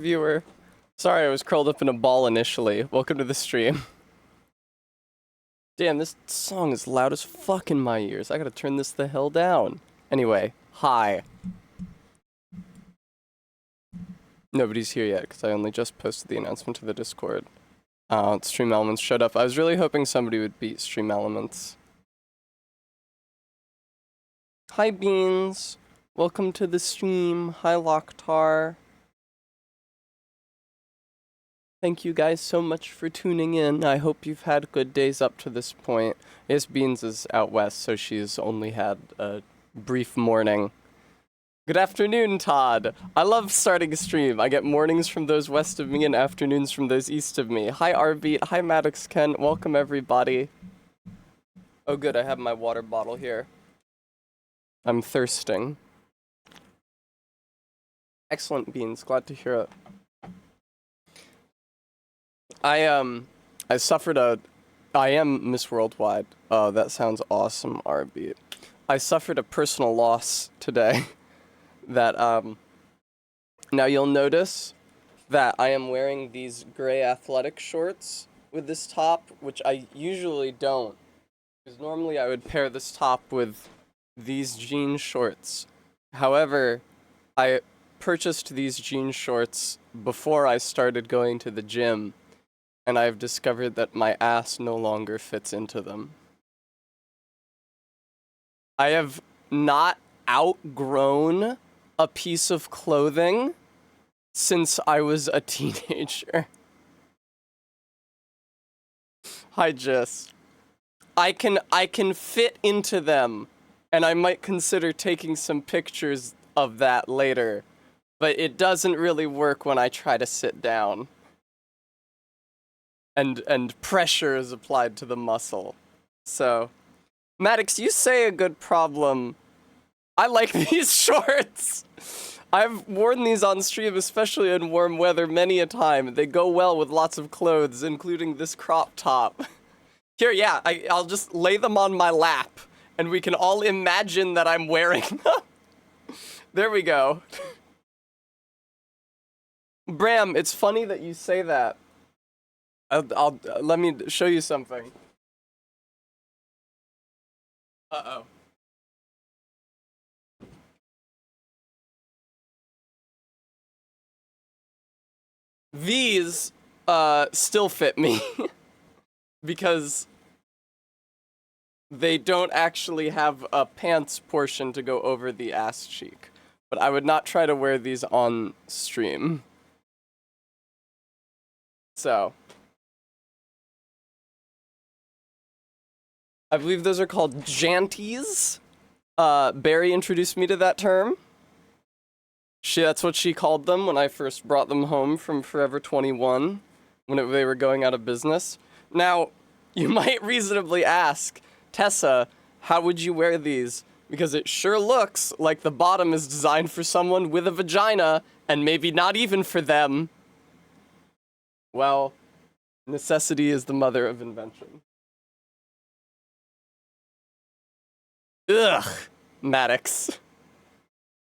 Viewer. Sorry, I was curled up in a ball initially. Welcome to the stream. Damn, this song is loud as fuck in my ears. I gotta turn this the hell down. Anyway, hi. Nobody's here yet, because I only just posted the announcement to the Discord. Stream Elements showed up. I was really hoping somebody would beat Stream Elements. Hi, Beans. Welcome to the stream. Hi, Locktar. Thank you guys so much for tuning in. I hope you've had good days up to this point. Yes, Beans is out west, so she's only had a brief morning. Good afternoon, Todd. I love starting a stream. I get mornings from those west of me and afternoons from those east of me. Hi, Arbeat. Hi, Maddox Ken. Welcome, everybody. Oh, good. I have my water bottle here. I'm thirsting. Excellent, Beans. Glad to hear it. I suffered I am Miss Worldwide. Oh, that sounds awesome, Arbeat. I suffered a personal loss today that, now you'll notice that I am wearing these gray athletic shorts with this top, which I usually don't. Because normally I would pair this top with these jean shorts. However, I purchased these jean shorts before I started going to the gym, and I've discovered that my ass no longer fits into them. I have not outgrown a piece of clothing since I was a teenager. Hi, Jess. I can fit into them, and I might consider taking some pictures of that later, but it doesn't really work when I try to sit down. And pressure is applied to the muscle. So, Maddox, you say a good problem. I like these shorts. I've worn these on stream, especially in warm weather, many a time. They go well with lots of clothes, including this crop top. Here, yeah, I'll just lay them on my lap, and we can all imagine that I'm wearing them. There we go. Bram, it's funny that you say that. I'll let me show you something. Uh-oh. These, still fit me. Because they don't actually have a pants portion to go over the ass cheek. But I would not try to wear these on stream. So. I believe those are called janties. Barry introduced me to that term. That's what she called them when I first brought them home from Forever 21, when they were going out of business. Now, you might reasonably ask, Tessa, how would you wear these? Because it sure looks like the bottom is designed for someone with a vagina, and maybe not even for them. Well, necessity is the mother of invention. Ugh, Maddox.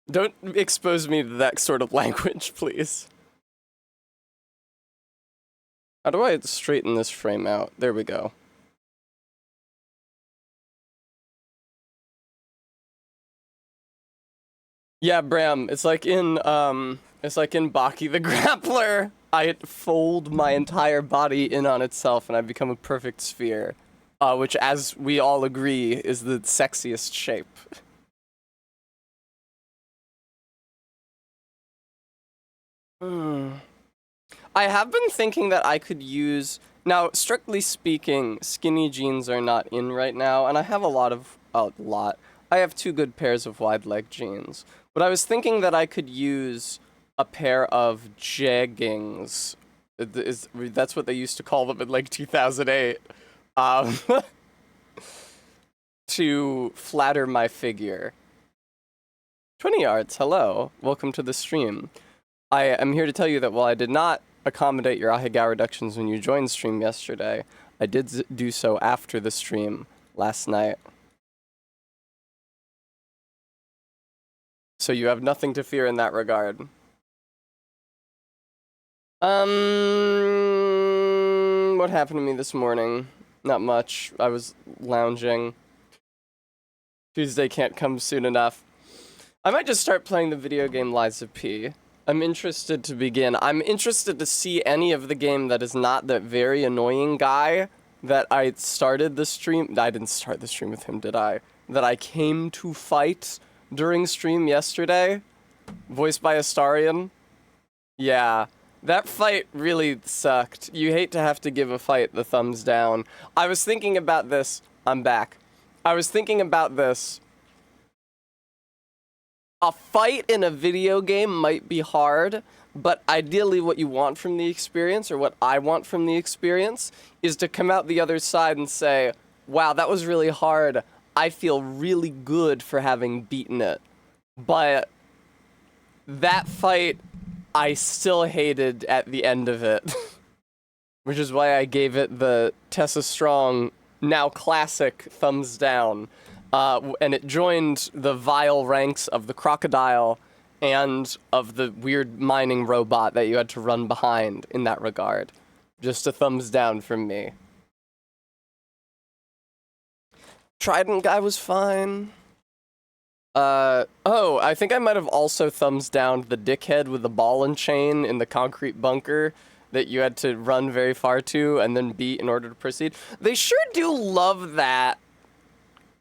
Don't expose me to that sort of language, please. How do I straighten this frame out? There we go. Yeah, Bram, it's like in Baki the Grappler. I fold my entire body in on itself and I become a perfect sphere. Which, as we all agree, is the sexiest shape. I have been thinking that I could use... Now, strictly speaking, skinny jeans are not in right now, and I have I have 2 good pairs of wide leg jeans. But I was thinking that I could use a pair of jeggings. That's what they used to call them in, like, 2008. To flatter my figure. 20 yards, hello. Welcome to the stream. I am here to tell you that while I did not accommodate your Ahegao reductions when you joined stream yesterday, I did do so after the stream last night. So you have nothing to fear in that regard. What happened to me this morning? Not much. I was lounging. Tuesday can't come soon enough. I might just start playing the video game Lies of P. I'm interested to begin. I'm interested to see any of the game that is not that very annoying guy that I started the stream. I didn't start the stream with him, did I? That I came to fight during stream yesterday, voiced by Astarion. Yeah, that fight really sucked. You hate to have to give a fight the thumbs down. I was thinking about this. I'm back. I was thinking about this. A fight in a video game might be hard, but ideally what you want from the experience, or what I want from the experience, is to come out the other side and say, wow, that was really hard. I feel really good for having beaten it. But that fight, I still hated at the end of it. Which is why I gave it the Tessa Strong, now classic, thumbs down. And it joined the vile ranks of the crocodile and of the weird mining robot that you had to run behind in that regard. Just a thumbs down from me. Trident guy was fine. Oh, I think I might have also thumbs down the dickhead with the ball and chain in the concrete bunker that you had to run very far to and then beat in order to proceed. They sure do love that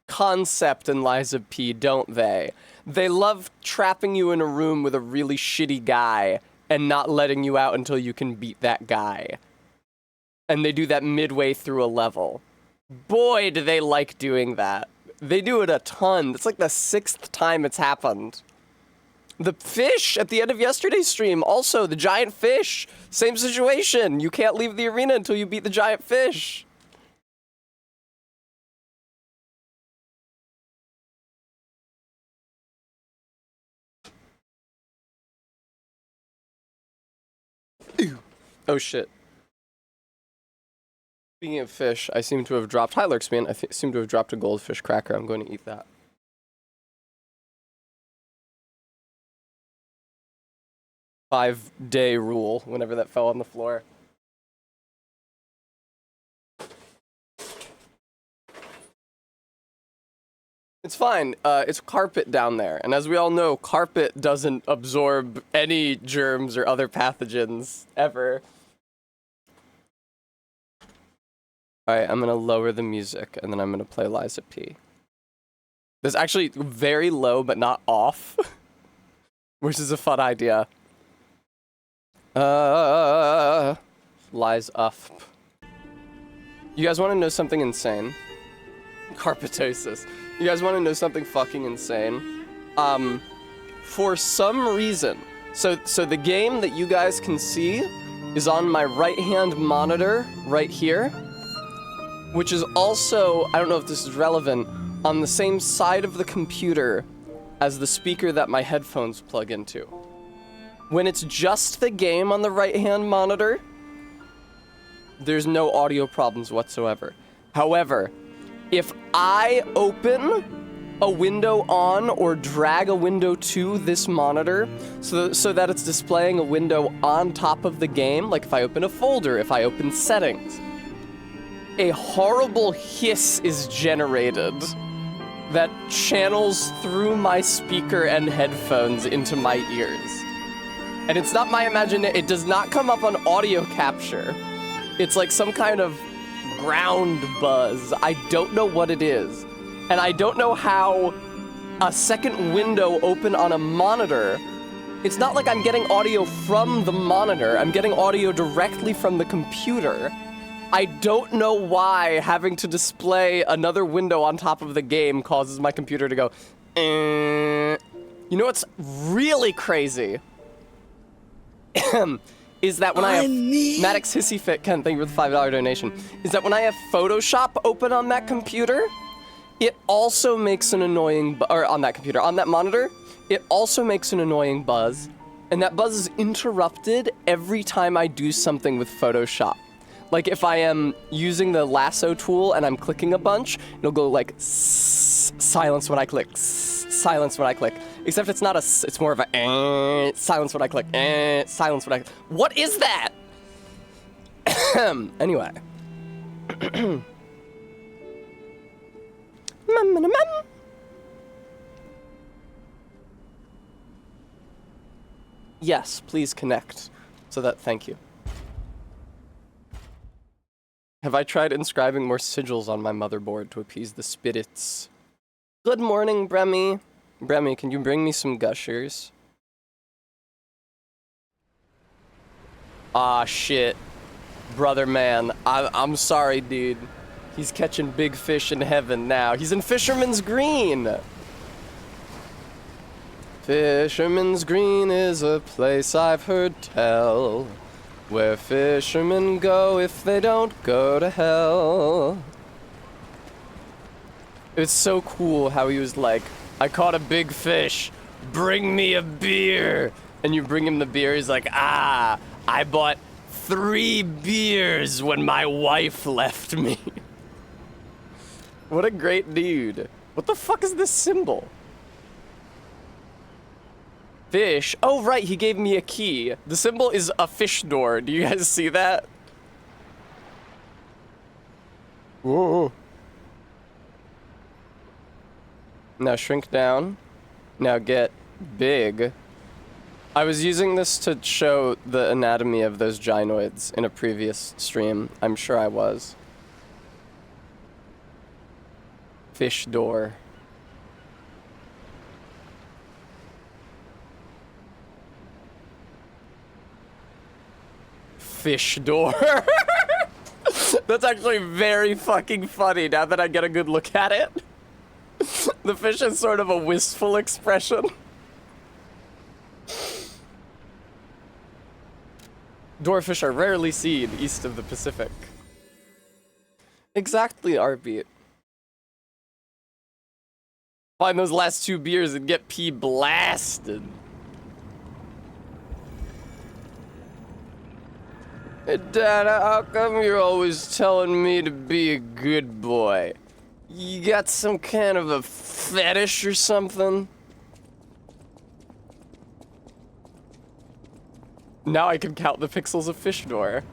concept in Lies of P, don't they? They love trapping you in a room with a really shitty guy and not letting you out until you can beat that guy. And they do that midway through a level. Boy, do they like doing that. They do it a ton. It's like the 6th time it's happened. The fish at the end of yesterday's stream, also, the giant fish. Same situation. You can't leave the arena until you beat the giant fish. Ew. Oh shit. Speaking of fish, I seem to have dropped... Hi, Lurksman. I seem to have dropped a goldfish cracker. I'm going to eat that. Five-day rule, whenever that fell on the floor. It's fine. It's carpet down there. And as we all know, carpet doesn't absorb any germs or other pathogens, ever. Alright, I'm gonna lower the music, and then I'm gonna play Lies of P. There's actually very low, but not off. Which is a fun idea. Lies up. You guys want to know something insane? Carpetosis. You guys want to know something fucking insane? For some reason, so the game that you guys can see is on my right-hand monitor right here, which is also, I don't know if this is relevant, on the same side of the computer as the speaker that my headphones plug into. When it's just the game on the right-hand monitor, there's no audio problems whatsoever. However, if I open a window on or drag a window to this monitor so that it's displaying a window on top of the game, like if I open a folder, if I open settings, a horrible hiss is generated that channels through my speaker and headphones into my ears. And it's not my imagination, it does not come up on audio capture. It's like some kind of ground buzz. I don't know what it is. And I don't know how a second window open on a monitor, it's not like I'm getting audio from the monitor, I'm getting audio directly from the computer. I don't know why having to display another window on top of the game causes my computer to go, eh. You know what's really crazy? Is that when I have Maddox Hissy Fit, Ken, thank you for the $5 donation, is that when I have Photoshop open on that computer, it also makes an annoying, or on that monitor, it also makes an annoying buzz, and that buzz is interrupted every time I do something with Photoshop. Like if I am using the lasso tool and I'm clicking a bunch, it'll go like silence when I click, silence when I click. Except it's not a, it's more of a silence when I click, silence when I click. What is that? Anyway. Yes, please connect. So that, thank you. Have I tried inscribing more sigils on my motherboard to appease the spirits? Good morning, Bremy. Bremy, can you bring me some gushers? Ah, shit. Brother man, I'm sorry, dude. He's catching big fish in heaven now. He's in Fisherman's Green. Fisherman's Green is a place I've heard tell, where fishermen go if they don't go to hell. It's so cool how he was like, I caught a big fish, bring me a beer. And you bring him the beer, he's like, ah, I bought 3 beers when my wife left me. What a great dude. What the fuck is this symbol? Fish. Oh, right, he gave me a key. The symbol is a fish door. Do you guys see that? Whoa. Now shrink down. Now get big. I was using this to show the anatomy of those gynoids in a previous stream. I'm sure I was. Fish door. Fish door. That's actually very fucking funny now that I get a good look at it. The fish is sort of a wistful expression. Dwarfish are rarely seen east of the Pacific. Exactly, Arbeat. Find those last 2 beers and get pee blasted. Hey, Dad, how come you're always telling me to be a good boy? You got some kind of a fetish or something? Now I can count the pixels of fish door.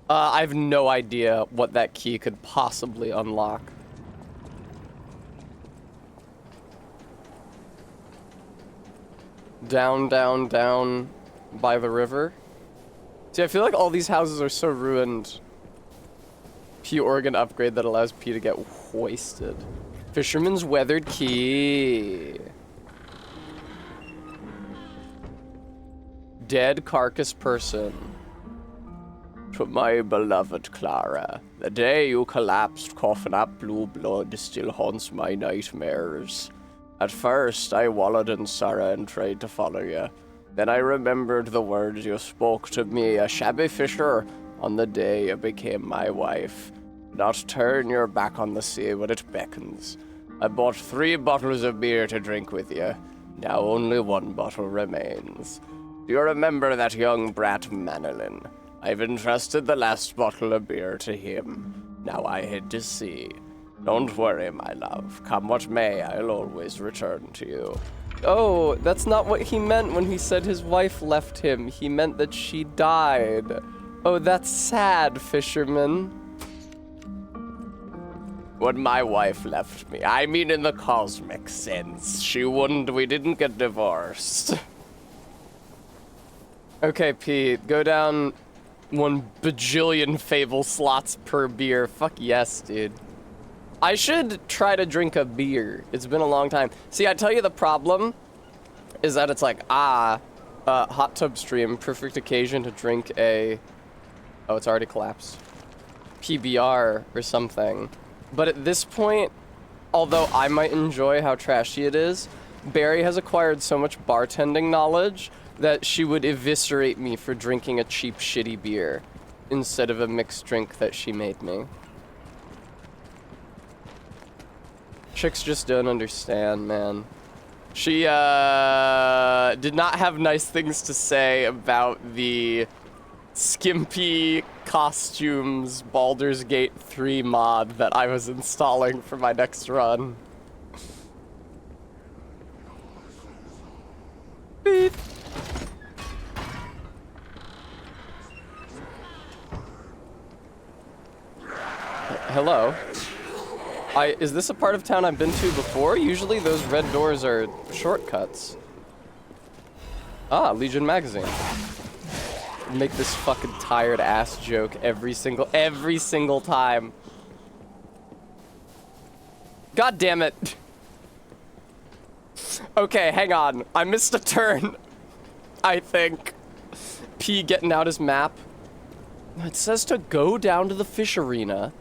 I have no idea what that key could possibly unlock. Down, down, down by the river. See, I feel like all these houses are so ruined. P organ upgrade that allows P to get hoisted. Fisherman's weathered key. Dead carcass person. To my beloved Clara, the day you collapsed coughing up blue blood still haunts my nightmares. At first, I wallowed in sorrow and tried to follow you. Then I remembered the words you spoke to me, a shabby fisher, on the day you became my wife. Not turn your back on the sea when it beckons. I bought 3 bottles of beer to drink with you. Now only 1 bottle remains. Do you remember that young brat Manolin? I've entrusted the last bottle of beer to him. Now I head to sea. Don't worry, my love. Come what may, I'll always return to you. Oh, that's not what he meant when he said his wife left him. He meant that she died. Oh, that's sad, fisherman. When my wife left me, I mean in the cosmic sense. We didn't get divorced. Okay, Pete, go down 1 bajillion fable slots per beer. Fuck yes, dude. I should try to drink a beer. It's been a long time. See, I tell you the problem is that it's like, hot tub stream, perfect occasion to drink a, oh, it's already collapsed, PBR or something. But at this point, although I might enjoy how trashy it is, Barry has acquired so much bartending knowledge that she would eviscerate me for drinking a cheap, shitty beer instead of a mixed drink that she made me. Chicks just don't understand, man. She, did not have nice things to say about the skimpy costumes Baldur's Gate 3 mod that I was installing for my next run. Beep. Hello? Is this a part of town I've been to before? Usually those red doors are shortcuts. Ah, Legion magazine. Make this fucking tired ass joke every single time. God damn it. Okay, hang on. I missed a turn. I think. P getting out his map. It says to go down to the fish arena.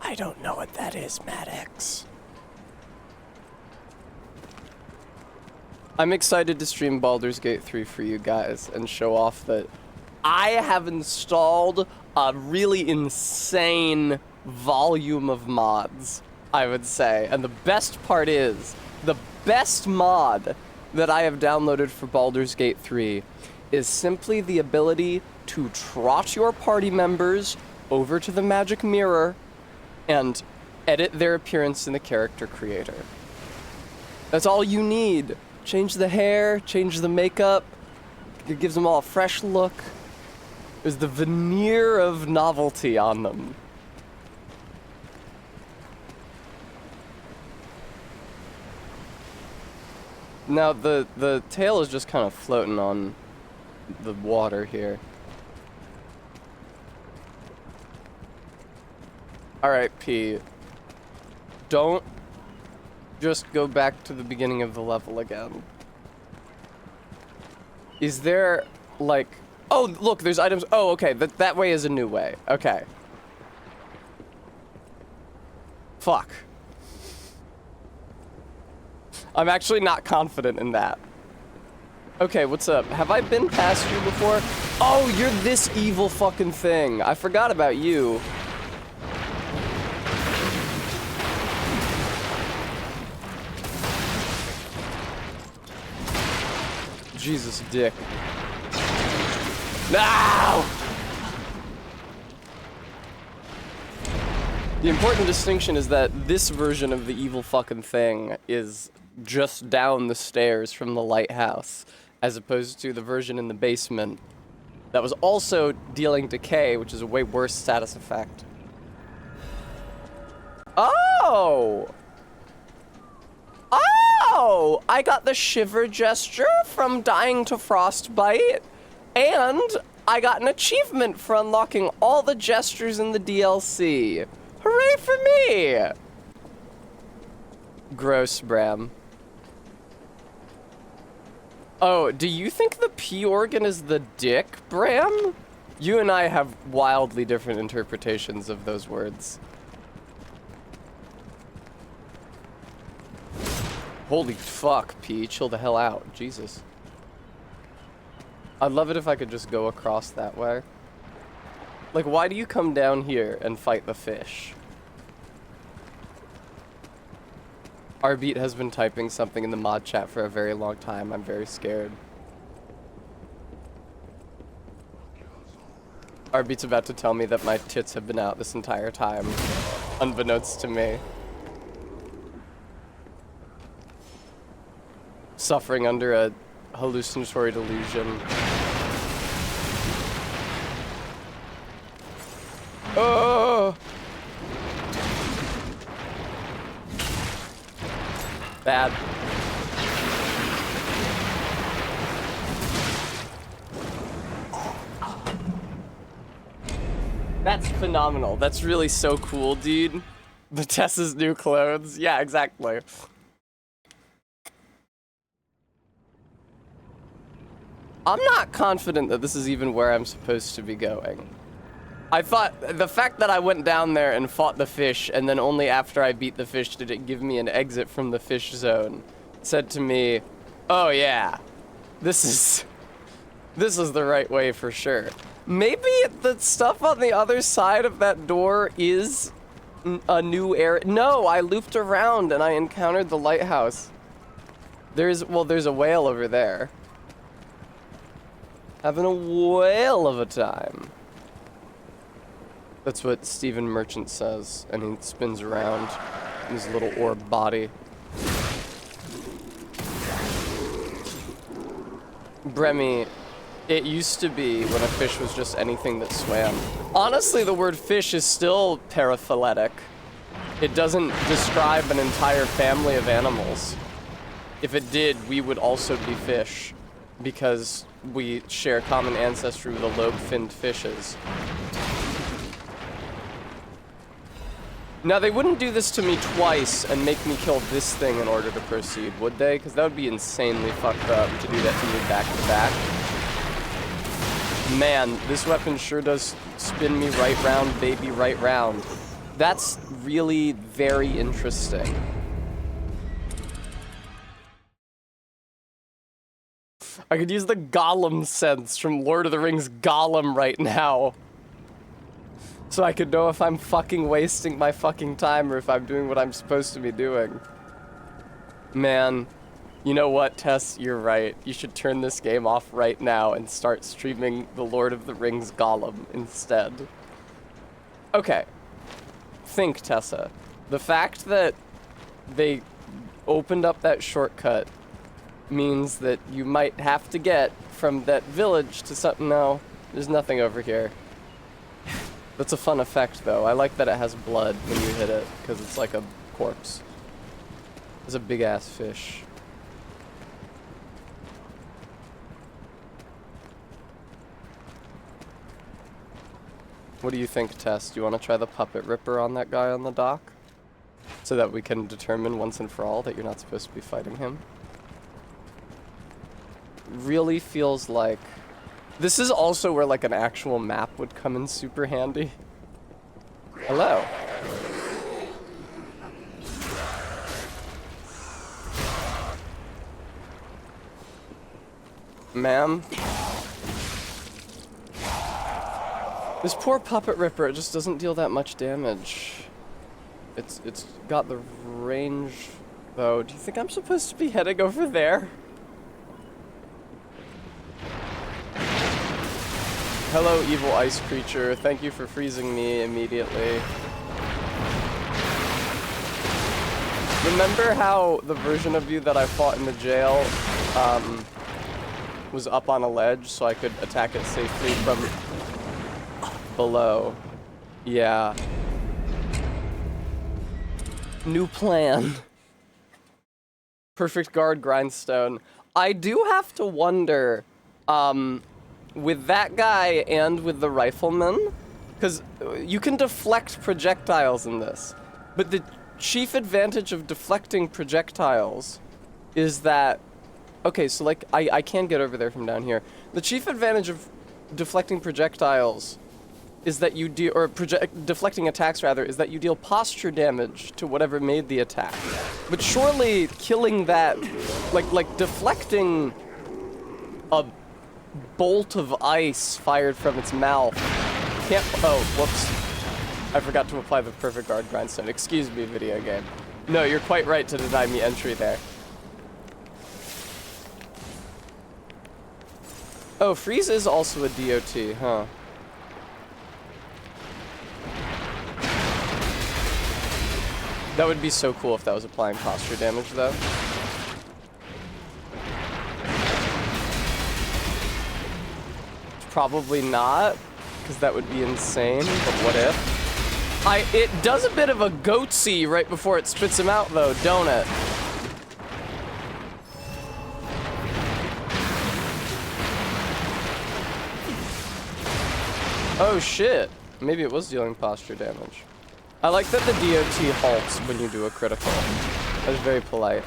I don't know what that is, Maddox. I'm excited to stream Baldur's Gate 3 for you guys and show off that I have installed a really insane volume of mods, I would say. And the best part is, the best mod that I have downloaded for Baldur's Gate 3 is simply the ability to trot your party members over to the magic mirror and edit their appearance in the character creator. That's all you need. Change the hair, change the makeup. It gives them all a fresh look. There's the veneer of novelty on them. Now, the tail is just kind of floating on the water here. Alright, P. Don't just go back to the beginning of the level again. Is there, like... Oh, look, there's items... Oh, okay, that way is a new way. Okay. Fuck. I'm actually not confident in that. Okay, what's up? Have I been past you before? Oh, you're this evil fucking thing. I forgot about you. Jesus, dick. No! The important distinction is that this version of the evil fucking thing is just down the stairs from the lighthouse, as opposed to the version in the basement that was also dealing decay, which is a way worse status effect. Oh! Oh! I got the shiver gesture from dying to frostbite, and I got an achievement for unlocking all the gestures in the DLC. Hooray for me! Gross, Bram. Oh, do you think the P organ is the dick, Bram? You and I have wildly different interpretations of those words. Holy fuck, P, chill the hell out. Jesus. I'd love it if I could just go across that way. Like, why do you come down here and fight the fish? Rbeat has been typing something in the mod chat for a very long time. I'm very scared. Rbeat's about to tell me that my tits have been out this entire time, unbeknownst to me. Suffering under a hallucinatory delusion. Oh! Bad. That's phenomenal. That's really so cool, dude. The Tessa's new clothes. Yeah, exactly. I'm not confident that this is even where I'm supposed to be going. I thought the fact that I went down there and fought the fish, and then only after I beat the fish did it give me an exit from the fish zone, said to me, oh yeah, this is the right way for sure. Maybe the stuff on the other side of that door is a new area. No, I looped around and I encountered the lighthouse. There's a whale over there. Having a whale of a time. That's what Stephen Merchant says, and he spins around in his little orb body. Bremy, it used to be when a fish was just anything that swam. Honestly, the word fish is still paraphyletic. It doesn't describe an entire family of animals. If it did, we would also be fish, because we share common ancestry with the lobe-finned fishes. Now, they wouldn't do this to me twice and make me kill this thing in order to proceed, would they? Because that would be insanely fucked up to do that to me back to back. Man, this weapon sure does spin me right round, baby, right round. That's really very interesting. I could use the Gollum sense from Lord of the Rings Gollum right now. So I could know if I'm fucking wasting my fucking time or if I'm doing what I'm supposed to be doing. Man, you know what, Tess? You're right. You should turn this game off right now and start streaming the Lord of the Rings Gollum instead. Okay. Think, Tessa. The fact that they opened up that shortcut means that you might have to get from that village to something. No, there's nothing over here. That's a fun effect, though. I like that it has blood when you hit it, because it's like a corpse. There's a big-ass fish. What do you think, Tess? Do you want to try the puppet ripper on that guy on the dock? So that we can determine once and for all that you're not supposed to be fighting him? Really feels like... This is also where, like, an actual map would come in super handy. Hello. Ma'am? This poor puppet ripper, it just doesn't deal that much damage. It's got the range, though. Do you think I'm supposed to be heading over there? Hello, evil ice creature. Thank you for freezing me immediately. Remember how the version of you that I fought in the jail was up on a ledge so I could attack it safely from below? Yeah. New plan. Perfect guard grindstone. I do have to wonder, with that guy and with the rifleman, because you can deflect projectiles in this, but the chief advantage of deflecting projectiles is that, okay, so like, I can get over there from down here. The chief advantage of deflecting projectiles is that you deal, or deflecting attacks rather, is that you deal posture damage to whatever made the attack. But surely killing that, like deflecting a bolt of ice fired from its mouth can't, oh, whoops. I forgot to apply the perfect guard grindstone. Excuse me, video game. No, you're quite right to deny me entry there. Oh, freeze is also a DOT, huh? That would be so cool if that was applying posture damage, though. Probably not, because that would be insane, but what if? It does a bit of a goatsy right before it spits him out, though, don't it? Oh shit, maybe it was dealing posture damage. I like that the DOT halts when you do a critical. That was very polite.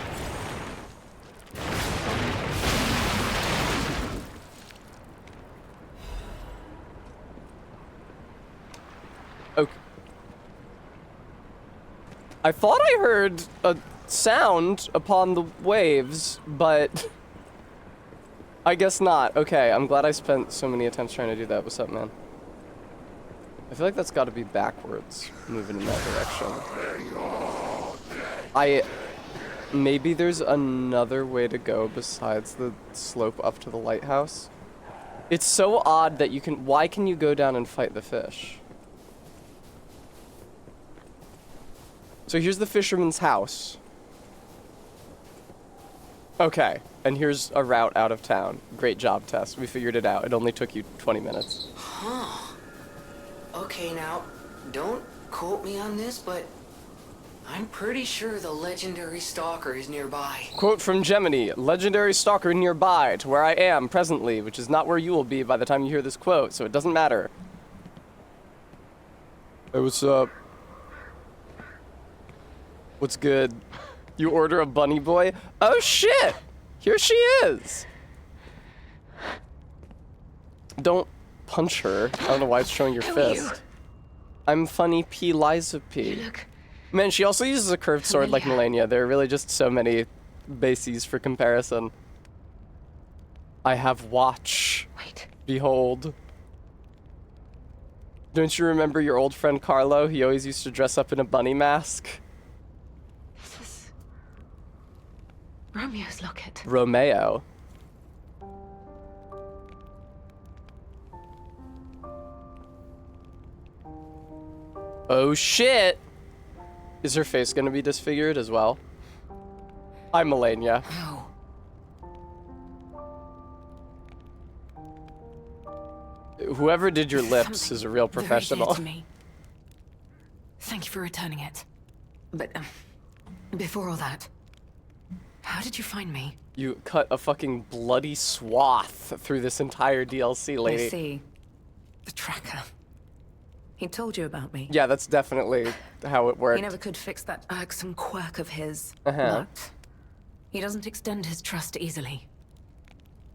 Okay. I thought I heard a sound upon the waves, but I guess not. Okay, I'm glad I spent so many attempts trying to do that. What's up, man? I feel like that's got to be backwards, moving in that direction. Maybe there's another way to go besides the slope up to the lighthouse. It's so odd that you can... Why can you go down and fight the fish? So here's the fisherman's house. Okay, and here's a route out of town. Great job, Tess. We figured it out. It only took you 20 minutes. Huh. Okay, now, don't quote me on this, but I'm pretty sure the legendary stalker is nearby. Quote from Gemini, legendary stalker nearby to where I am presently, which is not where you will be by the time you hear this quote, so it doesn't matter. Hey, what's up? What's good? You order a bunny boy? Oh shit! Here she is! Don't punch her. I don't know why it's showing your fist. I'm funny P. Liza P. Look. Man, she also uses a curved sword like Melania. There are really just so many bases for comparison. I have watch. Wait. Behold. Don't you remember your old friend Carlo? He always used to dress up in a bunny mask. This is Romeo's locket. Romeo. Oh shit! Is her face gonna be disfigured as well? I'm Melania. Oh. Whoever did your lips is a real Very dear professional. to me. Thank you for returning it. But before all that, how did you find me? You cut a fucking bloody swath through this entire DLC, lady. I see. The tracker. He told you about me. Yeah, that's definitely how it worked. He never could fix that irksome quirk of his. Uh-huh. But he doesn't extend his trust easily.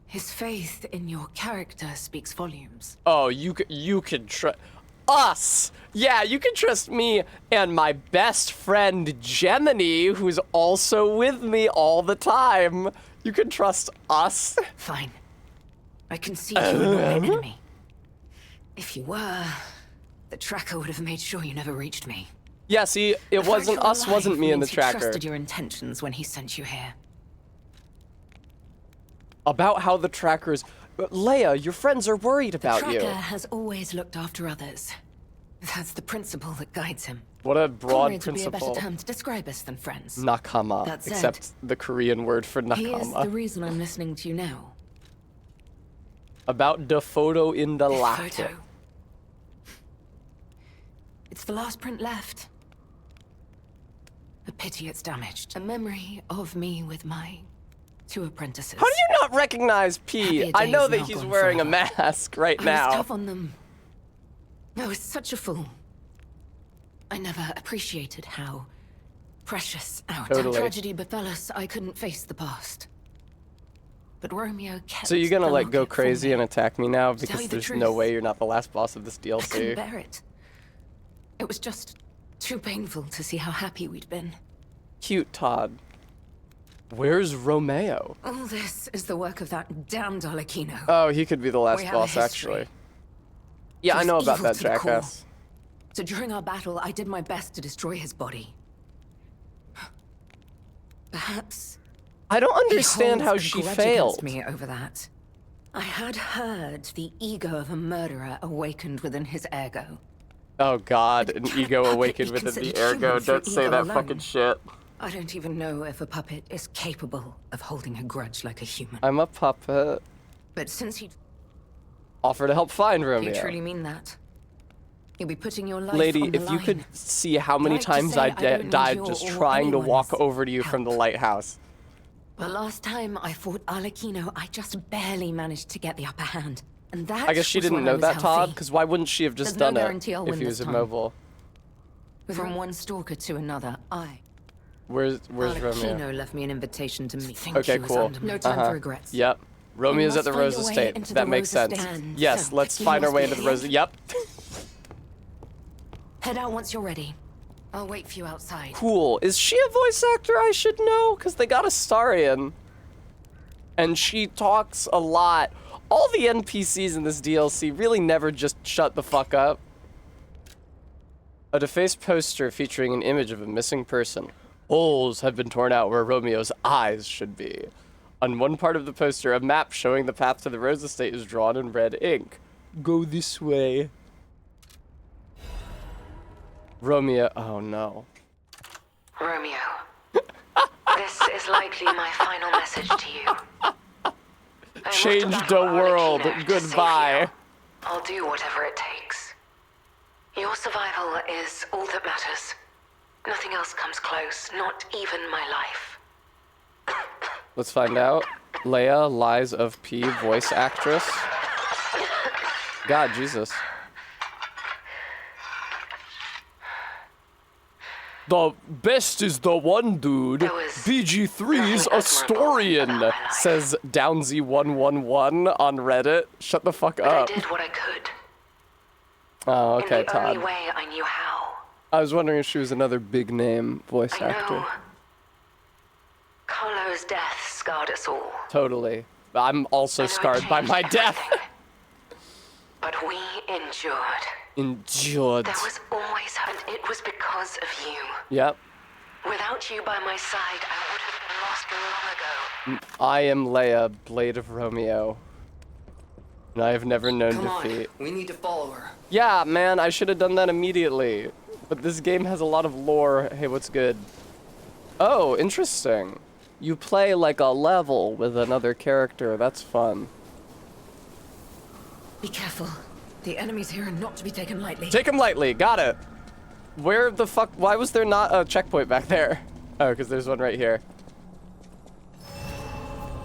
His faith in your character speaks volumes. Oh, you can trust us. Yeah, you can trust me and my best friend Gemini, who's also with me all the time. You can trust us. Fine. I concede you are not my enemy. If you were, the tracker would have made sure you never reached me. Yeah, see, it The fact wasn't you're us, alive wasn't me in the means he tracker. trusted your intentions when he sent you here. About how the trackers... Leia, your friends are worried about Tracker you. has always looked after others. That's the principle that guides him. What a broad Comrades would be a principle. better term to describe us than friends. Nakama, That said, except the Korean word for He is the nakama. reason I'm listening to you now. About the photo in the The locket. photo. It's the last print left. A pity it's damaged. A memory of me with my 2 apprentices. How do you not recognize P? Happier I know days that now he's gone wearing a forever. mask right I was now. tough on them. I was such a fool. I never appreciated how precious our Totally. tragedy befell us. I couldn't face the past. But Romeo kept So you're gonna the like go locket for crazy me. and attack me now tell because you the there's truth, no way you're not the last boss of this I couldn't DLC. bear it. It was just too painful to see how happy we'd been. Cute Todd. Where's Romeo? All this is the work of that damned Arlecchino. Oh, he could be the last We have a boss history. actually. Yeah, I He know was about evil that to the core. jackass. So during our battle, I did my best to destroy his body. Perhaps I don't he understand how holds a she grudge failed. against me over that. I had heard the ego of a murderer awakened within his ergo. Oh god, an Can a ego puppet awakened be within the considered ergo. human for Don't say ego that alone? fucking shit. I don't even know if a puppet is capable of holding a grudge like a human. I'm a puppet. But since he Offer to help find you Romeo. truly mean that, you'll be putting your life Lady, on the if you could line. see how many Like to times say I I don't need died your just or trying to walk anyone's over to you from the help. lighthouse. The last time I fought Arlecchino, I just barely managed to get the upper hand. And that I guess she was didn't when I know was that, Todd, healthy. because why wouldn't she have just There's no done guarantee I'll it if win he this was time. immobile? From one stalker to another, Where's Romeo? Arlecchino left me an invitation to meet. Think Okay, he was cool. under no time for regrets. Yep. Romeo's at must the find Rose a way Estate. into That the makes Rose sense. Estate. Yes, So, let's you find our must way be into the here. Rose. Yep. Head out once you're ready. I'll wait for you outside. Cool. Is she a voice actor I should know? Because they got a Starian. And she talks a lot. All the NPCs in this DLC really never just shut the fuck up. A defaced poster featuring an image of a missing person. Holes have been torn out where Romeo's eyes should be. On one part of the poster, a map showing the path to the Rose Estate is drawn in red ink. Go this way. Romeo. Oh no. Romeo, this is likely my final message to you. I Change must the battle world. Arlecchino to save Goodbye. you. I'll do whatever it takes. Your survival is all that matters. Nothing else comes close, not even my life. Let's find out. Leia, Lies of P, voice actress. God, Jesus. The best is the one dude. BG3's a storian, says Downsy111 on Reddit. Shut the fuck But up. I did what I could. Oh, okay, in the Todd. only way I knew how. I was wondering if she was another big name voice I actor. know. Carlo's death scarred us all. Totally. I'm also I know it scarred by changed my death. everything. But we endured. Endured. There was always hope, and it was because of you. Yep. Without you by my side, I would have been lost long ago. I am Leia, Blade of Romeo. And I have never known Come on, defeat. we need to follow her. Yeah, man, I should have done that immediately. But this game has a lot of lore. Hey, what's good? Oh, interesting. You play like a level with another character. That's fun. Be careful. The enemies here are not to be taken lightly. Take him lightly. Got it. Where the fuck? Why was there not a checkpoint back there? Oh, because there's one right here.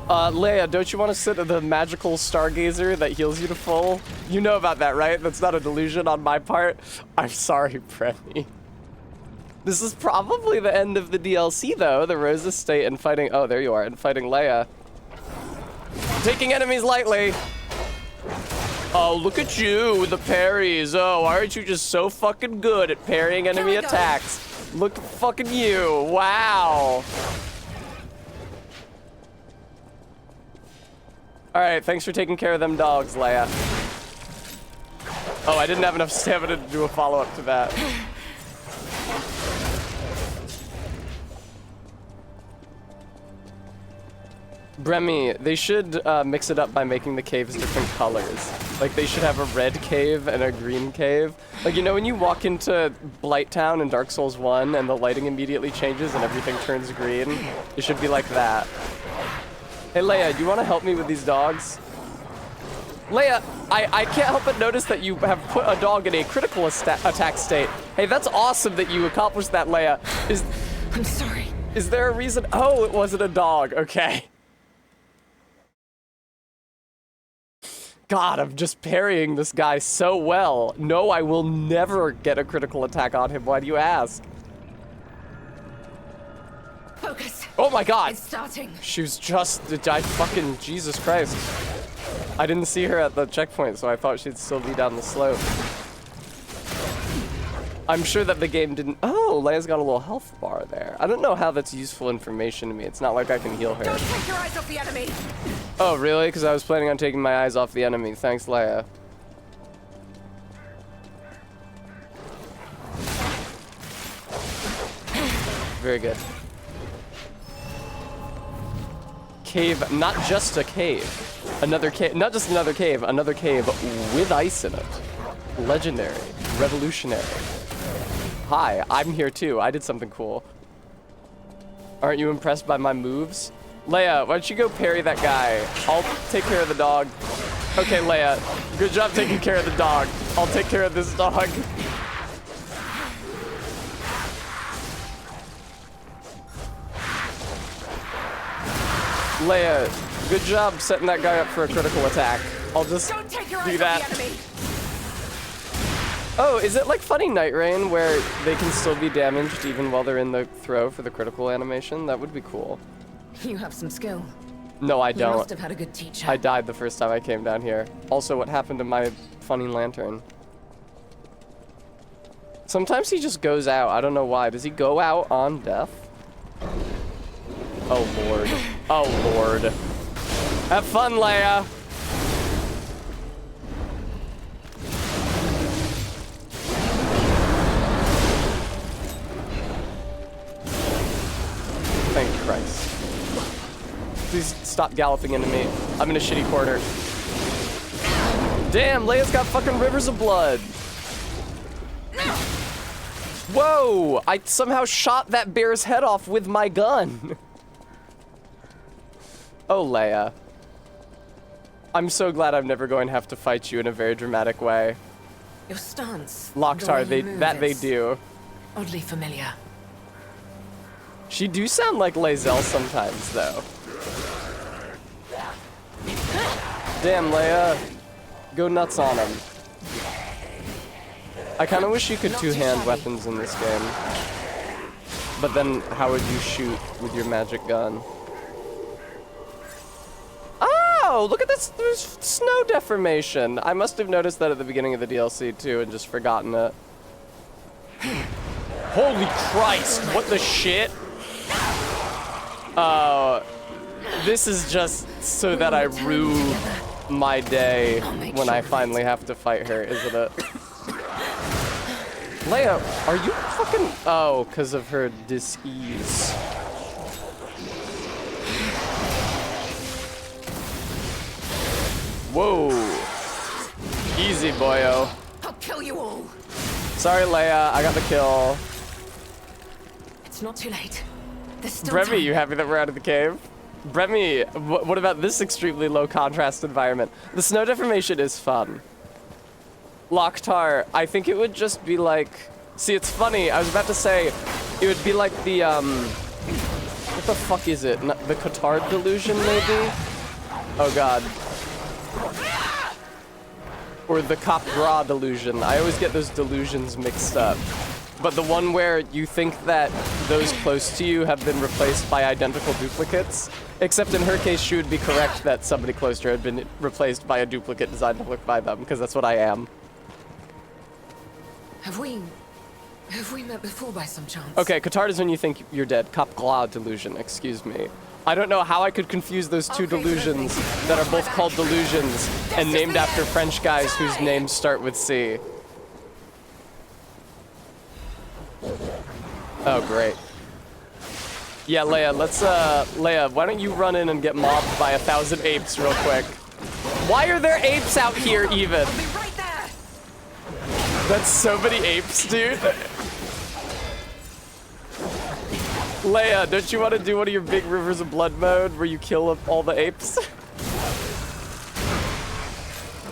Leia, don't you want to sit at the magical stargazer that heals you to full? You know about that, right? That's not a delusion on my part. I'm sorry, Premi. This is probably the end of the DLC, though. The Rose Estate and fighting... Oh, there you are. And fighting Leia. Taking enemies lightly. Oh, look at you with the parries. Oh, aren't you just so fucking good at parrying enemy attacks? Look at fucking you. Wow. All right, thanks for taking care of them dogs, Leia. Oh, I didn't have enough stamina to do a follow-up to that. Bremy, they should mix it up by making the caves different colors. Like, they should have a red cave and a green cave. Like, you know when you walk into Blighttown in Dark Souls 1 and the lighting immediately changes and everything turns green? It should be like that. Hey, Leia, do you want to help me with these dogs? Leia, I can't help but notice that you have put a dog in a critical attack state. Hey, that's awesome that you accomplished that, Leia. I'm sorry. Is there a reason? Oh, it wasn't a dog. Okay. God, I'm just parrying this guy so well. No, I will never get a critical attack on him. Why do you ask? Focus. Oh my God. It's starting. She was just, I fucking, Jesus Christ. I didn't see her at the checkpoint, so I thought she'd still be down the slope. I'm sure that the game didn't, oh, Leia's got a little health bar there. I don't know how that's useful information to me. It's not like I can heal her. Don't take your eyes off the enemy. Oh, really? Because I was planning on taking my eyes off the enemy. Thanks, Leia. Very good. Cave, not just a cave. Another cave, not just another cave with ice in it. Legendary, revolutionary. Hi, I'm here too. I did something cool. Aren't you impressed by my moves? Leia, why don't you go parry that guy? I'll take care of the dog. Okay, Leia, good job taking care of the dog. I'll take care of this dog. Leia, good job setting that guy up for a critical attack. I'll just Don't take your do eyes that. off the enemy. Oh, is it like Funny Night Rain where they can still be damaged even while they're in the throw for the critical animation? That would be cool. You have some skill. No, I You must don't. have had a good teacher. I died the first time I came down here. Also, what happened to my funny lantern? Sometimes he just goes out. I don't know why. Does he go out on death? Oh, Lord. Oh, Lord. Have fun, Leia. Thank Christ. These stop galloping into me. I'm in a shitty corner. Damn, Leia's got fucking rivers of blood. Whoa! I somehow shot that bear's head off with my gun. Oh, Leia. I'm so glad I'm never going to have to fight you in a very dramatic way. Your stance. Loktar, the way you move they is do. Oddly familiar. She do sound like Lae'zel sometimes, though. Damn, Leia. Go nuts on him. I kind of wish you could two-hand weapons in this game. But then, how would you shoot with your magic gun? Oh, look at this. There's snow deformation. I must have noticed that at the beginning of the DLC, too, and just forgotten it. Holy Christ, what the shit? This is just so that I rue my day when I finally have to fight her, isn't it? Leia, are you fucking... Oh, because of her dis-ease. Whoa. Easy, boyo. I'll kill you all. Sorry, Leia, I got the kill. It's not too late. There's still Bremy, time. you happy that we're out of the cave? Bremy, what about this extremely low contrast environment? The snow deformation is fun. Loktar, I think it would just be like... See, it's funny, I was about to say, it would be like the, what the fuck is it? The Cotard delusion, maybe? Oh god. Or the Capra delusion. I always get those delusions mixed up. But the one where you think that those close to you have been replaced by identical duplicates, except in her case, she would be correct that somebody close to her had been replaced by a duplicate designed to look by them, because that's what I am. Have we met before by some chance? Okay, Cotard is when you think you're dead. Capgla delusion, excuse me. I don't know how I could confuse those two delusions that are both called delusions and named after French guys whose names start with C. Oh, great. Yeah, Leia, Leia, why don't you run in and get mobbed by 1,000 apes real quick? Why are there apes out here even? I'll be right there. That's so many apes, dude. Leia, don't you want to do one of your big Rivers of Blood mode where you kill up all the apes?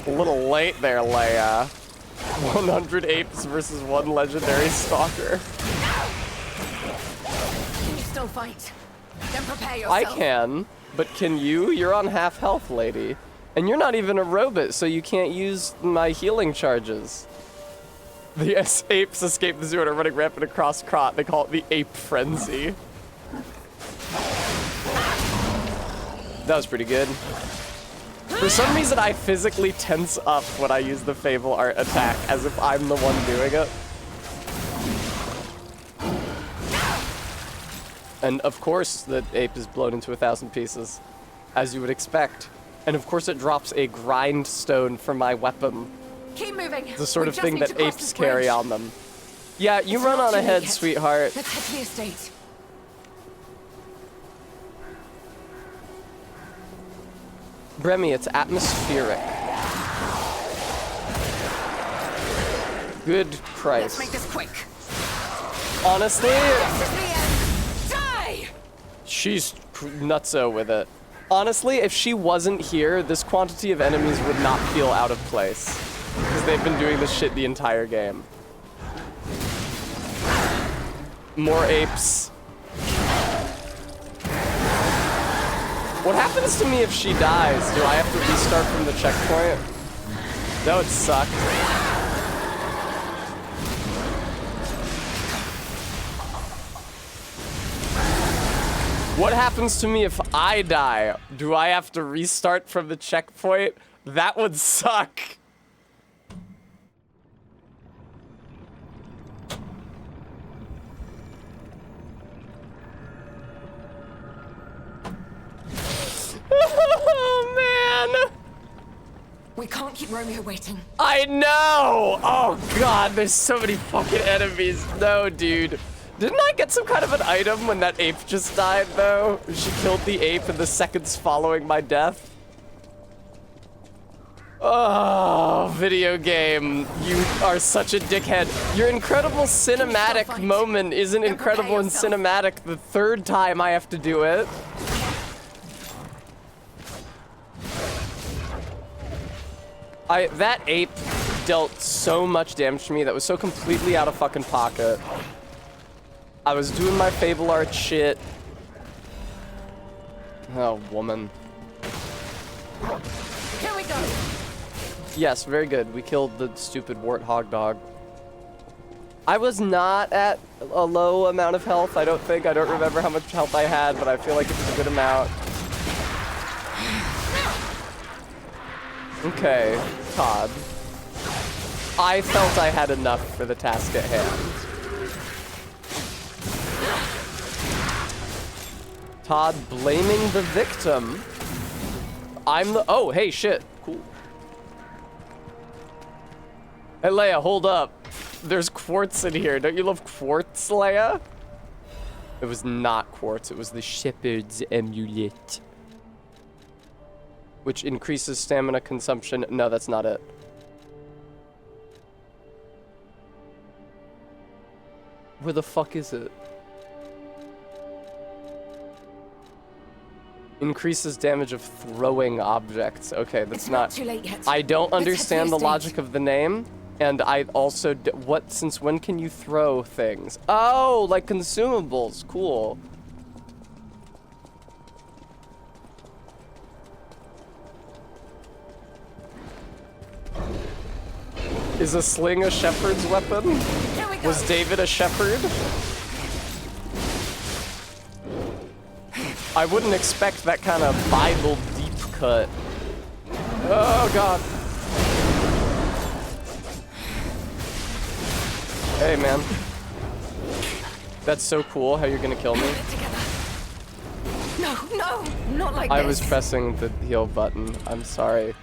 A little late there, Leia. 100 apes versus one legendary stalker. Can you still fight? Then prepare yourself. I can, but can you? You're on half health, lady. And you're not even a robot, so you can't use my healing charges. The apes escape the zoo and are running rampant across Krot. They call it the ape frenzy. That was pretty good. For some reason, I physically tense up when I use the Fable Art attack, as if I'm the one doing it. And of course, the ape is blown into 1,000 pieces, as you would expect. And of course, it drops a grindstone for my weapon. Keep moving. The sort of We just thing need to that cross apes this carry bridge. on them. Yeah, you It's run not on too late ahead, yet. sweetheart. Let's head to the estate. Bremy, it's atmospheric. Good Let's make Christ. this quick. Honestly, This is the end. Die! she's nutso with it. Honestly, if she wasn't here, this quantity of enemies would not feel out of place. Because they've been doing this shit the entire game. More apes. What happens to me if she dies? Do I have to restart from the checkpoint? That would suck. What happens to me if I die? Do I have to restart from the checkpoint? That would suck. Oh, man. We can't keep Romeo waiting. I know! Oh god, there's so many fucking enemies. No, dude. Didn't I get some kind of an item when that ape just died, though? She killed the ape in the seconds following my death. Oh, video game. You are such a dickhead. Your incredible cinematic moment isn't incredible and cinematic the third time I have to do it. That ape dealt so much damage to me that was so completely out of fucking pocket. I was doing my Fable Art shit. Oh, woman. Here we go. Yes, very good. We killed the stupid warthog dog. I was not at a low amount of health, I don't think. I don't remember how much health I had, but I feel like it was a good amount. Okay, Todd. I felt I had enough for the task at hand. Todd blaming the victim. I'm the- oh, hey, shit. Cool. Hey, Leia, hold up. There's quartz in here. Don't you love quartz, Leia? It was not quartz. It was the shepherd's amulet. Which increases stamina consumption. No, that's not it. Where the fuck is it? Increases damage of throwing objects. Okay, that's It's not too late yet. I don't Let's understand head the to the logic estate. of the name, and I also since when can you throw things? Oh, like consumables. Cool. Is a sling a shepherd's weapon? Here we go. Was David a shepherd? I wouldn't expect that kind of Bible deep cut. Oh god. Hey man. That's so cool how you're gonna kill me. No, no, not like I this. was pressing the heal button. I'm sorry.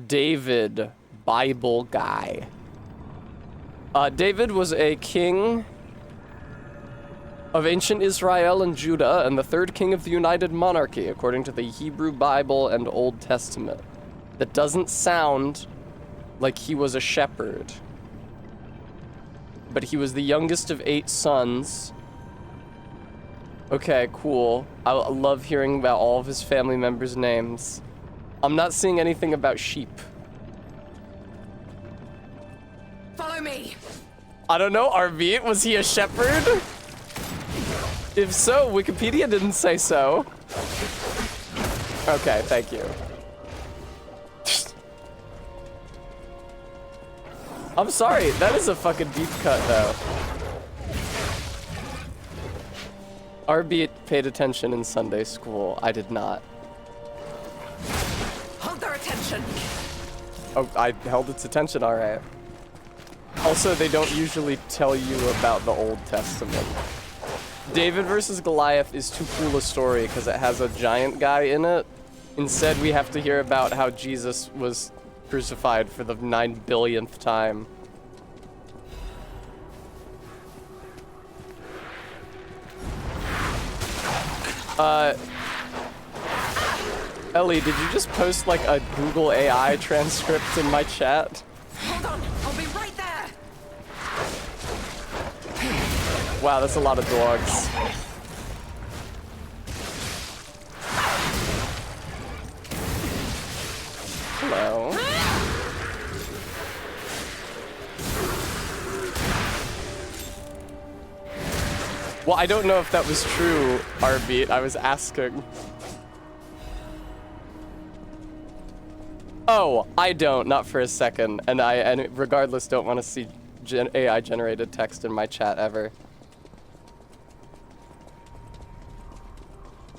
David, Bible guy. David was a king of ancient Israel and Judah and the third king of the United Monarchy, according to the Hebrew Bible and Old Testament. That doesn't sound like he was a shepherd. But he was the youngest of 8 sons. Okay, cool. I love hearing about all of his family members' names. I'm not seeing anything about sheep. Follow me. I don't know, RV, was he a shepherd? If so, Wikipedia didn't say so. Okay, thank you. I'm sorry, that is a fucking deep cut though. RB paid attention in Sunday school. I did not. Hold their attention. Oh, I held its attention, alright. Also, they don't usually tell you about the Old Testament. David versus Goliath is too cool a story because it has a giant guy in it. Instead, we have to hear about how Jesus was crucified for the 9 billionth time. Ellie, did you just post like a Google AI transcript in my chat? Hold on, I'll be right there. Wow, that's a lot of dogs. Hello. Well, I don't know if that was true, Arbeat. I was asking. Oh, I don't, not for a second. And regardless don't want to see AI generated text in my chat ever.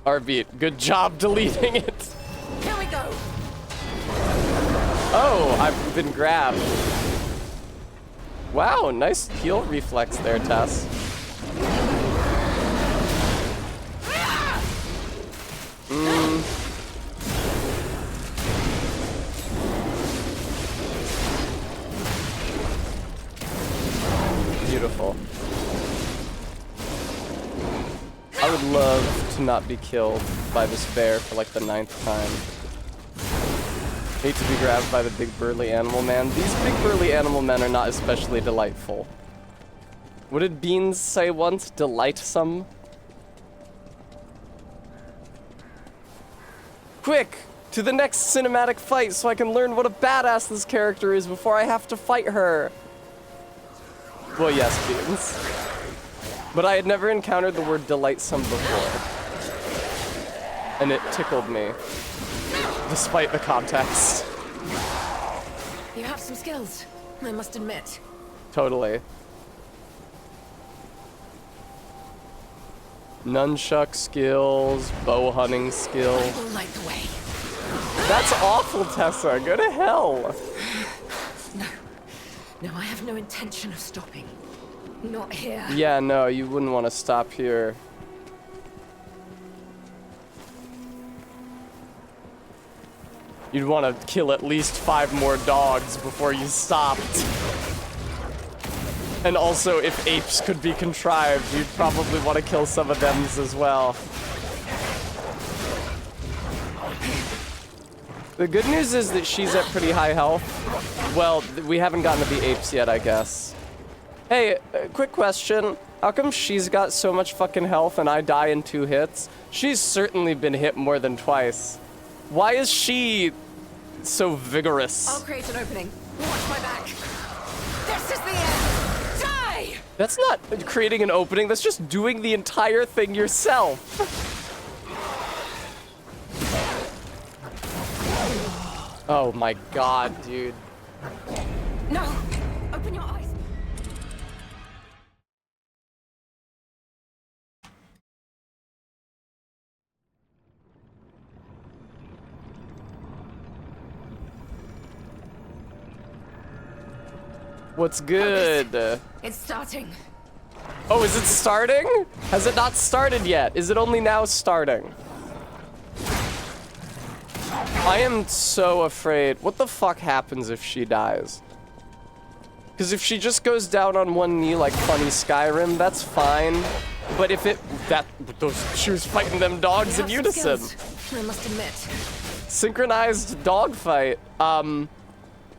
Arbeat, good job deleting it. Here we go. Oh, I've been grabbed. Wow, nice heal reflex there, Tess. to not be killed by this bear for like the 9th time. Hate to be grabbed by the big burly animal man. These big burly animal men are not especially delightful. What did Beans say once? Delightsome? Quick! To the next cinematic fight so I can learn what a badass this character is before I have to fight her. Well, yes, Beans. But I had never encountered the word delightsome before. And it tickled me. Despite the context. You have some skills, I must admit. Totally. Nunchuck skills, bow hunting skill. I will light the way. That's awful, Tessa. Go to hell. No, I have no intention of stopping. Not here. Yeah, no, you wouldn't want to stop here. You'd want to kill at least 5 more dogs before you stopped. And also, if apes could be contrived, you'd probably want to kill some of them as well. The good news is that she's at pretty high health. Well, we haven't gotten to the apes yet, I guess. Hey, quick question. How come she's got so much fucking health and I die in 2 hits? She's certainly been hit more than twice. Why is she so vigorous? I'll create an opening. Watch my back. This is the end. Die! That's not creating an opening, that's just doing the entire thing yourself. Oh my god, dude. No! Open your eyes. What's good? It's starting. Oh, is it starting? Has it not started yet? Is it only now starting? I am so afraid. What the fuck happens if she dies? Because if she just goes down on one knee like funny Skyrim, that's fine. But if she was fighting them dogs in unison. I must admit. Synchronized dogfight.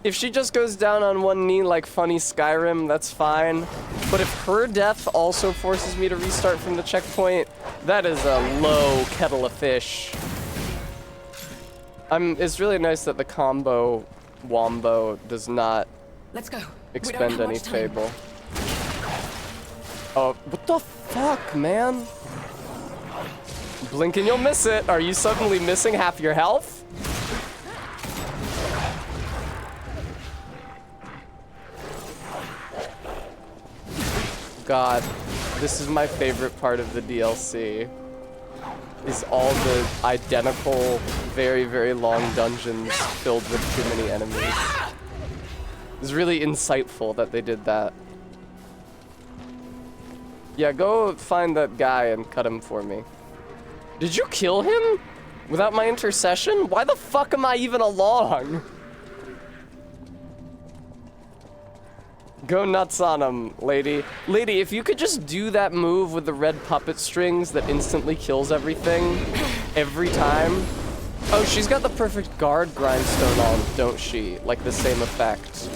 If she just goes down on one knee like funny Skyrim, that's fine. But if her death also forces me to restart from the checkpoint, that is a low kettle of fish. It's really nice that the combo wombo does not Let's go. expend any fable. Oh, what the fuck, man? Blink and you'll miss it. Are you suddenly missing half your health? God, this is my favorite part of the DLC. Is all the identical, very, very long dungeons filled with too many enemies. It's really insightful that they did that. Yeah, go find that guy and cut him for me. Did you kill him? Without my intercession? Why the fuck am I even along? Go nuts on him, lady. Lady, if you could just do that move with the red puppet strings that instantly kills everything, every time. Oh, she's got the perfect guard grindstone on, don't she? Like the same effect.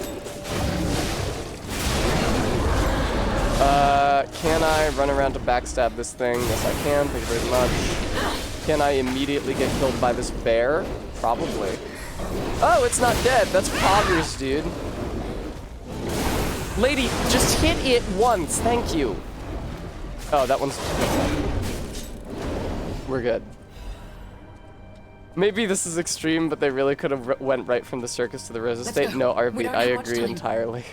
Can I run around to backstab this thing? Yes, I can. Thank you very much. Can I immediately get killed by this bear? Probably. Oh, it's not dead. That's poggers, dude. Lady, just hit it once. Thank you. Oh, that one's... We're good. Maybe this is extreme, but they really could have went right from the circus to the Rose Estate. No, Arbeat, I agree entirely.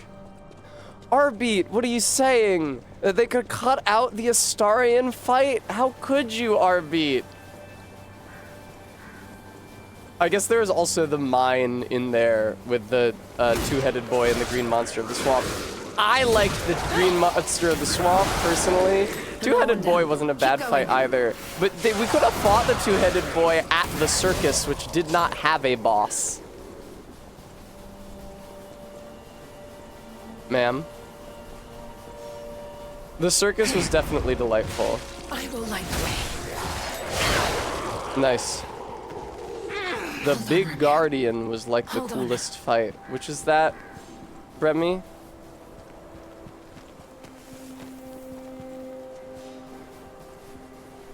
Arbeat, what are you saying? They could cut out the Astarion fight? How could you, Arbeat? I guess there's also the mine in there with the two-headed boy and the green monster of the swamp. I liked the green monster of the swamp, personally. Two-headed boy wasn't a bad fight either. But we could have fought the two-headed boy at the circus, which did not have a boss. Ma'am? The circus was definitely delightful. I will light the way. Nice. The Big Guardian was like the Hold on. coolest fight. Which is that, Remy?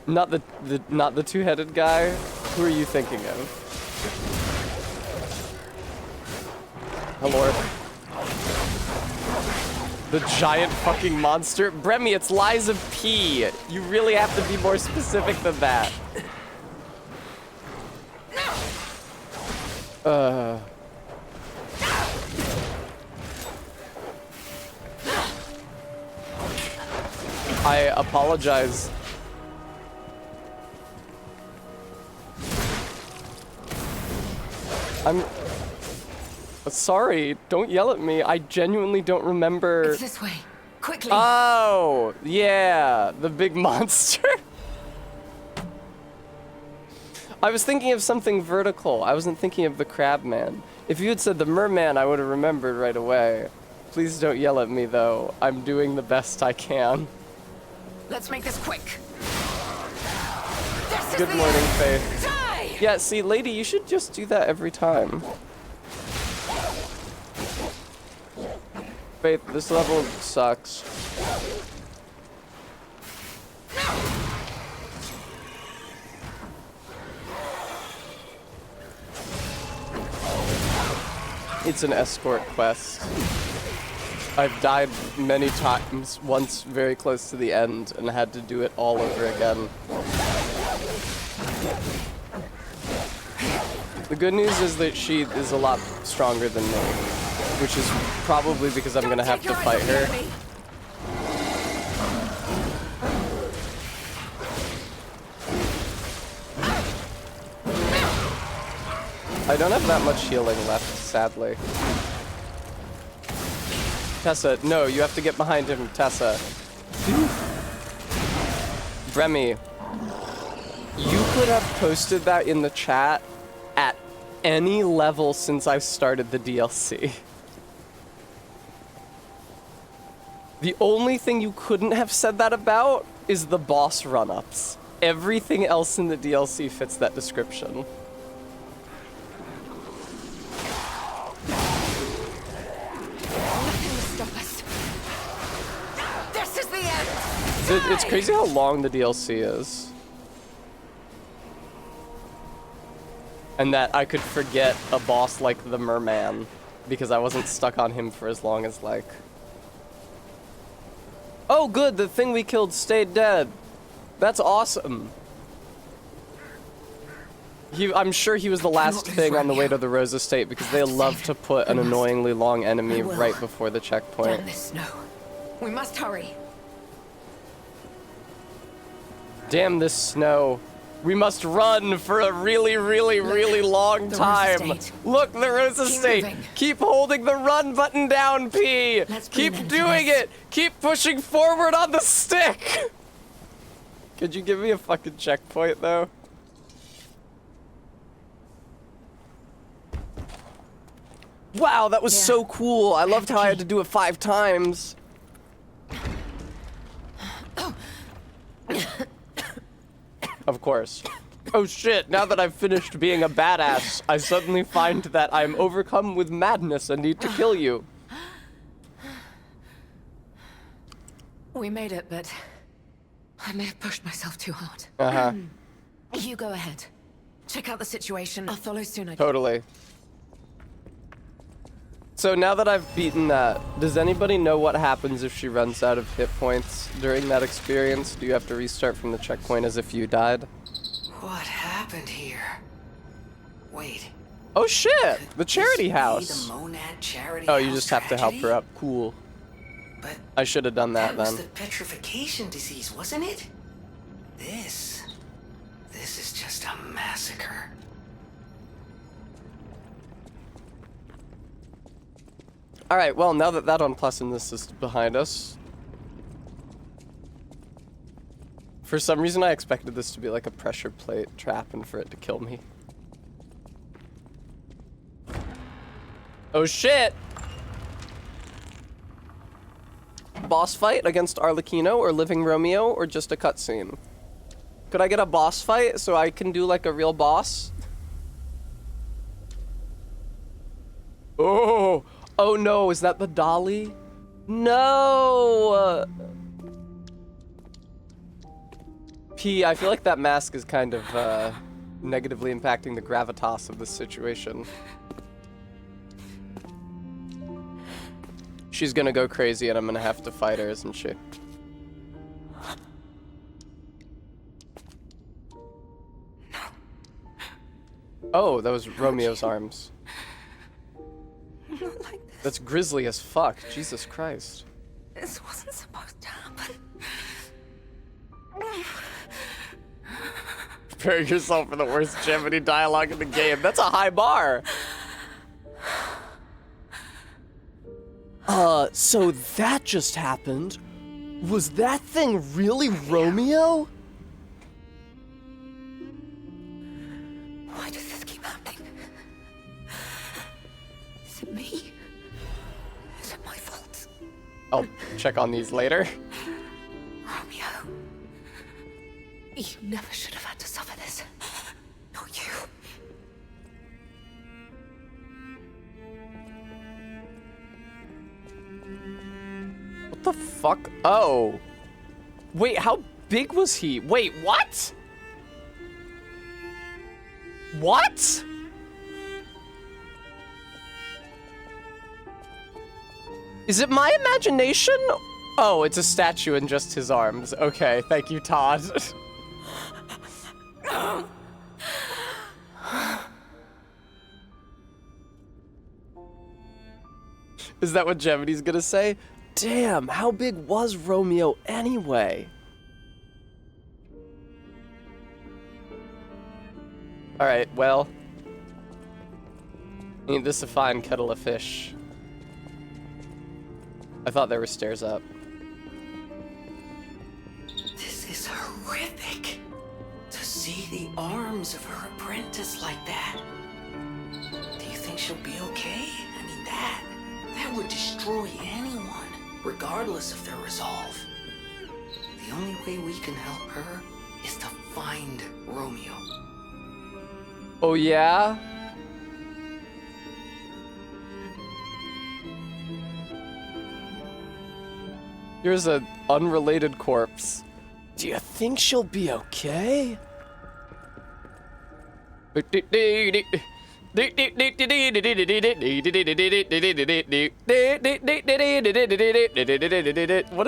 Not the two-headed guy. Who are you thinking of? Hello. The giant fucking monster. Bremy, it's Lies of P. You really have to be more specific than that. I apologize. I'm sorry. Don't yell at me. I genuinely don't remember. It's this way. Quickly. Oh, yeah, the big monster. I was thinking of something vertical. I wasn't thinking of the crab man. If you had said the merman, I would have remembered right away. Please don't yell at me, though. I'm doing the best I can. Let's make this quick. This is Good the morning, end. Faith. Die! Yeah, see, lady, you should just do that every time. Faith, this level sucks. It's an escort quest. I've died many times, once very close to the end, and had to do it all over again. The good news is that she is a lot stronger than me, which is probably because I'm gonna have to fight her. I don't have that much healing left, sadly. Tessa, no, you have to get behind him, Tessa. Bremy, you could have posted that in the chat at any level since I started the DLC. The only thing you couldn't have said that about is the boss run-ups. Everything else in the DLC fits that description. Nothing will stop us. This is the end. It's crazy how long the DLC is. And that I could forget a boss like the Merman because I wasn't stuck on him for as long as, like... Oh, good, the thing we killed stayed dead. That's awesome. I'm sure he was the last Not thing on the way Romeo. to the Rose Estate because they love to put an annoyingly long enemy I will. right before the checkpoint. Damn this snow. We must hurry. Damn this snow. We must run for a really, really, really long the Rose time. Estate. Look, the Rose Estate. moving. Keep holding the run button down, P. Let's Keep breathe into doing this. it. Keep pushing forward on the stick. Could you give me a fucking checkpoint, though? Wow, that was Yeah. so cool. I loved how I had to do it 5 times. Of course. Oh shit, now that I've finished being a badass, I suddenly find that I'm overcome with madness and need to kill you. We made it, but I may have pushed myself too hard. Uh-huh. You go ahead. Check out the situation. I'll follow soon. Totally. So now that I've beaten that, does anybody know what happens if she runs out of hit points during that experience? Do you have to restart from the checkpoint as if you died? What happened here? Wait. Oh shit! The charity This be house! The Monad Charity Oh, you House just have to help her tragedy? up. Cool. But I should have done that was then. the petrification disease, wasn't it? This is just a massacre. Alright, well, now that that unpleasantness is behind us... For some reason, I expected this to be like a pressure plate trap and for it to kill me. Oh shit! Boss fight against Arlecchino or Living Romeo or just a cutscene? Could I get a boss fight so I can do like a real boss? Oh, oh no, is that the dolly? No! P, I feel like that mask is kind of negatively impacting the gravitas of this situation. She's gonna go crazy and I'm gonna have to fight her, isn't she? Oh, that was Romeo's arms. Not like this. That's grisly as fuck. Jesus Christ. This wasn't supposed to happen. Prepare yourself for the worst Gemini dialogue in the game. That's a high bar. So that just happened. Was that thing really Romeo? Why does this keep happening? Is it me? Is it my fault? I'll check on these later. Romeo. You never should have had to suffer this. Not you. What the fuck? Oh. Wait, how big was he? Wait, what? What? Is it my imagination? Oh, it's a statue in just his arms. Okay, thank you, Todd. Is that what Gemini's gonna say? Damn, how big was Romeo anyway? Alright, well. Ain't this a fine kettle of fish? I thought there were stairs up. This is horrific. To see the arms of her apprentice like that. Do you think she'll be okay? I mean, that would destroy anyone, regardless of their resolve. The only way we can help her is to find Romeo. Oh yeah? Here's an unrelated corpse. Do you think she'll be okay? What is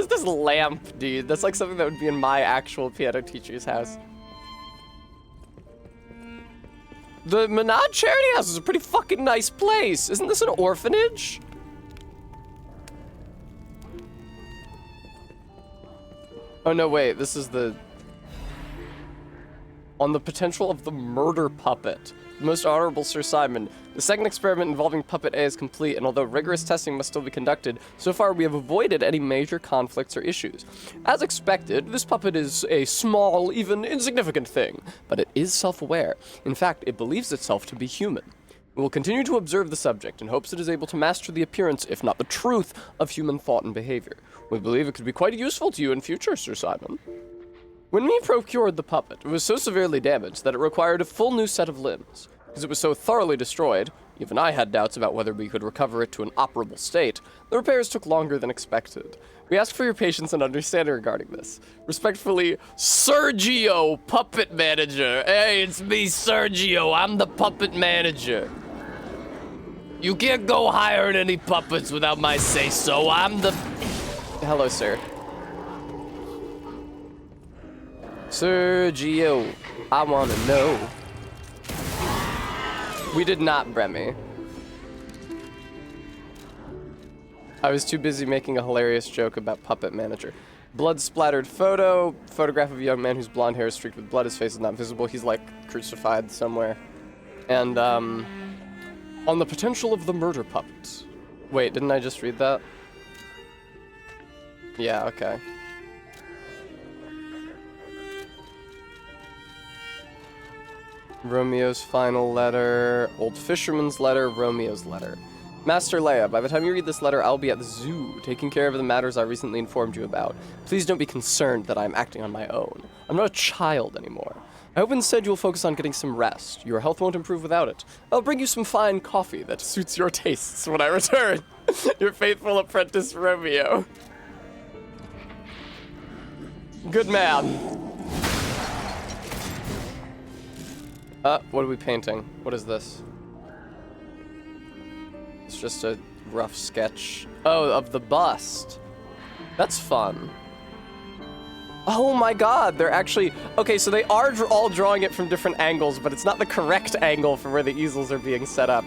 this lamp, dude? That's like something that would be in my actual piano teacher's house. The Menard Charity House is a pretty fucking nice place. Isn't this an orphanage? Oh no, wait, this is the... On the potential of the murder puppet. Most Honorable Sir Simon, the second experiment involving Puppet A is complete, and although rigorous testing must still be conducted, so far we have avoided any major conflicts or issues. As expected, this puppet is a small, even insignificant thing, but it is self-aware. In fact, it believes itself to be human. We will continue to observe the subject in hopes it is able to master the appearance, if not the truth, of human thought and behavior. We believe it could be quite useful to you in future, Sir Simon. When we procured the puppet, it was so severely damaged that it required a full new set of limbs. Because it was so thoroughly destroyed, even I had doubts about whether we could recover it to an operable state, the repairs took longer than expected. We ask for your patience and understanding regarding this. Respectfully, Sergio, puppet manager. Hey, it's me, Sergio. I'm the puppet manager. You can't go hiring any puppets without my say-so. I'm the... Hello, sir. Sergio, I wanna know. We did not, Bremy. I was too busy making a hilarious joke about puppet manager. Blood-splattered photo. Photograph of a young man whose blonde hair is streaked with blood. His face is not visible. He's, like, crucified somewhere. And, on the potential of the murder puppets. Wait, didn't I just read that? Yeah, okay. Romeo's final letter, Old Fisherman's letter, Romeo's letter. Master Leia, by the time you read this letter, I'll be at the zoo, taking care of the matters I recently informed you about. Please don't be concerned that I'm acting on my own. I'm not a child anymore. I hope instead you'll focus on getting some rest. Your health won't improve without it. I'll bring you some fine coffee that suits your tastes when I return. Your faithful apprentice, Romeo. Good man. What are we painting? What is this? It's just a rough sketch. Oh, of the bust. That's fun. Oh my god, they're actually... Okay, so they are all drawing it from different angles, but it's not the correct angle for where the easels are being set up.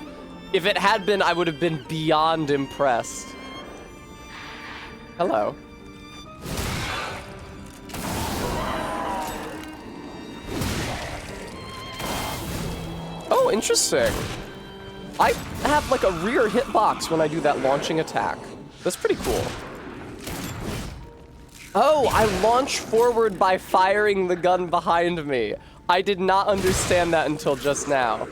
If it had been, I would have been beyond impressed. Hello. Oh, interesting. I have like a rear hitbox when I do that launching attack. That's pretty cool. Oh, I launch forward by firing the gun behind me. I did not understand that until just now.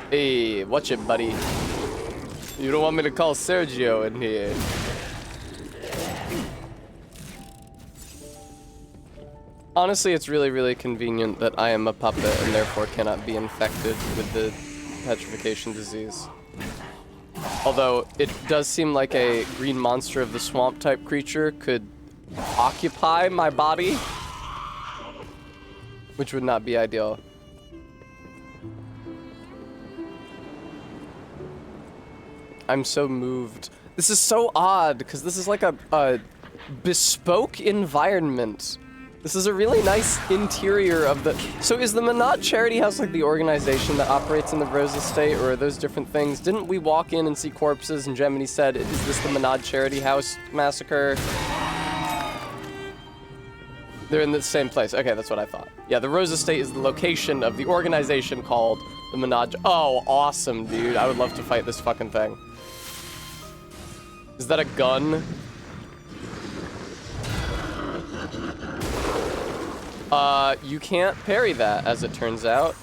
Hey, watch it, buddy. You don't want me to call Sergio in here. Honestly, it's really, really convenient that I am a puppet and therefore cannot be infected with the petrification disease. Although, it does seem like a green monster of the swamp type creature could occupy my body, which would not be ideal. I'm so moved. This is so odd, because this is like a bespoke environment. This is a really nice interior of the... So is the Menard Charity House like the organization that operates in the Rose Estate, or are those different things? Didn't we walk in and see corpses and Gemini said, is this the Menard Charity House massacre? They're in the same place. Okay, that's what I thought. Yeah, the Rose Estate is the location of the organization called the Menard... Oh, awesome, dude. I would love to fight this fucking thing. Is that a gun? You can't parry that, as it turns out.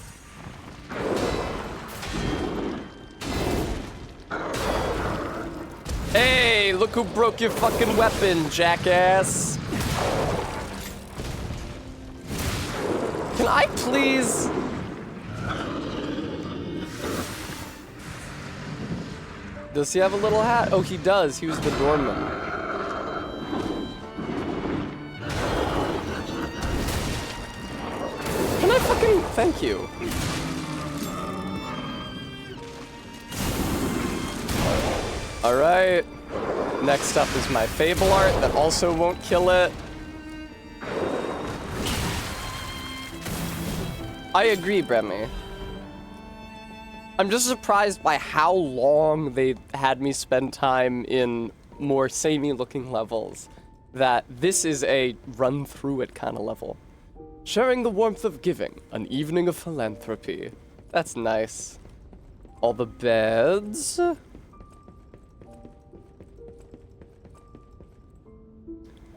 Hey, look who broke your fucking weapon, jackass. Can I please... Does he have a little hat? Oh, he does. He was the doorman. Can I fucking... Thank you. Alright. Next up is my Fable art that also won't kill it. I agree, Bremy. I'm just surprised by how long they had me spend time in more samey looking levels, that this is a run through it kind of level. Sharing the warmth of giving, an evening of philanthropy. That's nice. All the beds.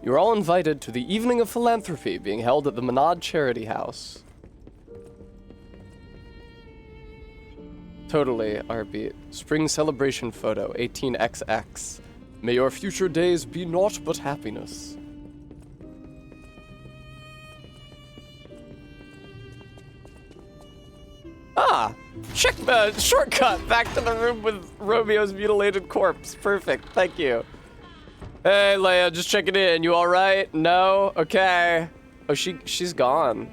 You're all invited to the evening of philanthropy being held at the Menard Charity House. Totally, RB. Spring celebration photo, 18XX. May your future days be naught but happiness. Ah! Check the shortcut back to the room with Romeo's mutilated corpse. Perfect, thank you. Hey, Leia, just checking in. You alright? No? Okay. Oh, she's gone.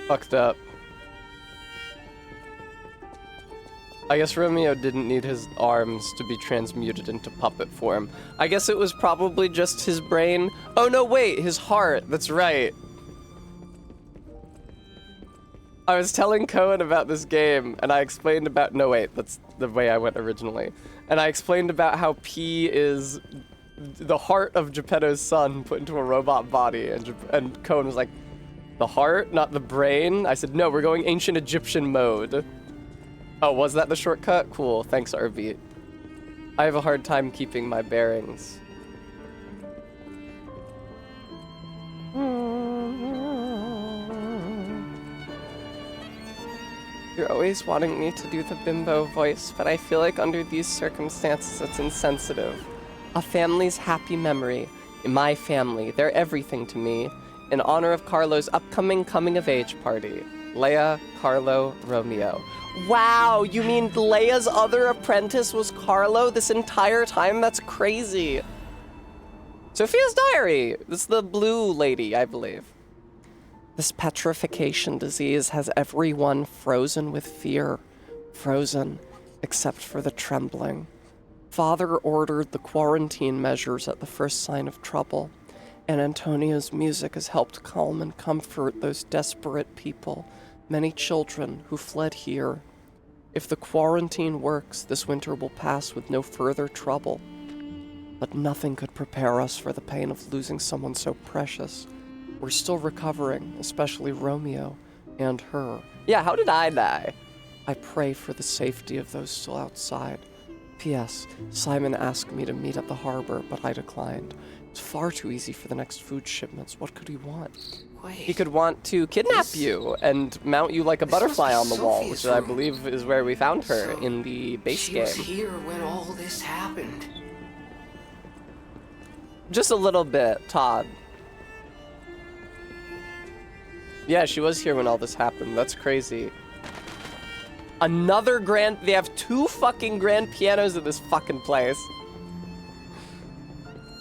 Fucked up. I guess Romeo didn't need his arms to be transmuted into puppet form. I guess it was probably just his brain. Oh no, wait, his heart. That's right. I was telling Cohen about this game, and I explained about... No, wait, that's the way I went originally. And I explained about how P is the heart of Geppetto's son put into a robot body, and Cohen was like, the heart, not the brain? I said, no, we're going ancient Egyptian mode. Oh, was that the shortcut? Cool, thanks, RB. I have a hard time keeping my bearings. You're always wanting me to do the bimbo voice, but I feel like under these circumstances it's insensitive. A family's happy memory. My family, they're everything to me. In honor of Carlo's upcoming coming-of-age party. Leia, Carlo, Romeo. Wow, you mean Leia's other apprentice was Carlo this entire time? That's crazy. Sophia's Diary. This is the blue lady, I believe. This petrification disease has everyone frozen with fear. Frozen, except for the trembling. Father ordered the quarantine measures at the first sign of trouble, and Antonia's music has helped calm and comfort those desperate people, many children who fled here. If the quarantine works, this winter will pass with no further trouble. But nothing could prepare us for the pain of losing someone so precious. We're still recovering, especially Romeo and her. Yeah, how did I die? I pray for the safety of those still outside. P.S. Simon asked me to meet at the harbor, but I declined. It's far too easy for the next food shipments. What could he want? Wait. He could want to kidnap you and mount you like a butterfly on the wall, which Sophia's I room. believe is where we found her So, in the base She game. was here when all this happened. Just a little bit, Todd. Yeah, she was here when all this happened. That's crazy. Another grand... They have 2 fucking grand pianos in this fucking place.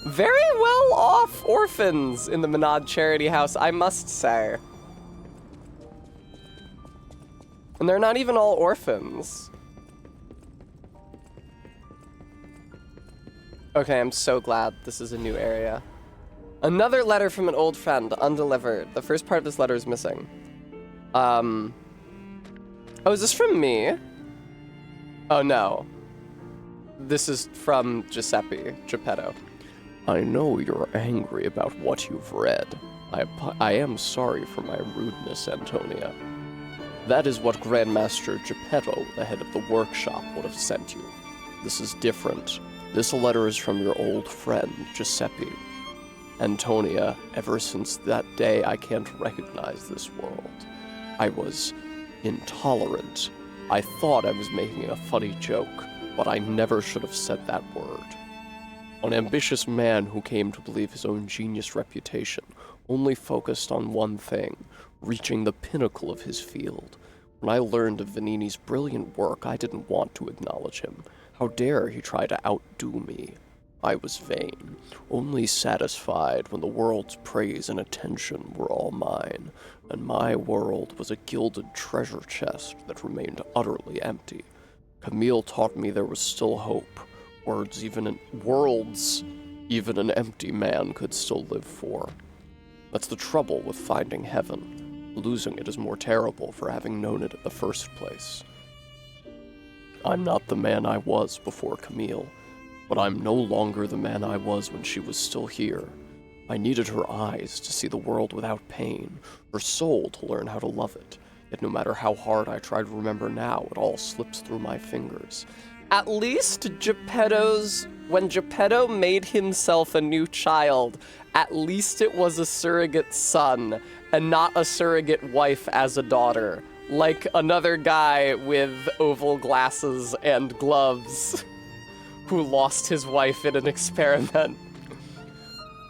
Very well off orphans in the Menard Charity House, I must say. And they're not even all orphans. Okay, I'm so glad this is a new area. Another letter from an old friend, undelivered. The first part of this letter is missing. Oh, is this from me? Oh, no. This is from Giuseppe Geppetto. I know you're angry about what you've read. I am sorry for my rudeness, Antonia. That is what Grandmaster Geppetto, the head of the workshop, would have sent you. This is different. This letter is from your old friend, Giuseppe. Antonia, ever since that day I can't recognize this world. I was intolerant. I thought I was making a funny joke, but I never should have said that word. An ambitious man who came to believe his own genius reputation, only focused on one thing, reaching the pinnacle of his field. When I learned of Vanini's brilliant work, I didn't want to acknowledge him. How dare he try to outdo me? I was vain, only satisfied when the world's praise and attention were all mine, and my world was a gilded treasure chest that remained utterly empty. Camille taught me there was still hope, worlds even an empty man could still live for. That's the trouble with finding heaven. Losing it is more terrible for having known it in the first place. I'm not the man I was before Camille, but I'm no longer the man I was when she was still here. I needed her eyes to see the world without pain, her soul to learn how to love it. Yet no matter how hard I try to remember now, it all slips through my fingers. At least when Geppetto made himself a new child, at least it was a surrogate son, and not a surrogate wife as a daughter. Like another guy with oval glasses and gloves who lost his wife in an experiment.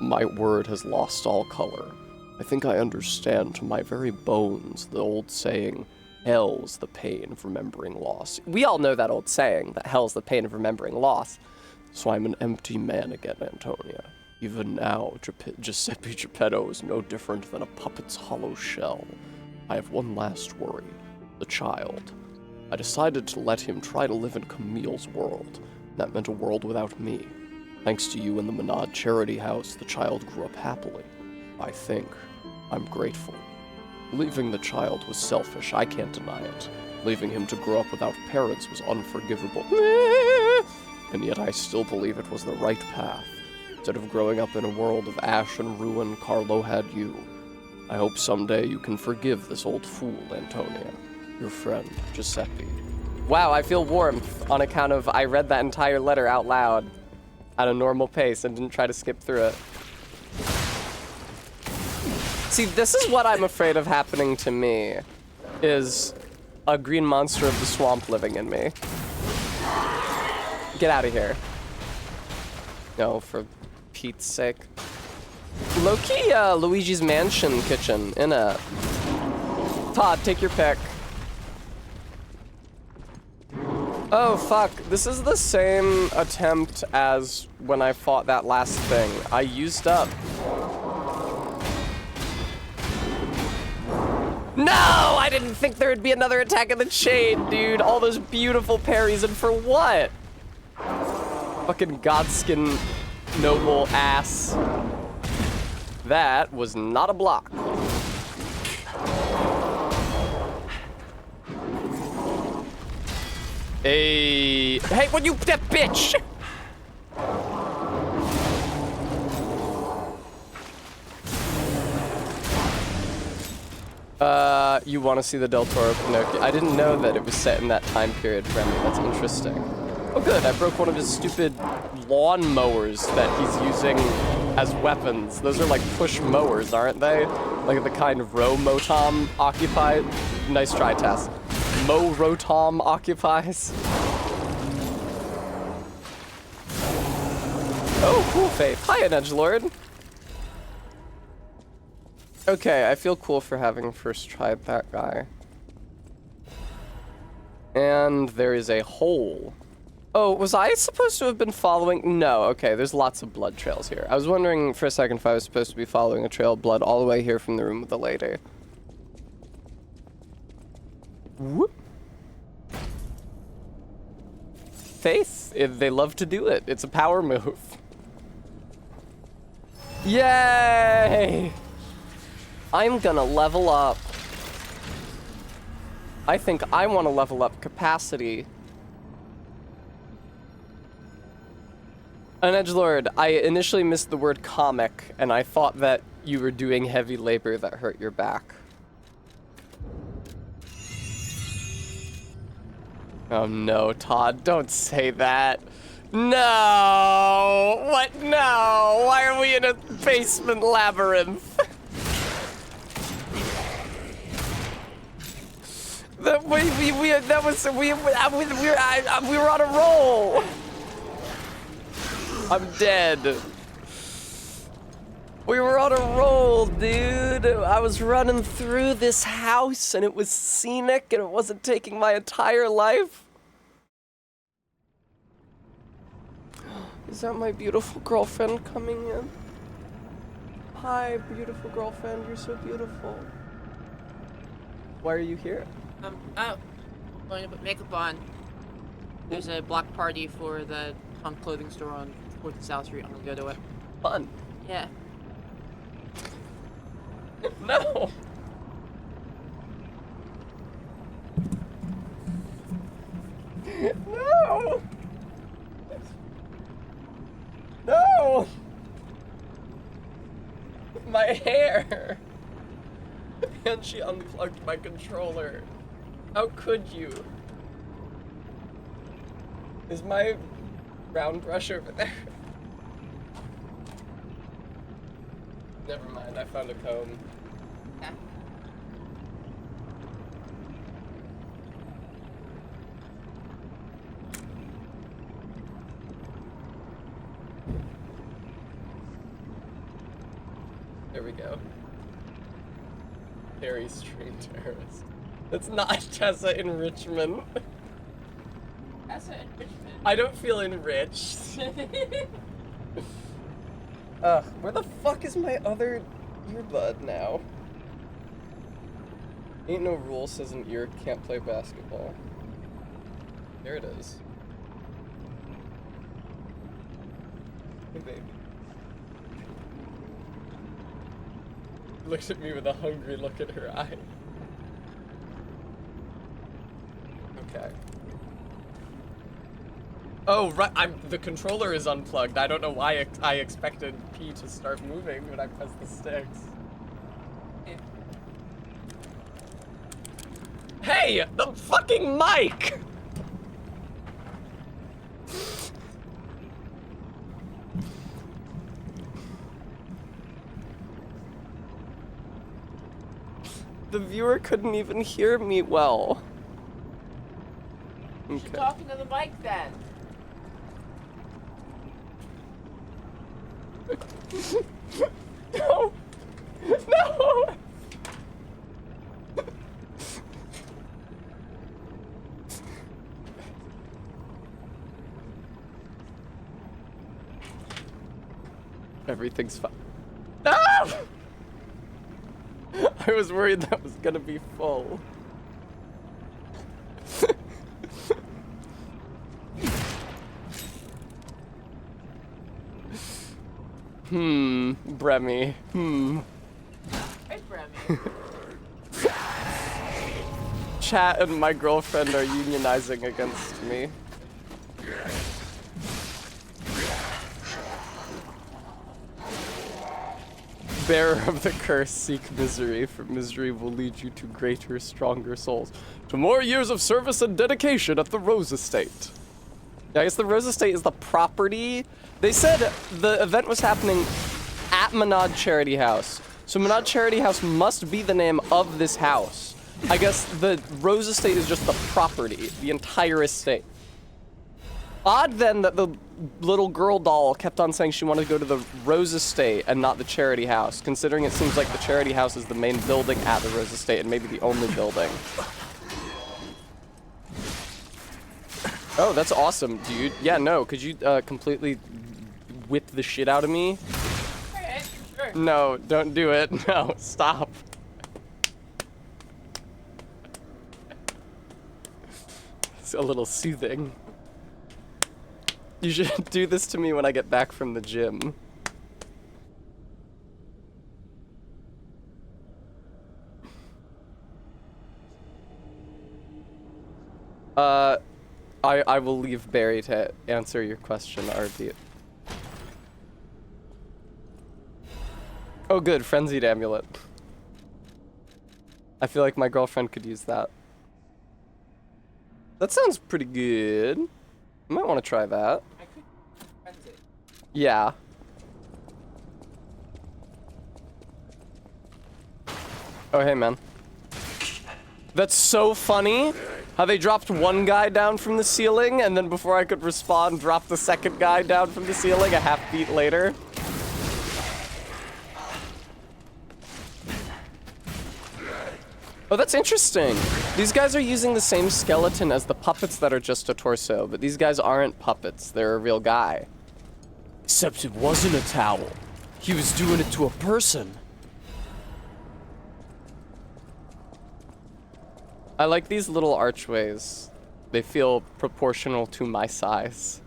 My word has lost all color. I think I understand to my very bones the old saying, hell's the pain of remembering loss. We all know that old saying, that hell's the pain of remembering loss. So I'm an empty man again, Antonia. Even now, Giuseppe Geppetto is no different than a puppet's hollow shell. I have one last worry, the child. I decided to let him try to live in Camille's world. That meant a world without me. Thanks to you and the Menard Charity House, the child grew up happily. I think. I'm grateful. Leaving the child was selfish, I can't deny it. Leaving him to grow up without parents was unforgivable. And yet I still believe it was the right path. Instead of growing up in a world of ash and ruin, Carlo had you. I hope someday you can forgive this old fool, Antonia. Your friend, Giuseppe. Wow, I feel warmth on account of I read that entire letter out loud at a normal pace and didn't try to skip through it. See, this is what I'm afraid of happening to me, is a green monster of the swamp living in me. Get out of here. No, for Pete's sake. Low-key, Luigi's Mansion kitchen in a... Todd, take your pick. Oh, fuck. This is the same attempt as when I fought that last thing. I used up. No! I didn't think there would be another attack in the chain, dude. All those beautiful parries, and for what? Fucking Godskin noble ass. That was not a block. Hey, what you, that bitch! You want to see the Del Toro Pinocchio? I didn't know that it was set in that time period, Remy. That's interesting. Oh, good. I broke one of his stupid lawn mowers that he's using as weapons. Those are like push mowers, aren't they? Like the kind of Rotom occupied. Nice try, Tess. Rotom occupies. Oh, cool, Faith. Hi, an edgelord. Okay, I feel cool for having first tried that guy. And there is a hole. Oh, was I supposed to have been following? No, okay, there's lots of blood trails here. I was wondering for a second if I was supposed to be following a trail of blood all the way here from the room with the lady. Whoop. Faith, they love to do it. It's a power move. Yay! I'm gonna level up. I think I want to level up capacity. An edgelord, I initially missed the word comic, and I thought that you were doing heavy labor that hurt your back. Oh no, Todd, don't say that. No! What? No! Why are we in a basement labyrinth? We were on a roll. I'm dead. We were on a roll, dude. I was running through this house and it was scenic and it wasn't taking my entire life. Is that my beautiful girlfriend coming in? Hi, beautiful girlfriend. You're so beautiful. Why are you here? Going to put makeup on. There's a block party for the punk clothing store on 4th and South Street. I'm gonna go to it. Fun. Yeah. No. No. No. My hair. And she unplugged my controller. How could you? Is my round brush over there? Never mind, I found a comb. Yeah. There we go. Harry Stream Terrorist. That's not Tessa Enrichment. That's an enrichment. I don't feel enriched. Where the fuck is my other earbud now? Ain't no rule says an ear can't play basketball. There it is. Hey, baby. Looked at me with a hungry look in her eye. Okay. Oh, right. The controller is unplugged. I don't know why I expected P to start moving when I pressed the sticks. Yeah. Hey, the fucking mic! The viewer couldn't even hear me well. You should Okay. talk into the mic then. No! No! Everything's fine. No! I was worried that was gonna be full. Bremy. Hey, Bremy. Chat and my girlfriend are unionizing against me. Bearer of the curse, seek misery, for misery will lead you to greater, stronger souls. To more years of service and dedication at the Rose Estate. I guess the Rose Estate is the property. They said the event was happening at Menard Charity House. So Menard Charity House must be the name of this house. I guess the Rose Estate is just the property, the entire estate. Odd then that the little girl doll kept on saying she wanted to go to the Rose Estate and not the Charity House, considering it seems like the Charity House is the main building at the Rose Estate and maybe the only building. Oh, that's awesome, dude. Yeah, no, could you completely whip the shit out of me? Hey, sure. No, don't do it. No, stop. It's a little soothing. You should do this to me when I get back from the gym. I will leave Barry to answer your question, RB. Oh good, Frenzied Amulet. I feel like my girlfriend could use that. That sounds pretty good. I might want to try that. I could frenzy. Yeah. Oh, hey, man. That's so funny how they dropped one guy down from the ceiling, and then before I could respond, dropped the second guy down from the ceiling a half beat later. Oh, that's interesting. These guys are using the same skeleton as the puppets that are just a torso, but these guys aren't puppets. They're a real guy. Except it wasn't a towel. He was doing it to a person. I like these little archways. They feel proportional to my size.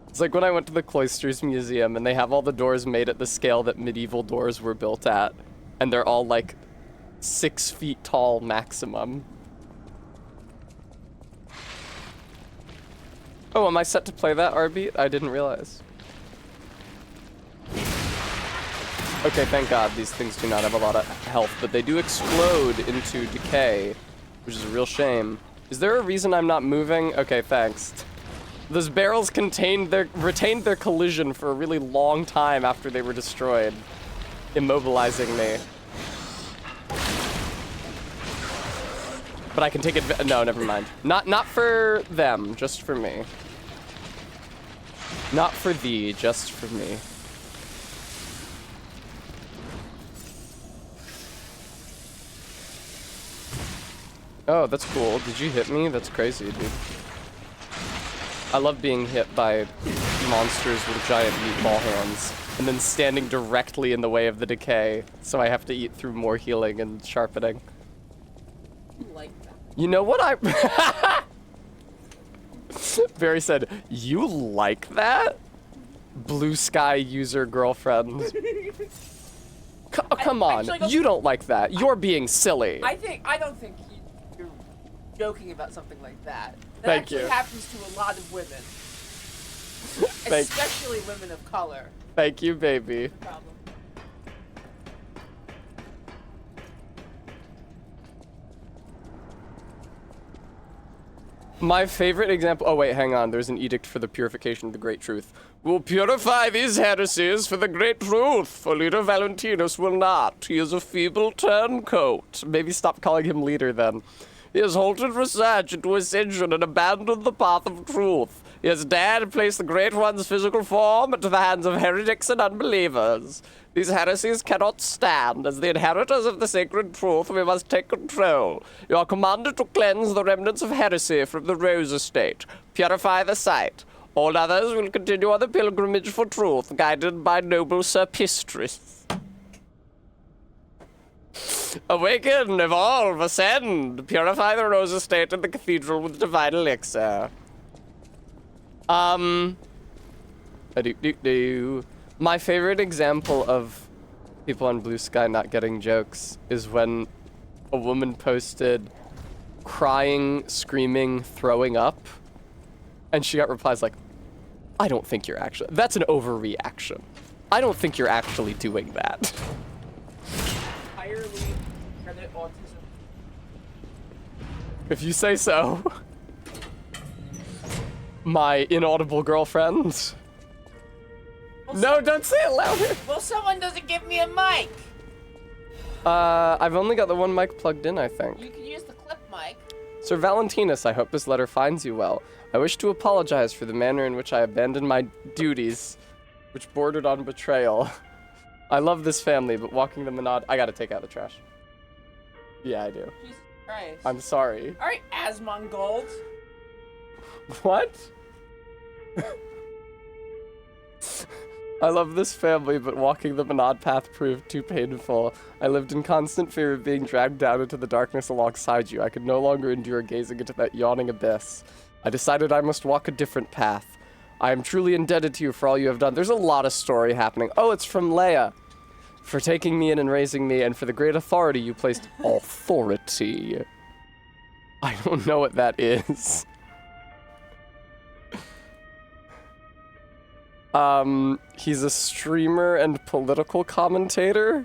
It's like when I went to the Cloisters Museum and they have all the doors made at the scale that medieval doors were built at. And they're all like 6 feet tall maximum. Oh, am I set to play that R-beat? I didn't realize. Okay, thank God these things do not have a lot of health, but they do explode into decay, which is a real shame. Is there a reason I'm not moving? Okay, thanks. Those barrels retained their collision for a really long time after they were destroyed, immobilizing me. But I can take it. No, never mind. Not for them, just for me. Not for thee, just for me. Oh, that's cool. Did you hit me? That's crazy, dude. I love being hit by monsters with giant meatball hands and then standing directly in the way of the decay, so I have to eat through more healing and sharpening. You like that? You know what I... Barry said, you like that? Blue Sky user girlfriend. Come on, actually, you don't like that. You're being silly. I don't think you're joking about something like that. That Thank actually you. happens to a lot of women. Especially women of color. Thank you, baby. No problem. My favorite example... Oh, wait, hang on. There's an edict for the purification of the great truth. We'll purify these heresies for the great truth, for Leader Valentinus will not. He is a feeble turncoat. Maybe stop calling him leader, then. He has halted research into ascension and abandoned the path of truth. He has dared to place the Great One's physical form into the hands of heretics and unbelievers. These heresies cannot stand. As the inheritors of the sacred truth, we must take control. You are commanded to cleanse the remnants of heresy from the Rose Estate. Purify the site. All others will continue on the pilgrimage for truth, guided by noble Sir Pistris. Awaken, evolve, ascend. Purify the Rose Estate and the cathedral with divine elixir. My favorite example of people on Blue Sky not getting jokes is when a woman posted crying, screaming, throwing up, and she got replies like, I don't think you're actually, that's an overreaction. I don't think you're actually doing that. Entirely credit autism. If you say so. My inaudible girlfriend. No, don't say it louder. Well, someone doesn't give me a mic. I've only got the one mic plugged in, I think. You can use the clip mic. Sir Valentinus, I hope this letter finds you well. I wish to apologize for the manner in which I abandoned my duties, which bordered on betrayal. I love this family, but walking them an odd... I gotta take out the trash. Yeah, I do. Jesus Christ. I'm sorry. Alright, Asmongold. What? I love this family, but walking them an odd path proved too painful. I lived in constant fear of being dragged down into the darkness alongside you. I could no longer endure gazing into that yawning abyss. I decided I must walk a different path. I am truly indebted to you for all you have done. There's a lot of story happening. Oh, it's from Leia. For taking me in and raising me, and for the great authority you placed. Authority. I don't know what that is. He's a streamer and political commentator,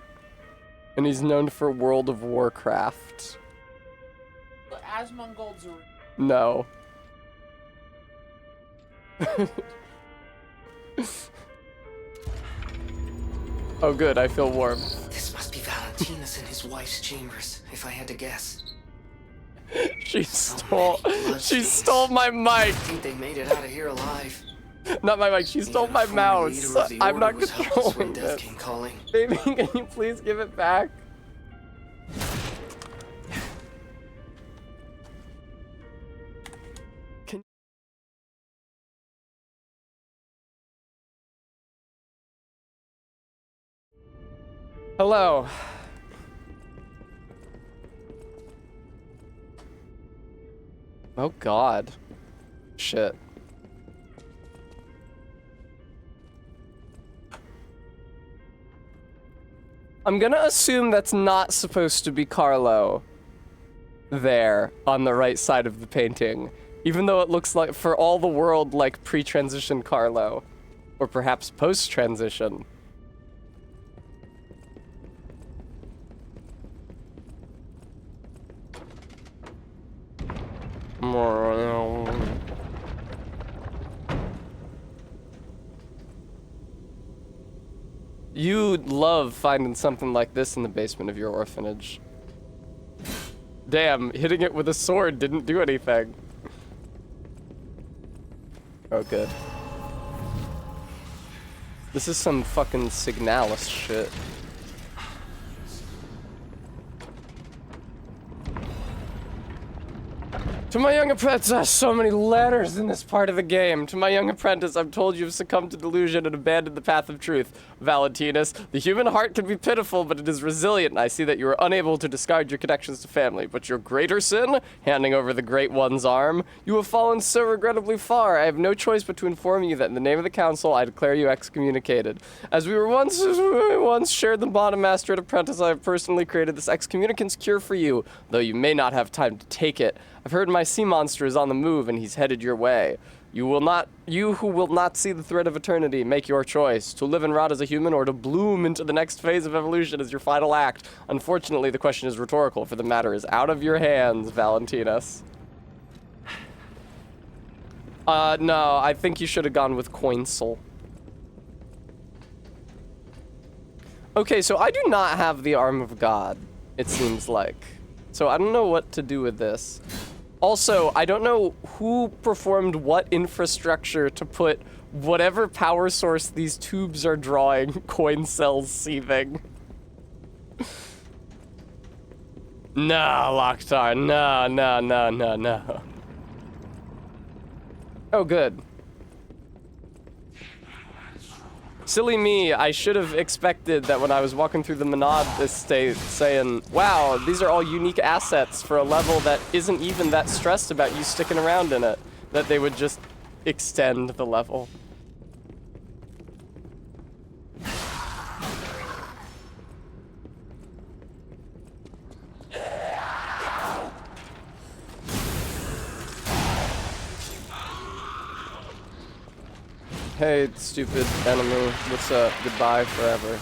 and he's known for World of Warcraft. But Asmongold's No. Oh good, I feel warm. This must be Valentinus in his wife's chambers, if I had to guess. She stole my mic. I think they made it out of here alive. Not my mic, she stole Even my a former mouse. leader of the I'm not Order was helpless when controlling death this. came calling. Baby, can you please give it back? Hello. Oh God. Shit. I'm gonna assume that's not supposed to be Carlo there on the right side of the painting, even though it looks like, for all the world, like pre-transition Carlo, or perhaps post-transition. You'd love finding something like this in the basement of your orphanage. Damn, hitting it with a sword didn't do anything. Oh, good. This is some fucking Signalis shit. To my young apprentice, so many letters in this part of the game. To my young apprentice, I'm told you've succumbed to delusion and abandoned the path of truth. Valentinus, the human heart can be pitiful, but it is resilient. I see that you are unable to discard your connections to family. But your greater sin, handing over the Great One's arm, you have fallen so regrettably far. I have no choice but to inform you that in the name of the council, I declare you excommunicated. As we once shared the bond of master and apprentice, I have personally created this excommunicant's cure for you, though you may not have time to take it. I've heard my sea monster is on the move and he's headed your way. You who will not see the thread of eternity, make your choice. To live and rot as a human or to bloom into the next phase of evolution is your final act. Unfortunately, the question is rhetorical, for the matter is out of your hands, Valentinus. No, I think you should have gone with Coinsel. Okay, so I do not have the arm of God, it seems like. So I don't know what to do with this. Also, I don't know who performed what infrastructure to put whatever power source these tubes are drawing coin cells seething. Nah, Locktar, nah. Oh, good. Silly me, I should have expected that when I was walking through the Monad estate saying, wow, these are all unique assets for a level that isn't even that stressed about you sticking around in it, that they would just extend the level. Hey, stupid enemy. What's up? Goodbye forever.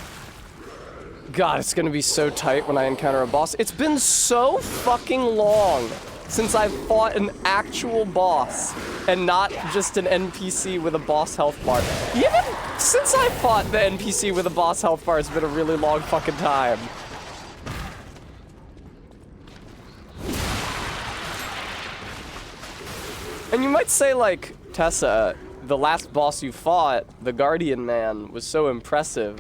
God, it's gonna be so tight when I encounter a boss. It's been so fucking long since I've fought an actual boss and not just an NPC with a boss health bar. Even since I fought the NPC with a boss health bar, it's been a really long fucking time. And you might say, like, Tessa, the last boss you fought, the Guardian Man, was so impressive.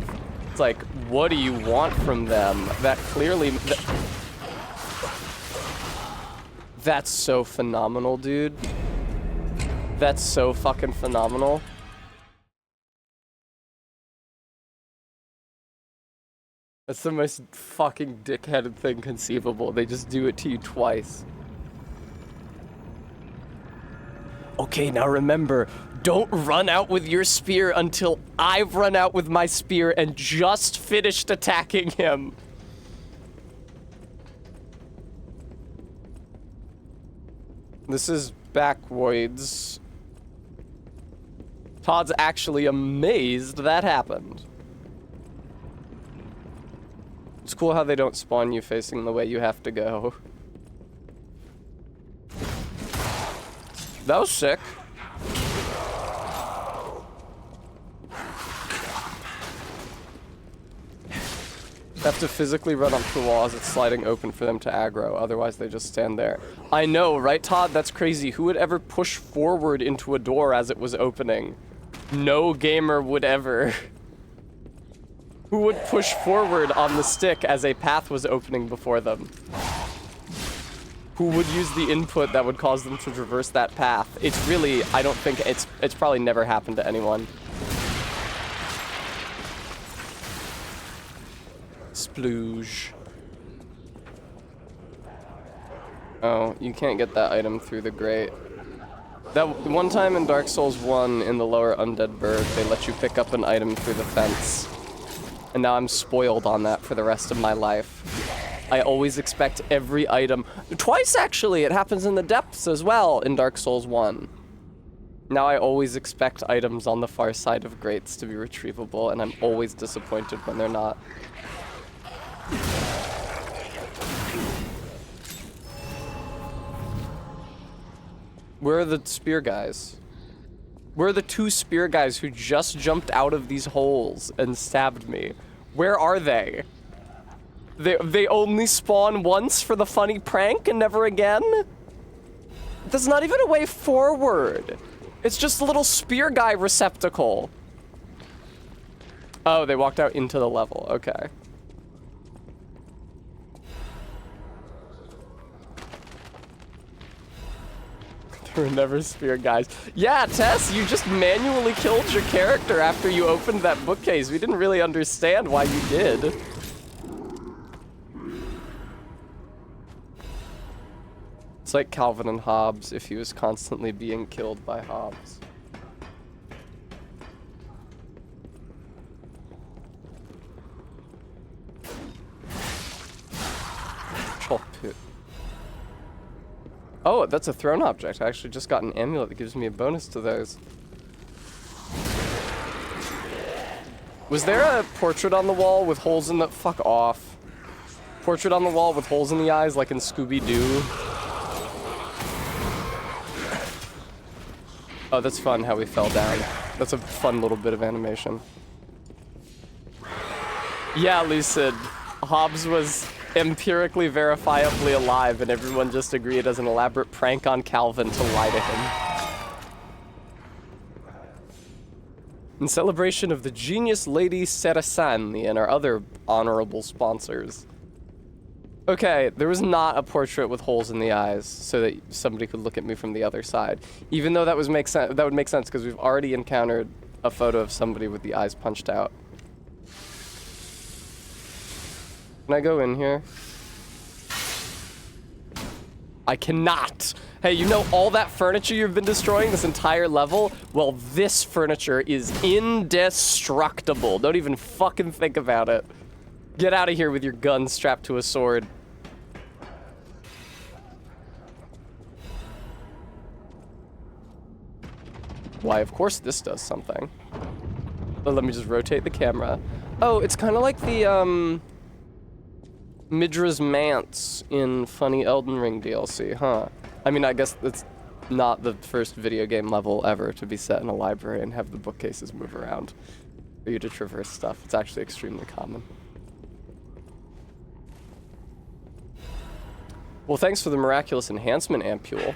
It's like, what do you want from them? That clearly... That's so phenomenal, dude. That's so fucking phenomenal. That's the most fucking dickheaded thing conceivable. They just do it to you twice. Okay, now remember, don't run out with your spear until I've run out with my spear and just finished attacking him. This is backwards. Todd's actually amazed that happened. It's cool how they don't spawn you facing the way you have to go. That was sick. Have to physically run up to the wall as it's sliding open for them to aggro, otherwise they just stand there. I know, right, Todd? That's crazy. Who would ever push forward into a door as it was opening? No gamer would ever. Who would push forward on the stick as a path was opening before them? Who would use the input that would cause them to traverse that path? It's really, I don't think, it's probably never happened to anyone. Splooge. Oh, you can't get that item through the grate. That one time in Dark Souls 1 in the lower Undead Burg, they let you pick up an item through the fence. And now I'm spoiled on that for the rest of my life. I always expect every item. Twice, actually. It happens in the depths as well in Dark Souls 1. Now I always expect items on the far side of grates to be retrievable, and I'm always disappointed when they're not. Where are the spear guys? Where are the two spear guys who just jumped out of these holes and stabbed me? Where are they? They only spawn once for the funny prank and never again? There's not even a way forward. It's just a little spear guy receptacle. Oh, they walked out into the level. Okay. There were never spear guys. Yeah, Tess, you just manually killed your character after you opened that bookcase. We didn't really understand why you did. It's like Calvin and Hobbes if he was constantly being killed by Hobbes. Troll pit. Oh, that's a thrown object. I actually just got an amulet that gives me a bonus to those. Was there a portrait on the wall with holes in the... Fuck off. Portrait on the wall with holes in the eyes like in Scooby-Doo? Oh, that's fun how we fell down. That's a fun little bit of animation. Yeah, Lucid. Hobbes was empirically verifiably alive, and everyone just agreed as an elaborate prank on Calvin to lie to him. In celebration of the genius Lady Serasani and our other honorable sponsors. Okay, there was not a portrait with holes in the eyes so that somebody could look at me from the other side. Even though that would make sense because we've already encountered a photo of somebody with the eyes punched out. Can I go in here? I cannot. Hey, you know all that furniture you've been destroying this entire level? Well, this furniture is indestructible. Don't even fucking think about it. Get out of here with your gun strapped to a sword. Why, of course this does something. Oh, let me just rotate the camera. Oh, it's kind of like the, Midra's Manse in Funny Elden Ring DLC, huh? I mean, I guess it's not the first video game level ever to be set in a library and have the bookcases move around for you to traverse stuff. It's actually extremely common. Well, thanks for the miraculous enhancement, Ampule.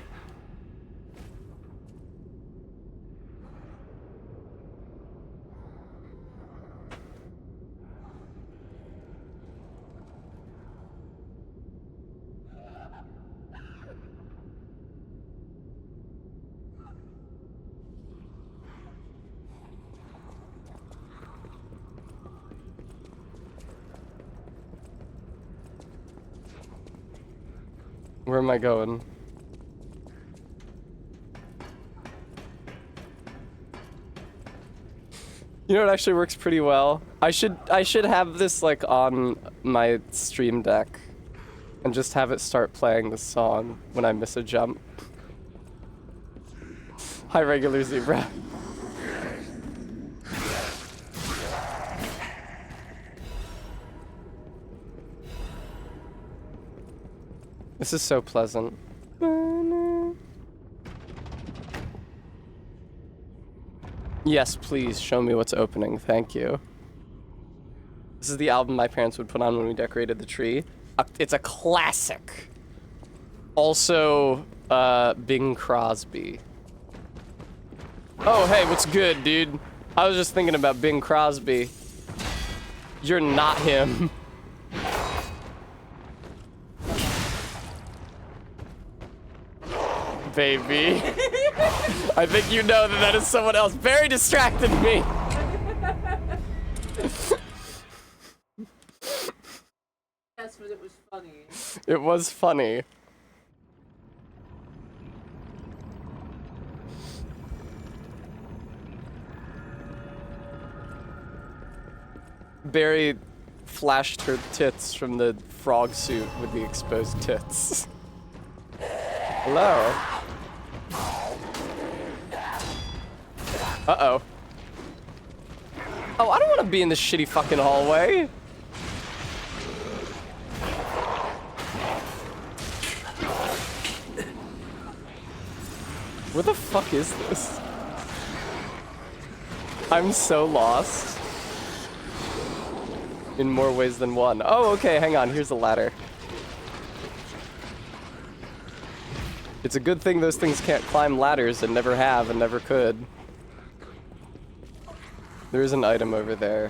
Where am I going? You know, it actually works pretty well. I should have this like on my stream deck and just have it start playing the song when I miss a jump. Hi, regular zebra. This is so pleasant. Yes, please show me what's opening. Thank you. This is the album my parents would put on when we decorated the tree. It's a classic. Also, Bing Crosby. Oh, hey, what's good, dude? I was just thinking about Bing Crosby. You're not him. Baby. I think you know that that is someone else. Barry distracted me. Yes, but it was funny. It was funny. Barry flashed her tits from the frog suit with the exposed tits. Hello. Uh-oh. Oh, I don't want to be in this shitty fucking hallway. Where the fuck is this? I'm so lost. In more ways than one. Oh, okay, hang on. Here's a ladder. It's a good thing those things can't climb ladders and never have and never could. There is an item over there.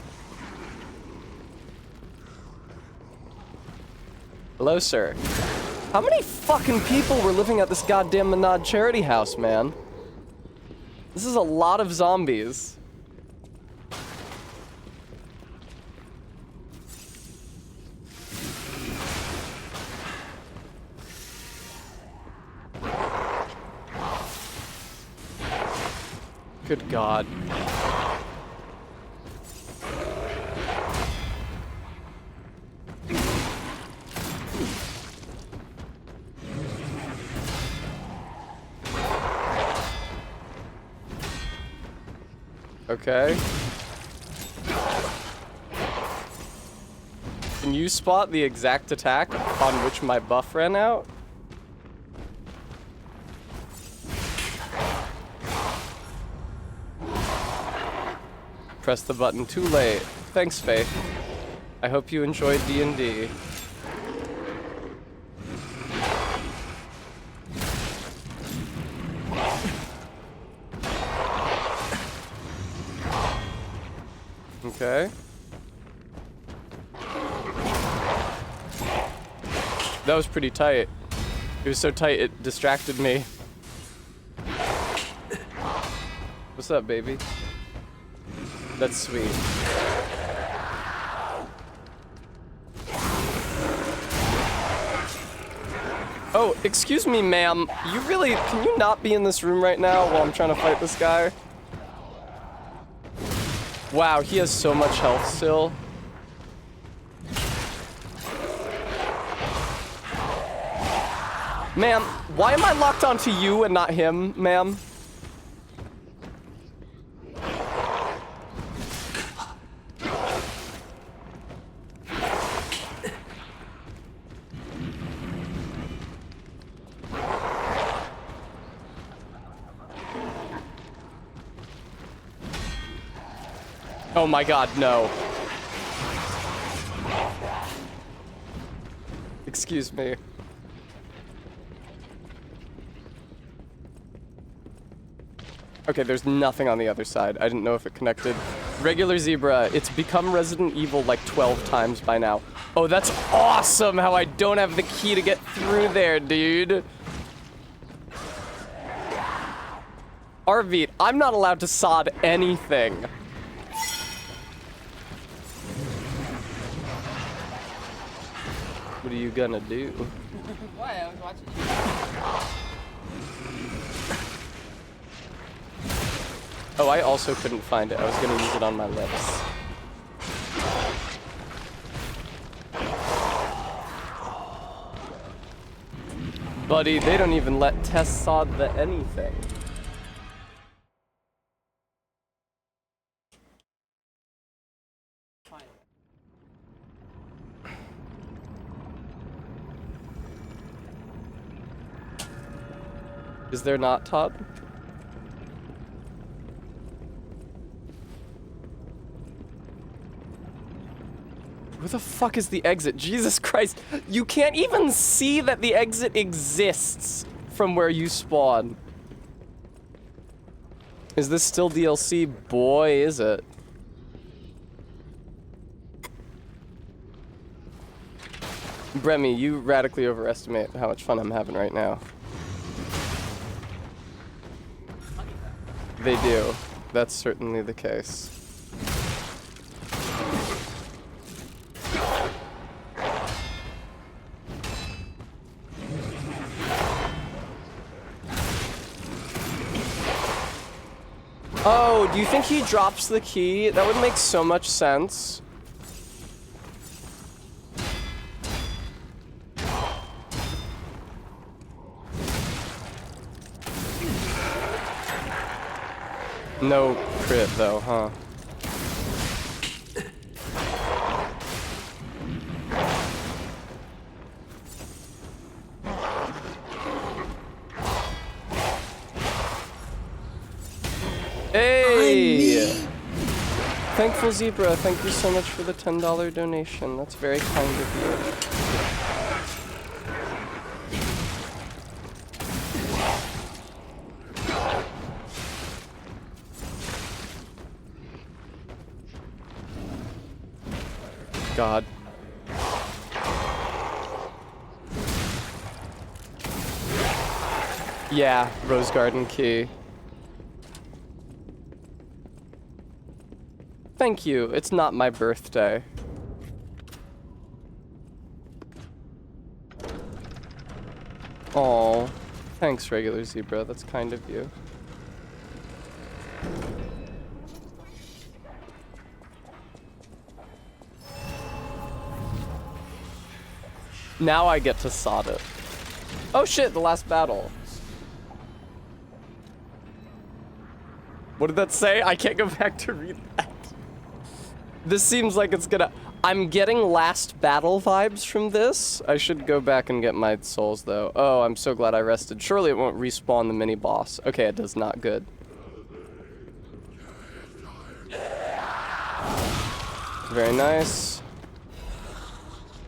Hello, sir. How many fucking people were living at this goddamn Menad charity house, man? This is a lot of zombies. Good God. Okay. Can you spot the exact attack on which my buff ran out? Press the button too late. Thanks, Faith. I hope you enjoyed D&D. Okay. That was pretty tight. It was so tight it distracted me. What's up, baby? That's sweet. Oh, excuse me, ma'am. You really, can you not be in this room right now while I'm trying to fight this guy? Wow, he has so much health still. Ma'am, why am I locked onto you and not him, ma'am? Oh my god, no. Excuse me. Okay, there's nothing on the other side. I didn't know if it connected. Regular zebra, it's become Resident Evil like 12 times by now. Oh, that's awesome how I don't have the key to get through there, dude. Arvit, I'm not allowed to sod anything. What are you gonna do? What? I was watching you. Oh, I also couldn't find it. I was gonna use it on my lips. Buddy, they don't even let Tess sod the anything. Is there not, Todd? Where the fuck is the exit? Jesus Christ. You can't even see that the exit exists from where you spawn. Is this still DLC? Boy, is it. Bremy, you radically overestimate how much fun I'm having right now. They do. That's certainly the case. Oh, do you think he drops the key? That would make so much sense. No crit though, huh? Hey! Thankful Zebra, thank you so much for the $10 donation. That's very kind of you. God. Yeah, Rose Garden Key. Thank you. It's not my birthday. Aw. Thanks, regular zebra. That's kind of you. Now I get to sod it. Oh shit, the last battle. What did that say? I can't go back to read that. This seems like it's gonna... I'm getting last battle vibes from this. I should go back and get my souls, though. Oh, I'm so glad I rested. Surely it won't respawn the mini-boss. Okay, it does not. Good. Very nice.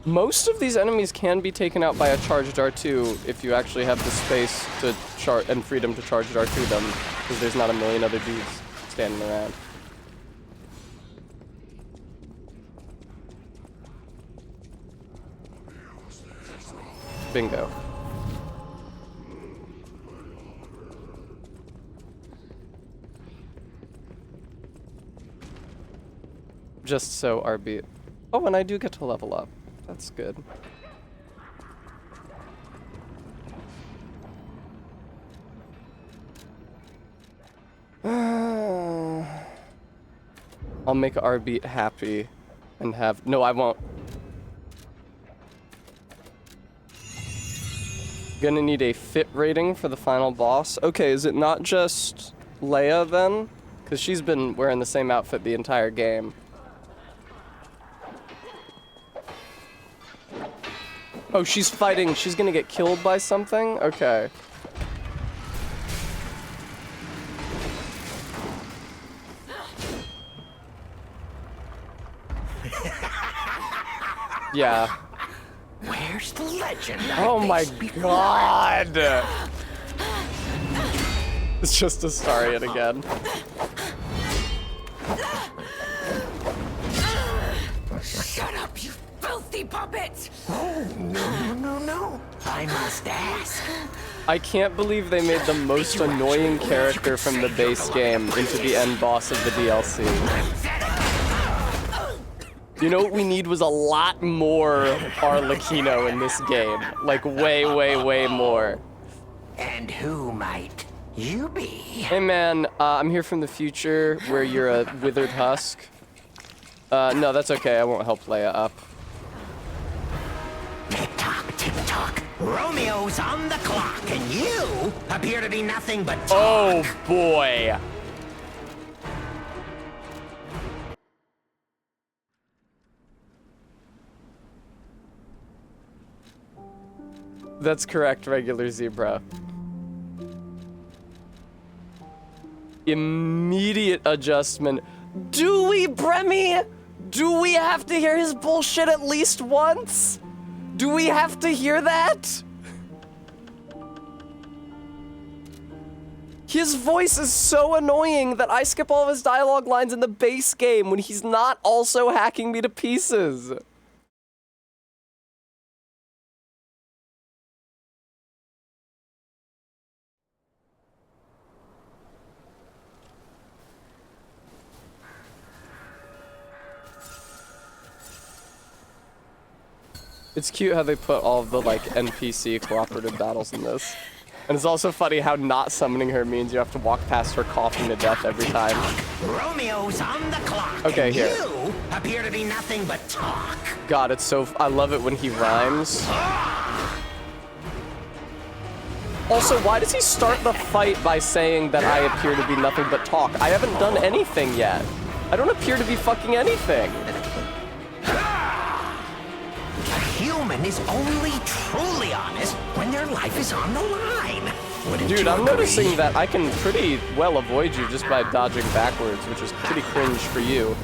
Most of these enemies can be taken out by a charged R2 if you actually have the space to charge and freedom to charged R2 them, because there's not a million other dudes standing around. Bingo. Just so our beat. Oh, and I do get to level up. That's good. I'll make our beat happy and have... No, I won't. Gonna need a fit rating for the final boss. Okay, is it not just Leia then? Because she's been wearing the same outfit the entire game. Oh, she's fighting. She's gonna get killed by something? Okay. Yeah. Where's the legend? Oh my god! It's just Astarion again. Shut up, you filthy puppet! Oh, no. I must ask. I can't believe they made the most annoying character from the base game into the end boss of the DLC. You know what we need was a lot more Arlecchino in this game. Like, way more. And who might you be? Hey man, I'm here from the future where you're a withered husk. No, that's okay. I won't help Leia up. Tick-tock, tick-tock. Romeo's on the clock, and you appear to be nothing but talk. Oh boy. That's correct, regular zebra. Immediate adjustment. Do we, Bremy? Do we have to hear his bullshit at least once? Do we have to hear that? His voice is so annoying that I skip all of his dialogue lines in the base game when he's not also hacking me to pieces. It's cute how they put all of the, like, NPC cooperative battles in this. And it's also funny how not summoning her means you have to walk past her coughing to death every time. Romeo's on the clock. Okay, and here. You appear to be nothing but talk. God, it's so... I love it when he rhymes. Also, why does he start the fight by saying that I appear to be nothing but talk? I haven't done anything yet. I don't appear to be fucking anything. Human is only truly honest when their life is on the line. Wouldn't Dude, you I'm agree? noticing that I can pretty well avoid you just by dodging backwards, which is pretty cringe for you.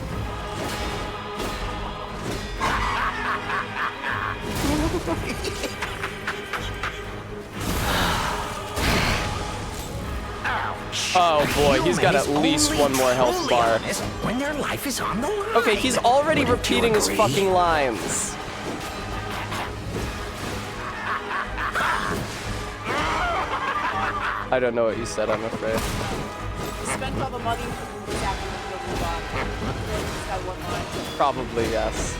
Oh boy, he's got at least one more health bar. When their life is on the line. Okay, he's already Wouldn't you repeating his agree? fucking lines. I don't know what you said, I'm afraid. He spent all the money for the sacrifice. Probably, yes.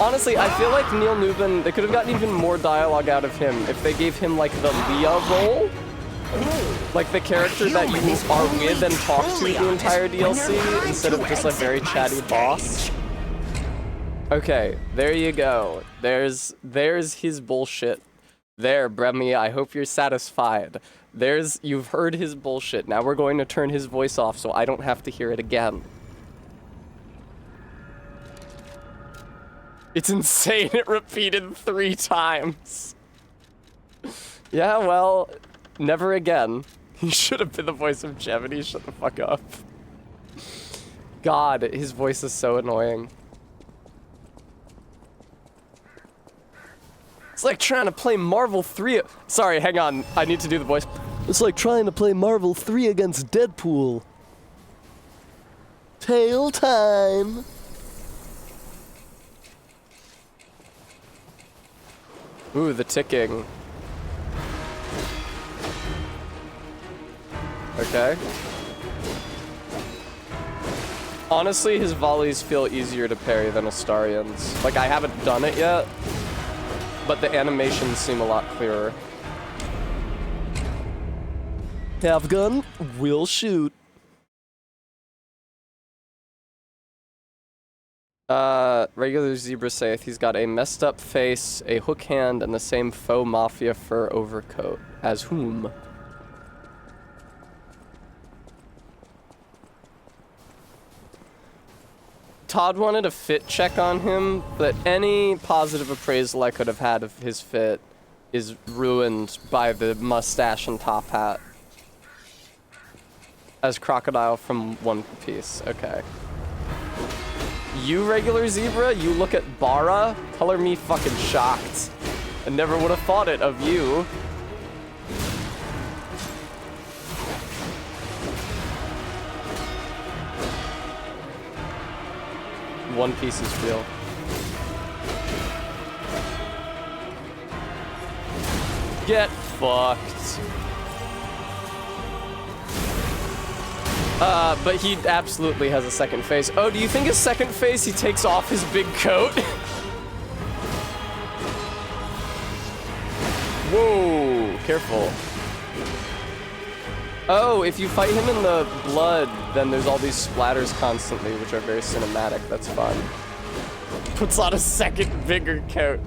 Honestly, I feel like Neil Newbin, they could have gotten even more dialogue out of him if they gave him, like, the Leah role. Like, the character that you are with and talk to the entire DLC, instead of just a very chatty boss. Okay, there you go. There's his bullshit. There, Bremy, I hope you're satisfied. You've heard his bullshit. Now we're going to turn his voice off so I don't have to hear it again. It's insane, it repeated 3 times. Yeah, well, never again. He should have been the voice of Jevity, shut the fuck up. God, his voice is so annoying. It's like trying to play Marvel 3. Sorry, hang on. I need to do the voice. It's like trying to play Marvel 3 against Deadpool. Tail time. Ooh, the ticking. Okay. Honestly, his volleys feel easier to parry than Astarion's. Like, I haven't done it yet, but the animations seem a lot clearer. Have gun, will shoot. Regular Zebra saith he's got a messed up face, a hook hand, and the same faux mafia fur overcoat. As whom? Todd wanted a fit check on him, but any positive appraisal I could have had of his fit is ruined by the mustache and top hat. As Crocodile from One Piece. Okay. You, Regular Zebra, you look at Bara, color me fucking shocked. I never would have thought it of you. One Piece is real. Get fucked. But he absolutely has a second face. Oh, do you think his second face, he takes off his big coat? Whoa, careful. Oh, if you fight him in the blood, then there's all these splatters constantly, which are very cinematic. That's fun. Puts on a second bigger coat.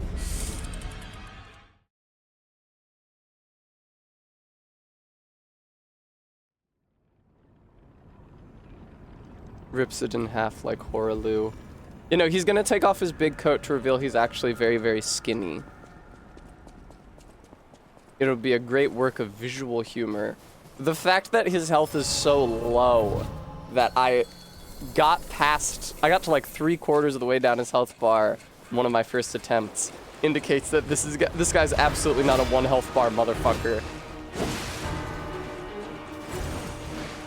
Rips it in half like Horaloo. You know, he's gonna take off his big coat to reveal he's actually very, very skinny. It'll be a great work of visual humor. The fact that his health is so low that I got to like 3/4 of the way down his health bar one of my first attempts indicates that this guy's absolutely not a 1 health bar motherfucker.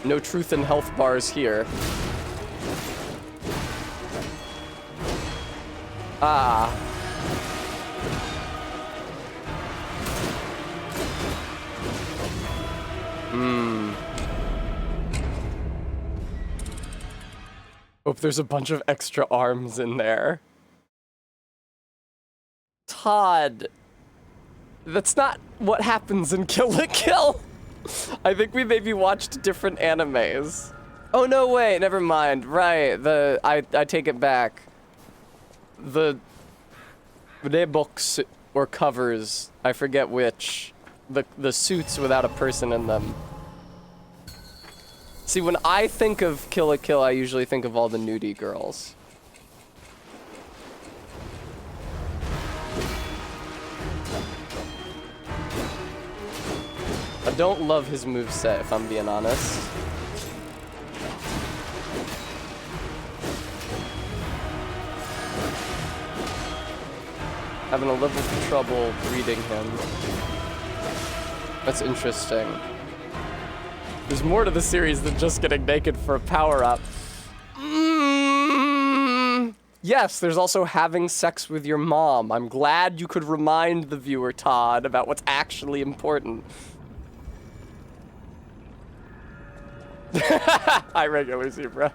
No truth in health bars here. Ah. Hope there's a bunch of extra arms in there. Todd. That's not what happens in Kill la Kill. I think we maybe watched different animes. Oh, no, wait, never mind. Right, I take it back. The books or covers, I forget which, the suits without a person in them. See, when I think of Kill la Kill, I usually think of all the nudie girls. I don't love his moveset, if I'm being honest. Having a little bit of trouble reading him. That's interesting. There's more to the series than just getting naked for a power-up. Yes, there's also having sex with your mom. I'm glad you could remind the viewer, Todd, about what's actually important. Hi, Regular Zebra.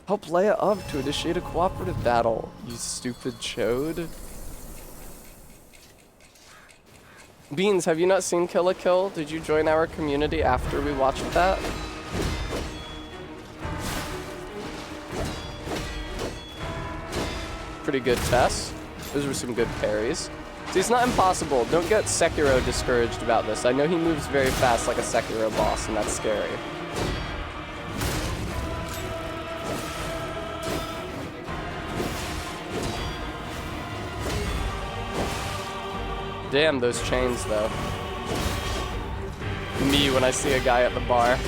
Help Leia up to initiate a cooperative battle, you stupid chode. Beans, have you not seen Kill la Kill? Did you join our community after we watched that? Pretty good Tess. Those were some good parries. See, it's not impossible. Don't get Sekiro discouraged about this. I know he moves very fast like a Sekiro boss, and that's scary. Damn, those chains, though. Me when I see a guy at the bar.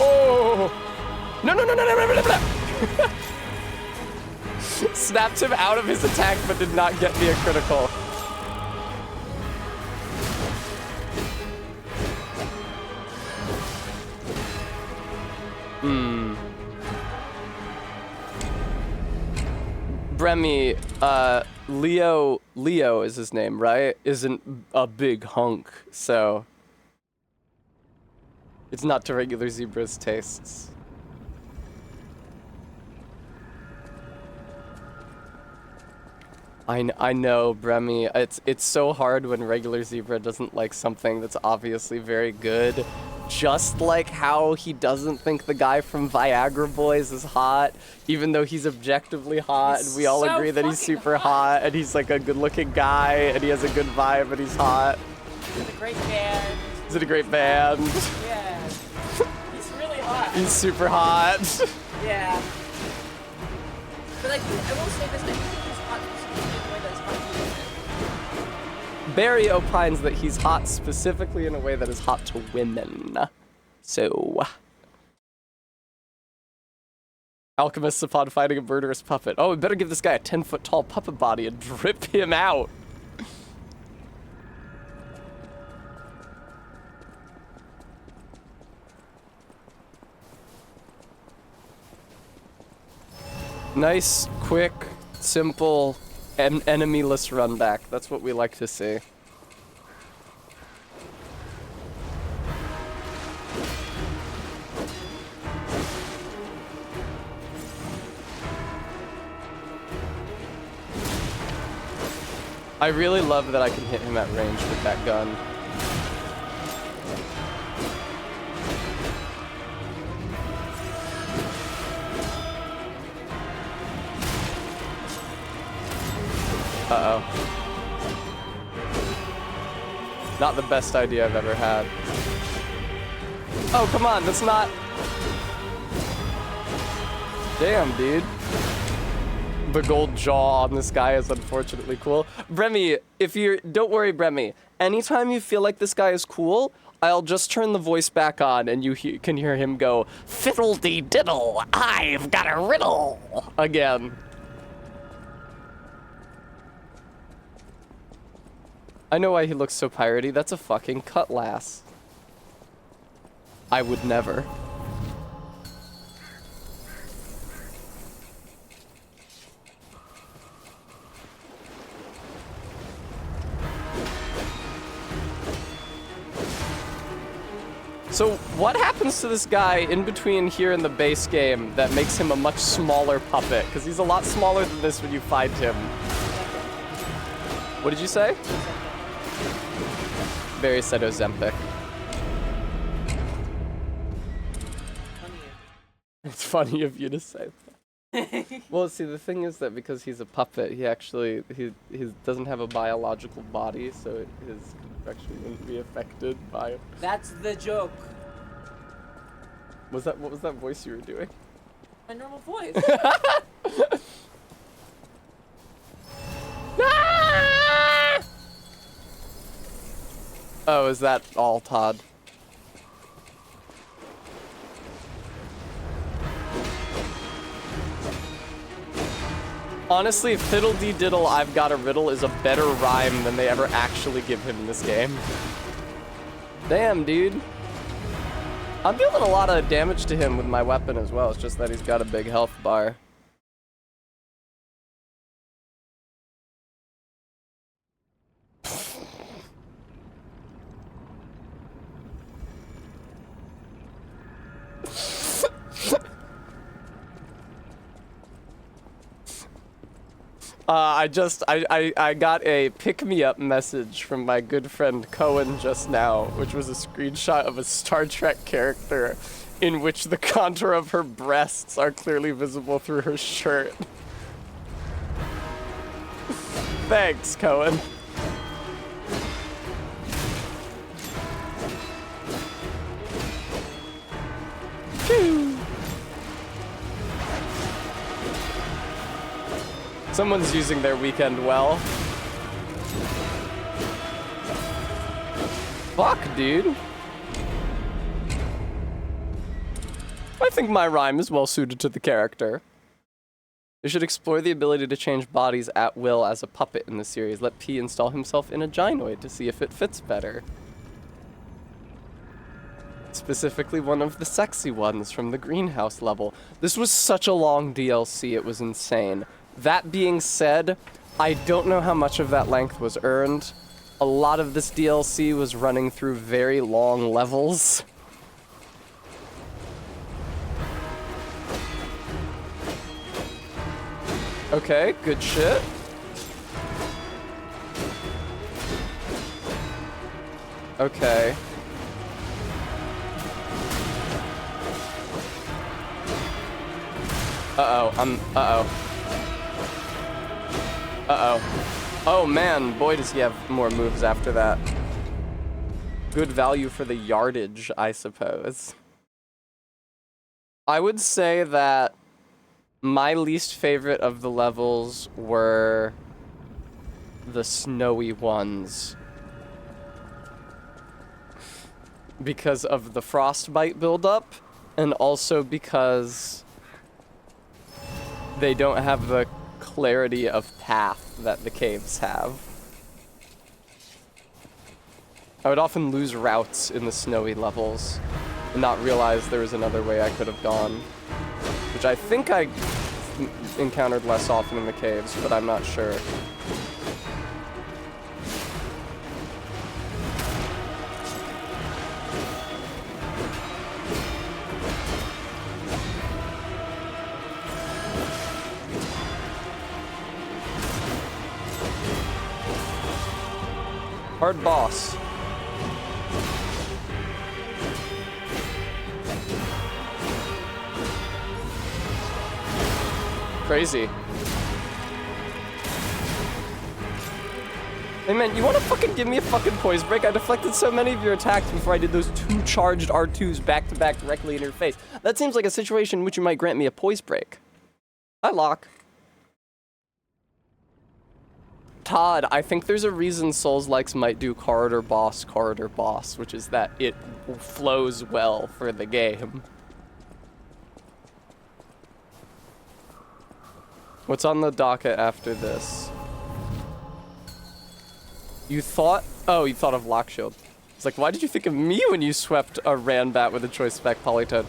Oh! No, no, no, no, no, no, no, no! Snapped him out of his attack, but did not get me a critical. Bremy, Leo is his name, right? Isn't a big hunk, so it's not to regular Zebra's tastes. I know, Bremy. It's so hard when regular Zebra doesn't like something that's obviously very good. Just like how he doesn't think the guy from Viagra Boys is hot, even though he's objectively hot, and we all so agree that he's fucking super hot, and he's like a good-looking guy, and he has a good vibe, and he's hot. He's a great band. He's in a great band. Yeah. He's really hot. He's super hot. Yeah. But like, I will say this, I think he's hot specifically in a way that's hot to women. Barry opines that he's hot specifically in a way that is hot to women. So... Alchemists upon fighting a murderous puppet. Oh, we better give this guy a 10-foot tall puppet body and drip him out. Nice, quick, simple, enemyless run back. That's what we like to see. I really love that I can hit him at range with that gun. Uh-oh. Not the best idea I've ever had. Oh, come on, that's not... Damn, dude. The gold jaw on this guy is unfortunately cool. Bremy, if you're... Don't worry, Bremy. Anytime you feel like this guy is cool, I'll just turn the voice back on and you can hear him go, "Fiddle-dee-diddle, I've got a riddle!" again. I know why he looks so piratey. That's a fucking cutlass. I would never. So what happens to this guy in between here and the base game that makes him a much smaller puppet? Because he's a lot smaller than this when you find him. What did you say? Barry said Ozempic. It's funny of you to say that. Well, see, the thing is that because he's a puppet, he actually he doesn't have a biological body, so his complexion wouldn't be affected by it. That's the joke. What was that voice you were doing? My normal voice. Oh, is that all, Todd? Honestly, Fiddle-dee-diddle, I've got a riddle is a better rhyme than they ever actually give him in this game. Damn, dude. I'm dealing a lot of damage to him with my weapon as well. It's just that he's got a big health bar. I got a pick-me-up message from my good friend Cohen just now, which was a screenshot of a Star Trek character in which the contour of her breasts are clearly visible through her shirt. Thanks, Cohen. Phew. Someone's using their weekend well. Fuck, dude. I think my rhyme is well suited to the character. You should explore the ability to change bodies at will as a puppet in the series. Let P install himself in a gynoid to see if it fits better. Specifically one of the sexy ones from the greenhouse level. This was such a long DLC, it was insane. That being said, I don't know how much of that length was earned. A lot of this DLC was running through very long levels. Okay, good shit. Okay. Uh-oh. Oh man, boy does he have more moves after that. Good value for the yardage, I suppose. I would say that my least favorite of the levels were the snowy ones. Because of the frostbite buildup, and also because they don't have the clarity of path that the caves have. I would often lose routes in the snowy levels and not realize there was another way I could have gone, which I think I encountered less often in the caves, but I'm not sure. Hard boss. Crazy. Hey man, you wanna fucking give me a fucking poise break? I deflected so many of your attacks before I did those 2 charged R2s back to back directly in your face. That seems like a situation in which you might grant me a poise break. Hi, Locke. Todd, I think there's a reason Souls-likes might do corridor boss, which is that it flows well for the game. What's on the docket after this? You thought of Lockshield. It's like, why did you think of me when you swept a Ranbat with a choice spec Polytoad?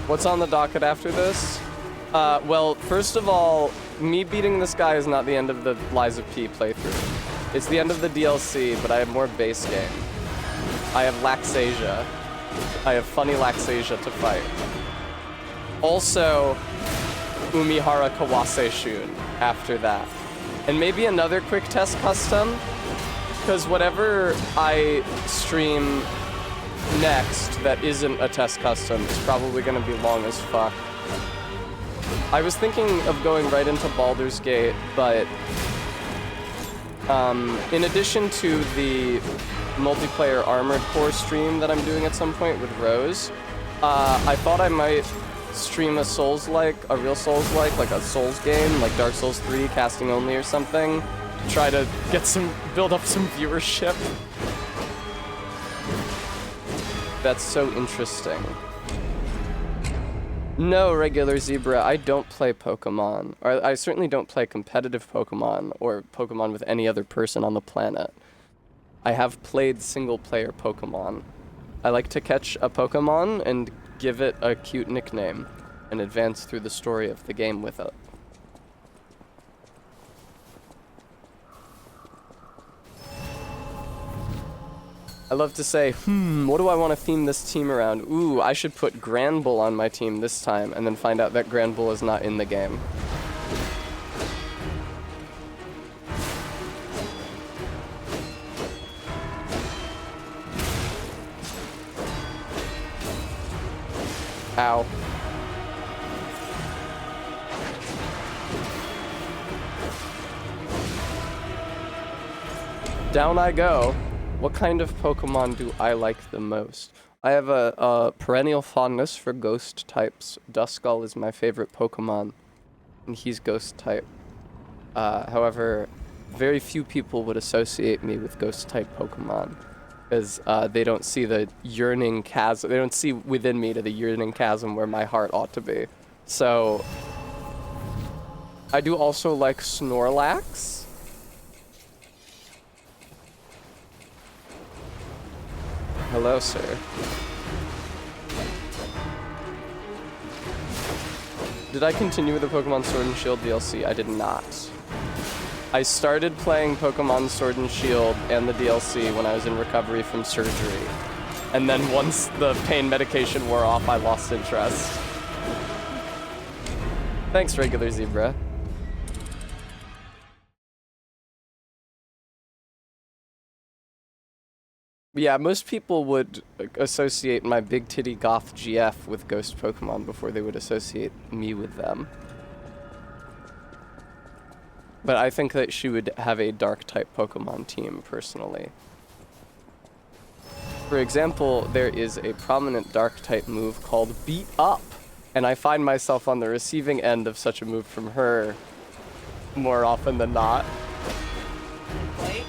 What's on the docket after this? Well, first of all, me beating this guy is not the end of the Lies of P playthrough. It's the end of the DLC, but I have more base game. I have Laxasia. I have funny Laxasia to fight. Also, Umihara Kawase Shun after that. And maybe another quick test custom, because whatever I stream next that isn't a test custom is probably going to be long as fuck. I was thinking of going right into Baldur's Gate, but in addition to the multiplayer Armored Core stream that I'm doing at some point with Rose, I thought I might stream a Souls-like, a real Souls-like, like a Souls game, like Dark Souls 3, casting only or something, to try to build up some viewership. That's so interesting. No, regular Zebra, I don't play Pokemon. Or I certainly don't play competitive Pokemon or Pokemon with any other person on the planet. I have played single-player Pokemon. I like to catch a Pokemon and give it a cute nickname and advance through the story of the game with it. I love to say, what do I want to theme this team around? Ooh, I should put Granbull on my team this time, and then find out that Granbull is not in the game. Ow. Down I go. What kind of Pokemon do I like the most? I have a perennial fondness for ghost types. Duskull is my favorite Pokemon, and he's ghost type. However, very few people would associate me with ghost type Pokemon, because they don't see the yearning chasm. They don't see within me to the yearning chasm where my heart ought to be. So, I do also like Snorlax. Hello, sir. Did I continue with the Pokemon Sword and Shield DLC? I did not. I started playing Pokemon Sword and Shield and the DLC when I was in recovery from surgery. And then once the pain medication wore off, I lost interest. Thanks, Regular Zebra. Yeah, most people would associate my big titty goth GF with ghost Pokemon before they would associate me with them. But I think that she would have a dark type Pokemon team, personally. For example, there is a prominent dark type move called Beat Up, and I find myself on the receiving end of such a move from her more often than not. Wait.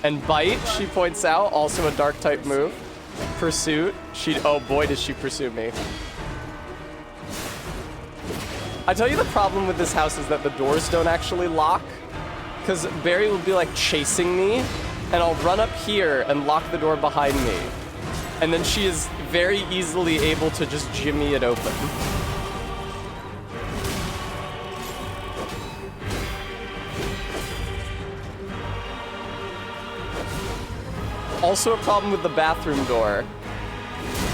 And Bite, she points out, also a dark type move. Pursuit, oh boy does she pursue me. I tell you the problem with this house is that the doors don't actually lock. Because Barry will be like chasing me, and I'll run up here and lock the door behind me. And then she is very easily able to just jimmy it open. Also a problem with the bathroom door.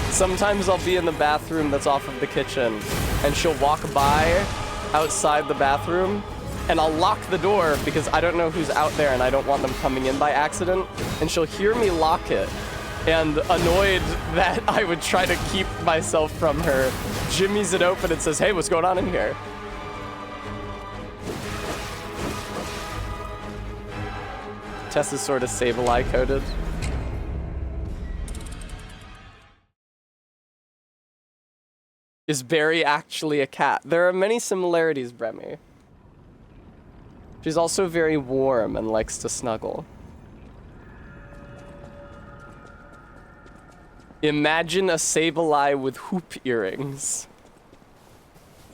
Sometimes I'll be in the bathroom that's off of the kitchen, and she'll walk by outside the bathroom, and I'll lock the door because I don't know who's out there and I don't want them coming in by accident, and she'll hear me lock it, and annoyed that I would try to keep myself from her, jimmies it open and says, hey, what's going on in here? Tess is sort of Sableye coded. Is Barry actually a cat? There are many similarities, Bremy. She's also very warm and likes to snuggle. Imagine a Sableye with hoop earrings.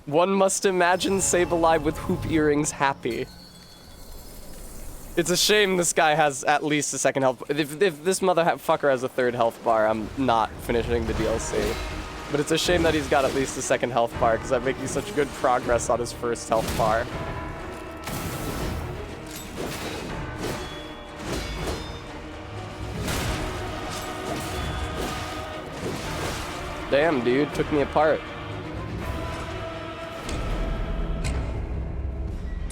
One must imagine Sableye with hoop earrings happy. It's a shame this guy has at least a second health. If this motherfucker has a third health bar, I'm not finishing the DLC. But it's a shame that he's got at least a second health bar, because I'm making such good progress on his first health bar. Damn, dude, took me apart.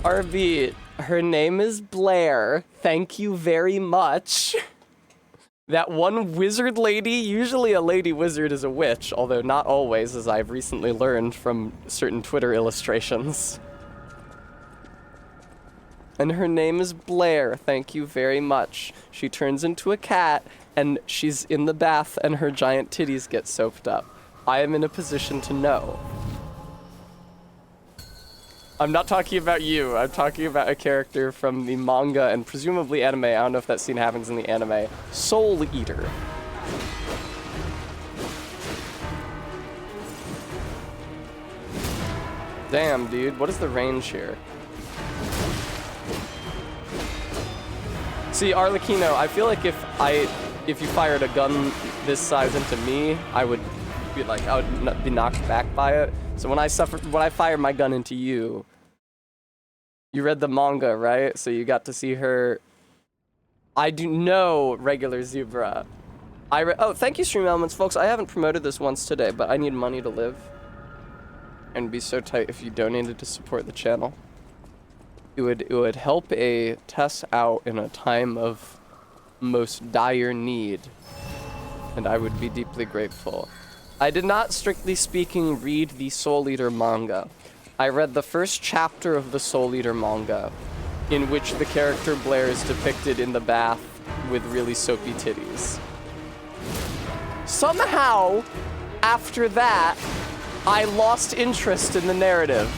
RB, her name is Blair. Thank you very much. That one wizard lady, usually a lady wizard is a witch, although not always, as I've recently learned from certain Twitter illustrations. And her name is Blair, thank you very much. She turns into a cat, and she's in the bath, and her giant titties get soaked up. I am in a position to know. I'm not talking about you. I'm talking about a character from the manga and presumably anime. I don't know if that scene happens in the anime. Soul Eater. Damn, dude. What is the range here? See, Arlecchino, I feel like if you fired a gun this size into me, I would be knocked back by it. So when I fire my gun into you, you read the manga, right? So you got to see her. I do know Regular Zebra. Oh, thank you, Stream Elements, folks. I haven't promoted this once today, but I need money to live. And it'd be so tight if you donated to support the channel. It would help a Tess out in a time of most dire need, and I would be deeply grateful. I did not, strictly speaking, read the Soul Eater manga. I read the first chapter of the Soul Eater manga, in which the character Blair is depicted in the bath with really soapy titties. Somehow, after that, I lost interest in the narrative.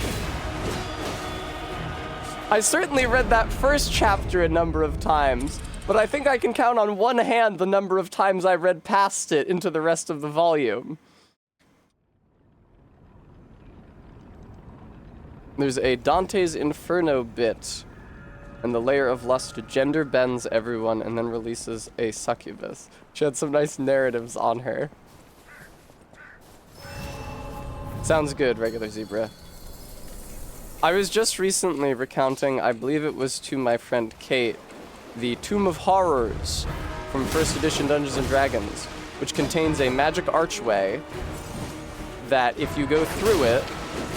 I certainly read that first chapter a number of times, but I think I can count on one hand the number of times I read past it into the rest of the volume. There's a Dante's Inferno bit, and the layer of lust gender bends everyone and then releases a succubus. She had some nice narratives on her. Sounds good, Regular Zebra. I was just recently recounting, I believe it was to my friend Kate, the Tomb of Horrors from first edition Dungeons & Dragons, which contains a magic archway that, if you go through it,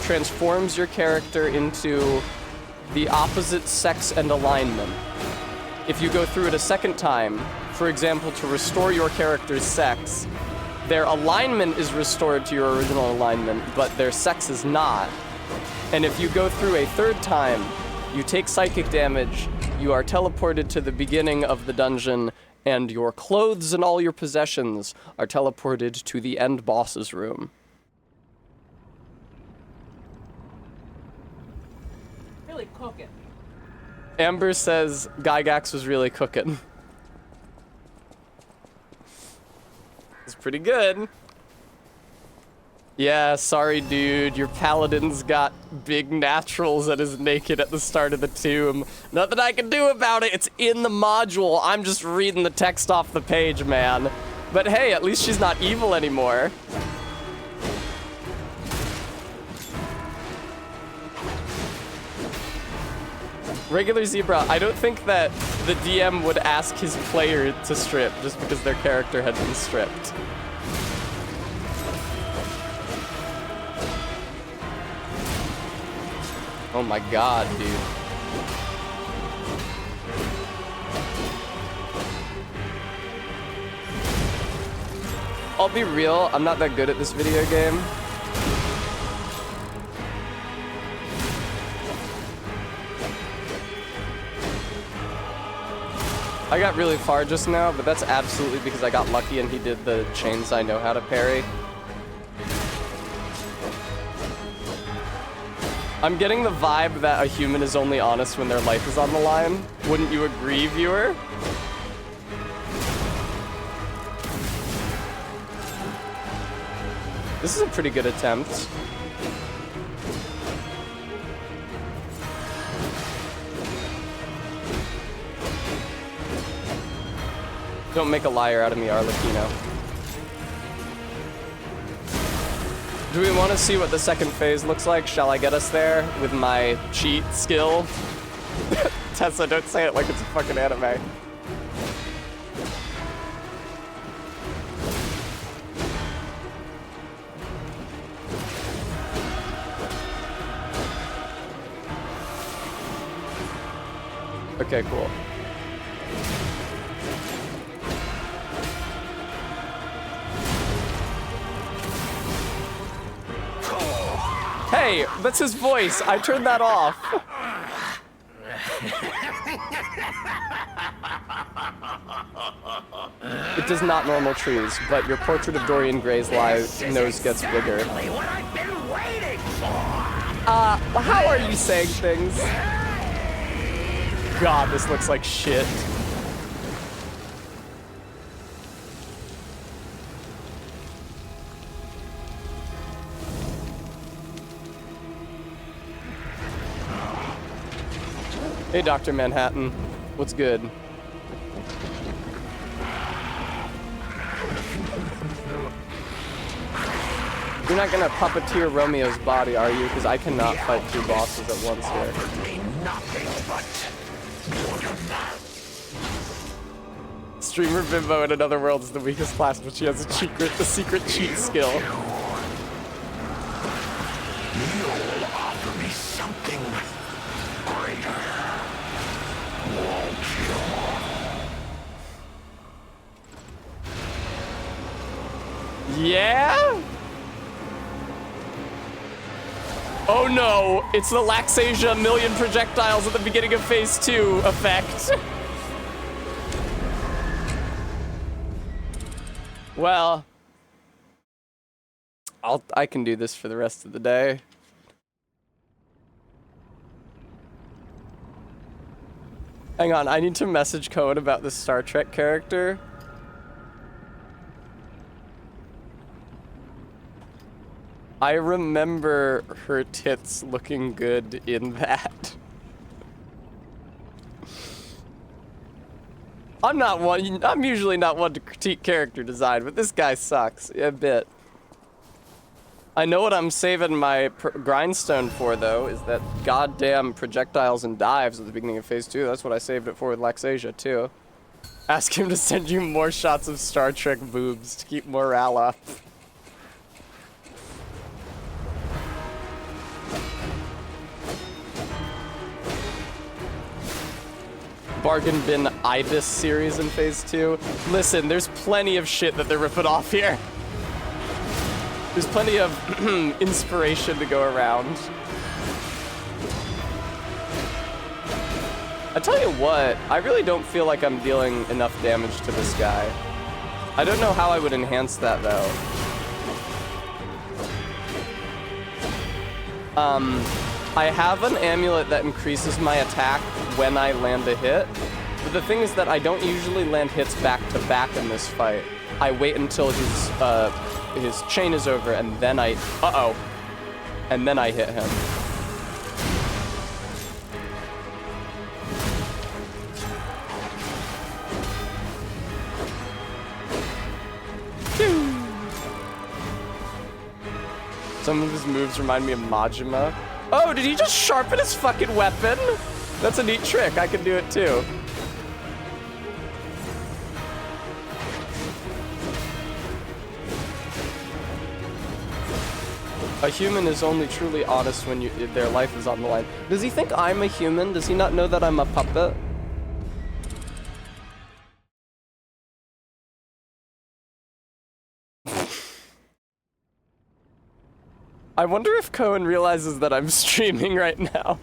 transforms your character into the opposite sex and alignment. If you go through it a second time, for example, to restore your character's sex, their alignment is restored to your original alignment, but their sex is not. And if you go through a third time, you take psychic damage, you are teleported to the beginning of the dungeon, and your clothes and all your possessions are teleported to the end boss's room. Really cooking. Amber says Gygax was really cooking. It's pretty good. Yeah, sorry dude, your paladin's got big naturals and is naked at the start of the tomb. Nothing I can do about it, it's in the module. I'm just reading the text off the page, man. But hey, at least she's not evil anymore. Regular Zebra, I don't think that the DM would ask his player to strip just because their character had been stripped. Oh my god, dude. I'll be real, I'm not that good at this video game. I got really far just now, but that's absolutely because I got lucky and he did the chains I know how to parry. I'm getting the vibe that a human is only honest when their life is on the line. Wouldn't you agree, viewer? This is a pretty good attempt. Don't make a liar out of me, Arlecchino. Do we want to see what the second phase looks like? Shall I get us there with my cheat skill? Tessa, don't say it like it's a fucking anime. Okay, cool. Hey, that's his voice. I turned that off. It does not normal trees, but your portrait of Dorian Gray's nose gets bigger. How are you saying things? God, this looks like shit. Hey, Dr. Manhattan. What's good? You're not gonna puppeteer Romeo's body, are you? Because I cannot fight two bosses at once here. Streamer Bimbo in Another World is the weakest class, but she has a secret cheat skill. You'll offer me something greater. Yeah? Oh no, it's the Laxasia million projectiles at the beginning of phase 2 effect. Well, I can do this for the rest of the day. Hang on, I need to message Cohen about this Star Trek character. I remember her tits looking good in that. I'm usually not one to critique character design, but this guy sucks a bit. I know what I'm saving my grindstone for, though, is that goddamn projectiles and dives at the beginning of Phase 2. That's what I saved it for with Laxasia, too. Ask him to send you more shots of Star Trek boobs to keep morale up. Bargain bin Ibis series in Phase 2. Listen, there's plenty of shit that they're ripping off here. There's plenty of inspiration to go around. I tell you what, I really don't feel like I'm dealing enough damage to this guy. I don't know how I would enhance that, though. I have an amulet that increases my attack when I land a hit, but the thing is that I don't usually land hits back to back in this fight. I wait until his chain is over, and then and then I hit him. Some of his moves remind me of Majima. Oh, did he just sharpen his fucking weapon? That's a neat trick. I can do it too. A human is only truly honest when their life is on the line. Does he think I'm a human? Does he not know that I'm a puppet? I wonder if Cohen realizes that I'm streaming right now.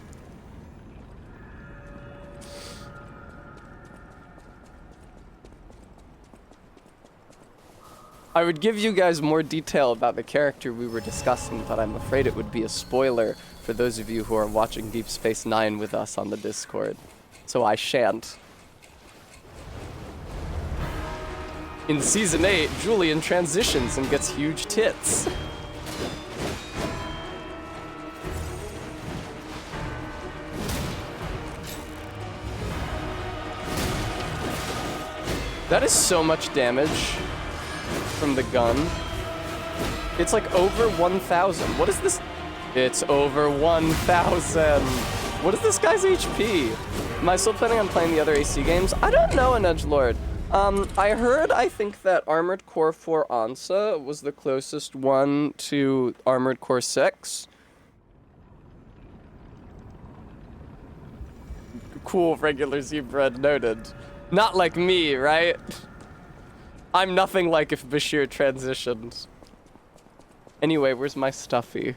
I would give you guys more detail about the character we were discussing, but I'm afraid it would be a spoiler for those of you who are watching Deep Space Nine with us on the Discord. So I shan't. In Season 8, Julian transitions and gets huge tits. That is so much damage from the gun. It's like over 1,000. What is this? It's over 1,000. What is this guy's HP? Am I still planning on playing the other AC games? I don't know, an edgelord. I think that Armored Core 4 Ansa was the closest one to Armored Core 6. Cool, regular Z-Bread noted. Not like me, right? I'm nothing like if Bashir transitioned. Anyway, where's my stuffy?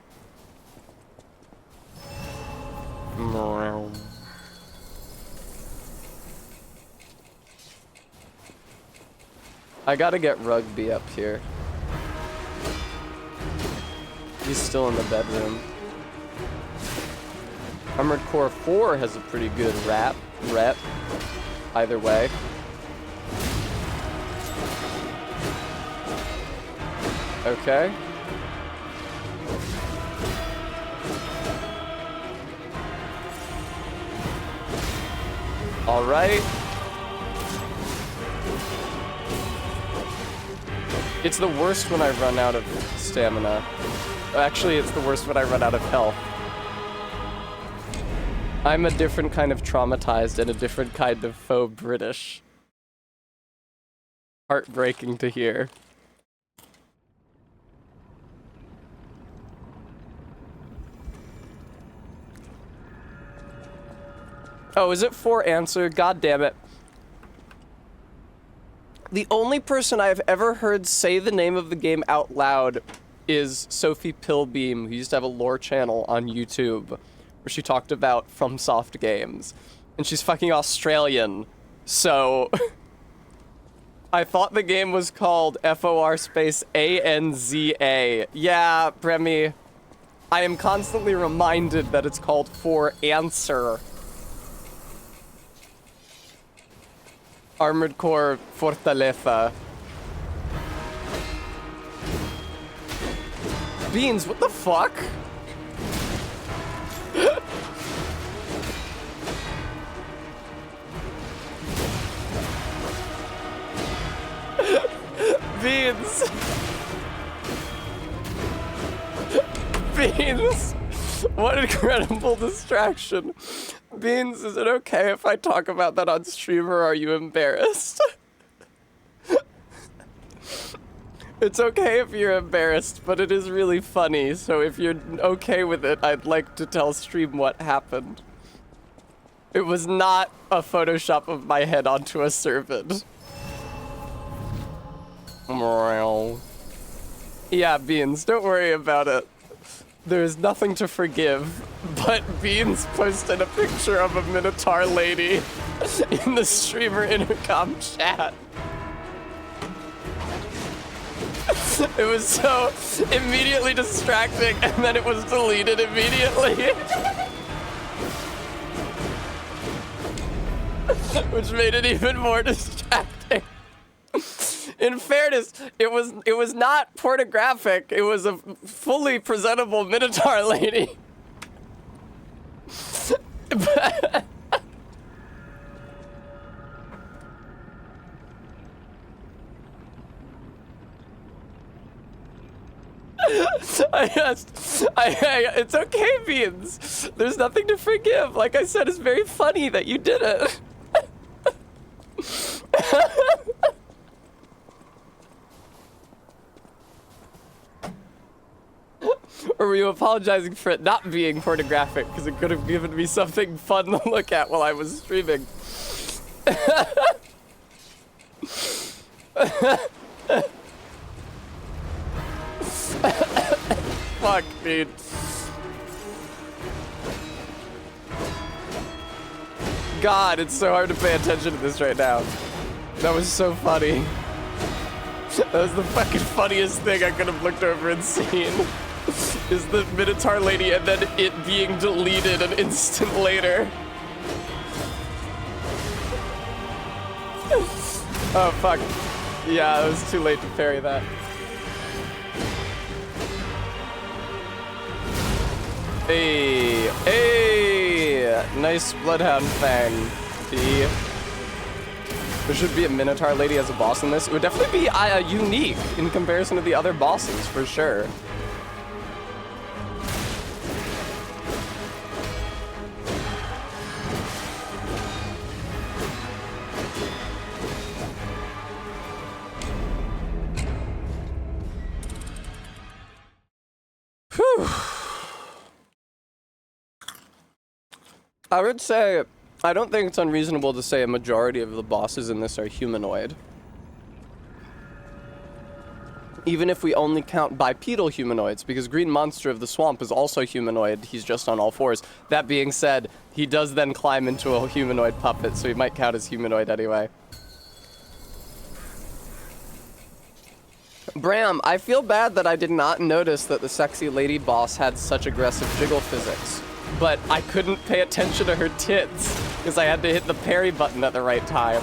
I gotta get Rugby up here. He's still in the bedroom. Armored Core 4 has a pretty good rep. Either way. Okay. All right. It's the worst when I run out of stamina. Actually, it's the worst when I run out of health. I'm a different kind of traumatized and a different kind of faux British. Heartbreaking to hear. Oh, is it 4 answer? God damn it. The only person I've ever heard say the name of the game out loud is Sophie Pilbeam, who used to have a lore channel on YouTube, where she talked about FromSoft games. And she's fucking Australian, so... I thought the game was called FOR space ANZA. Yeah, Bremy. I am constantly reminded that it's called 4 Answer. Armored Core Fortaleza. Beans, what the fuck? Beans. What incredible distraction. Beans, is it okay if I talk about that on stream or are you embarrassed? It's okay if you're embarrassed, but it is really funny, so if you're okay with it, I'd like to tell stream what happened. It was not a Photoshop of my head onto a serpent. Yeah, Beans, don't worry about it. There is nothing to forgive, but Beans posted a picture of a Minotaur lady in the streamer intercom chat. It was so immediately distracting, and then it was deleted immediately. Which made it even more distracting. In fairness, it was not pornographic. It was a fully presentable Minotaur lady. It's okay, Beans. There's nothing to forgive. Like I said, it's very funny that you did it. Or were you apologizing for it not being pornographic? Because it could have given me something fun to look at while I was streaming. Fuck, dude. God, it's so hard to pay attention to this right now. That was so funny. That was the fucking funniest thing I could have looked over and seen. Is the Minotaur lady and then it being deleted an instant later. Oh, fuck. Yeah, it was too late to parry that. Hey, hey, nice Bloodhound Fang, P. There should be a Minotaur lady as a boss in this. It would definitely be unique in comparison to the other bosses, for sure. Whew. I would say, I don't think it's unreasonable to say a majority of the bosses in this are humanoid. Even if we only count bipedal humanoids, because Green Monster of the Swamp is also humanoid, he's just on all fours. That being said, he does then climb into a humanoid puppet, so he might count as humanoid anyway. Bram, I feel bad that I did not notice that the sexy lady boss had such aggressive jiggle physics. But I couldn't pay attention to her tits, because I had to hit the parry button at the right time.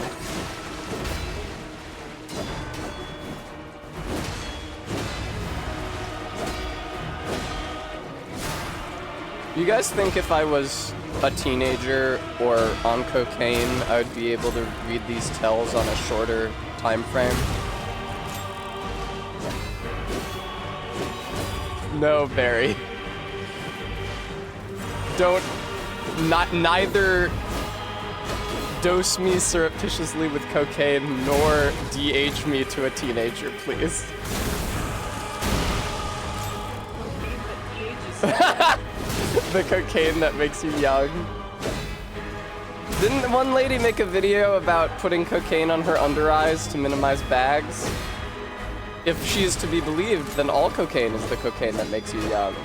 You guys think if I was a teenager or on cocaine, I would be able to read these tells on a shorter time frame? No, Barry. Don't, neither dose me surreptitiously with cocaine nor DH me to a teenager, please. The cocaine that makes you young. Didn't one lady make a video about putting cocaine on her under eyes to minimize bags? If she is to be believed, then all cocaine is the cocaine that makes you young.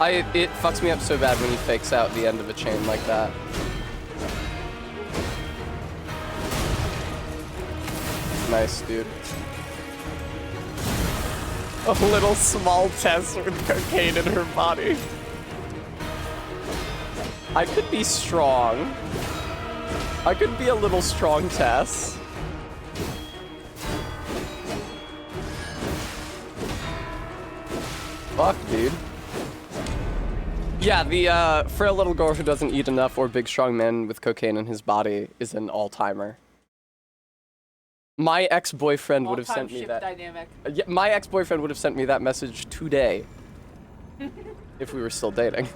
It fucks me up so bad when he fakes out the end of a chain like that. Nice, dude. A little small Tess with cocaine in her body. I could be strong. I could be a little strong Tess. Fuck, dude. Yeah, the, for a little girl who doesn't eat enough or big strong man with cocaine in his body is an all-timer. My ex-boyfriend would have sent me that. Dynamic. Yeah, my ex-boyfriend would have sent me that message today If we were still dating.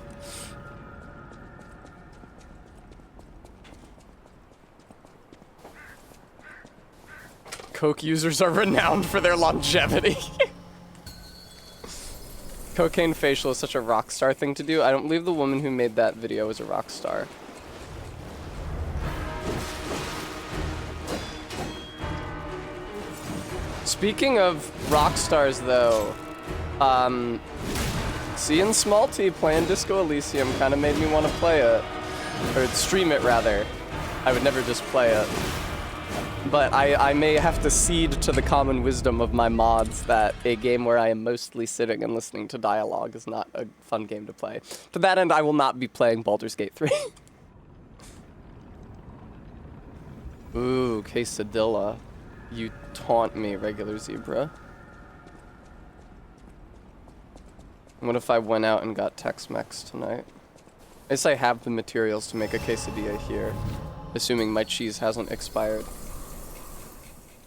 Coke users are renowned for their longevity. Cocaine facial is such a rock star thing to do. I don't believe the woman who made that video was a rock star. Speaking of rock stars, though, seeing Small T playing Disco Elysium kind of made me want to play it. Or stream it, rather. I would never just play it. But I may have to cede to the common wisdom of my mods that a game where I am mostly sitting and listening to dialogue is not a fun game to play. To that end, I will not be playing Baldur's Gate 3. Ooh, quesadilla. You taunt me, regular zebra. What if I went out and got Tex-Mex tonight? I guess I have the materials to make a quesadilla here, assuming my cheese hasn't expired.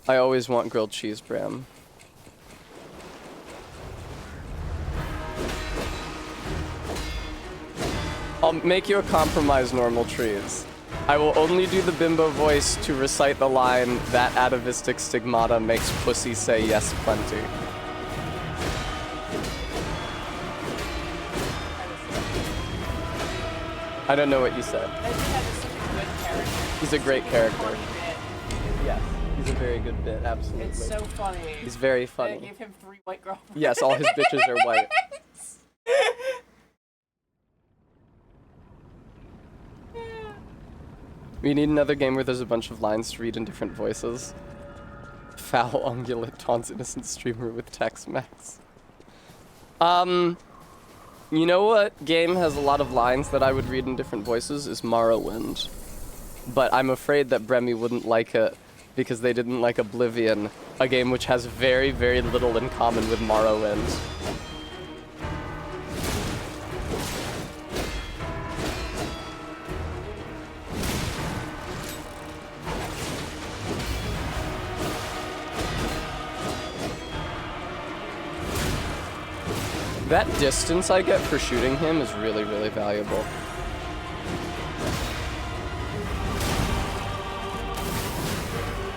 I always want grilled cheese, Bram. I'll make you a compromise, Normal Trees. I will only do the bimbo voice to recite the line, that atavistic stigmata makes pussy say yes plenty. I don't know what you said. He's a great character. Yes, he's a very good bit, absolutely. It's so funny. He's very funny. I gave him 3 white girlfriends. Yes, all his bitches are white. We need another game where there's a bunch of lines to read in different voices. Foul ungulate taunts innocent streamer with Tex-Mex. You know what game has a lot of lines that I would read in different voices is Morrowind. But I'm afraid that Bremy wouldn't like it because they didn't like Oblivion, a game which has very, very little in common with Morrowind. That distance I get for shooting him is really, really valuable.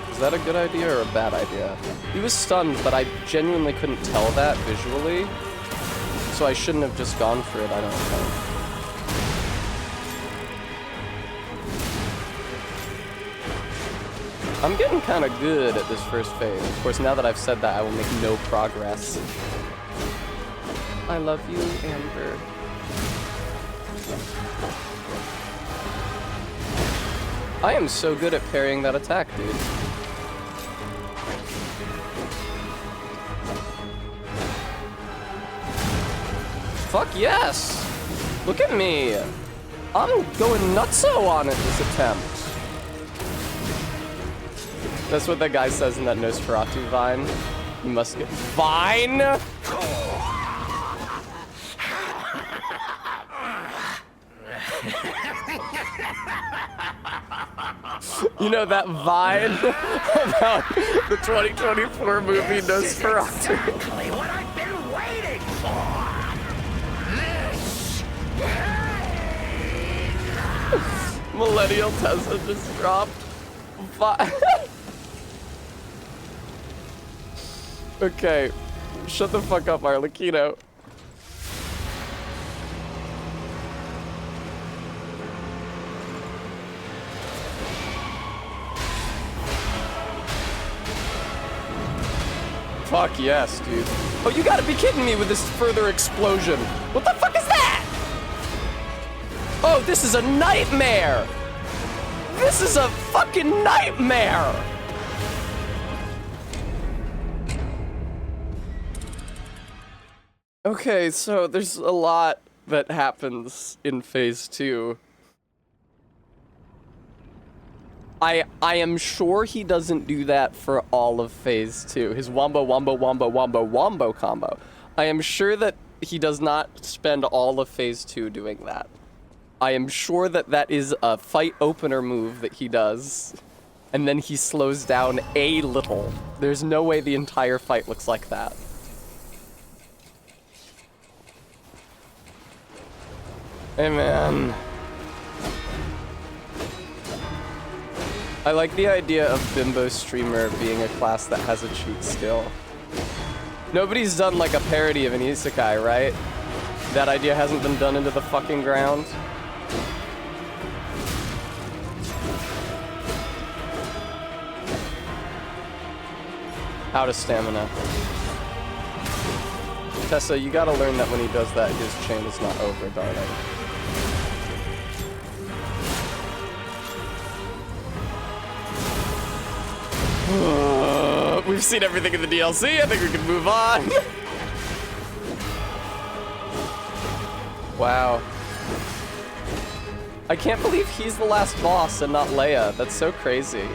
Is that a good idea or a bad idea? He was stunned, but I genuinely couldn't tell that visually. So I shouldn't have just gone for it, I don't think. I'm getting kind of good at this first phase. Of course, now that I've said that, I will make no progress. I love you, Amber. I am so good at parrying that attack, dude. Fuck yes! Look at me! I'm going nutso on it this attempt. That's what that guy says in that Nosferatu vine. You must get vine! You know that vine about the 2024 movie Nosferatu? Exactly what I've been waiting for. This Millennial Tessa just dropped vine. Okay, shut the fuck up, Arlecchino. Fuck yes, dude. Oh, you gotta be kidding me with this further explosion. What the fuck is that? Oh, this is a nightmare. This is a fucking nightmare. Okay, so there's a lot that happens in phase 2. I am sure he doesn't do that for all of phase 2. His wombo wombo wombo wombo wombo combo. I am sure that he does not spend all of phase 2 doing that. I am sure that that is a fight opener move that he does. And then he slows down a little. There's no way the entire fight looks like that. Hey, man. I like the idea of Bimbo Streamer being a class that has a cheat skill. Nobody's done like a parody of an isekai, right? That idea hasn't been done into the fucking ground. Out of stamina. Tessa, you gotta learn that when he does that, his chain is not over, darling. We've seen everything in the DLC. I think we can move on. Wow. I can't believe he's the last boss and not Leia. That's so crazy.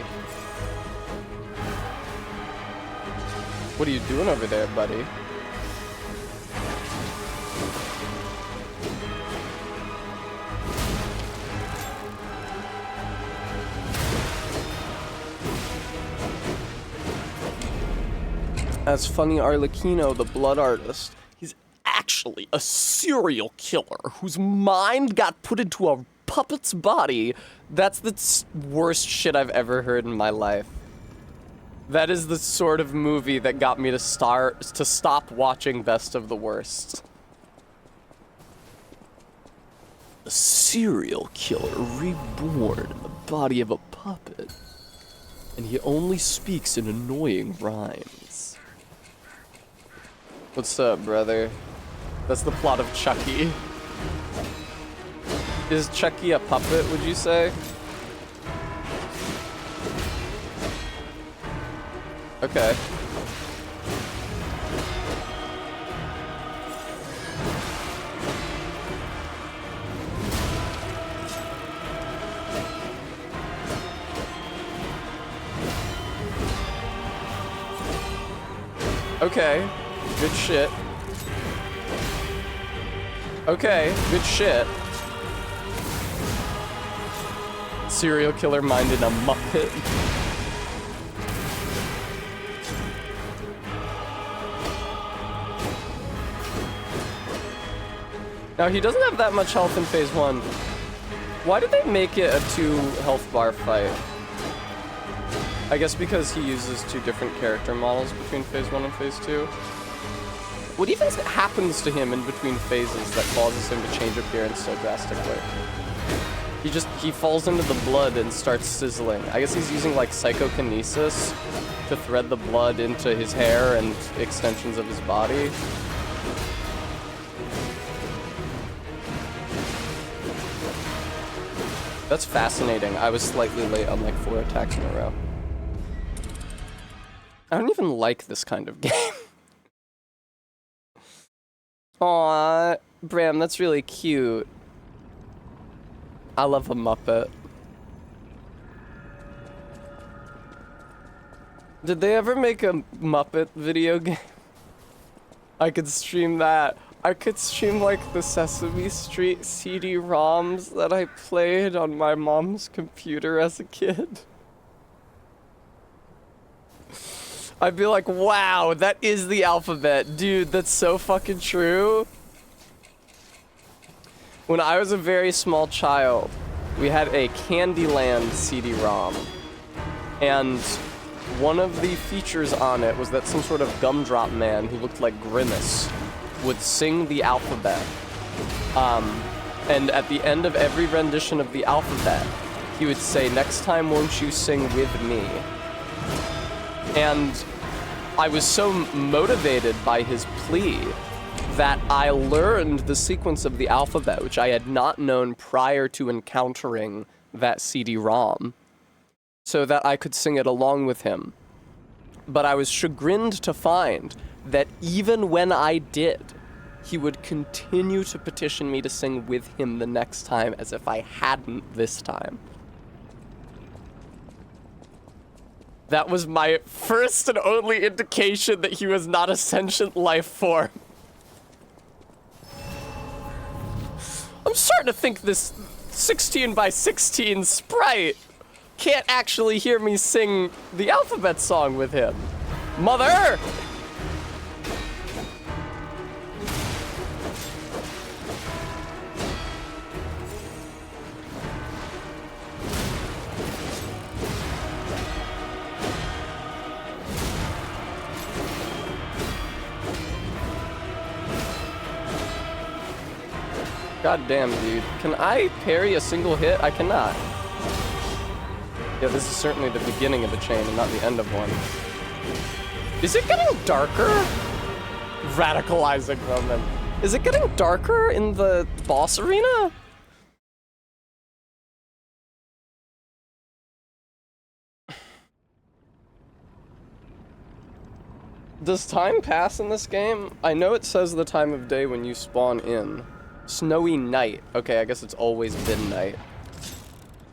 What are you doing over there, buddy? As Funny Arlecchino, the blood artist, he's actually a serial killer whose mind got put into a puppet's body. That's the worst shit I've ever heard in my life. That is the sort of movie that got me to stop watching Best of the Worst. A serial killer reborn in the body of a puppet. And he only speaks in annoying rhymes. What's up, brother? That's the plot of Chucky. Is Chucky a puppet, would you say? Okay. Okay. Good shit. Okay, good shit. Serial killer minded a muppet. Now, he doesn't have that much health in phase 1. Why did they make it a 2 health bar fight? I guess because he uses 2 different character models between phase 1 and phase 2. What even happens to him in between phases that causes him to change appearance so drastically? He falls into the blood and starts sizzling. I guess he's using like psychokinesis to thread the blood into his hair and extensions of his body. That's fascinating. I was slightly late on like 4 attacks in a row. I don't even like this kind of game. Aww, Bram, that's really cute. I love a Muppet. Did they ever make a Muppet video game? I could stream that. I could stream like the Sesame Street CD-ROMs that I played on my mom's computer as a kid. I'd be like, wow, that is the alphabet. Dude, that's so fucking true. When I was a very small child, we had a Candyland CD-ROM. And one of the features on it was that some sort of gumdrop man who looked like Grimace would sing the alphabet. And at the end of every rendition of the alphabet, he would say, "Next time, won't you sing with me?" And I was so motivated by his plea that I learned the sequence of the alphabet, which I had not known prior to encountering that CD-ROM, so that I could sing it along with him. But I was chagrined to find that even when I did, he would continue to petition me to sing with him the next time as if I hadn't this time. That was my first and only indication that he was not a sentient life form. I'm starting to think this 16 by 16 sprite can't actually hear me sing the alphabet song with him. Mother! God damn, dude. Can I parry a single hit? I cannot. Yeah, this is certainly the beginning of a chain and not the end of one. Is it getting darker? Radicalizing Roman. Is it getting darker in the boss arena? Does time pass in this game? I know it says the time of day when you spawn in. Snowy night. Okay, I guess it's always been night.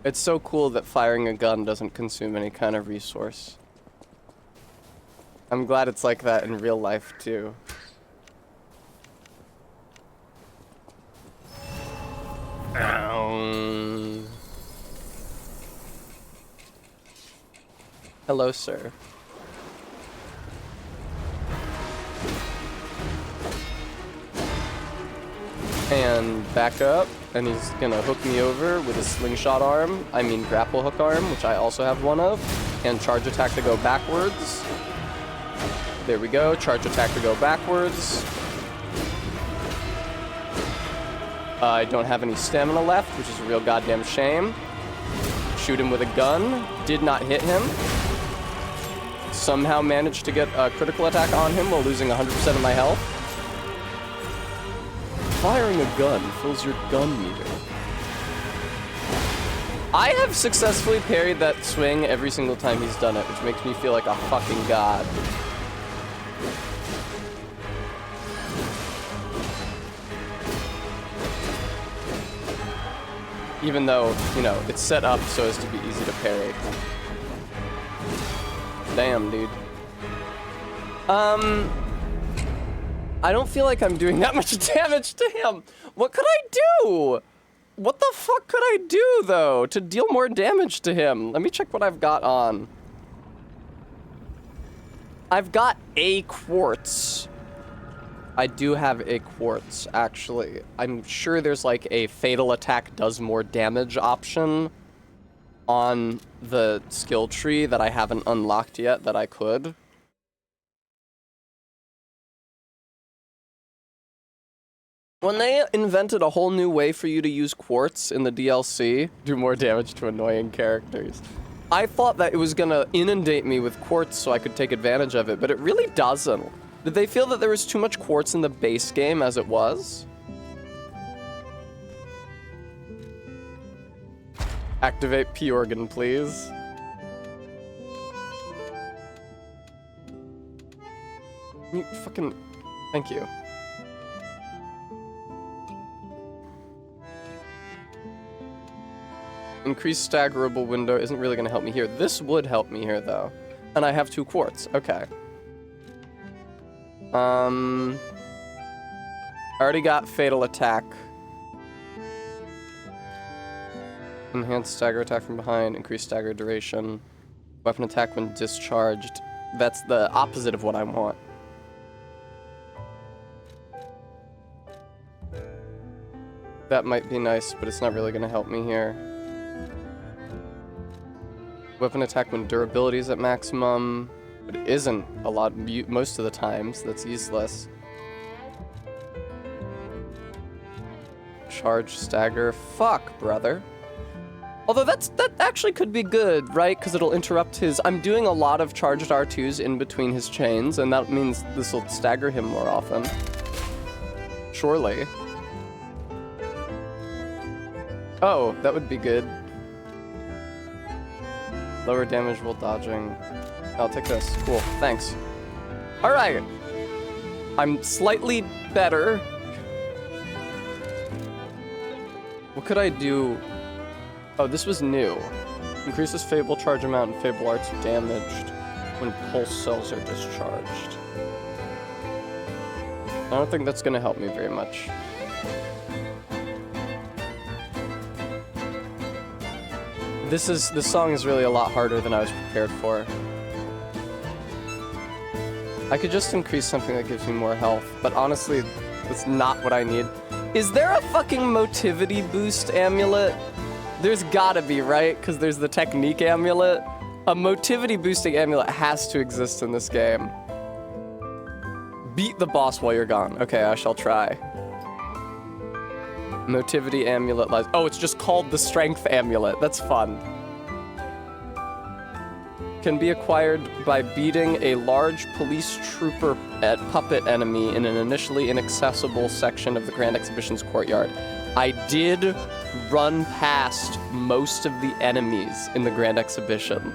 It's so cool that firing a gun doesn't consume any kind of resource. I'm glad it's like that in real life, too. Hello, sir. And back up, and he's gonna hook me over with his slingshot arm, I mean grapple hook arm, which I also have one of, and charge attack to go backwards. There we go, charge attack to go backwards. I don't have any stamina left, which is a real goddamn shame. Shoot him with a gun, did not hit him. Somehow managed to get a critical attack on him while losing 100% of my health. Firing a gun fills your gun meter. I have successfully parried that swing every single time he's done it, which makes me feel like a fucking god. Even though, you know, it's set up so as to be easy to parry. Damn, dude. I don't feel like I'm doing that much damage to him. What could I do? What the fuck could I do, though, to deal more damage to him? Let me check what I've got on. I've got a quartz. I do have a quartz, actually. I'm sure there's like a fatal attack does more damage option on the skill tree that I haven't unlocked yet that I could. When they invented a whole new way for you to use quartz in the DLC, do more damage to annoying characters, I thought that it was gonna inundate me with quartz so I could take advantage of it, but it really doesn't. Did they feel that there was too much quartz in the base game as it was? Activate P organ, please. You fucking... Thank you. Increased staggerable window isn't really going to help me here. This would help me here, though. And I have 2 quartz. Okay. I already got fatal attack. Enhanced stagger attack from behind. Increased stagger duration. Weapon attack when discharged. That's the opposite of what I want. That might be nice, but it's not really going to help me here. Weapon attack when durability is at maximum, but it isn't a lot, most of the times. That's useless. Charge, stagger, fuck, brother. Although that actually could be good, right? Because it'll interrupt his... I'm doing a lot of charged R2s in between his chains, and that means this will stagger him more often. Surely. Oh, that would be good. Lower damage while dodging. I'll take this. Cool. Thanks. Alright. I'm slightly better. What could I do? Oh, this was new. Increases Fable charge amount and Fable R2 damaged when pulse cells are discharged. I don't think that's gonna help me very much. This song is really a lot harder than I was prepared for. I could just increase something that gives me more health, but honestly, that's not what I need. Is there a fucking motivity boost amulet? There's gotta be, right? Because there's the technique amulet. A motivity boosting amulet has to exist in this game. Beat the boss while you're gone. Okay, I shall try. Motivity amulet lies. Oh, it's just called the strength amulet. That's fun. Can be acquired by beating a large police trooper at puppet enemy in an initially inaccessible section of the Grand Exhibition's courtyard. I did run past most of the enemies in the Grand Exhibition.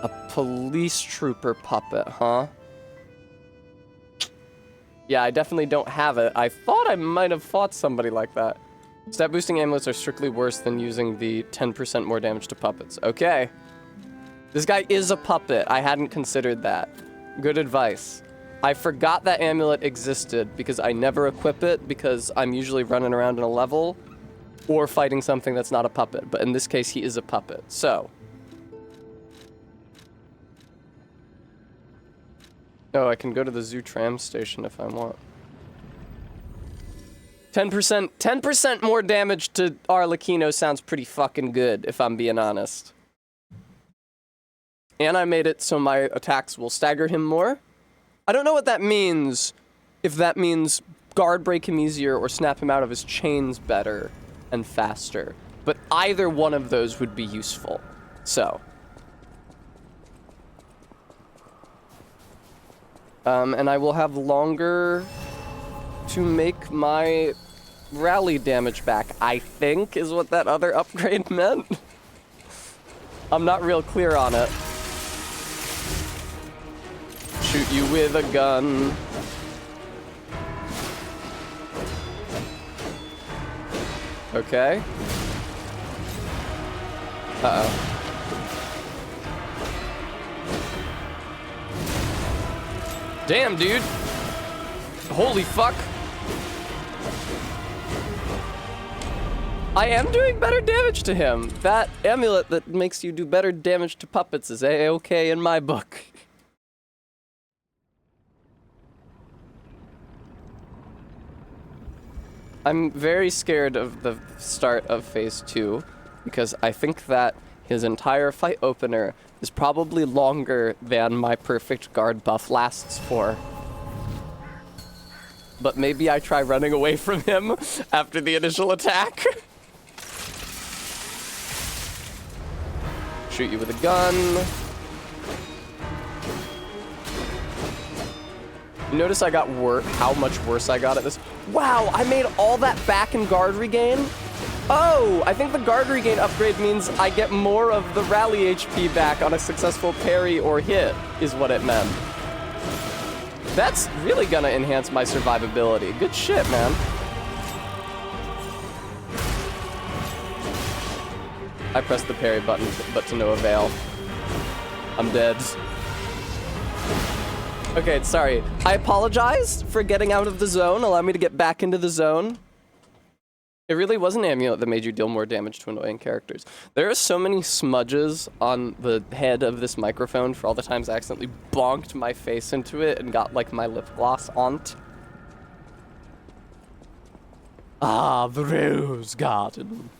A police trooper puppet, huh? Yeah, I definitely don't have it. I thought I might have fought somebody like that. Stat boosting amulets are strictly worse than using the 10% more damage to puppets. Okay. This guy is a puppet. I hadn't considered that. Good advice. I forgot that amulet existed because I never equip it because I'm usually running around in a level or fighting something that's not a puppet. But in this case, he is a puppet. So. Oh, I can go to the zoo tram station if I want. 10% more damage to Arlecchino sounds pretty fucking good, if I'm being honest. And I made it so my attacks will stagger him more. I don't know what that means. If that means guard break him easier or snap him out of his chains better and faster. But either one of those would be useful. So. And I will have longer to make my rally damage back, I think, is what that other upgrade meant. I'm not real clear on it. Shoot you with a gun. Okay. Uh-oh. Damn, dude. Holy fuck. I am doing better damage to him. That amulet that makes you do better damage to puppets is A-okay in my book. I'm very scared of the start of Phase 2 because I think that his entire fight opener is probably longer than my perfect guard buff lasts for. But maybe I try running away from him after the initial attack. Shoot you with a gun. You notice I got how much worse I got at this? Wow, I made all that back in guard regain? Oh, I think the guard regain upgrade means I get more of the rally HP back on a successful parry or hit, is what it meant. That's really gonna enhance my survivability. Good shit, man. I pressed the parry button, but to no avail. I'm dead. Okay, sorry. I apologize for getting out of the zone. Allow me to get back into the zone. It really was an amulet that made you deal more damage to annoying characters. There are so many smudges on the head of this microphone for all the times I accidentally bonked my face into it and got, like, my lip gloss on it. Ah, the rose garden.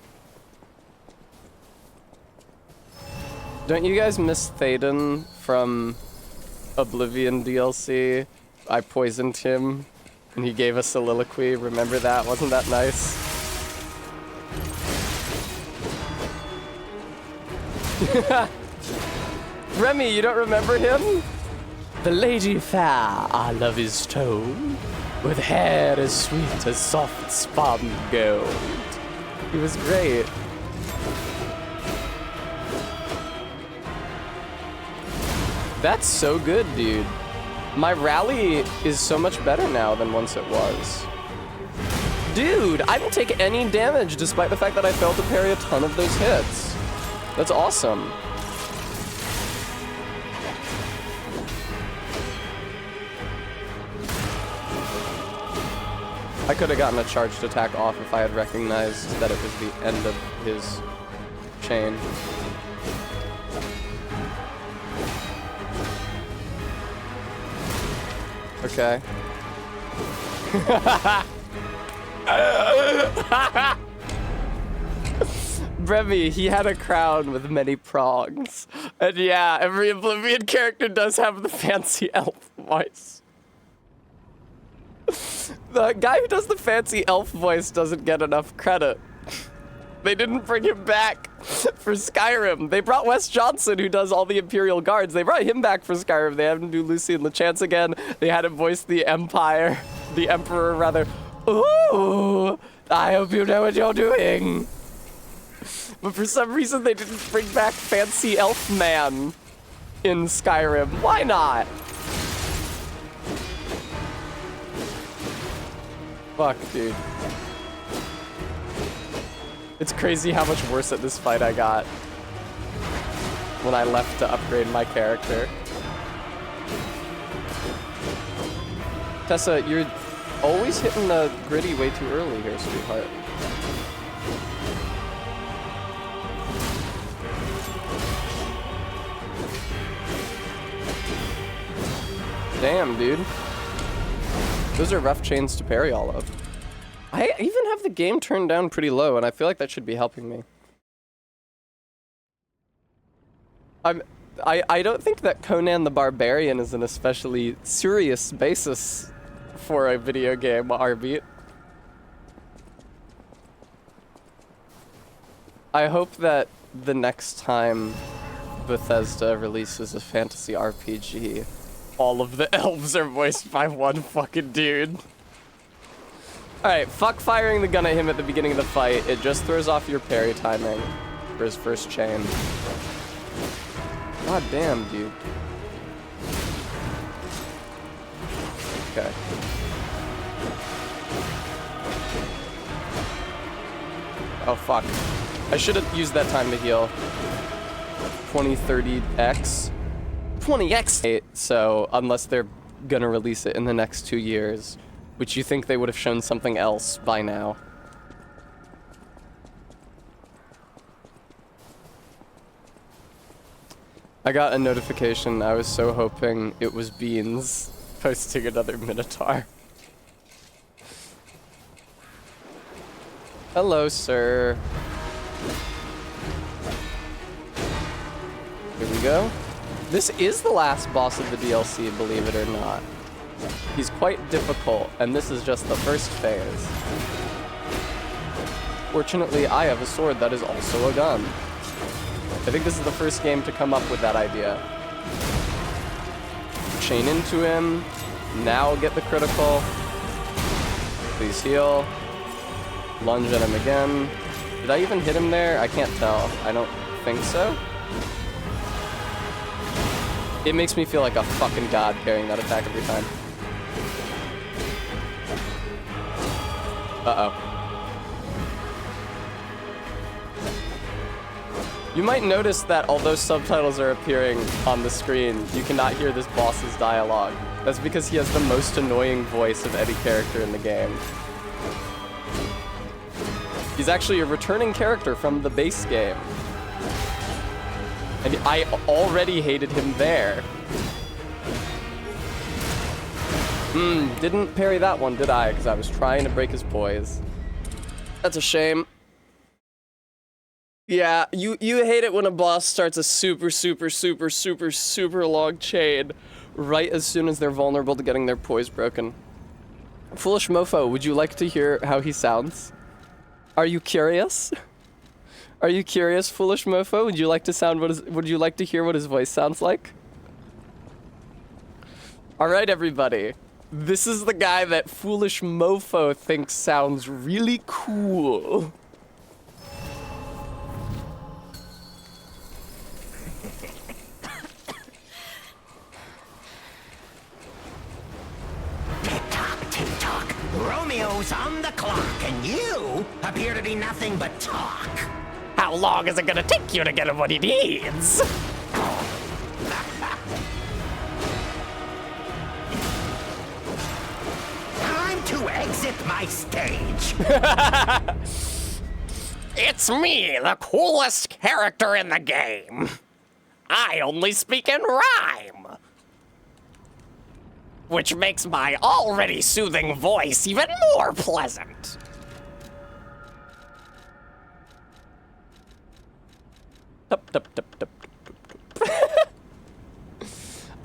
Don't you guys miss Thaden from Oblivion DLC? I poisoned him, and he gave a soliloquy. Remember that? Wasn't that nice? Remy, you don't remember him? The lady fair, our love is told, with hair as sweet as soft spun gold. He was great. That's so good, dude. My rally is so much better now than once it was. Dude, I don't take any damage despite the fact that I failed to parry a ton of those hits. That's awesome. I could have gotten a charged attack off if I had recognized that it was the end of his chain. Okay. Brevi, he had a crown with many prongs. And yeah, every Oblivion character does have the fancy elf voice. The guy who does the fancy elf voice doesn't get enough credit. They didn't bring him back for Skyrim. They brought Wes Johnson, who does all the Imperial Guards. They brought him back for Skyrim. They had him do Lucy and LeChance again. They had him voice the Empire, the Emperor, rather. Ooh, I hope you know what you're doing. But for some reason, they didn't bring back Fancy Elf Man in Skyrim. Why not? Fuck, dude. It's crazy how much worse at this fight I got when I left to upgrade my character. Tessa, you're always hitting the gritty way too early here, sweetheart. Damn, dude. Those are rough chains to parry all of. I even have the game turned down pretty low, and I feel like that should be helping me. I don't think that Conan the Barbarian is an especially serious basis for a video game, Arbeat. I hope that the next time Bethesda releases a fantasy RPG, all of the elves are voiced by one fucking dude. Alright, fuck firing the gun at him at the beginning of the fight. It just throws off your parry timing for his first chain. God damn, dude. Okay. Oh, fuck. I should have used that time to heal. 2030X. 20X! So, unless they're gonna release it in the next 2 years, which you think they would have shown something else by now. I got a notification. I was so hoping it was Beans posting another Minotaur. Hello, sir. Here we go. This is the last boss of the DLC, believe it or not. He's quite difficult, and this is just the first phase. Fortunately, I have a sword that is also a gun. I think this is the first game to come up with that idea. Chain into him, now get the critical. Please heal. Lunge at him again. Did I even hit him there? I can't tell. I don't think so. It makes me feel like a fucking god carrying that attack every time. Uh-oh. You might notice that although subtitles are appearing on the screen, you cannot hear this boss's dialogue. That's because he has the most annoying voice of any character in the game. He's actually a returning character from the base game. And I already hated him there. Didn't parry that one, did I? Because I was trying to break his poise. That's a shame. Yeah, you hate it when a boss starts a super long chain right as soon as they're vulnerable to getting their poise broken. Foolish Mofo, would you like to hear how he sounds? Are you curious? Are you curious, Foolish Mofo? Would you like to hear what his voice sounds like? All right, everybody. This is the guy that Foolish Mofo thinks sounds really cool. Tick-tock, Romeo's on the clock, and you appear to be nothing but talk. How long is it gonna take you to get him what he needs? Time to exit my stage. It's me, the coolest character in the game. I only speak in rhyme. Which makes my already soothing voice even more pleasant.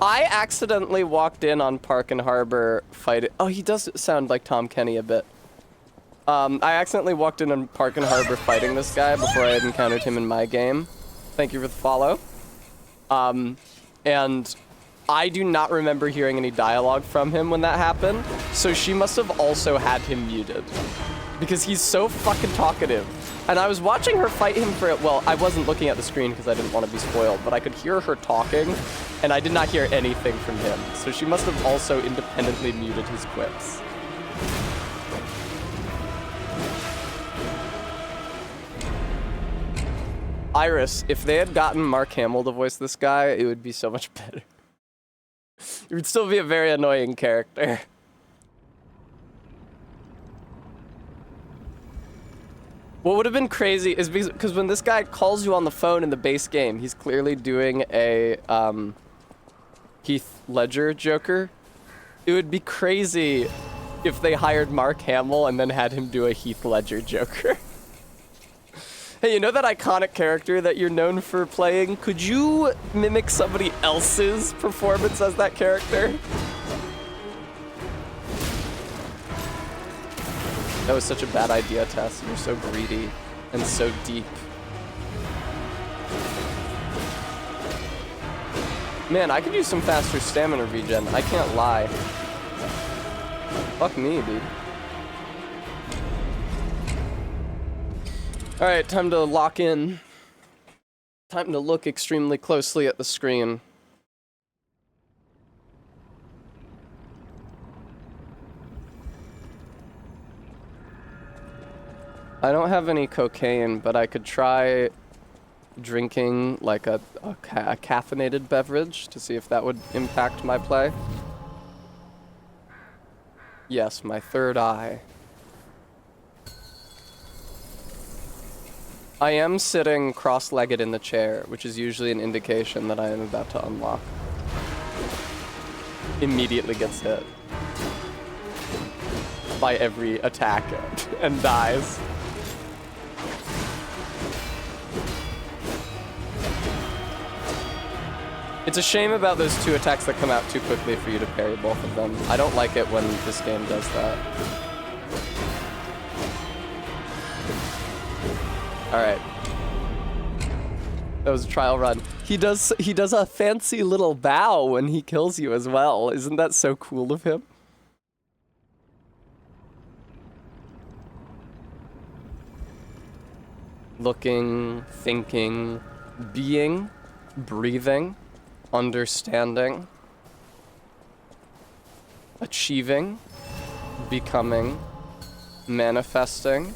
I accidentally walked in on Park and Harbor fighting. Oh, he does sound like Tom Kenny a bit. I accidentally walked in on Park and Harbor fighting this guy before I had encountered him in my game. Thank you for the follow. And I do not remember hearing any dialogue from him when that happened, so she must have also had him muted. Because he's so fucking talkative. And I was watching her fight him for it. Well, I wasn't looking at the screen because I didn't want to be spoiled, but I could hear her talking, and I did not hear anything from him. So she must have also independently muted his quips. Iris, if they had gotten Mark Hamill to voice this guy, it would be so much better. It would still be a very annoying character. What would have been crazy is because when this guy calls you on the phone in the base game, he's clearly doing a Heath Ledger Joker. It would be crazy if they hired Mark Hamill and then had him do a Heath Ledger Joker. Hey, you know that iconic character that you're known for playing? Could you mimic somebody else's performance as that character? That was such a bad idea, Tess. You're so greedy and so deep. Man, I could use some faster stamina regen. I can't lie. Fuck me, dude. Alright, time to lock in. Time to look extremely closely at the screen. I don't have any cocaine, but I could try drinking like a caffeinated beverage to see if that would impact my play. Yes, my third eye. I am sitting cross-legged in the chair, which is usually an indication that I am about to unlock. Immediately gets hit by every attack and dies. It's a shame about those two attacks that come out too quickly for you to parry both of them. I don't like it when this game does that. Alright. That was a trial run. He does a fancy little bow when he kills you as well. Isn't that so cool of him? Looking, thinking, being, breathing, understanding, achieving, becoming, manifesting.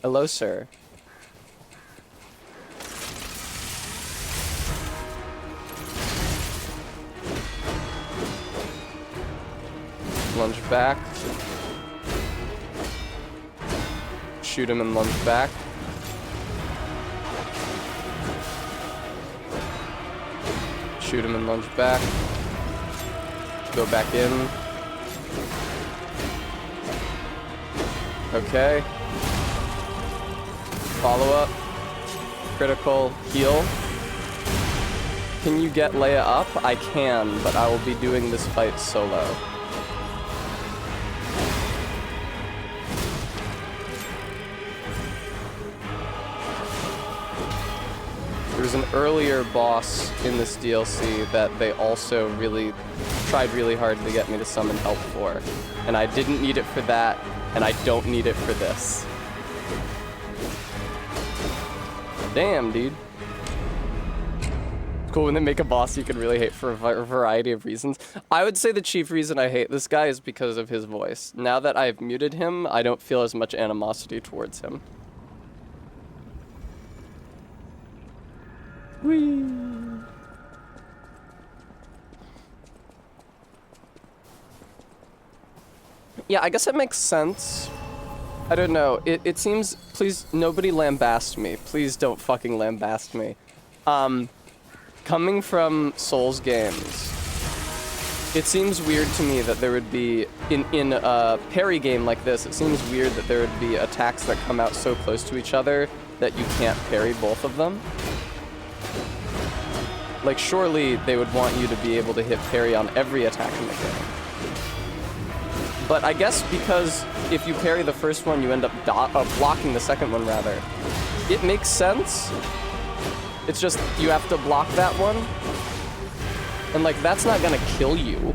Hello, sir. Lunge back. Shoot him and lunge back. Shoot him and lunge back. Go back in. Okay. Follow up. Critical heal. Can you get Leia up? I can, but I will be doing this fight solo. There's an earlier boss in this DLC that they also tried really hard to get me to summon help for. And I didn't need it for that, and I don't need it for this. Damn, dude. It's cool when they make a boss you can really hate for a variety of reasons. I would say the chief reason I hate this guy is because of his voice. Now that I've muted him, I don't feel as much animosity towards him. Whee! Yeah, I guess it makes sense. I don't know. It seems... Please, nobody lambast me. Please don't fucking lambast me. Coming from Souls games, it seems weird to me that there would be... In a parry game like this, it seems weird that there would be attacks that come out so close to each other that you can't parry both of them. Like, surely they would want you to be able to hit parry on every attack in the game. But I guess because if you parry the first one, you end up blocking the second one, rather. It makes sense. It's just, you have to block that one. And, like, that's not gonna kill you.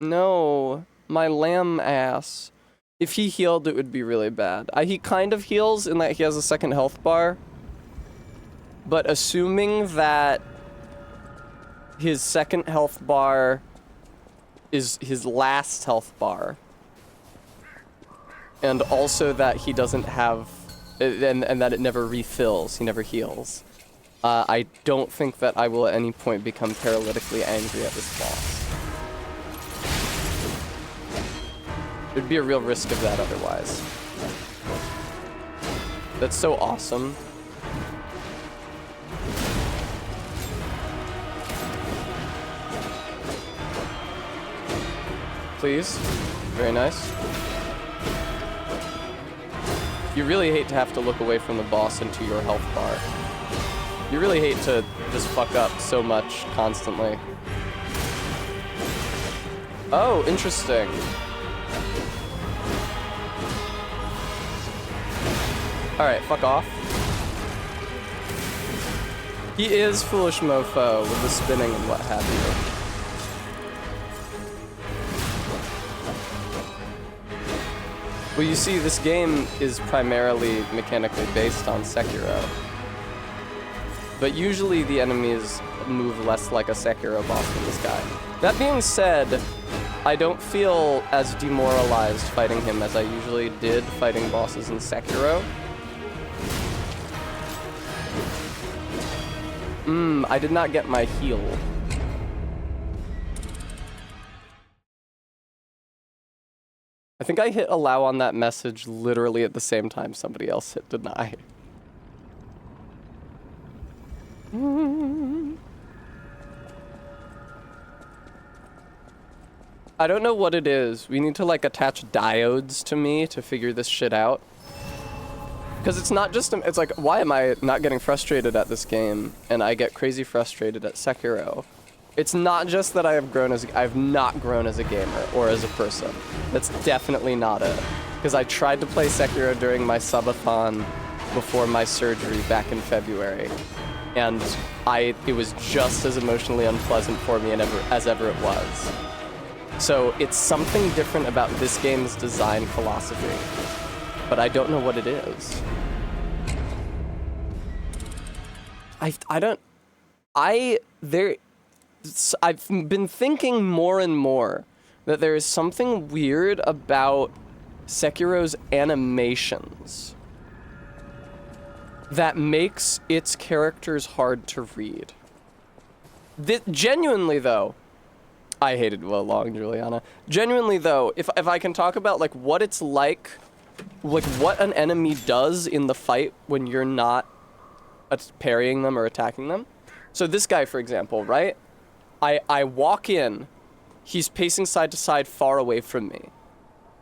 No, my lamb ass. If he healed, it would be really bad. He kind of heals in that he has a second health bar. But assuming that his second health bar is his last health bar, and also that he doesn't have, and that it never refills, he never heals, I don't think that I will at any point become paralytically angry at this boss. There'd be a real risk of that otherwise. That's so awesome. Please. Very nice. You really hate to have to look away from the boss into your health bar. You really hate to just fuck up so much constantly. Oh, interesting. Alright, fuck off. He is foolish mofo with the spinning and what have you. Well, you see, this game is primarily mechanically based on Sekiro. But usually the enemies move less like a Sekiro boss than this guy. That being said, I don't feel as demoralized fighting him as I usually did fighting bosses in Sekiro. I did not get my heal. I think I hit allow on that message literally at the same time somebody else hit deny. I don't know what it is. We need to like attach diodes to me to figure this shit out. Because it's not just, it's like, why am I not getting frustrated at this game and I get crazy frustrated at Sekiro? It's not just that I've not grown as a gamer or as a person. That's definitely not it. Because I tried to play Sekiro during my subathon before my surgery back in February. And it was just as emotionally unpleasant for me as ever it was. So it's something different about this game's design philosophy. But I don't know what it is. I've been thinking more and more that there is something weird about Sekiro's animations that makes its characters hard to read. Genuinely though, I hated Will Long, Juliana. Genuinely though, if I can talk about like what it's like what an enemy does in the fight when you're not parrying them or attacking them. So this guy, for example, right? I walk in, he's pacing side to side far away from me.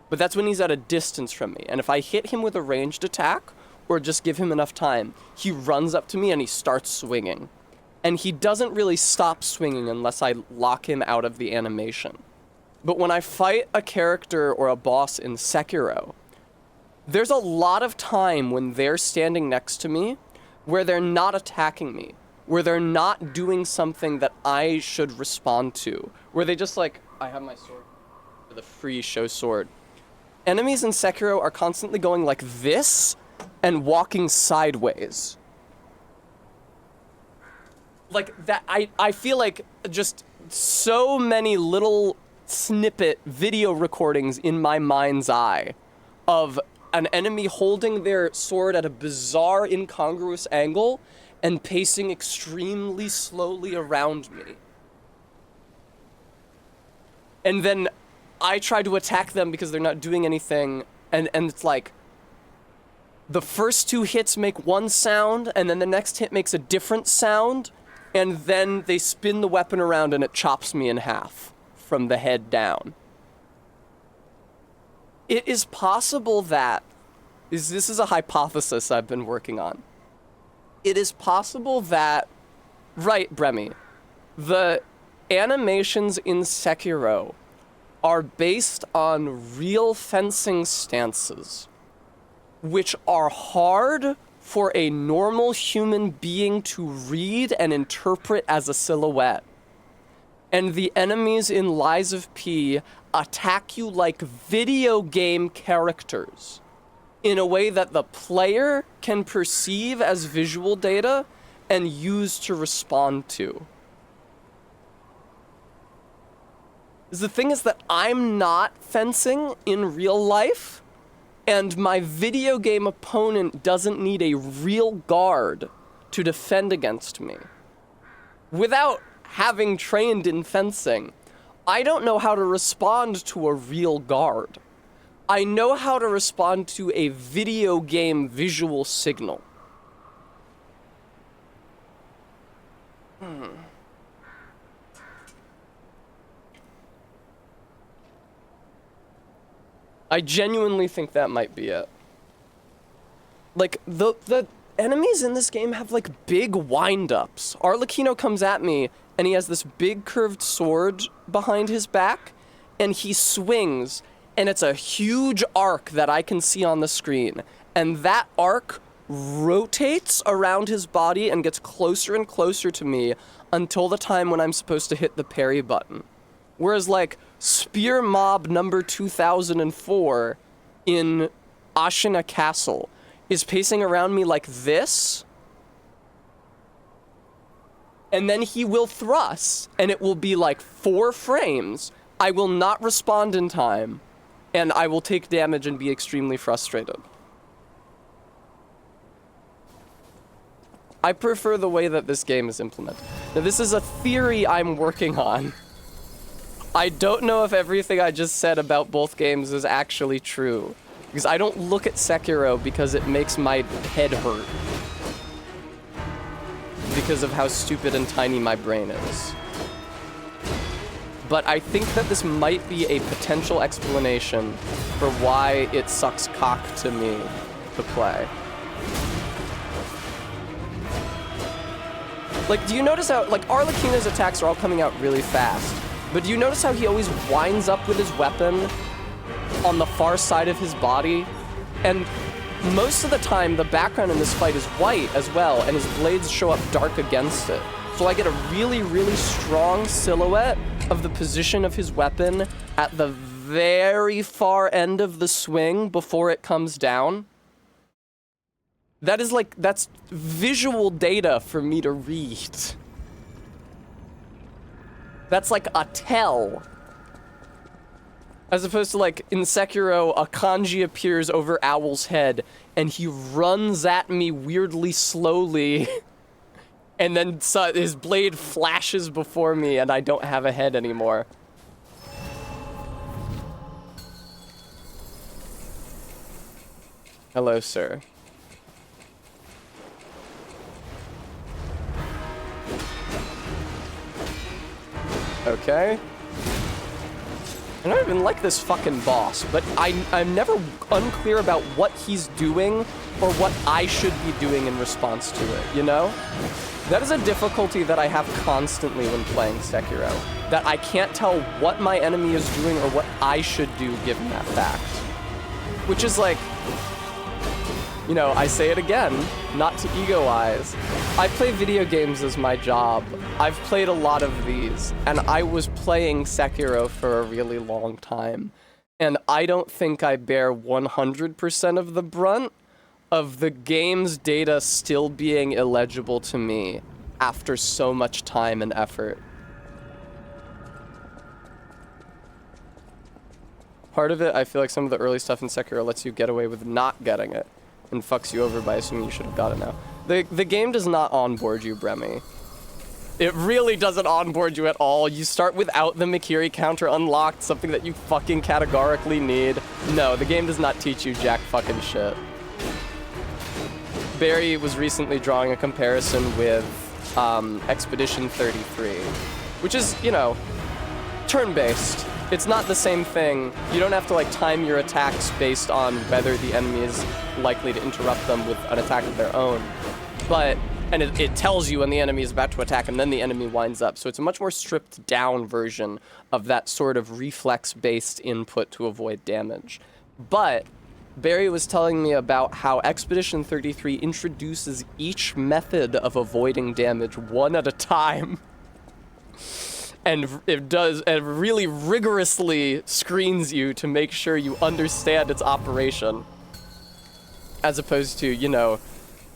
But that's when he's at a distance from me. And if I hit him with a ranged attack, or just give him enough time, he runs up to me and he starts swinging. And he doesn't really stop swinging unless I lock him out of the animation. But when I fight a character or a boss in Sekiro, there's a lot of time when they're standing next to me where they're not attacking me, where they're not doing something that I should respond to, where they just like, I have my sword, the free show sword. Enemies in Sekiro are constantly going like this and walking sideways. Like that, I feel like just so many little snippet video recordings in my mind's eye of an enemy holding their sword at a bizarre, incongruous angle and pacing extremely slowly around me. And then I try to attack them because they're not doing anything, and it's like, the first two hits make one sound, and then the next hit makes a different sound, and then they spin the weapon around and it chops me in half from the head down. It is possible that, this is a hypothesis I've been working on. it is possible that, right, Bremy, the animations in Sekiro are based on real fencing stances, which are hard for a normal human being to read and interpret as a silhouette. And the enemies in Lies of P attack you like video game characters in a way that the player can perceive as visual data and use to respond to. The thing is that I'm not fencing in real life, and my video game opponent doesn't need a real guard to defend against me. Without having trained in fencing, I don't know how to respond to a real guard. I know how to respond to a video game visual signal. I genuinely think that might be it. Like, the enemies in this game have, like, big wind-ups. Arlecchino comes at me, and he has this big curved sword behind his back, and he swings, and it's a huge arc that I can see on the screen. And that arc rotates around his body and gets closer and closer to me until the time when I'm supposed to hit the parry button. Whereas, like, Spear Mob number 2004 in Ashina Castle is pacing around me like this, and then he will thrust, and it will be like 4 frames. I will not respond in time, and I will take damage and be extremely frustrated. I prefer the way that this game is implemented. Now, this is a theory I'm working on. I don't know if everything I just said about both games is actually true, because I don't look at Sekiro because it makes my head hurt. Because of how stupid and tiny my brain is. But I think that this might be a potential explanation for why it sucks cock to me to play. Like, do you notice how, like, Arlecchino's attacks are all coming out really fast, but do you notice how he always winds up with his weapon on the far side of his body? And most of the time, the background in this fight is white as well, and his blades show up dark against it. So I get a really, really strong silhouette of the position of his weapon at the very far end of the swing before it comes down. That is like, that's visual data for me to read. That's like a tell. As opposed to, like, in Sekiro, a kanji appears over Owl's head, and he runs at me weirdly slowly, and then his blade flashes before me, and I don't have a head anymore. Hello, sir. Okay. I don't even like this fucking boss, but I'm never unclear about what he's doing or what I should be doing in response to it, you know? That is a difficulty that I have constantly when playing Sekiro. That I can't tell what my enemy is doing or what I should do given that fact. Which is like, you know, I say it again, not to egoize. I play video games as my job. I've played a lot of these, and I was playing Sekiro for a really long time. And I don't think I bear 100% of the brunt of the game's data still being illegible to me after so much time and effort. Part of it, I feel like some of the early stuff in Sekiro lets you get away with not getting it, and fucks you over by assuming you should have got it now. The game does not onboard you, Bremy. It really doesn't onboard you at all. You start without the Mikiri counter unlocked, something that you fucking categorically need. No, the game does not teach you jack fucking shit. Barry was recently drawing a comparison with Expedition 33, which is, you know, turn-based. It's not the same thing. You don't have to, like, time your attacks based on whether the enemy is likely to interrupt them with an attack of their own. And it tells you when the enemy is about to attack, and then the enemy winds up. So it's a much more stripped down version of that sort of reflex-based input to avoid damage. But Barry was telling me about how Expedition 33 introduces each method of avoiding damage one at a time. And it does, and really rigorously screens you to make sure you understand its operation. As opposed to, you know,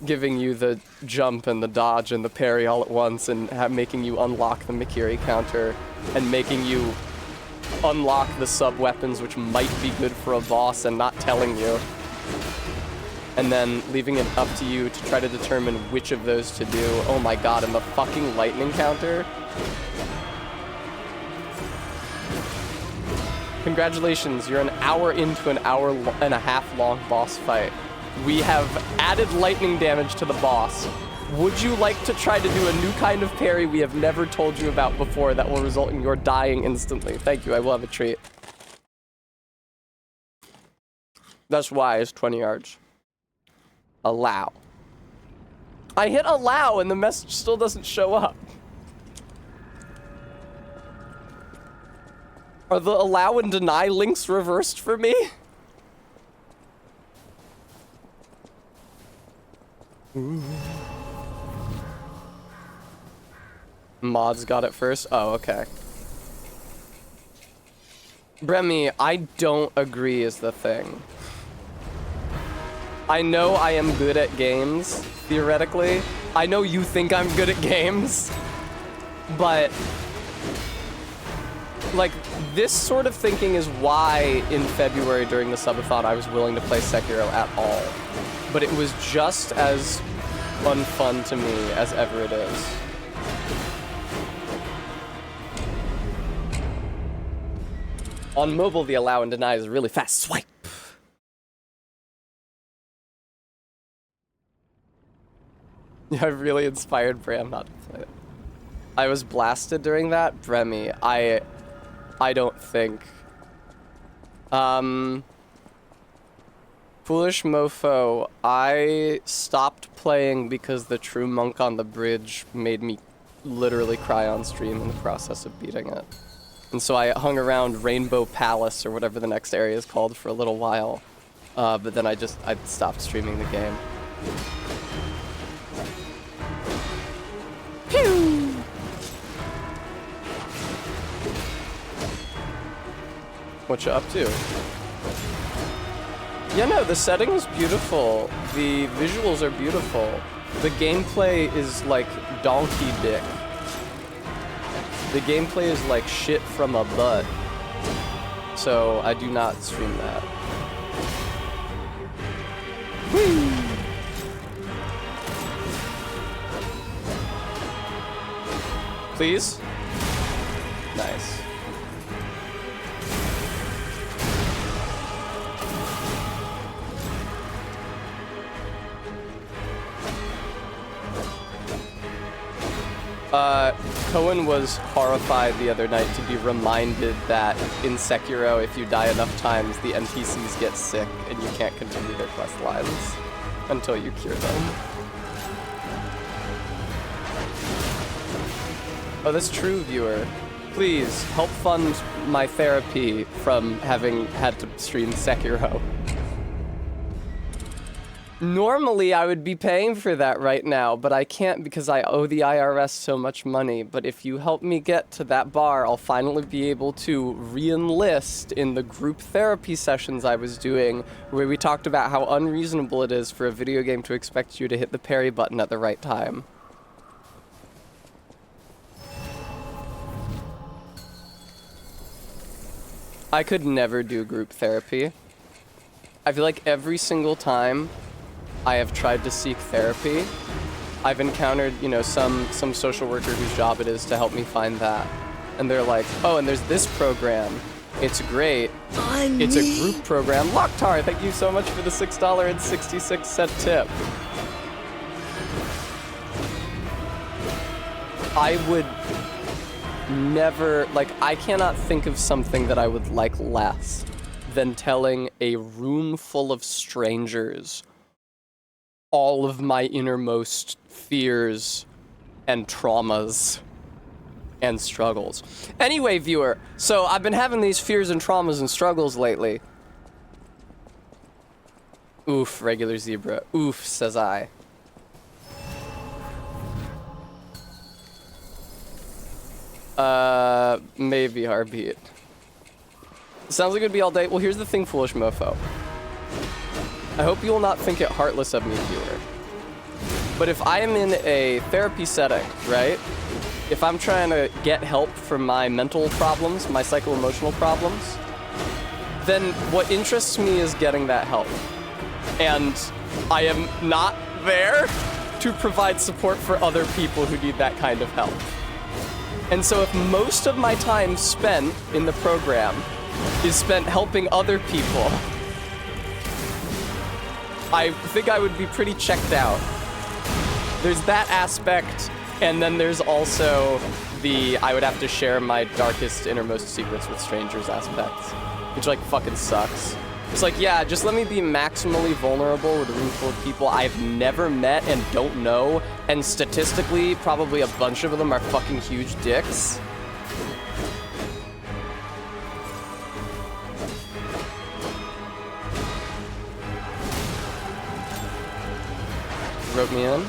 giving you the jump and the dodge and the parry all at once and making you unlock the Mikiri counter and making you unlock the sub-weapons which might be good for a boss and not telling you. And then leaving it up to you to try to determine which of those to do. Oh my god, and the fucking lightning counter. Congratulations, you're an hour into an hour and a half long boss fight. We have added lightning damage to the boss. Would you like to try to do a new kind of parry we have never told you about before that will result in your dying instantly? Thank you, I will have a treat. That's why it's 20 yards. Allow. I hit allow and the message still doesn't show up. Are the allow and deny links reversed for me? Ooh. Mods got it first? Oh, okay. Bremy, I don't agree is the thing. I know I am good at games, theoretically. I know you think I'm good at games, but like, this sort of thinking is why in February during the subathon I was willing to play Sekiro at all. But it was just as unfun to me as ever it is. On mobile, the allow and deny is a really fast swipe. Yeah, I really inspired Bram not to play it. I was blasted during that? Bremy, I don't think. Foolish mofo, I stopped playing because the true monk on the bridge made me literally cry on stream in the process of beating it. And so I hung around Rainbow Palace, or whatever the next area is called, for a little while. But then I stopped streaming the game. Pew! What you up to? Yeah, no, the setting is beautiful. The visuals are beautiful. The gameplay is like donkey dick. The gameplay is like shit from a butt. So I do not stream that. Whee! Please? Nice. Cohen was horrified the other night to be reminded that in Sekiro, if you die enough times, the NPCs get sick and you can't continue their quest lines until you cure them. Oh, that's true, viewer. Please, help fund my therapy from having had to stream Sekiro. Normally, I would be paying for that right now, but I can't because I owe the IRS so much money. But if you help me get to that bar, I'll finally be able to re-enlist in the group therapy sessions I was doing, where we talked about how unreasonable it is for a video game to expect you to hit the parry button at the right time. I could never do group therapy. I feel like every single time I have tried to seek therapy, I've encountered, you know, some social worker whose job it is to help me find that. And they're like, oh, and there's this program. It's great. It's a group program. Locktar, thank you so much for the $6.66 tip. I would never, like, I cannot think of something that I would like less than telling a room full of strangers all of my innermost fears and traumas and struggles. Anyway, viewer, so I've been having these fears and traumas and struggles lately. Oof, regular zebra. Oof, says I. Maybe heartbeat. Sounds like it'd be all day. Well, here's the thing, foolish mofo. I hope you will not think it heartless of me, viewer. But if I am in a therapy setting, right? If I'm trying to get help for my mental problems, my psycho-emotional problems, then what interests me is getting that help. And I am not there to provide support for other people who need that kind of help. And so if most of my time spent in the program is spent helping other people, I think I would be pretty checked out. There's that aspect, and then there's also the I would have to share my darkest, innermost secrets with strangers aspects, which like fucking sucks. It's like, yeah, just let me be maximally vulnerable with a room full of people I've never met and don't know, and statistically, probably a bunch of them are fucking huge dicks. Wrote me in.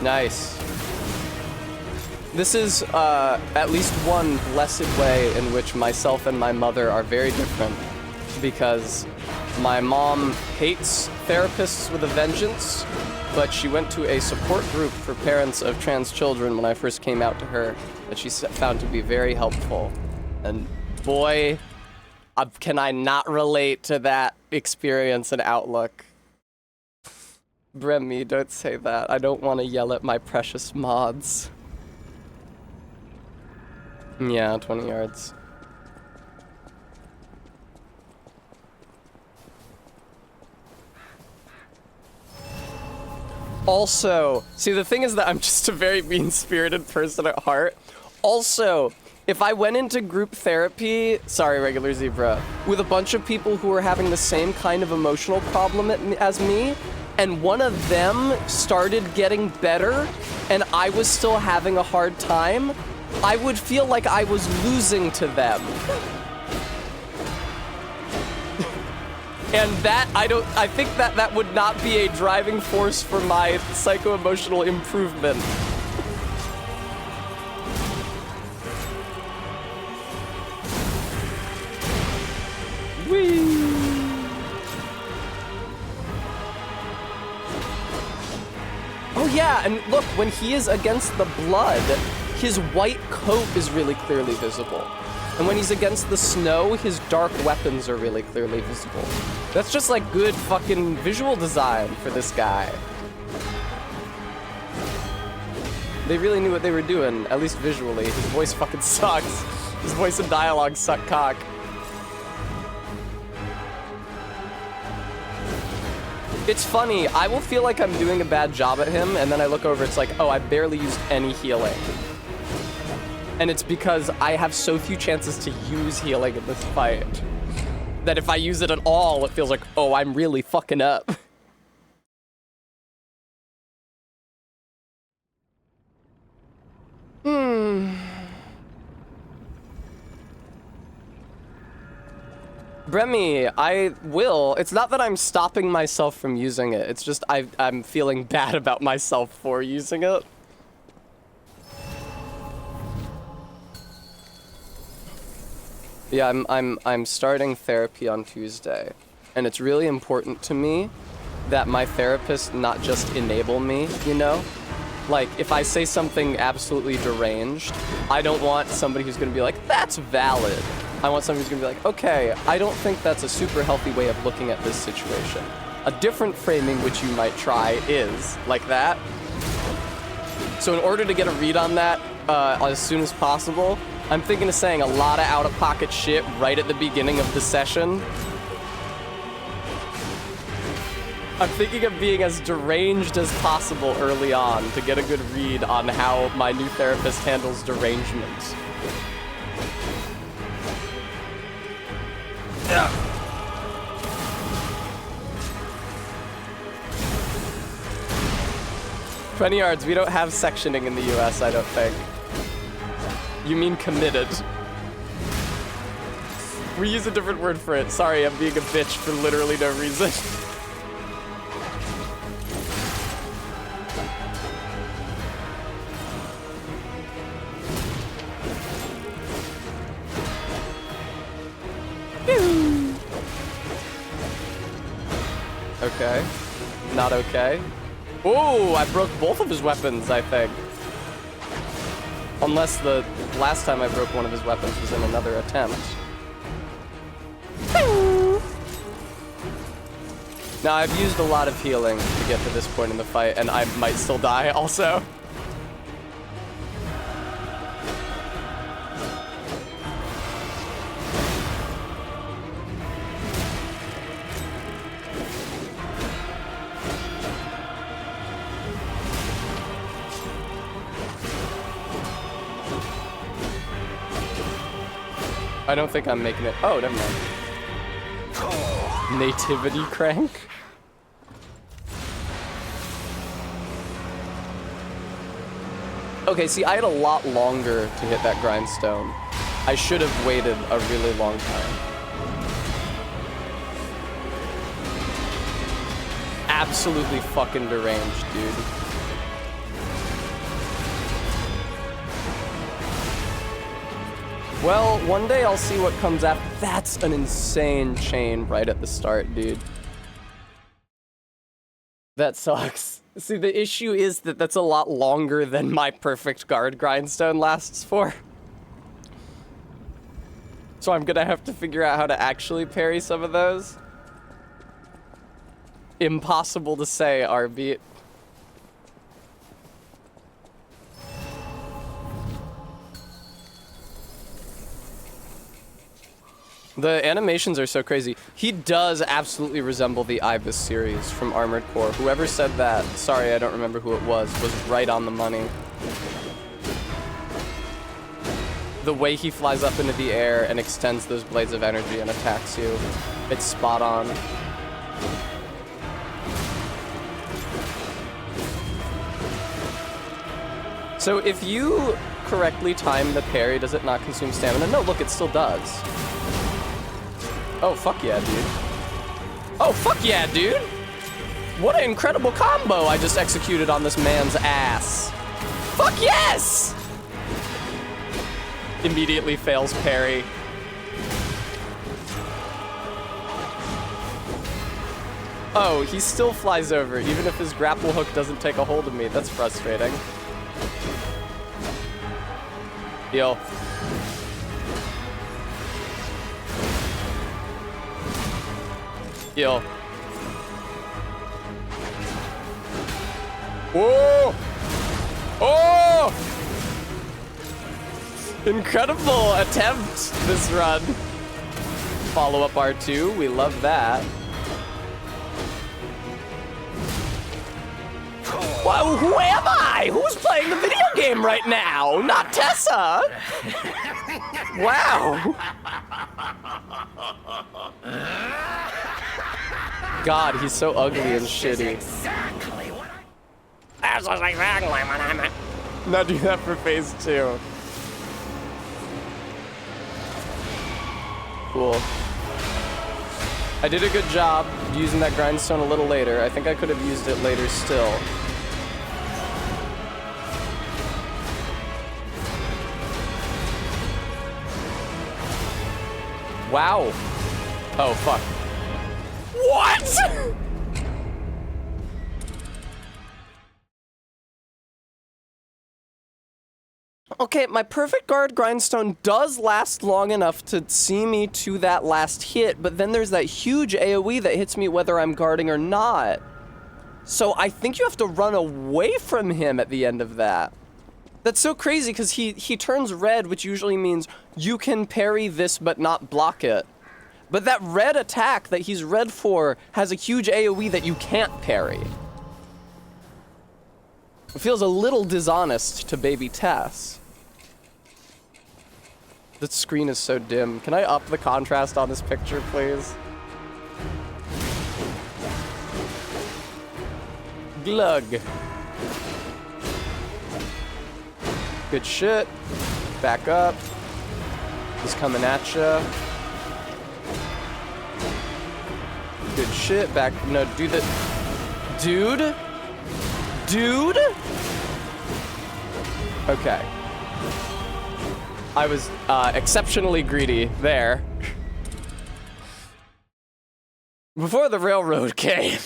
Nice. This is at least one blessed way in which myself and my mother are very different, because my mom hates therapists with a vengeance, but she went to a support group for parents of trans children when I first came out to her that she found to be very helpful. And boy, can I not relate to that experience and outlook. Bremy, don't say that. I don't want to yell at my precious mods. Yeah, 20 yards. Also, see, the thing is that I'm just a very mean-spirited person at heart. Also, if I went into group therapy, sorry, regular zebra, with a bunch of people who were having the same kind of emotional problem as me, and one of them started getting better, and I was still having a hard time, I would feel like I was losing to them. And that, I think that would not be a driving force for my psycho-emotional improvement. Whee! Oh yeah, and look, when he is against the blood, his white coat is really clearly visible. And when he's against the snow, his dark weapons are really clearly visible. That's just like good fucking visual design for this guy. They really knew what they were doing, at least visually. His voice fucking sucks. His voice and dialogue suck cock. It's funny, I will feel like I'm doing a bad job at him, and then I look over, it's like, oh, I barely used any healing. And it's because I have so few chances to use healing in this fight that if I use it at all, it feels like, oh, I'm really fucking up. Bremy, I will. It's not that I'm stopping myself from using it. It's just I'm feeling bad about myself for using it. Yeah, I'm starting therapy on Tuesday, and it's really important to me that my therapist not just enable me, you know? Like, if I say something absolutely deranged, I don't want somebody who's gonna be like, that's valid. I want somebody who's gonna be like, okay, I don't think that's a super healthy way of looking at this situation. A different framing which you might try is like that. So in order to get a read on that as soon as possible, I'm thinking of saying a lot of out-of-pocket shit right at the beginning of the session. I'm thinking of being as deranged as possible early on to get a good read on how my new therapist handles derangements. 20 yards, we don't have sectioning in the US, I don't think. You mean committed. We use a different word for it. Sorry, I'm being a bitch for literally no reason. Okay. Not okay. Oh, I broke both of his weapons, I think. Unless the last time I broke one of his weapons was in another attempt. Now, I've used a lot of healing to get to this point in the fight, and I might still die also. I don't think I'm making it. Oh, never mind. Nativity crank? Okay, see, I had a lot longer to hit that grindstone. I should have waited a really long time. Absolutely fucking deranged, dude. Well, one day I'll see what comes after. That's an insane chain right at the start, dude. That sucks. See, the issue is that that's a lot longer than my perfect guard grindstone lasts for. So I'm gonna have to figure out how to actually parry some of those. Impossible to say, Arby. The animations are so crazy. He does absolutely resemble the Ibis series from Armored Core. Whoever said that, sorry, I don't remember who it was right on the money. The way he flies up into the air and extends those blades of energy and attacks you, it's spot on. So if you correctly time the parry, does it not consume stamina? No, look, it still does. Oh, fuck yeah, dude. Oh, fuck yeah, dude! What an incredible combo I just executed on this man's ass. Fuck yes! Immediately fails parry. Oh, he still flies over, even if his grapple hook doesn't take a hold of me. That's frustrating. Heal. Heal. Whoa! Oh! Incredible attempt this run. Follow up R2, we love that. Whoa, who am I? Who's playing the video game right now? Not Tessa! Wow. God, he's so ugly and shitty. Exactly what That's exactly what I meant. Now do that for phase 2. Cool. I did a good job using that grindstone a little later. I think I could have used it later still. Wow. Oh, fuck. What? Okay, my perfect guard grindstone does last long enough to see me to that last hit, but then there's that huge AoE that hits me whether I'm guarding or not. So I think you have to run away from him at the end of that. That's so crazy because he turns red, which usually means you can parry this but not block it. But that red attack that he's red for has a huge AoE that you can't parry. It feels a little dishonest to baby Tess. The screen is so dim. Can I up the contrast on this picture, please? Glug. Good shit. Back up. He's coming at ya. Good shit. Back. No, do the. Dude? Dude? Okay. I was exceptionally greedy there. Before the railroad came.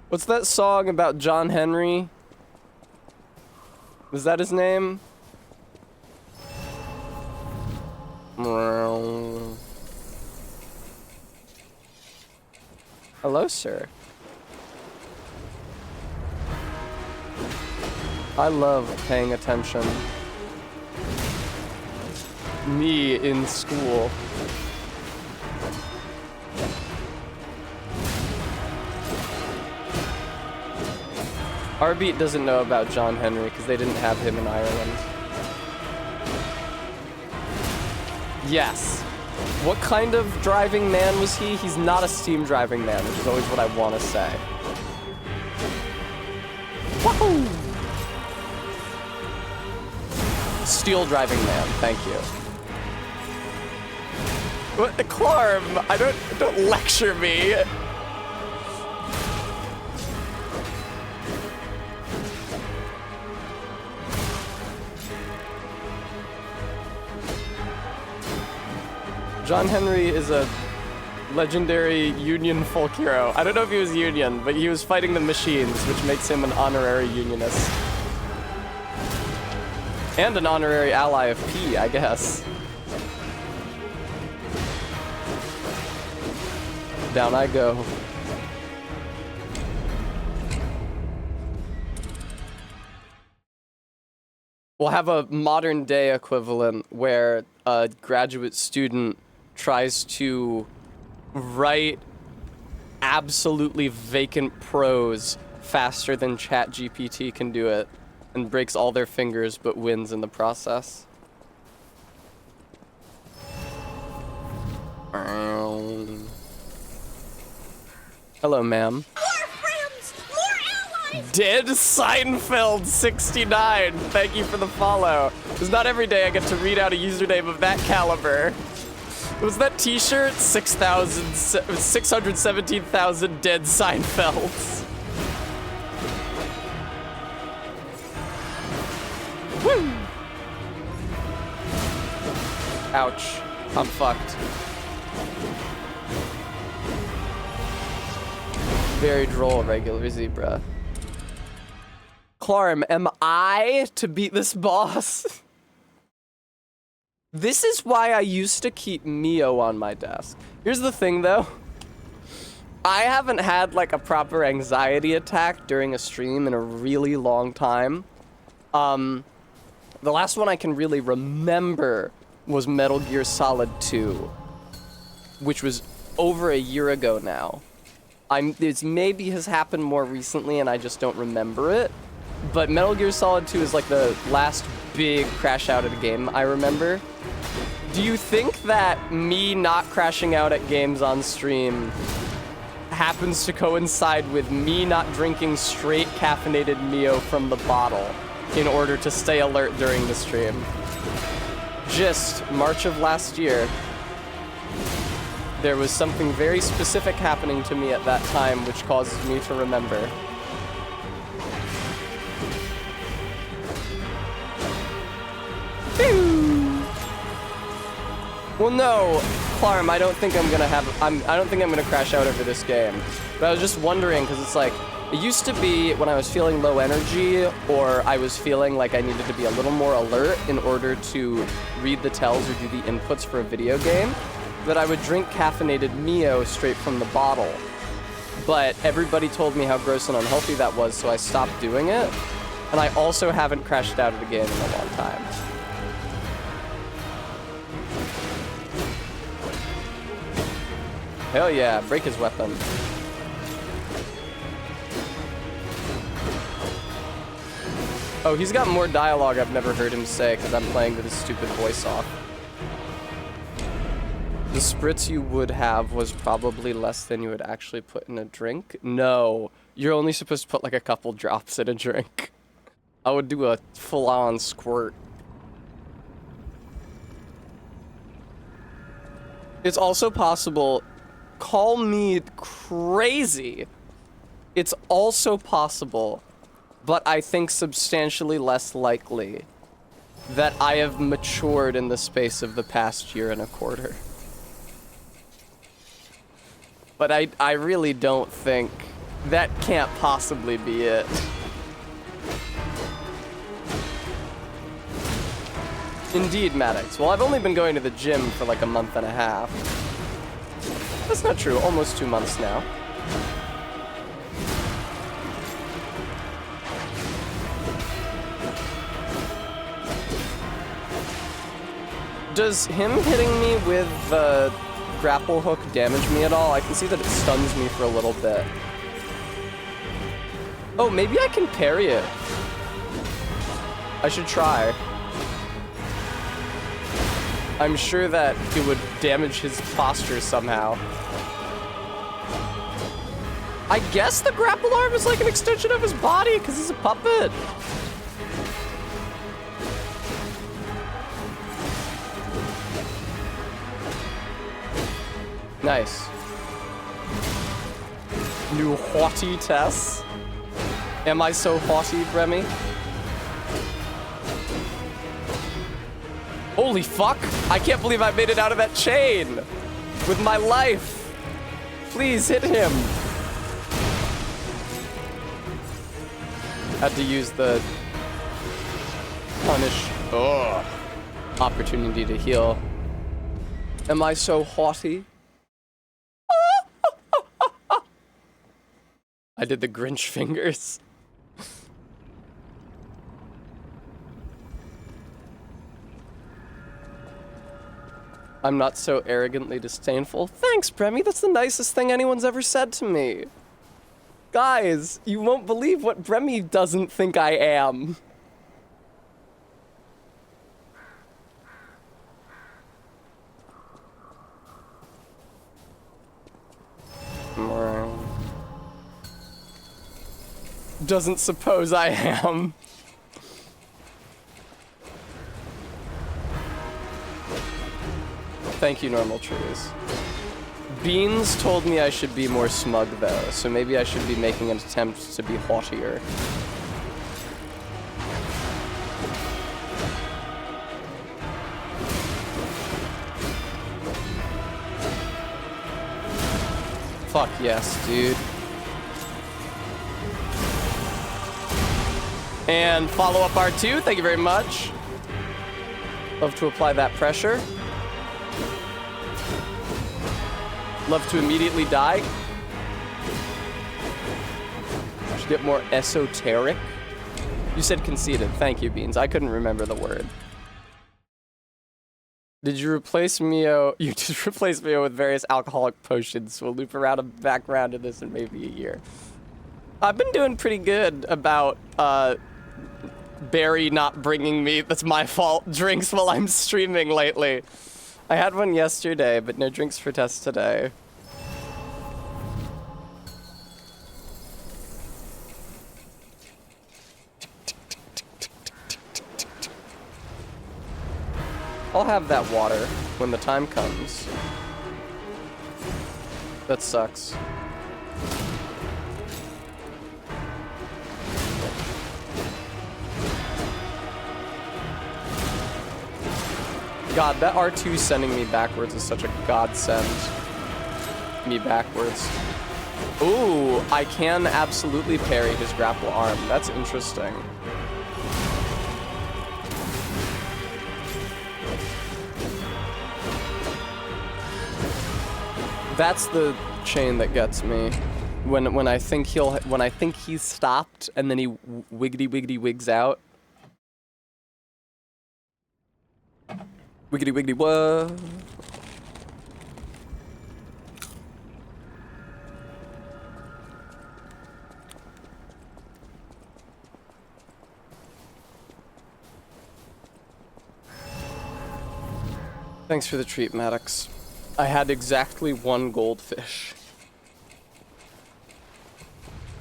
What's that song about John Henry? Was that his name? Hello, sir. I love paying attention. Me in school. Arbeat doesn't know about John Henry because they didn't have him in Ireland. Yes. What kind of driving man was he? He's not a steam driving man, which is always what I want to say. Wahoo! Steel driving man, thank you. What, Clarm? Don't lecture me. John Henry is a legendary Union folk hero. I don't know if he was Union, but he was fighting the machines, which makes him an honorary Unionist. And an honorary ally of P, I guess. Down I go. We'll have a modern day equivalent where a graduate student tries to write absolutely vacant prose faster than ChatGPT can do it and breaks all their fingers but wins in the process. Hello, ma'am. More friends! More allies! Dead Seinfeld 69. Thank you for the follow. It's not every day I get to read out a username of that caliber. Was that t-shirt? 617,000 dead Seinfelds. Woo! Ouch. I'm fucked. Very droll, regular zebra. Clarm, am I to beat this boss? This is why I used to keep Mio on my desk. Here's the thing, though. I haven't had, like, a proper anxiety attack during a stream in a really long time. The last one I can really remember was Metal Gear Solid 2, which was over a year ago now. This maybe has happened more recently and I just don't remember it, but Metal Gear Solid 2 is like the last big crash out of the game I remember. Do you think that me not crashing out at games on stream happens to coincide with me not drinking straight caffeinated Mio from the bottle in order to stay alert during the stream? Just March of last year, there was something very specific happening to me at that time which causes me to remember. Well, no, Clarm, I don't think I'm gonna crash out over this game. But I was just wondering, because it's like, it used to be when I was feeling low energy, or I was feeling like I needed to be a little more alert in order to read the tells or do the inputs for a video game, that I would drink caffeinated Mio straight from the bottle. But everybody told me how gross and unhealthy that was, so I stopped doing it. And I also haven't crashed out of the game in a long time. Hell yeah, break his weapon. Oh, he's got more dialogue I've never heard him say because I'm playing with his stupid voice off. The spritz you would have was probably less than you would actually put in a drink. No, you're only supposed to put like a couple drops in a drink. I would do a full-on squirt. It's also possible, call me crazy, it's also possible, but I think substantially less likely, that I have matured in the space of the past year and a quarter. But I really don't think that can't possibly be it. Indeed, Maddox. Well, I've only been going to the gym for like a month and a half. That's not true. Almost 2 months now. Does him hitting me with the grapple hook damage me at all? I can see that it stuns me for a little bit. Oh, maybe I can parry it. I should try. I'm sure that it would damage his posture somehow. I guess the grapple arm is like an extension of his body because he's a puppet. Nice. New haughty Tess. Am I so haughty, Remy? Holy fuck! I can't believe I made it out of that chain! With my life! Please hit him! Had to use the punish opportunity to heal. Am I so haughty? I did the Grinch fingers. I'm not so arrogantly disdainful. Thanks, Bremy. That's the nicest thing anyone's ever said to me. Guys, you won't believe what Bremy doesn't think I am. Doesn't suppose I am. Thank you, Normal Trees. Beans told me I should be more smug, though, so maybe I should be making an attempt to be haughtier. Fuck yes, dude. And follow up R2, thank you very much. Love to apply that pressure. Love to immediately die. Should get more esoteric. You said conceited. Thank you, Beans. I couldn't remember the word. Did you replace Mio? You did replace Mio with various alcoholic potions. We'll loop around and back around to this in maybe a year. I've been doing pretty good about Barry not bringing me, that's my fault, drinks while I'm streaming lately. I had one yesterday, but no drinks for Tess today. I'll have that water when the time comes. That sucks. God, that R2 sending me backwards is such a godsend. Me backwards. Ooh, I can absolutely parry his grapple arm. That's interesting. That's the chain that gets me. When I think he's stopped and then he wiggity wigs out. Wiggity wiggity whoa. Thanks for the treat, Maddox. I had exactly one goldfish.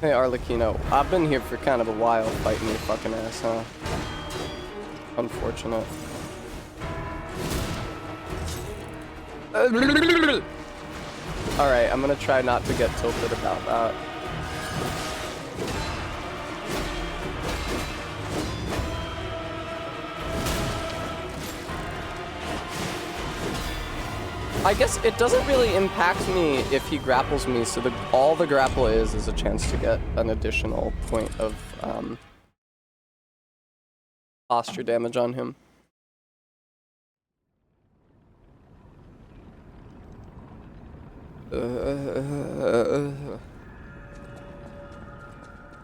Hey, Arlecchino. I've been here for kind of a while fighting your fucking ass, huh? Unfortunate. Alright, I'm gonna try not to get tilted about that. I guess it doesn't really impact me if he grapples me, so all the grapple is a chance to get an additional point of posture damage on him.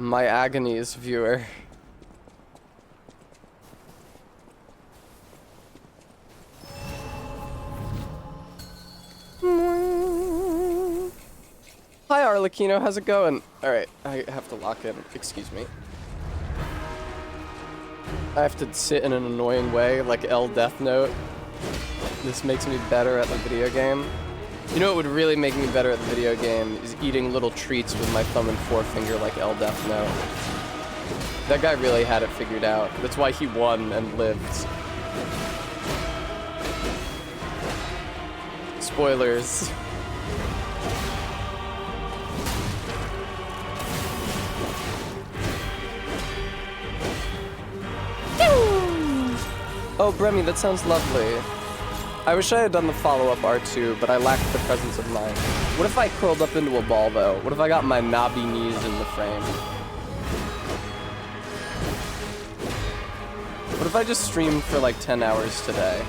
My agonies, viewer. Hi, Arlecchino. How's it going? Alright, I have to lock in. Excuse me. I have to sit in an annoying way, like L Death Note. This makes me better at the video game. You know what would really make me better at the video game is eating little treats with my thumb and forefinger like L Death Note. That guy really had it figured out. That's why he won and lived. Spoilers. Oh, Bremy, that sounds lovely. I wish I had done the follow-up R2, but I lacked the presence of mind. What if I curled up into a ball, though? What if I got my knobby knees in the frame? What if I just streamed for like 10 hours today?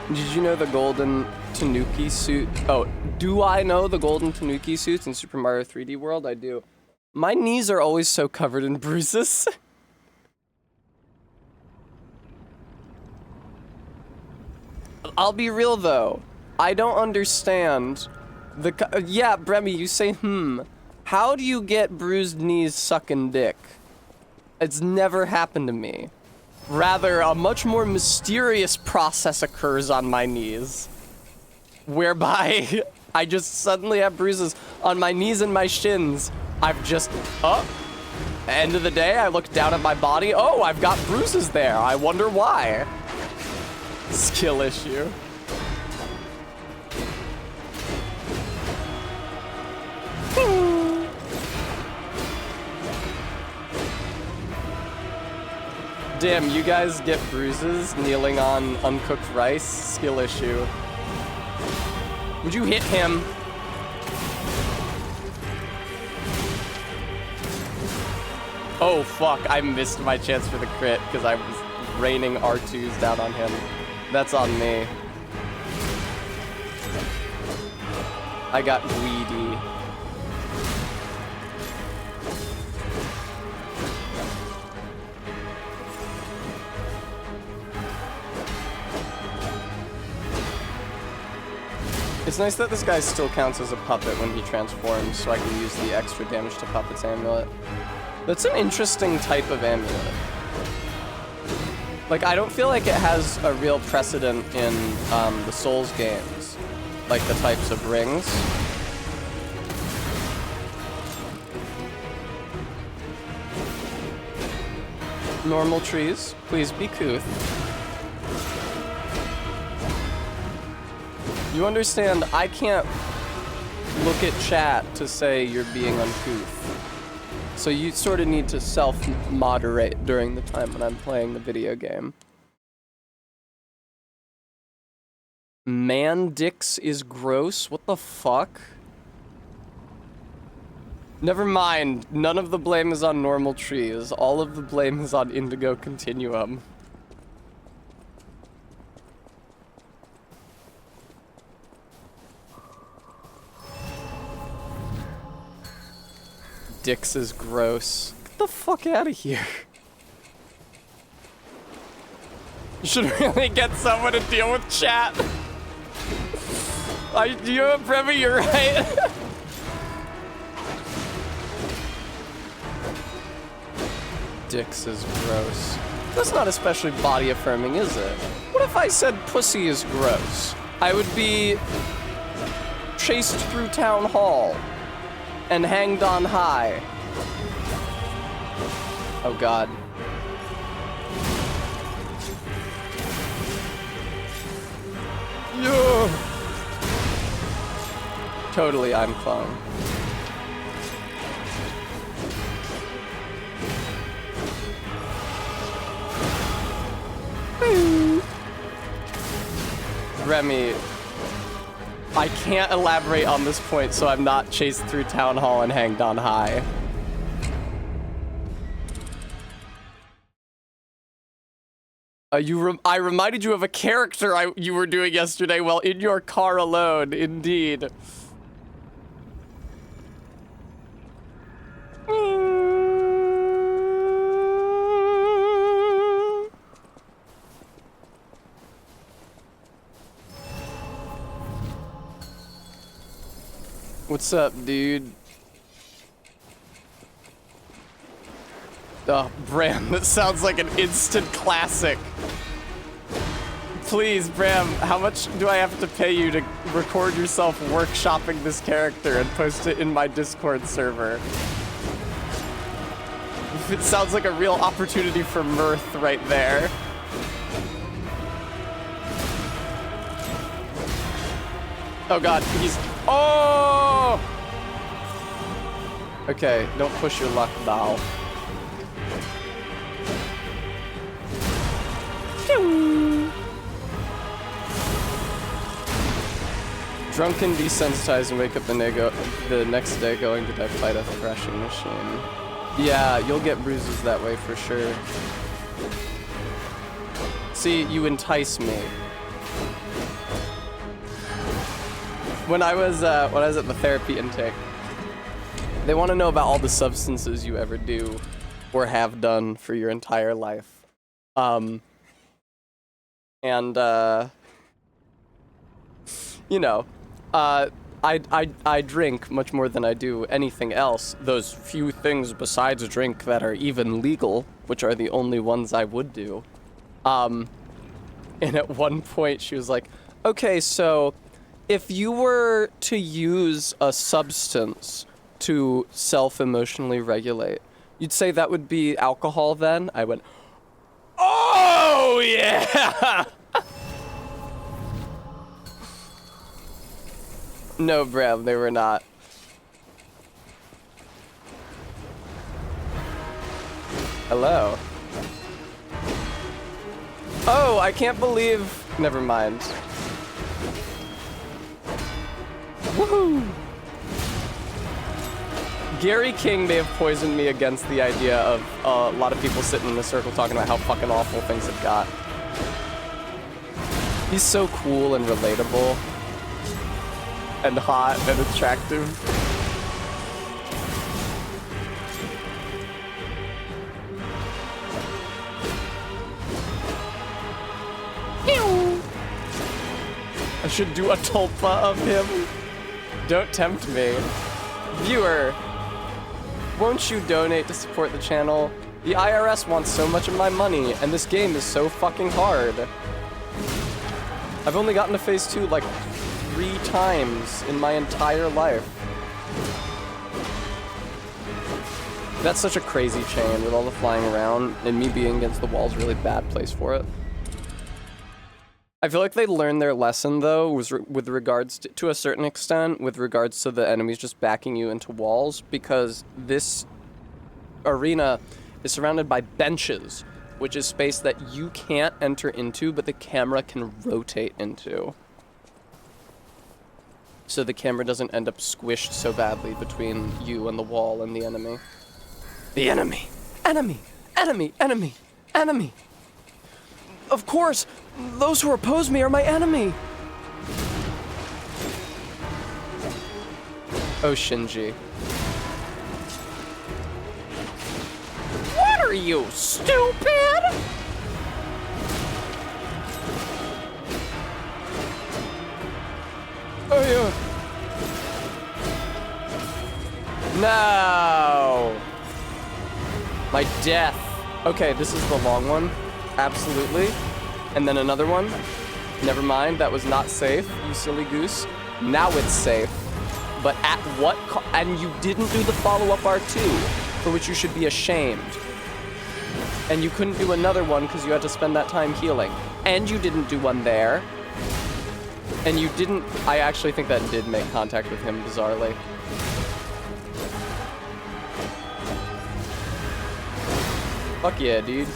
Did you know the golden Tanuki suit? Oh, do I know the golden Tanuki suits in Super Mario 3D World? I do. My knees are always so covered in bruises. I'll be real though. I don't understand the yeah, Bremy, you say How do you get bruised knees sucking dick? It's never happened to me. Rather, a much more mysterious process occurs on my knees, whereby I just suddenly have bruises on my knees and my shins. I've just, end of the day, I look down at my body. Oh, I've got bruises there. I wonder why. Skill issue. Damn, you guys get bruises kneeling on uncooked rice? Skill issue. Would you hit him? Oh fuck, I missed my chance for the crit because I was raining R2s down on him. That's on me. I got greedy. It's nice that this guy still counts as a puppet when he transforms, so I can use the extra damage to puppets amulet. That's an interesting type of amulet. Like, I don't feel like it has a real precedent in the Souls games, like the types of rings. Normal trees, please be couth. You understand, I can't look at chat to say you're being uncouth. So you sort of need to self-moderate during the time when I'm playing the video game. Man dicks is gross? What the fuck? Never mind, none of the blame is on normal trees. All of the blame is on Indigo Continuum. Dicks is gross. Get the fuck out of here. You should really get someone to deal with chat. You know what, Brevy, you're right. Dicks is gross. That's not especially body affirming, is it? What if I said pussy is gross? I would be chased through town hall and hanged on high. Oh God. Yeah. Totally, I'm clone. Remy, I can't elaborate on this point, so I'm not chased through town hall and hanged on high. I reminded you of a character you were doing yesterday while in your car alone, indeed. What's up, dude? Oh, Bram, that sounds like an instant classic. Please, Bram, how much do I have to pay you to record yourself workshopping this character and post it in my Discord server? It sounds like a real opportunity for mirth right there. Oh God, he's... Oh! Okay, don't push your luck, Bao. Drunken, desensitized, and wake up the next day going to fight a threshing machine. Yeah, you'll get bruises that way for sure. See, you entice me. When I was at the therapy intake, they want to know about all the substances you ever do or have done for your entire life. You know, I drink much more than I do anything else. Those few things besides drink that are even legal, which are the only ones I would do. And at one point she was like, okay, so if you were to use a substance to self-emotionally regulate, you'd say that would be alcohol then? I went, oh yeah! No, Bram, they were not. Hello. Oh, I can't believe... Never mind. Woohoo! Gary King may have poisoned me against the idea of a lot of people sitting in a circle talking about how fucking awful things have got. He's so cool and relatable. And hot and attractive. I should do a tulpa of him. Don't tempt me. Viewer, won't you donate to support the channel? The IRS wants so much of my money, and this game is so fucking hard. I've only gotten to phase 2 like 3 times in my entire life. That's such a crazy chain with all the flying around, and me being against the wall is a really bad place for it. I feel like they learned their lesson, though, with regards to a certain extent, with regards to the enemies just backing you into walls, because this arena is surrounded by benches, which is space that you can't enter into, but the camera can rotate into. So the camera doesn't end up squished so badly between you and the wall and the enemy. The enemy! Enemy! Enemy! Enemy! Enemy! Of course! Those who oppose me are my enemy! Oh, Shinji. What are you, stupid? Oh, yeah. No! My death. Okay, this is the long one. Absolutely. And then another one. Never mind, that was not safe, you silly goose. Now it's safe. But at what and you didn't do the follow-up R2, for which you should be ashamed. And you couldn't do another one because you had to spend that time healing. And you didn't do one there. And you didn't... I actually think that did make contact with him, bizarrely. Fuck yeah, dude.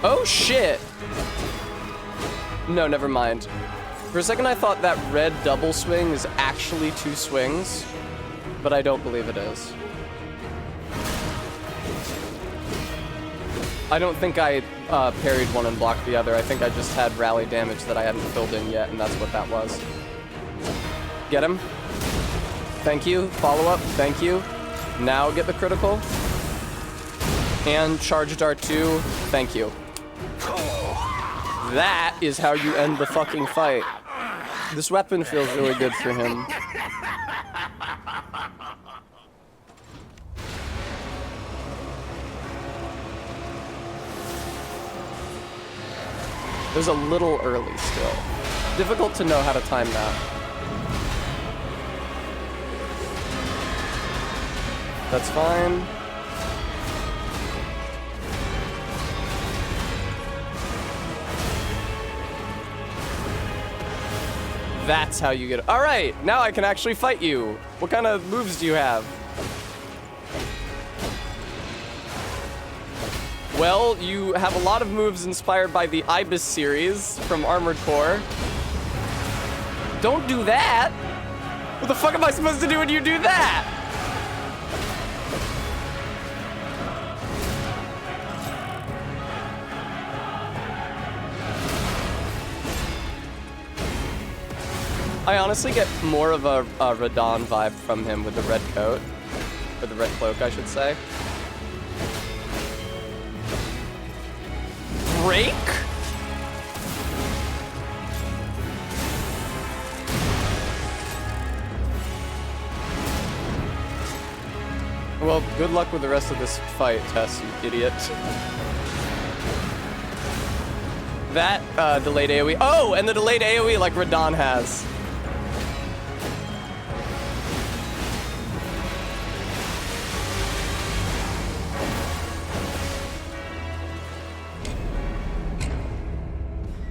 Oh, shit! No, never mind. For a second, I thought that red double swing is actually 2 swings, but I don't believe it is. I don't think I parried one and blocked the other. I think I just had rally damage that I hadn't filled in yet, and that's what that was. Get him. Thank you. Follow up. Thank you. Now get the critical. And charged R2. Thank you. That is how you end the fucking fight. This weapon feels really good for him. It was a little early still. Difficult to know how to time that. That's fine. That's how you get it. All right, now I can actually fight you. What kind of moves do you have? Well, you have a lot of moves inspired by the Ibis series from Armored Core. Don't do that. What the fuck am I supposed to do when you do that? I honestly get more of a Radon vibe from him with the red coat. Or the red cloak, I should say. Break? Well, good luck with the rest of this fight, Tess, you idiot. That delayed AoE. Oh, and the delayed AoE like Radon has.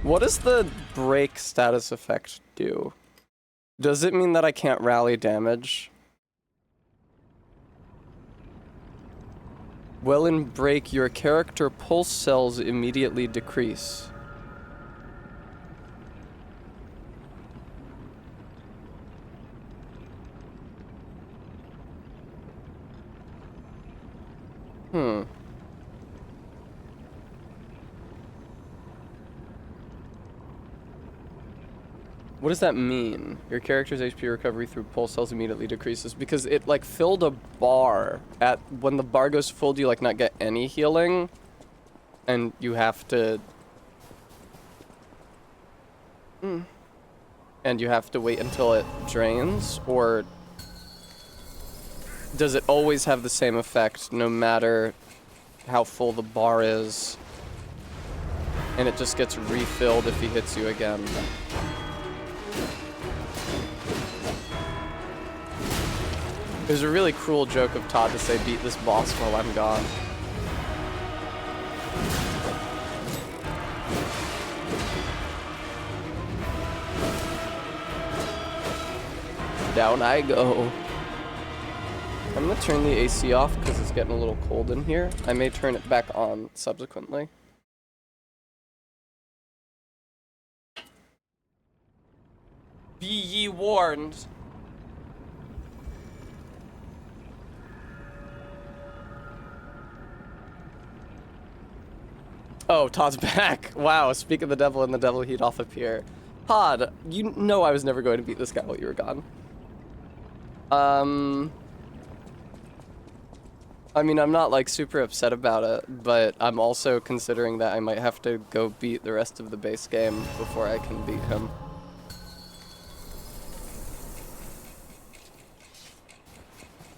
What does the break status effect do? Does it mean that I can't rally damage? Well, in break, your character pulse cells immediately decrease. What does that mean? Your character's HP recovery through pulse cells immediately decreases because it like filled a bar at when the bar goes full. Do you like not get any healing, and you have to, and you have to wait until it drains, or does it always have the same effect no matter how full the bar is, and it just gets refilled if he hits you again? It was a really cruel joke of Todd to say, beat this boss while I'm gone. Down I go. I'm gonna turn the AC off because it's getting a little cold in here. I may turn it back on subsequently. Be ye warned. Oh, Todd's back. Wow, speak of the devil and the devil he'd off appear. Todd, you know I was never going to beat this guy while you were gone. I mean, I'm not like super upset about it, but I'm also considering that I might have to go beat the rest of the base game before I can beat him.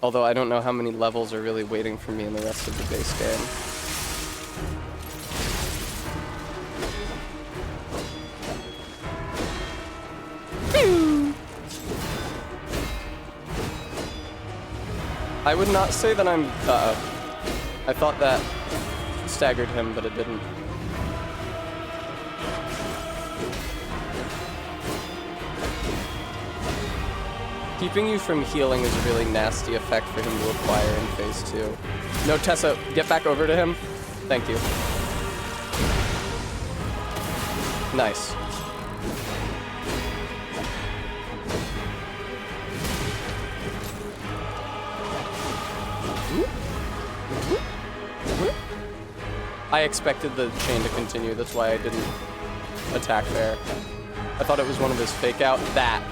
Although I don't know how many levels are really waiting for me in the rest of the base game. I would not say that I'm, I thought that staggered him, but it didn't. Keeping you from healing is a really nasty effect for him to acquire in phase 2. No, Tessa, get back over to him. Thank you. Nice. I expected the chain to continue, that's why I didn't attack there. I thought it was one of his fake out. That.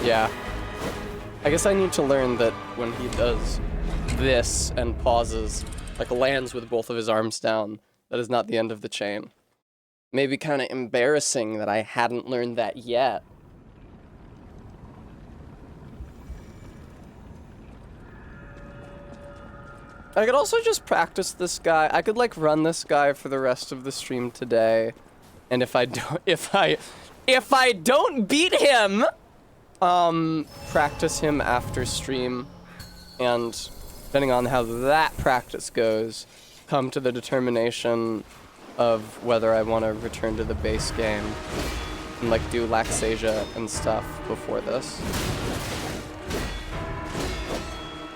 Yeah. I guess I need to learn that when he does this and pauses, like lands with both of his arms down, that is not the end of the chain. Maybe kind of embarrassing that I hadn't learned that yet. I could also just practice this guy. I could like run this guy for the rest of the stream today. And if I don't beat him, practice him after stream. And depending on how that practice goes, come to the determination of whether I want to return to the base game and like do Laxasia and stuff before this.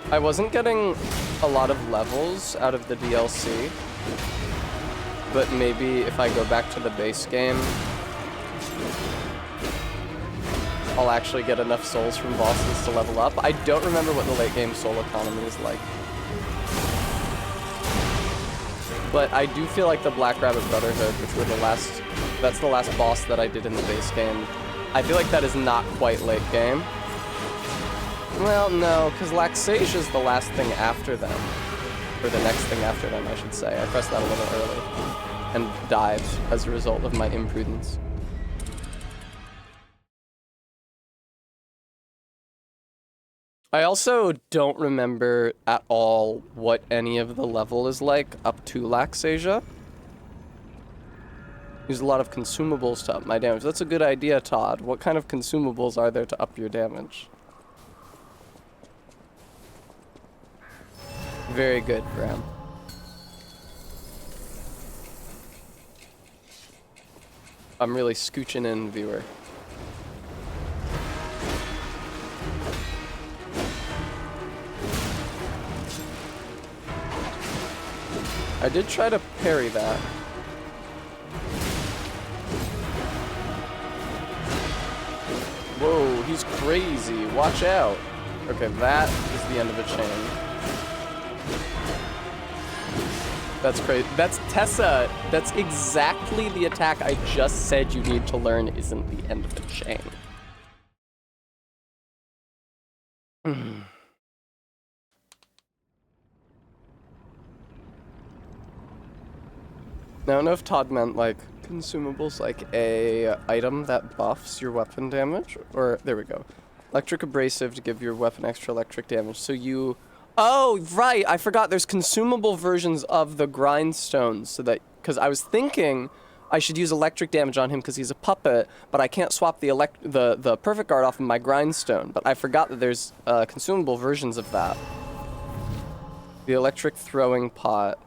I wasn't getting a lot of levels out of the DLC, but maybe if I go back to the base game, I'll actually get enough souls from bosses to level up. I don't remember what the late game soul economy is like. But I do feel like the Black Rabbit Brotherhood, which were that's the last boss that I did in the base game. I feel like that is not quite late game. Well, no, because Laxasia is the last thing after them. Or the next thing after them, I should say. I pressed that a little early. And died as a result of my imprudence. I also don't remember at all what any of the level is like up to Laxasia. Use a lot of consumables to up my damage. That's a good idea, Todd. What kind of consumables are there to up your damage? Very good, Graham. I'm really scooching in, viewer. I did try to parry that. Whoa, he's crazy. Watch out. Okay, that is the end of a chain. That's crazy. That's Tessa. That's exactly the attack I just said you need to learn isn't the end of the chain. Now, I don't know if Todd meant, like, consumables, like a item that buffs your weapon damage, or, there we go. Electric abrasive to give your weapon extra electric damage, so you... Oh, right, I forgot there's consumable versions of the grindstones, so that, because I was thinking I should use electric damage on him because he's a puppet, but I can't swap the perfect guard off of my grindstone, but I forgot that there's consumable versions of that. The electric throwing pot.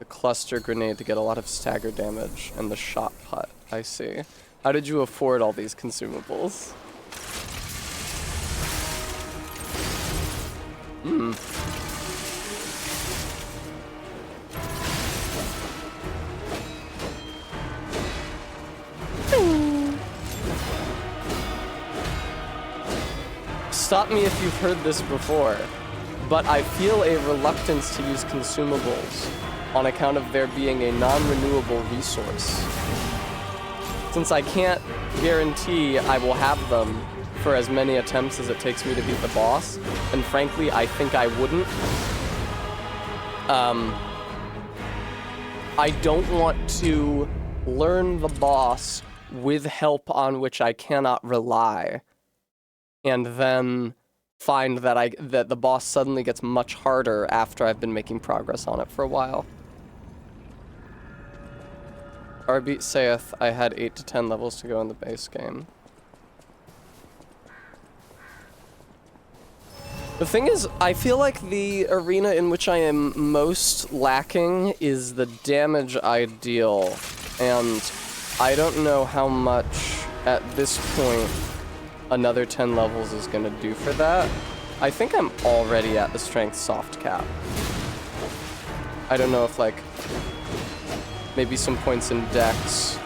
The cluster grenade to get a lot of stagger damage, and the shot putt. I see. How did you afford all these consumables? Stop me if you've heard this before, but I feel a reluctance to use consumables on account of there being a non-renewable resource. Since I can't guarantee I will have them for as many attempts as it takes me to beat the boss, and frankly, I think I wouldn't. I don't want to learn the boss with help on which I cannot rely, and then find that that the boss suddenly gets much harder after I've been making progress on it for a while. Arbeat saith I had 8 to 10 levels to go in the base game. The thing is, I feel like the arena in which I am most lacking is the damage ideal, and I don't know how much at this point another 10 levels is gonna do for that. I think I'm already at the strength soft cap. I don't know if like maybe some points in dex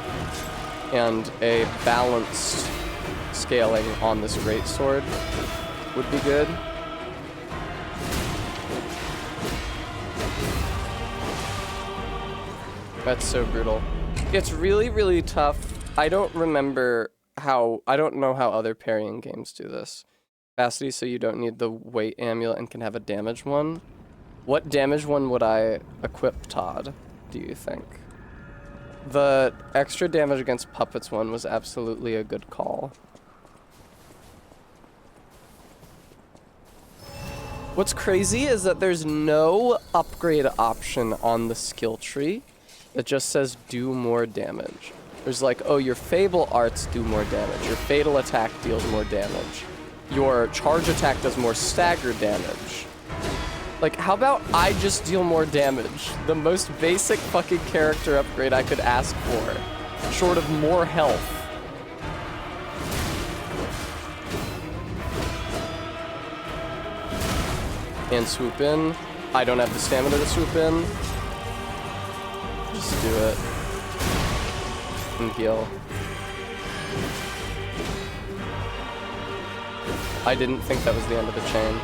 and a balanced scaling on this greatsword would be good. That's so brutal. It's really, really tough. I don't know how other parrying games do this. Capacity, so you don't need the weight amulet and can have a damage one. What damage one would I equip Todd, do you think? The extra damage against puppets one was absolutely a good call. What's crazy is that there's no upgrade option on the skill tree that just says do more damage. There's like, oh, your Fable arts do more damage. Your fatal attack deals more damage. Your charge attack does more stagger damage. Like, how about I just deal more damage? The most basic fucking character upgrade I could ask for, short of more health. And swoop in. I don't have the stamina to swoop in. Just do it. And heal. I didn't think that was the end of the chain.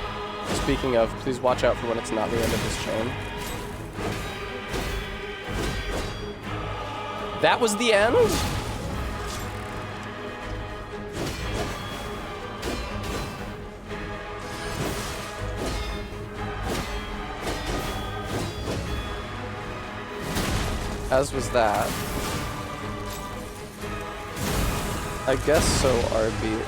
Speaking of, please watch out for when it's not the end of this chain. That was the end? As was that. I guess so, RB.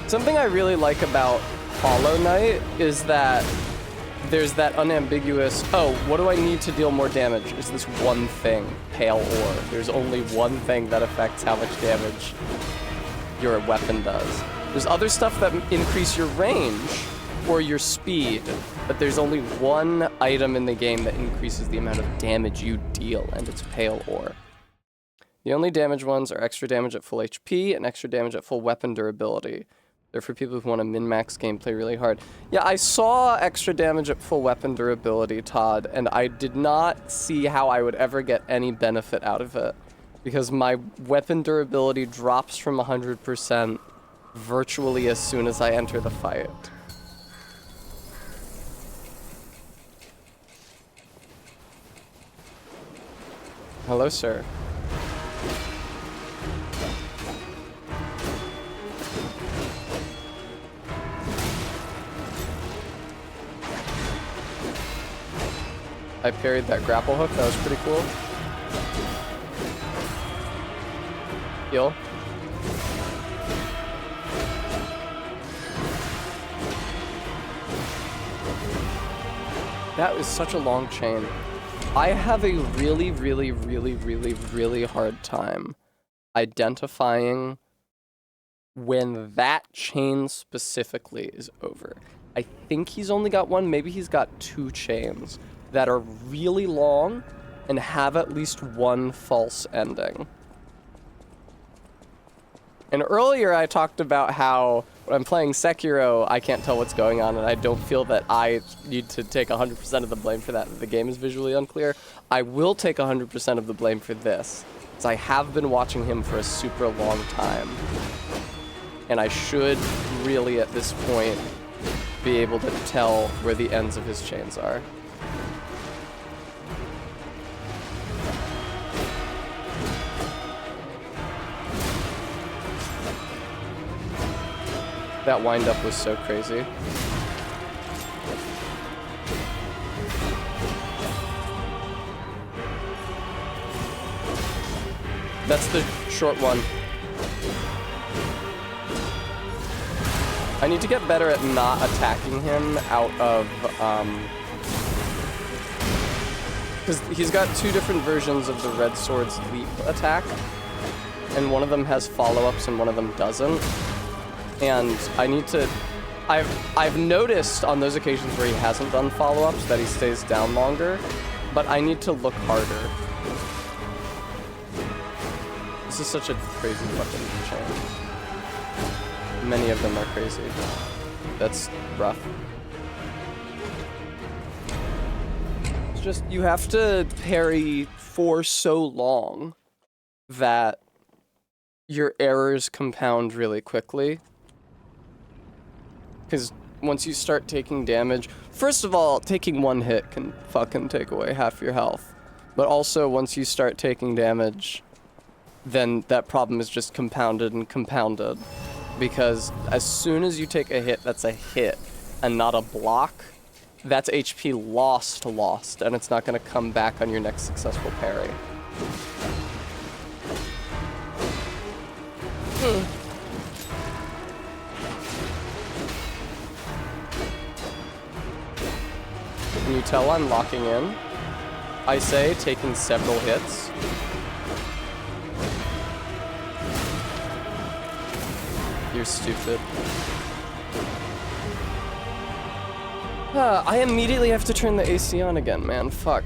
Something I really like about Hollow Knight is that there's that unambiguous, oh, what do I need to deal more damage? Is this one thing, Pale Ore. There's only one thing that affects how much damage your weapon does. There's other stuff that increase your range or your speed, but there's only one item in the game that increases the amount of damage you deal, and it's Pale Ore. The only damage ones are extra damage at full HP and extra damage at full weapon durability. They're for people who want to min-max gameplay really hard. Yeah, I saw extra damage at full weapon durability, Todd, and I did not see how I would ever get any benefit out of it, because my weapon durability drops from 100% virtually as soon as I enter the fight. Hello, sir. I parried that grapple hook, that was pretty cool. Heal. That is such a long chain. I have a really, really, really, really, really hard time identifying when that chain specifically is over. I think he's only got one, maybe he's got two chains that are really long and have at least one false ending. And earlier I talked about how when I'm playing Sekiro, I can't tell what's going on, and I don't feel that I need to take 100% of the blame for that. The game is visually unclear. I will take 100% of the blame for this, because I have been watching him for a super long time. And I should really, at this point, be able to tell where the ends of his chains are. That wind-up was so crazy. That's the short one. I need to get better at not attacking him out of, because he's got two different versions of the Red Sword's leap attack. and one of them has follow-ups and one of them doesn't. And I need to... I've noticed on those occasions where he hasn't done follow-ups that he stays down longer, but I need to look harder. This is such a crazy fucking chain. Many of them are crazy. That's rough. It's just, you have to parry for so long that your errors compound really quickly. Because once you start taking damage, first of all, taking one hit can fucking take away half your health. But also, once you start taking damage, then that problem is just compounded and compounded. Because as soon as you take a hit that's a hit and not a block, that's HP lost, and it's not going to come back on your next successful parry. Can you tell I'm locking in? I say taking several hits. You're stupid. I immediately have to turn the AC on again, man. Fuck.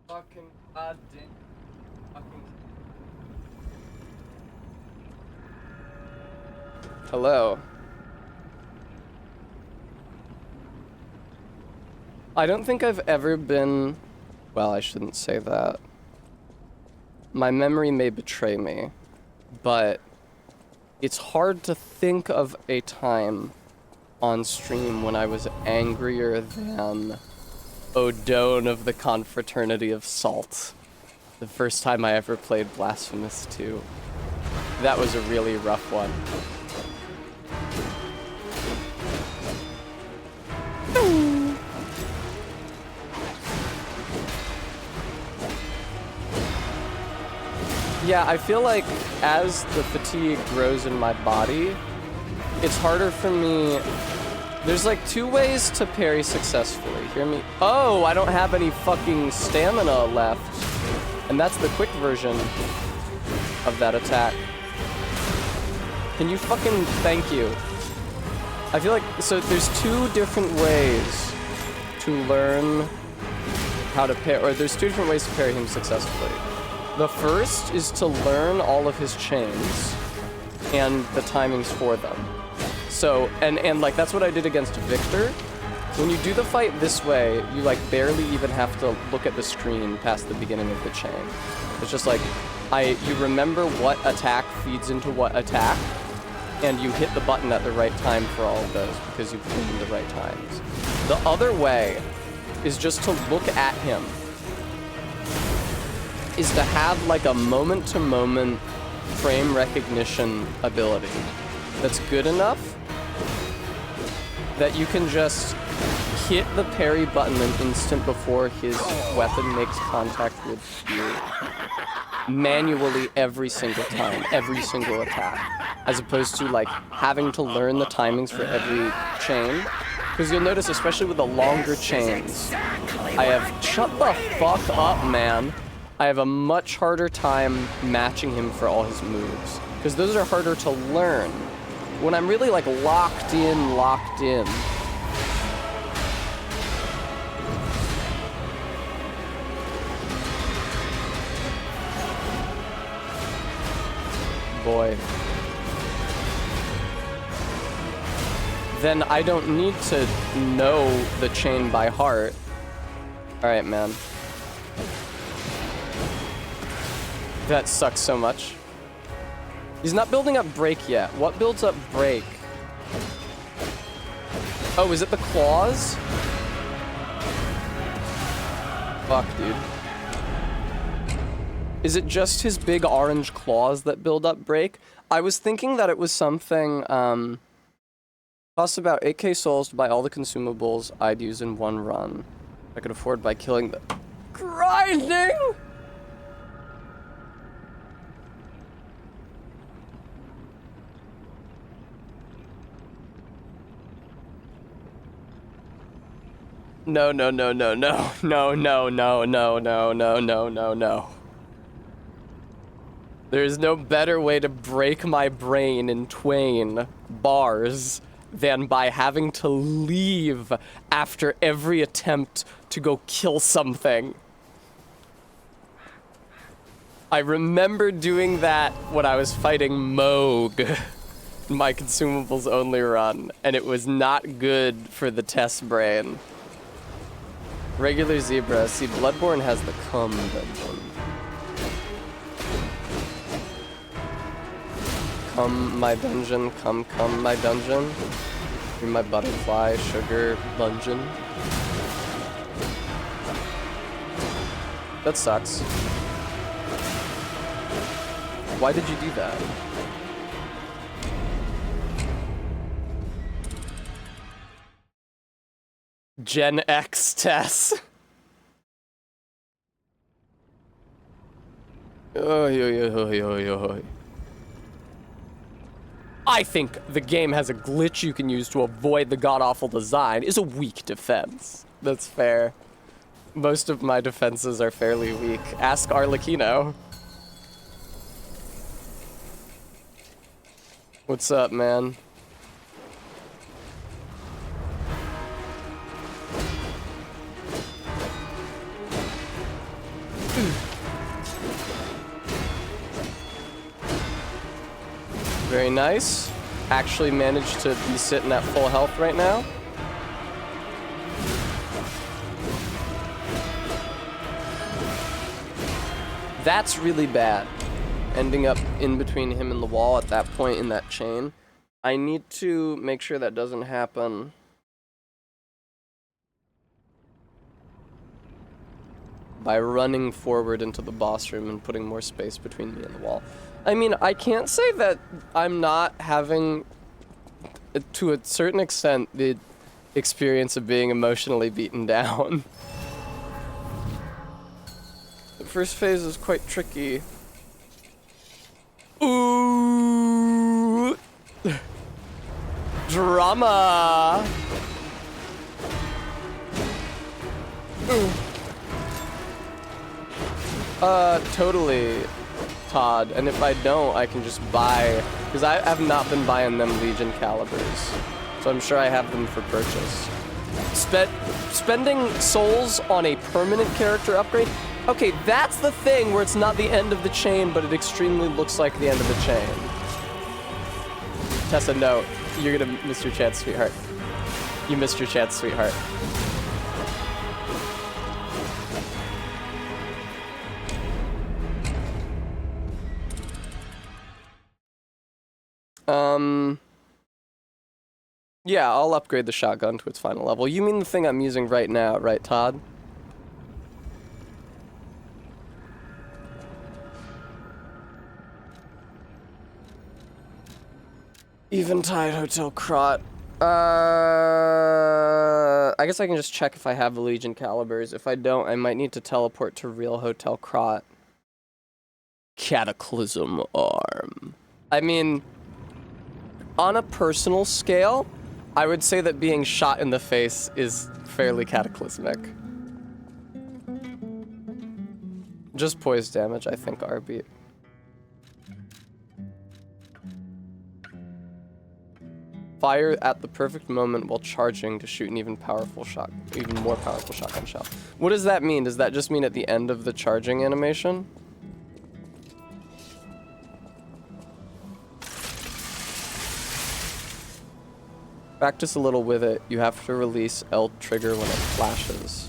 Fucking goddamn. Fucking. Hello. I don't think I've ever been... Well, I shouldn't say that. My memory may betray me, but it's hard to think of a time on stream when I was angrier than Odone of the Confraternity of Salt. The first time I ever played Blasphemous 2. That was a really rough one. Yeah, I feel like as the fatigue grows in my body, it's harder for me. There's like two ways to parry successfully. Hear me? Oh, I don't have any fucking stamina left. And that's the quick version of that attack. Can you fucking thank you? I feel like, so there's two different ways to learn how to parry, or there's two different ways to parry him successfully. The first is to learn all of his chains and the timings for them. So, and like, that's what I did against Victor. When you do the fight this way, you like barely even have to look at the screen past the beginning of the chain. It's just like, you remember what attack feeds into what attack, and you hit the button at the right time for all of those because you've hit them the right times. The other way is just to look at him. Is to have like a moment-to-moment frame recognition ability that's good enough that you can just hit the parry button an instant before his weapon makes contact with you manually every single time, every single attack, as opposed to like having to learn the timings for every chain. Because you'll notice, especially with the longer chains, I have... Shut the fuck up, man. I have a much harder time matching him for all his moves. Because those are harder to learn. When I'm really like locked in. Boy. Then I don't need to know the chain by heart. Alright, man. That sucks so much. He's not building up break yet. What builds up break? Oh, is it the claws? Fuck, dude. Is it just his big orange claws that build up break? I was thinking that it was something, costs about 8k souls to buy all the consumables I'd use in one run. I could afford by killing the... Grinding! No, no, no, no, no, no, no, no, no, no, no, no, no, no. There's no better way to break my brain in twain bars than by having to leave after every attempt to go kill something. I remember doing that when I was fighting Moog in my consumables only run, and it was not good for the test brain. Regular zebra. See, Bloodborne has the cum dungeon. Come my dungeon, come my dungeon. Be my butterfly, sugar dungeon. That sucks. Why did you do that? Gen X Tess. Oy, oy, oy, oy, oy. I think the game has a glitch you can use to avoid the god-awful design is a weak defense. That's fair. Most of my defenses are fairly weak. Ask Arlecchino. What's up, man? Very nice. Actually managed to be sitting at full health right now. That's really bad. Ending up in between him and the wall at that point in that chain. I need to make sure that doesn't happen. By running forward into the boss room and putting more space between me and the wall. I mean, I can't say that I'm not having, to a certain extent, the experience of being emotionally beaten down. The first phase is quite tricky. Ooh! Drama! Ooh. Totally, Todd. And if I don't, I can just buy, because I have not been buying them Legion calibers. So I'm sure I have them for purchase. Spending souls on a permanent character upgrade? Okay, that's the thing where it's not the end of the chain, but it extremely looks like the end of the chain. Tessa, no. You're gonna miss your chance, sweetheart. You missed your chance, sweetheart. Yeah, I'll upgrade the shotgun to its final level. You mean the thing I'm using right now, right, Todd? Eventide Hotel Crot. I guess I can just check if I have the Legion calibers. If I don't, I might need to teleport to Real Hotel Crot. Cataclysm Arm. I mean, on a personal scale, I would say that being shot in the face is fairly cataclysmic. Just poise damage, I think, RB. Fire at the perfect moment while charging to shoot an even more powerful shotgun shell. What does that mean? Does that just mean at the end of the charging animation? Practice a little with it. You have to release L trigger when it flashes.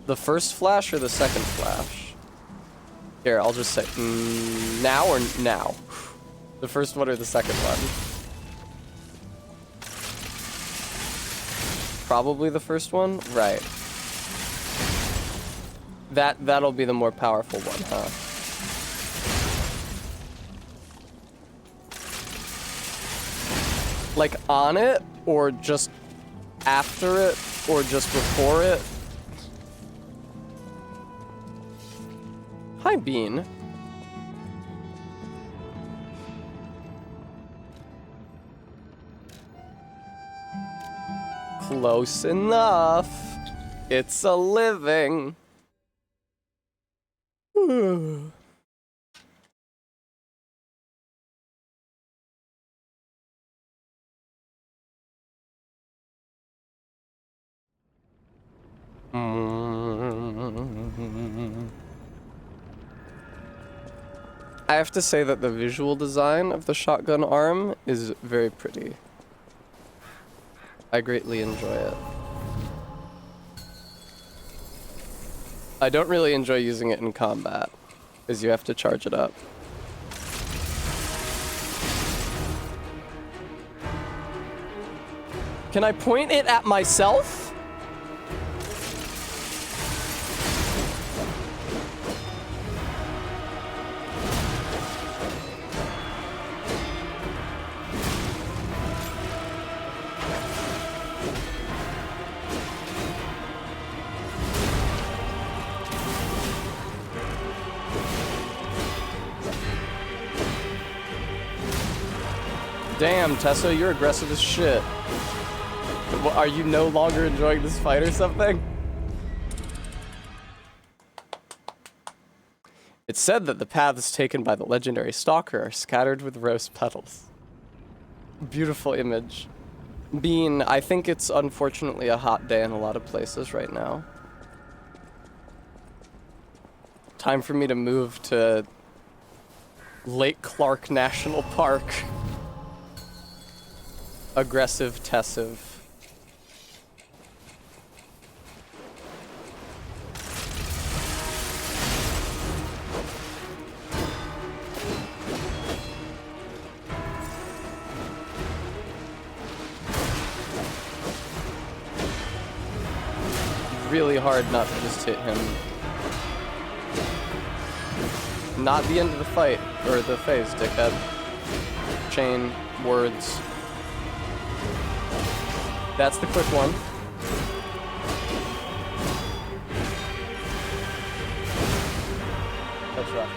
The first flash or the second flash? Here, I'll just say now or now. The first one or the second one? Probably the first one? Right. That'll be the more powerful one, huh? Like on it, or just after it, or just before it? Hi, Bean. Close enough. It's a living. I have to say that the visual design of the shotgun arm is very pretty. I greatly enjoy it. I don't really enjoy using it in combat, because you have to charge it up. Can I point it at myself? Damn, Tessa, you're aggressive as shit. Are you no longer enjoying this fight or something? It's said that the paths taken by the legendary stalker are scattered with rose petals. Beautiful image. Bean, I think it's unfortunately a hot day in a lot of places right now. Time for me to move to Lake Clark National Park. Aggressive Tessive. Really hard not to just hit him. Not the end of the fight, or the phase, dickhead. Chain, words. That's the quick one. That's rough.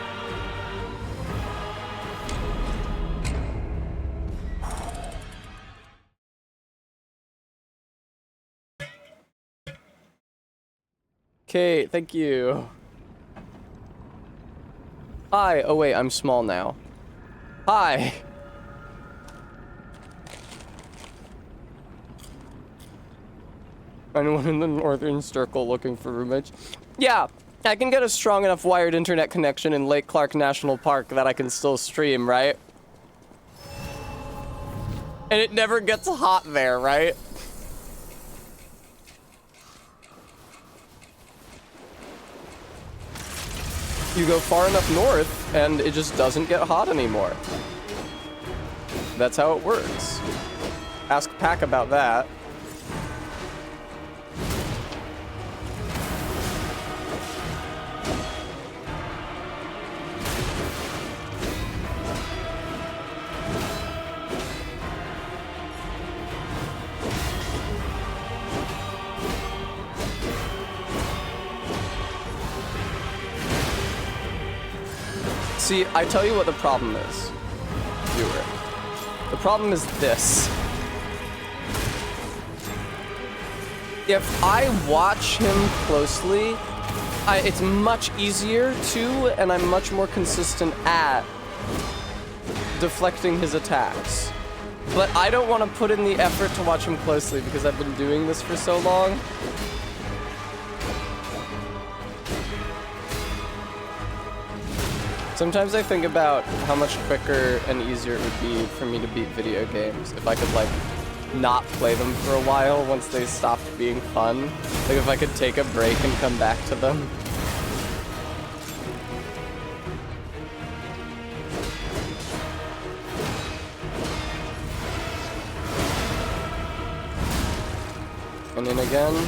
Okay, thank you. Hi. Oh wait, I'm small now. Hi. Anyone in the northern circle looking for roommates? Yeah, I can get a strong enough wired internet connection in Lake Clark National Park that I can still stream, right? And it never gets hot there, right? You go far enough north, and it just doesn't get hot anymore. That's how it works. Ask Pack about that. See, I tell you what the problem is, viewer. The problem is this. If I watch him closely, it's much easier to, and I'm much more consistent at, deflecting his attacks. But I don't want to put in the effort to watch him closely because I've been doing this for so long. Sometimes I think about how much quicker and easier it would be for me to beat video games if I could, like, not play them for a while once they stopped being fun. Like, if I could take a break and come back to them. And then again.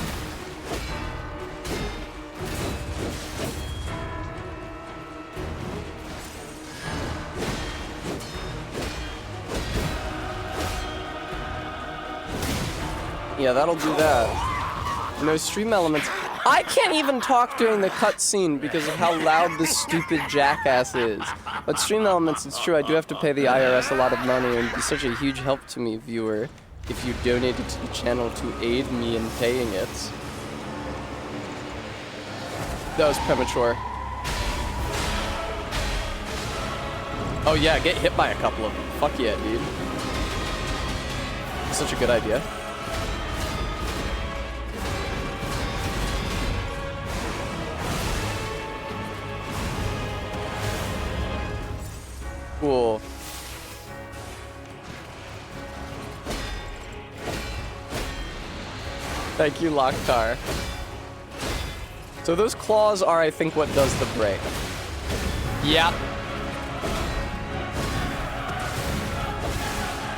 Yeah, that'll do that. No stream elements. I can't even talk during the cutscene because of how loud this stupid jackass is. But stream elements, it's true, I do have to pay the IRS a lot of money and it'd be such a huge help to me, viewer, if you donated to the channel to aid me in paying it. That was premature. Oh yeah, get hit by a couple of them. Fuck yeah, dude. Such a good idea. Cool. Thank you, Locktar. So those claws are, I think, what does the break. Yep.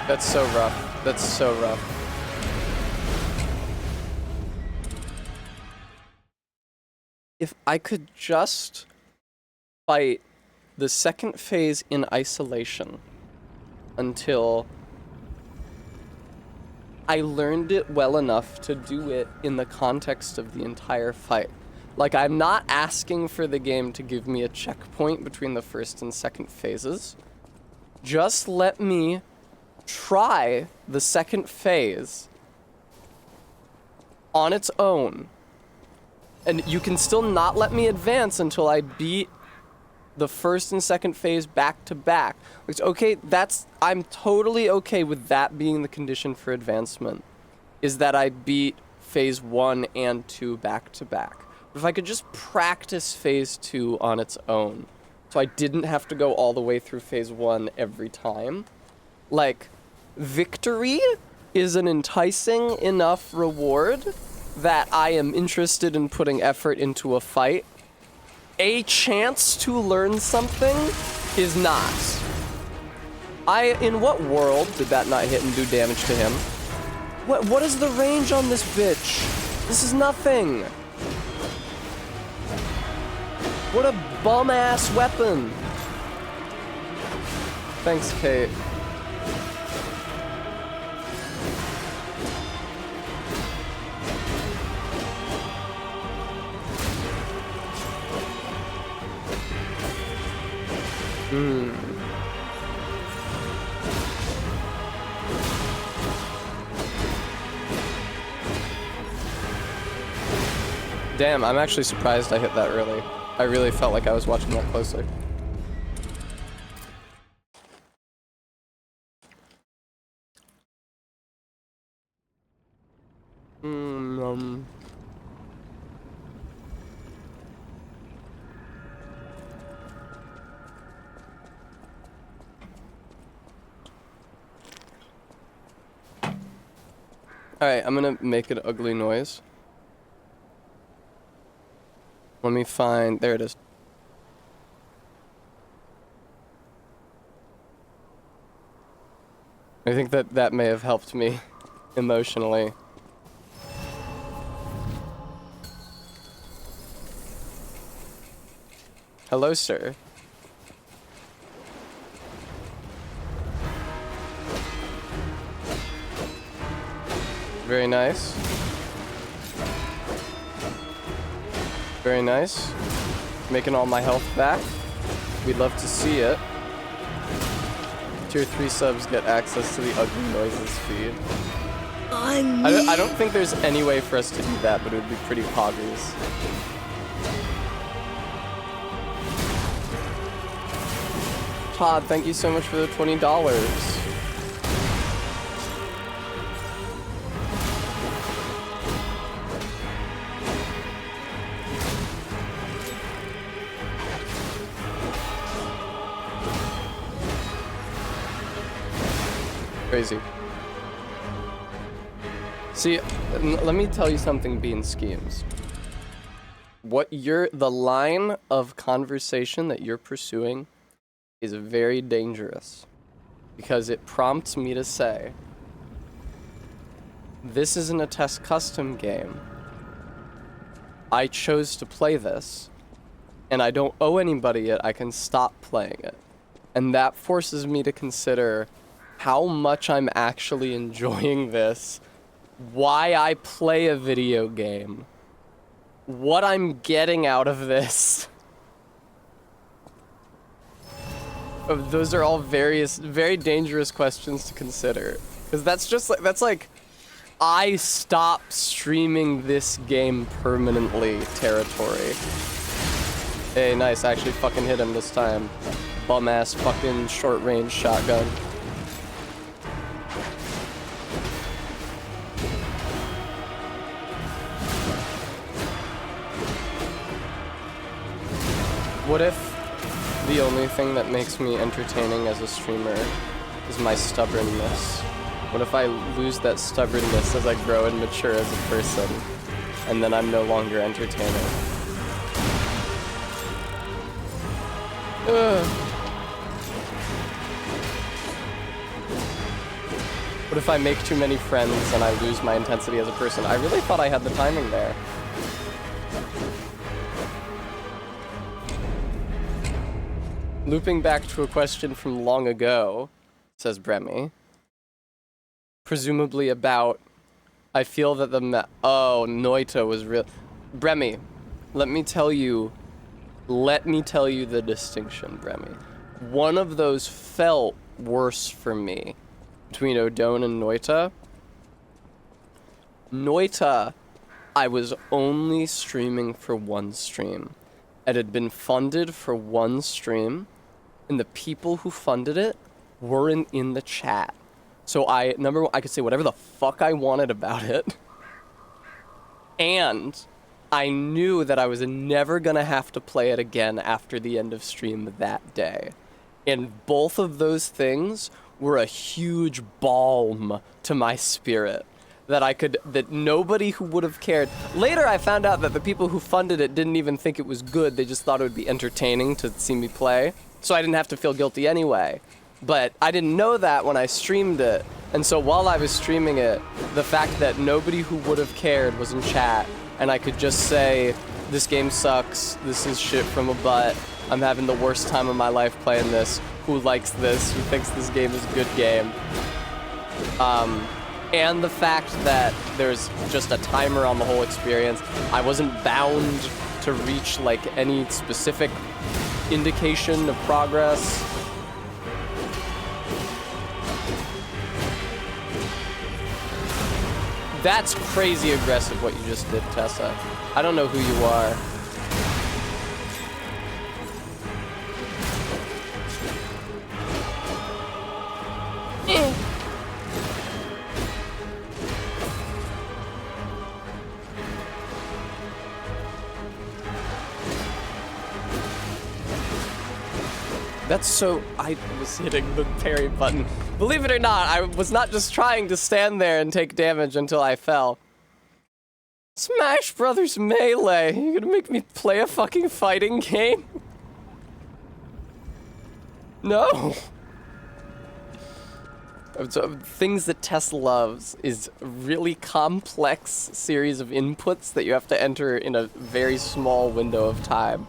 That's so rough. That's so rough. If I could just fight the second phase in isolation until I learned it well enough to do it in the context of the entire fight. Like, I'm not asking for the game to give me a checkpoint between the first and second phases. Just let me try the second phase on its own. And you can still not let me advance until I beat the first and second phase back to back. Which, okay, I'm totally okay with that being the condition for advancement, is that I beat phase 1 and 2 back to back. But if I could just practice phase 2 on its own, so I didn't have to go all the way through phase 1 every time. Like, victory is an enticing enough reward that I am interested in putting effort into a fight. A chance to learn something is not. In what world did that not hit and do damage to him? What is the range on this bitch? This is nothing. What a bum-ass weapon. Thanks, Kate. Damn, I'm actually surprised I hit that early. I really felt like I was watching that closely. Alright, I'm gonna make an ugly noise. Let me find... There it is. I think that may have helped me emotionally. Hello, sir. Very nice. Very nice. Making all my health back. We'd love to see it. Tier 3 subs get access to the ugly noises feed. I don't think there's any way for us to do that, but it would be pretty obvious. Todd, thank you so much for the $20. Crazy. See, let me tell you something, Bean Schemes. The line of conversation that you're pursuing is very dangerous, because it prompts me to say, this isn't a test custom game. I chose to play this, and I don't owe anybody it. I can stop playing it. And that forces me to consider how much I'm actually enjoying this, why I play a video game, what I'm getting out of this. Those are all very dangerous questions to consider, Because that's like I stop streaming this game permanently territory. Hey, nice. I actually fucking hit him this time. Bum ass fucking short range shotgun. What if the only thing that makes me entertaining as a streamer is my stubbornness? What if I lose that stubbornness as I grow and mature as a person, and then I'm no longer entertaining? Ugh. What if I make too many friends and I lose my intensity as a person? I really thought I had the timing there. Looping back to a question from long ago, says Bremy. Presumably about, I feel that Noita was real. Bremy, let me tell you the distinction, Bremy. One of those felt worse for me between Odone and Noita. Noita, I was only streaming for one stream. It had been funded for one stream, and the people who funded it weren't in the chat. So number one, I could say whatever the fuck I wanted about it. And I knew that I was never gonna have to play it again after the end of stream that day. And both of those things were a huge balm to my spirit. That nobody who would have cared. Later I found out that the people who funded it didn't even think it was good. They just thought it would be entertaining to see me play. So I didn't have to feel guilty anyway. But I didn't know that when I streamed it. And so while I was streaming it, the fact that nobody who would have cared was in chat, and I could just say, this game sucks, this is shit from a butt, I'm having the worst time of my life playing this, who likes this, who thinks this game is a good game. And the fact that there's just a timer on the whole experience. I wasn't bound to reach like any specific indication of progress. That's crazy aggressive what you just did, Tessa. I don't know who you are. That's so... I was hitting the parry button. Believe it or not, I was not just trying to stand there and take damage until I fell. Smash Brothers Melee! You gonna make me play a fucking fighting game? No! So, things that Tess loves is a really complex series of inputs that you have to enter in a very small window of time.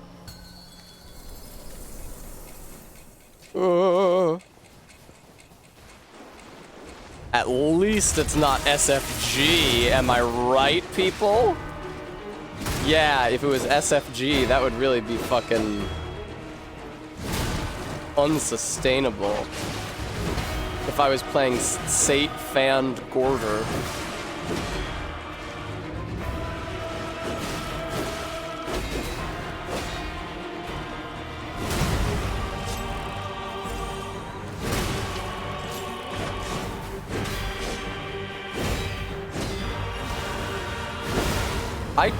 At least it's not SFG, am I right, people? Yeah, if it was SFG, that would really be fucking unsustainable. If I was playing Sate Fanned Gorder.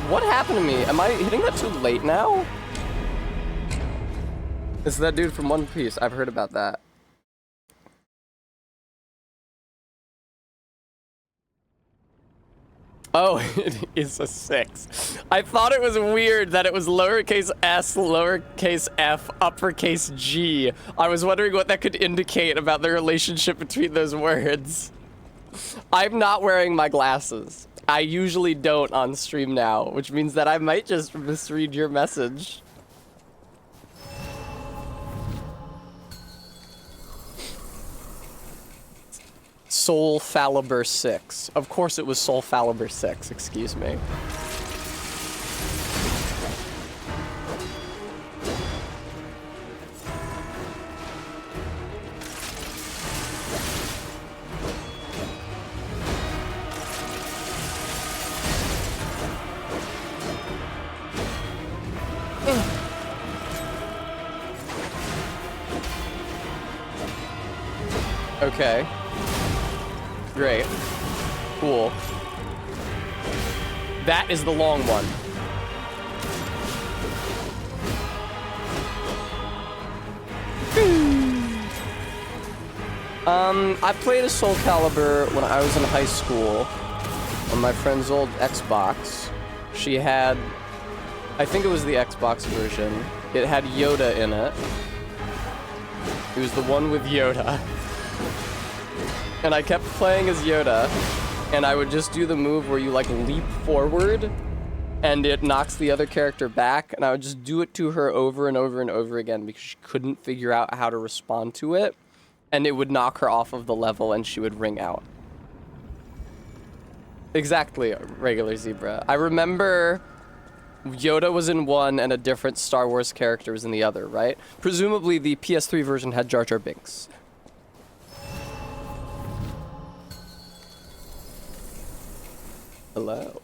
What happened to me? Am I hitting that too late now? It's that dude from One Piece. I've heard about that. Oh, it is a 6. I thought it was weird that it was lowercase s, lowercase f, uppercase g. I was wondering what that could indicate about the relationship between those words. I'm not wearing my glasses. I usually don't on stream now, which means that I might just misread your message. Soul Phaliber 6. Of course it was Soul Phaliber 6, excuse me. Okay. Great. Cool. That is the long one. I played a Soul Calibur when I was in high school on my friend's old Xbox. She had, I think it was the Xbox version. It had Yoda in it. It was the one with Yoda. And I kept playing as Yoda, and I would just do the move where you like leap forward and it knocks the other character back, and I would just do it to her over and over and over again because she couldn't figure out how to respond to it, and it would knock her off of the level and she would ring out. Exactly, regular Zebra. I remember Yoda was in one and a different Star Wars character was in the other, right? Presumably the PS3 version had Jar Jar Binks. Hello.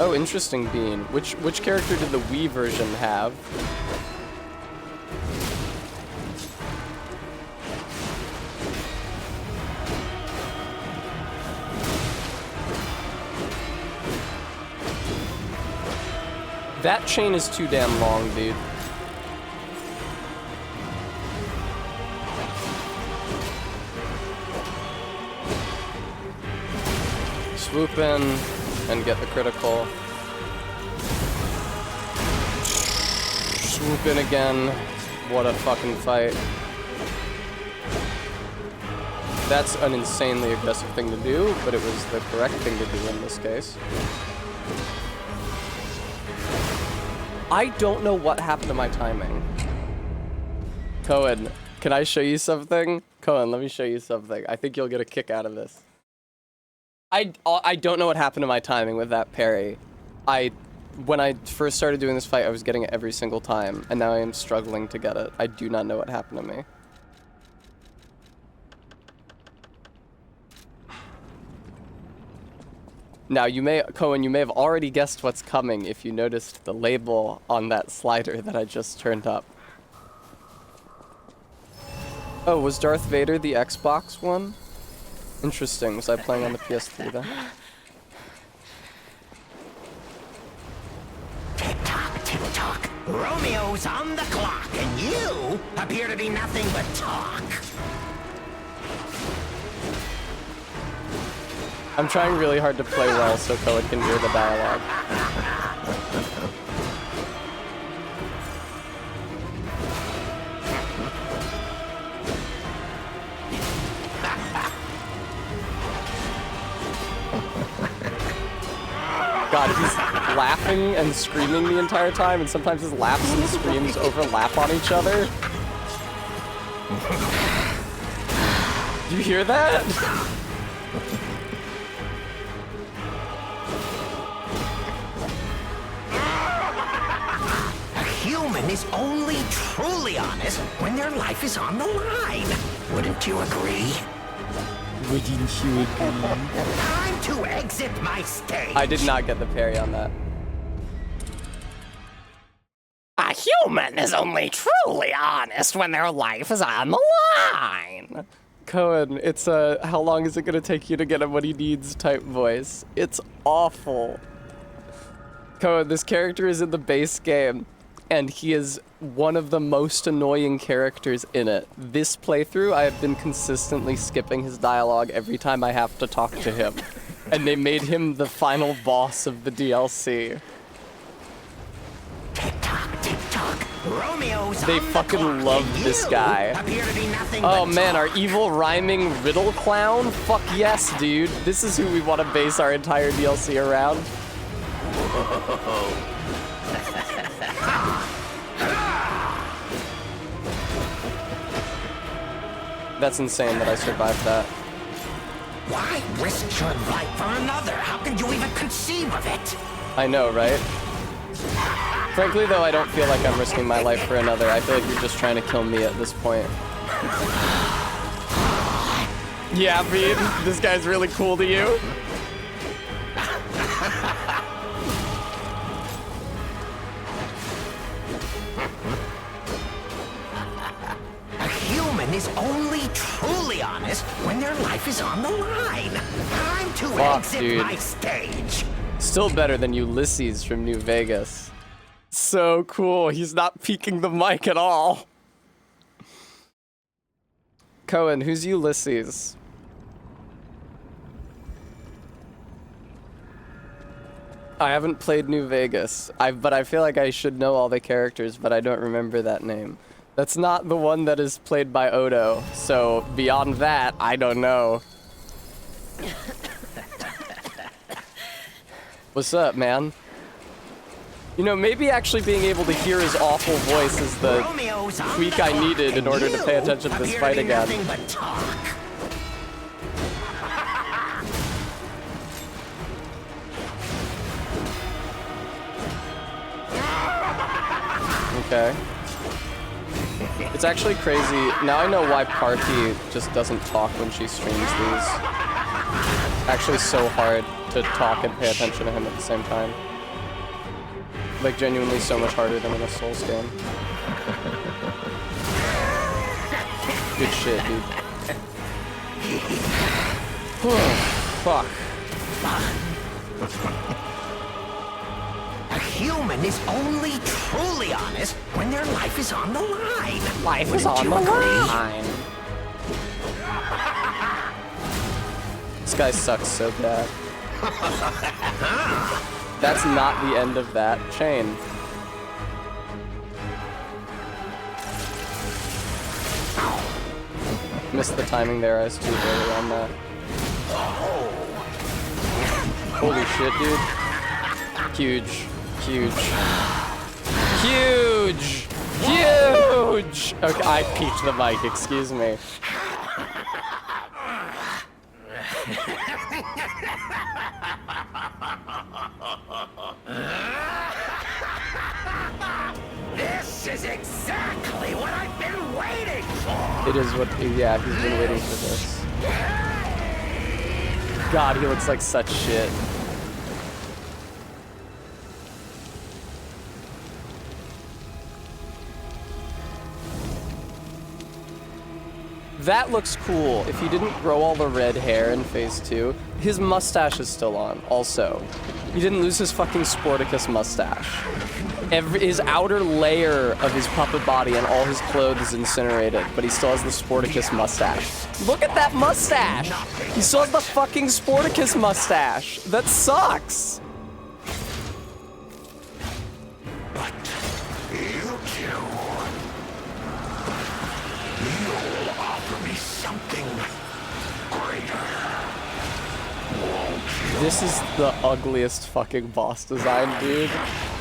Oh, interesting, Bean. Which character did the Wii version have? That chain is too damn long, dude. Swoop in and get the critical. Swoop in again. What a fucking fight. That's an insanely aggressive thing to do, but it was the correct thing to do in this case. I don't know what happened to my timing. Cohen, can I show you something? Cohen, let me show you something. I think you'll get a kick out of this. I don't know what happened to my timing with that parry. When I first started doing this fight, I was getting it every single time, and now I am struggling to get it. I do not know what happened to me. Now, Cohen, you may have already guessed what's coming if you noticed the label on that slider that I just turned up. Oh, was Darth Vader the Xbox one? Interesting. Was I playing on the PS3 then? Tick-tock, tick-tock. Romeo's on the clock, and you appear to be nothing but talk. I'm trying really hard to play well so Cohen can hear the dialogue. God, he's laughing and screaming the entire time, and sometimes his laughs and screams overlap on each other. Do you hear that? A human is only truly honest when their life is on the line. Wouldn't you agree? Wouldn't you agree? Time to exit my stage. I did not get the parry on that. A human is only truly honest when their life is on the line. Cohen, it's a how long is it gonna take you to get him what he needs type voice. It's awful. Cohen, this character is in the base game, and he is one of the most annoying characters in it. This playthrough, I have been consistently skipping his dialogue every time I have to talk to him. And they made him the final boss of the DLC. Tick-tock, tick-tock. Romeo's They on the fucking clock, love and this you guy. appear to be nothing Oh but man, talk. our evil rhyming riddle clown? Fuck yes, dude. This is who we want to base our entire DLC around. That's insane that I survived that. Why risk your life for another? How can you even conceive of it? I know, right? Frankly, though, I don't feel like I'm risking my life for another. I feel like you're just trying to kill me at this point. Yeah, Bean, this guy's really cool to you. is only truly honest when their life is on the line. Time to exit dude. my stage. Still better than Ulysses from New Vegas. So cool. He's not peeking the mic at all. Cohen, who's Ulysses? I haven't played New Vegas. But I feel like I should know all the characters, but I don't remember that name. That's not the one that is played by Odo. So beyond that, I don't know. What's up, man? You know, maybe actually being able to hear his awful voice is the tweak I needed in order to pay attention to this fight again. Okay. It's actually crazy. Now I know why Parky just doesn't talk when she streams these. Actually so hard to talk and pay attention to him at the same time. Like, genuinely so much harder than in a Souls game. Good shit, dude. Fuck. A human is only truly honest when their life is on the line. Life is on the line. This guy sucks so bad. That's not the end of that chain. Missed the timing there, I was too early on that. Holy shit, dude. Huge. Huge. Huge! Huge! Okay, I peeked the mic, excuse me. This is exactly what I've been waiting for. It is what, yeah, he's been waiting for this. God, he looks like such shit. That looks cool. If he didn't grow all the red hair in phase 2, his mustache is still on, also. He didn't lose his fucking Sporticus mustache. His outer layer of his puppet body and all his clothes is incinerated, but he still has the Sporticus mustache. Look at that mustache! He still has the fucking Sporticus mustache! That sucks! But you two, you'll offer me something greater. This is the ugliest fucking boss design, dude.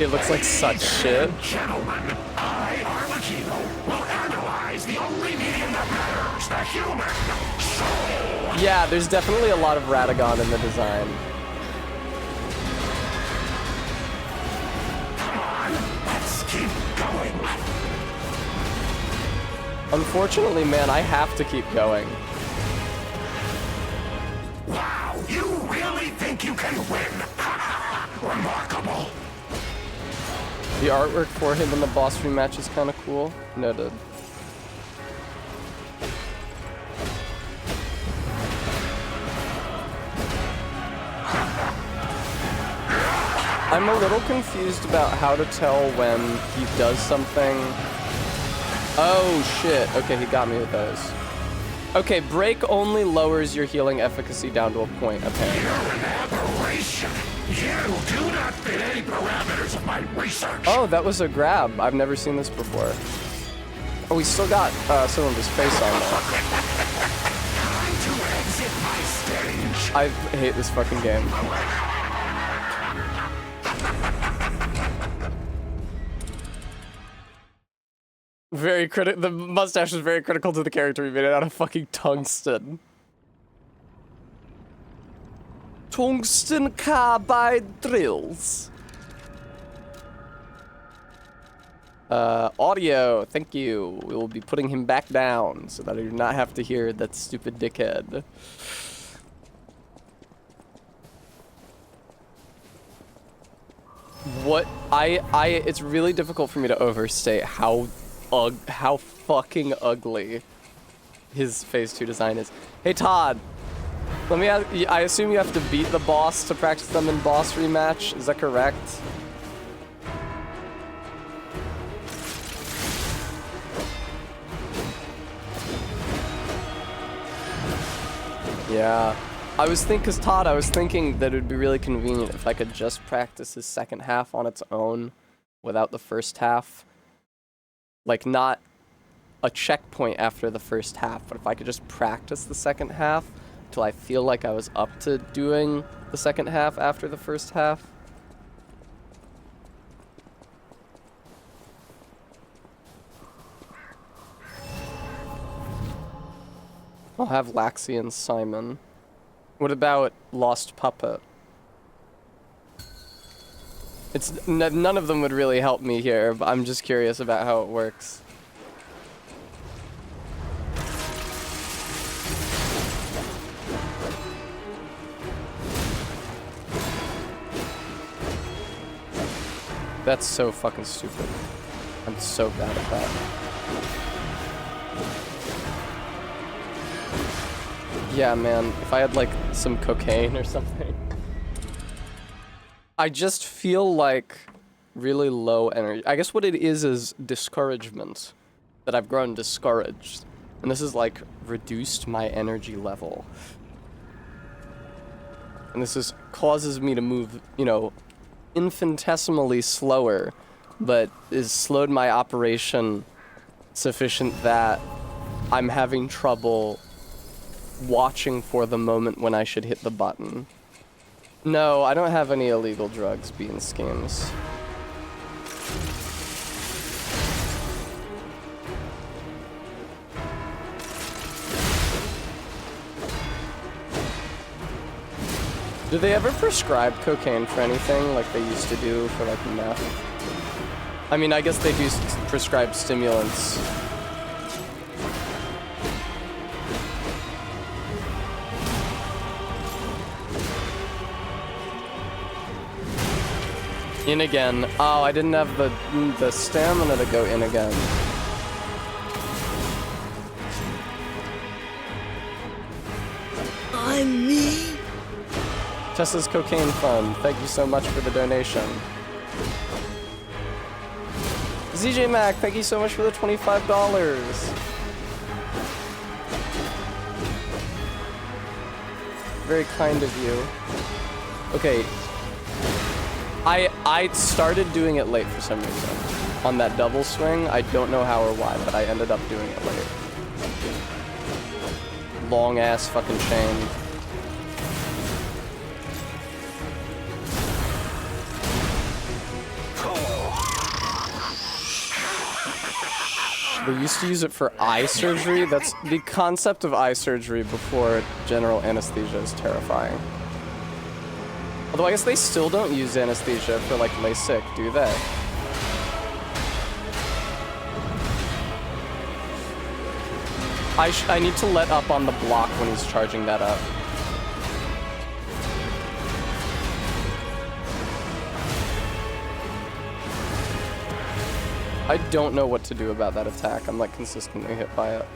It looks like such shit. Gentlemen, I, Arlecchino, will analyze the only medium that matters, the human soul. Yeah, there's definitely a lot of Radagon in the design. Come on, let's keep going. Unfortunately, man, I have to keep going. Wow, you really think you can win? Remarkable. The artwork for him in the boss rematch is kind of cool. Noted. I'm a little confused about how to tell when he does something. Oh shit, okay, he got me with those. Okay, break only lowers your healing efficacy down to a point, apparently. You're an aberration. You do not fit any parameters of my research. Oh, that was a grab. I've never seen this before. Oh, we still got some of his face on though. Time to exit my stage. I hate this fucking game. The mustache is very critical to the character. He made it out of fucking tungsten. Tungsten carbide drills. Audio, thank you. We will be putting him back down so that I do not have to hear that stupid dickhead. What it's really difficult for me to overstate how fucking ugly his phase 2 design is. Hey Todd, let me ask, I assume you have to beat the boss to practice them in boss rematch, is that correct? Yeah. I was thinking that it would be really convenient if I could just practice his second half on its own without the first half. Like, not a checkpoint after the first half, but if I could just practice the second half till I feel like I was up to doing the second half after the first half. I'll have Laxi and Simon. What about Lost Puppet? None of them would really help me here, but I'm just curious about how it works. That's so fucking stupid. I'm so bad at that. Yeah, man, if I had, like, some cocaine or something. I just feel like really low energy. I guess what it is discouragement. That I've grown discouraged. And this has, like, reduced my energy level. And this causes me to move, you know, infinitesimally slower, but has slowed my operation sufficient that I'm having trouble watching for the moment when I should hit the button. No, I don't have any illegal drugs, bean schemes. Do they ever prescribe cocaine for anything like they used to do for like meth? I mean, I guess they do prescribe stimulants. In again. Oh, I didn't have the stamina to go in again. I'm me. Tessa's Cocaine Fund, thank you so much for the donation. ZJ Mac, thank you so much for the $25. Very kind of you. Okay. I started doing it late for some reason. On that double swing, I don't know how or why, but I ended up doing it late. Long ass fucking chain. They used to use it for eye surgery. That's the concept of eye surgery before general anesthesia is terrifying. Although I guess they still don't use anesthesia for like LASIK, do they? I need to let up on the block when he's charging that up. I don't know what to do about that attack. I'm like consistently hit by it.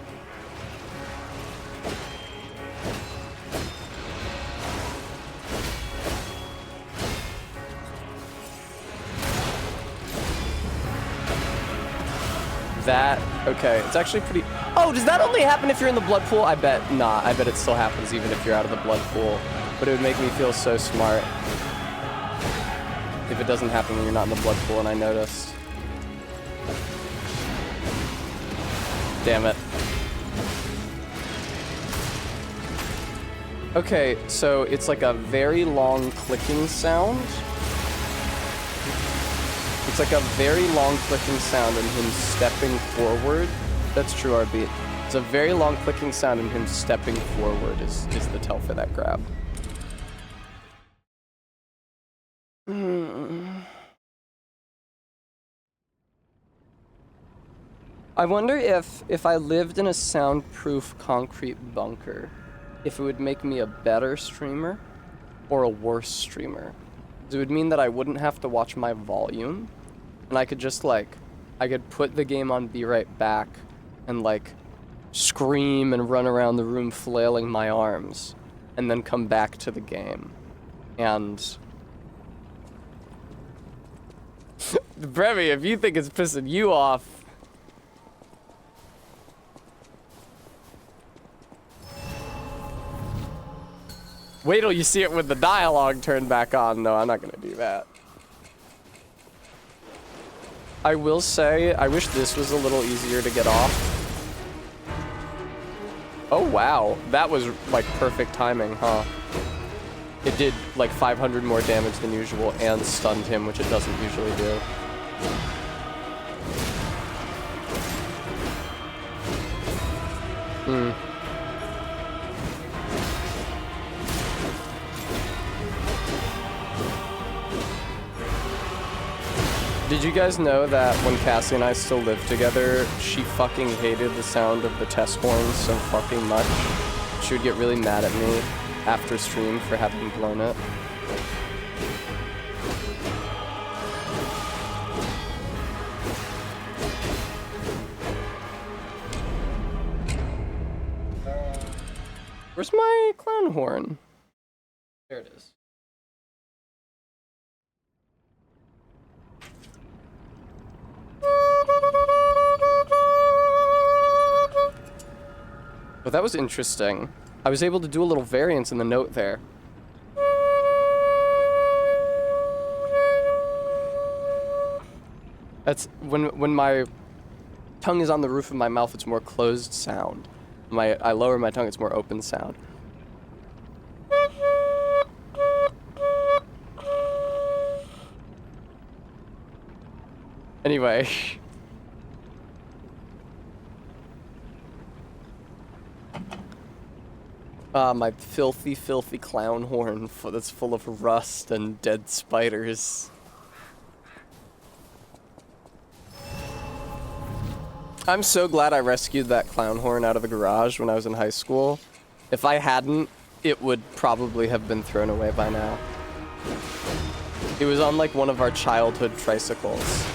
Okay, it's actually pretty... Oh, does that only happen if you're in the blood pool? I bet not. I bet it still happens even if you're out of the blood pool. But it would make me feel so smart if it doesn't happen when you're not in the blood pool and I noticed. Damn it. Okay, so it's like a very long clicking sound. It's like a very long clicking sound and him stepping forward. That's true, RB. It's a very long clicking sound and him stepping forward is the tell for that grab. I wonder if I lived in a soundproof concrete bunker, if it would make me a better streamer or a worse streamer. It would mean that I wouldn't have to watch my volume, and I could just like, I could put the game on Be Right Back and like scream and run around the room flailing my arms, and then come back to the game. And Brevy, if you think it's pissing you off, wait till you see it with the dialogue turned back on. No, I'm not gonna do that. I will say, I wish this was a little easier to get off. Oh wow, that was like perfect timing, huh? It did like 500 more damage than usual and stunned him, which it doesn't usually do. Did you guys know that when Cassie and I still lived together, she fucking hated the sound of the test horns so fucking much? She would get really mad at me after stream for having blown it. Where's my clown horn? There it is. Well, that was interesting. I was able to do a little variance in the note there. That's when my tongue is on the roof of my mouth, it's more closed sound. I lower my tongue, it's more open sound. Anyway. My filthy, filthy clown horn that's full of rust and dead spiders. I'm so glad I rescued that clown horn out of the garage when I was in high school. If I hadn't, it would probably have been thrown away by now. It was on like one of our childhood tricycles.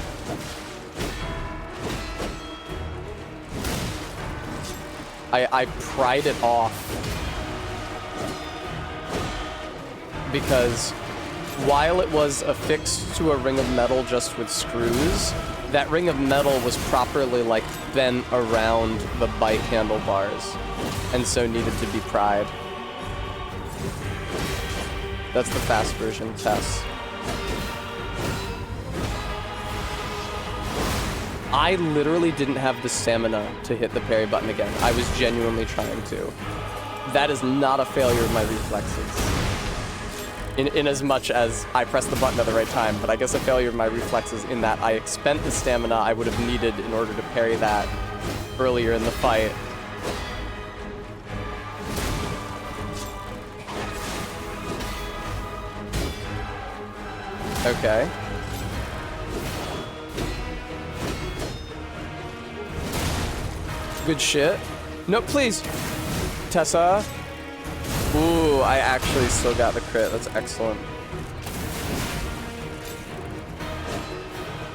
I pried it off because while it was affixed to a ring of metal just with screws, that ring of metal was properly like bent around the bike handlebars and so needed to be pried. That's the fast version, Tess. I literally didn't have the stamina to hit the parry button again. I was genuinely trying to. That is not a failure of my reflexes. In as much as I pressed the button at the right time, but I guess a failure of my reflexes in that I expend the stamina I would have needed in order to parry that earlier in the fight. Okay. Good shit. No, please. Tessa. Ooh, I actually still got the crit. That's excellent.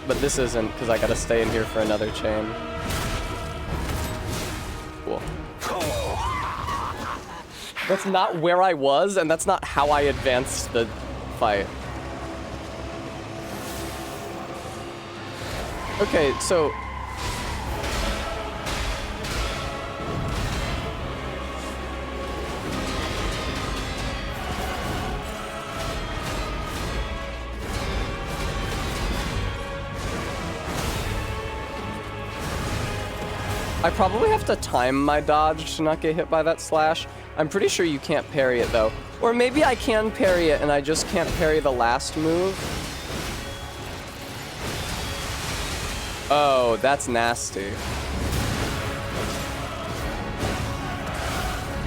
But this isn't, because I gotta stay in here for another chain. Cool. That's not where I was, and that's not how I advanced the fight. Okay, so... I probably have to time my dodge to not get hit by that slash. I'm pretty sure you can't parry it though. Or maybe I can parry it and I just can't parry the last move. Oh, that's nasty.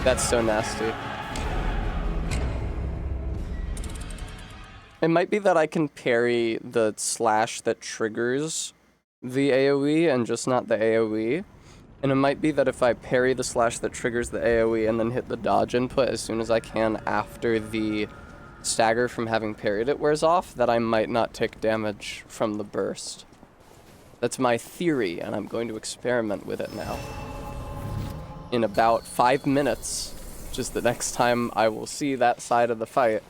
That's so nasty. It might be that I can parry the slash that triggers the AoE and just not the AoE. And it might be that if I parry the slash that triggers the AoE and then hit the dodge input as soon as I can after the stagger from having parried it wears off, that I might not take damage from the burst. That's my theory, and I'm going to experiment with it now. in about 5 minutes, which is the next time I will see that side of the fight.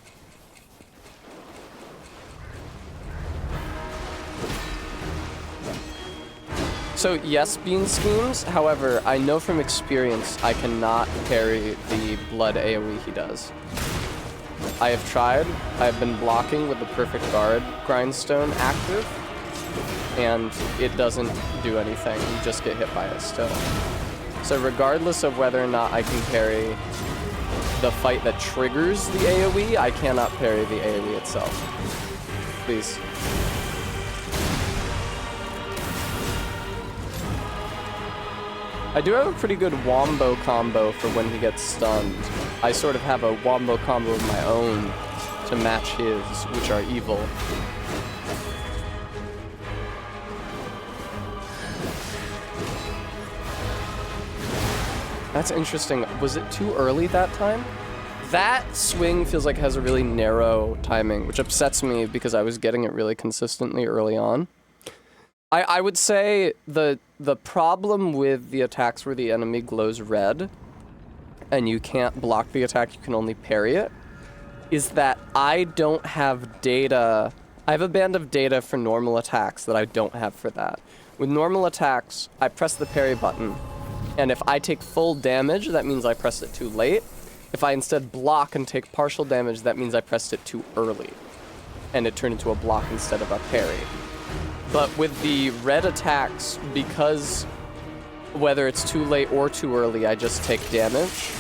So yes, Bean Schemes, however, I know from experience I cannot parry the blood AoE he does. I have tried, I have been blocking with the perfect guard grindstone active, and it doesn't do anything, you just get hit by it still. So regardless of whether or not I can parry the fight that triggers the AoE, I cannot parry the AoE itself. Please. I do have a pretty good wombo combo for when he gets stunned. I sort of have a wombo combo of my own to match his, which are evil. That's interesting. Was it too early that time? That swing feels like it has a really narrow timing, which upsets me because I was getting it really consistently early on. I would say the problem with the attacks where the enemy glows red and you can't block the attack, you can only parry it, is that I don't have data. I have a band of data for normal attacks that I don't have for that. With normal attacks, I press the parry button, and if I take full damage, that means I pressed it too late. If I instead block and take partial damage, that means I pressed it too early, and it turned into a block instead of a parry. But with the red attacks, because whether it's too late or too early, I just take damage,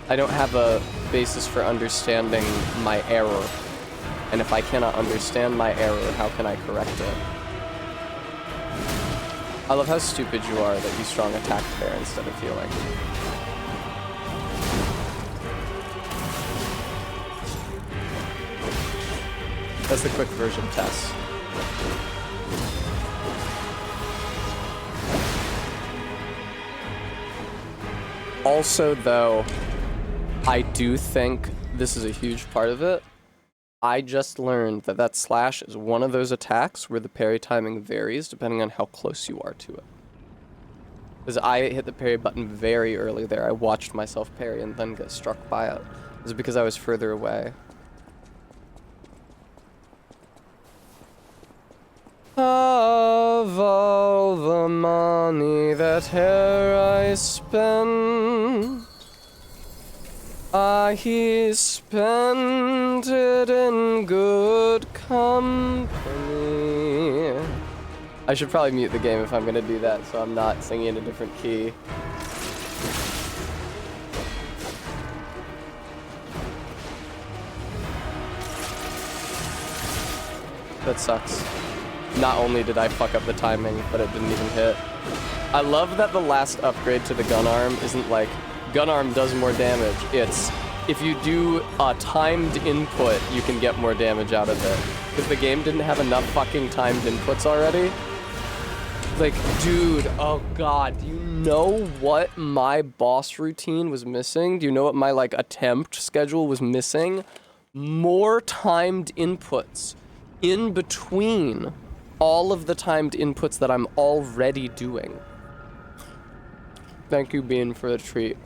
I don't have a basis for understanding my error. And if I cannot understand my error, how can I correct it? I love how stupid you are that you strong attacked there instead of healing. That's the quick version test. Also, though, I do think this is a huge part of it. I just learned that that slash is one of those attacks where the parry timing varies depending on how close you are to it. Because I hit the parry button very early there. I watched myself parry and then get struck by it. It was because I was further away. Of all the money that here I spend, he spent it in good company. I should probably mute the game if I'm gonna do that, so I'm not singing in a different key. That sucks. Not only did I fuck up the timing, but it didn't even hit. I love that the last upgrade to the gun arm isn't like, gun arm does more damage. It's, if you do a timed input, you can get more damage out of it. Because the game didn't have enough fucking timed inputs already. Like, dude, oh god, do you know what my boss routine was missing? Do you know what my, like, attempt schedule was missing? More timed inputs in between all of the timed inputs that I'm already doing. Thank you, Bean, for the treat.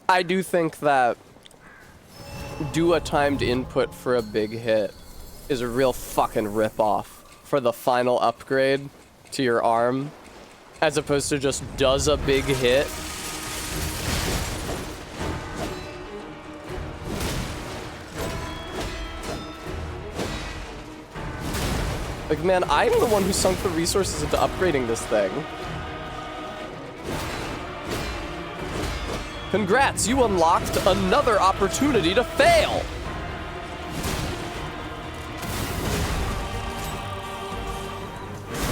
I do think that do a timed input for a big hit is a real fucking ripoff for the final upgrade to your arm, as opposed to just does a big hit. Like, man, I'm the one who sunk the resources into upgrading this thing. Congrats, you unlocked another opportunity to fail!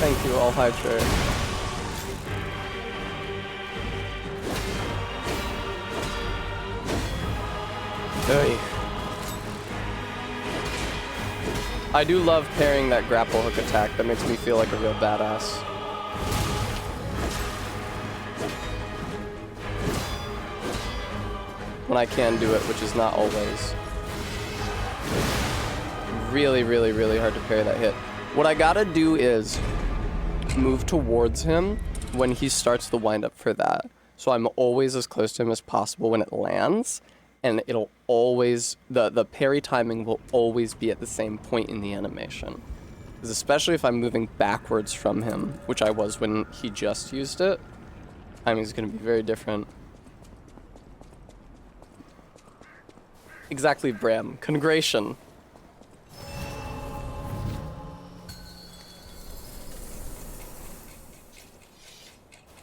Thank you, All Hydrate. Oy. I do love pairing that grapple hook attack. That makes me feel like a real badass. When I can do it, which is not always. really, really, really hard to parry that hit. What I gotta do is move towards him when he starts the windup for that. So I'm always as close to him as possible when it lands, and it'll always, the parry timing will always be at the same point in the animation. Because especially if I'm moving backwards from him, which I was when he just used it, timing's gonna be very different. Exactly, Bram. Congration.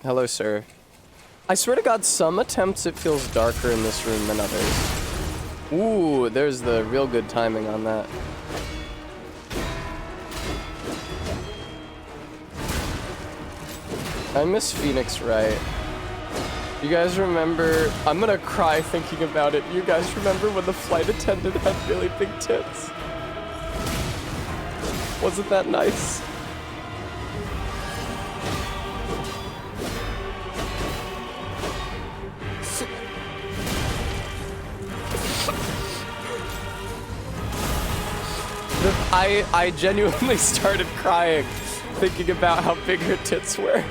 Hello, sir. I swear to God, some attempts it feels darker in this room than others. Ooh, there's the real good timing on that. I miss Phoenix Wright. You guys remember, I'm gonna cry thinking about it. You guys remember when the flight attendant had really big tits? Wasn't that nice? I genuinely started crying thinking about how big her tits were.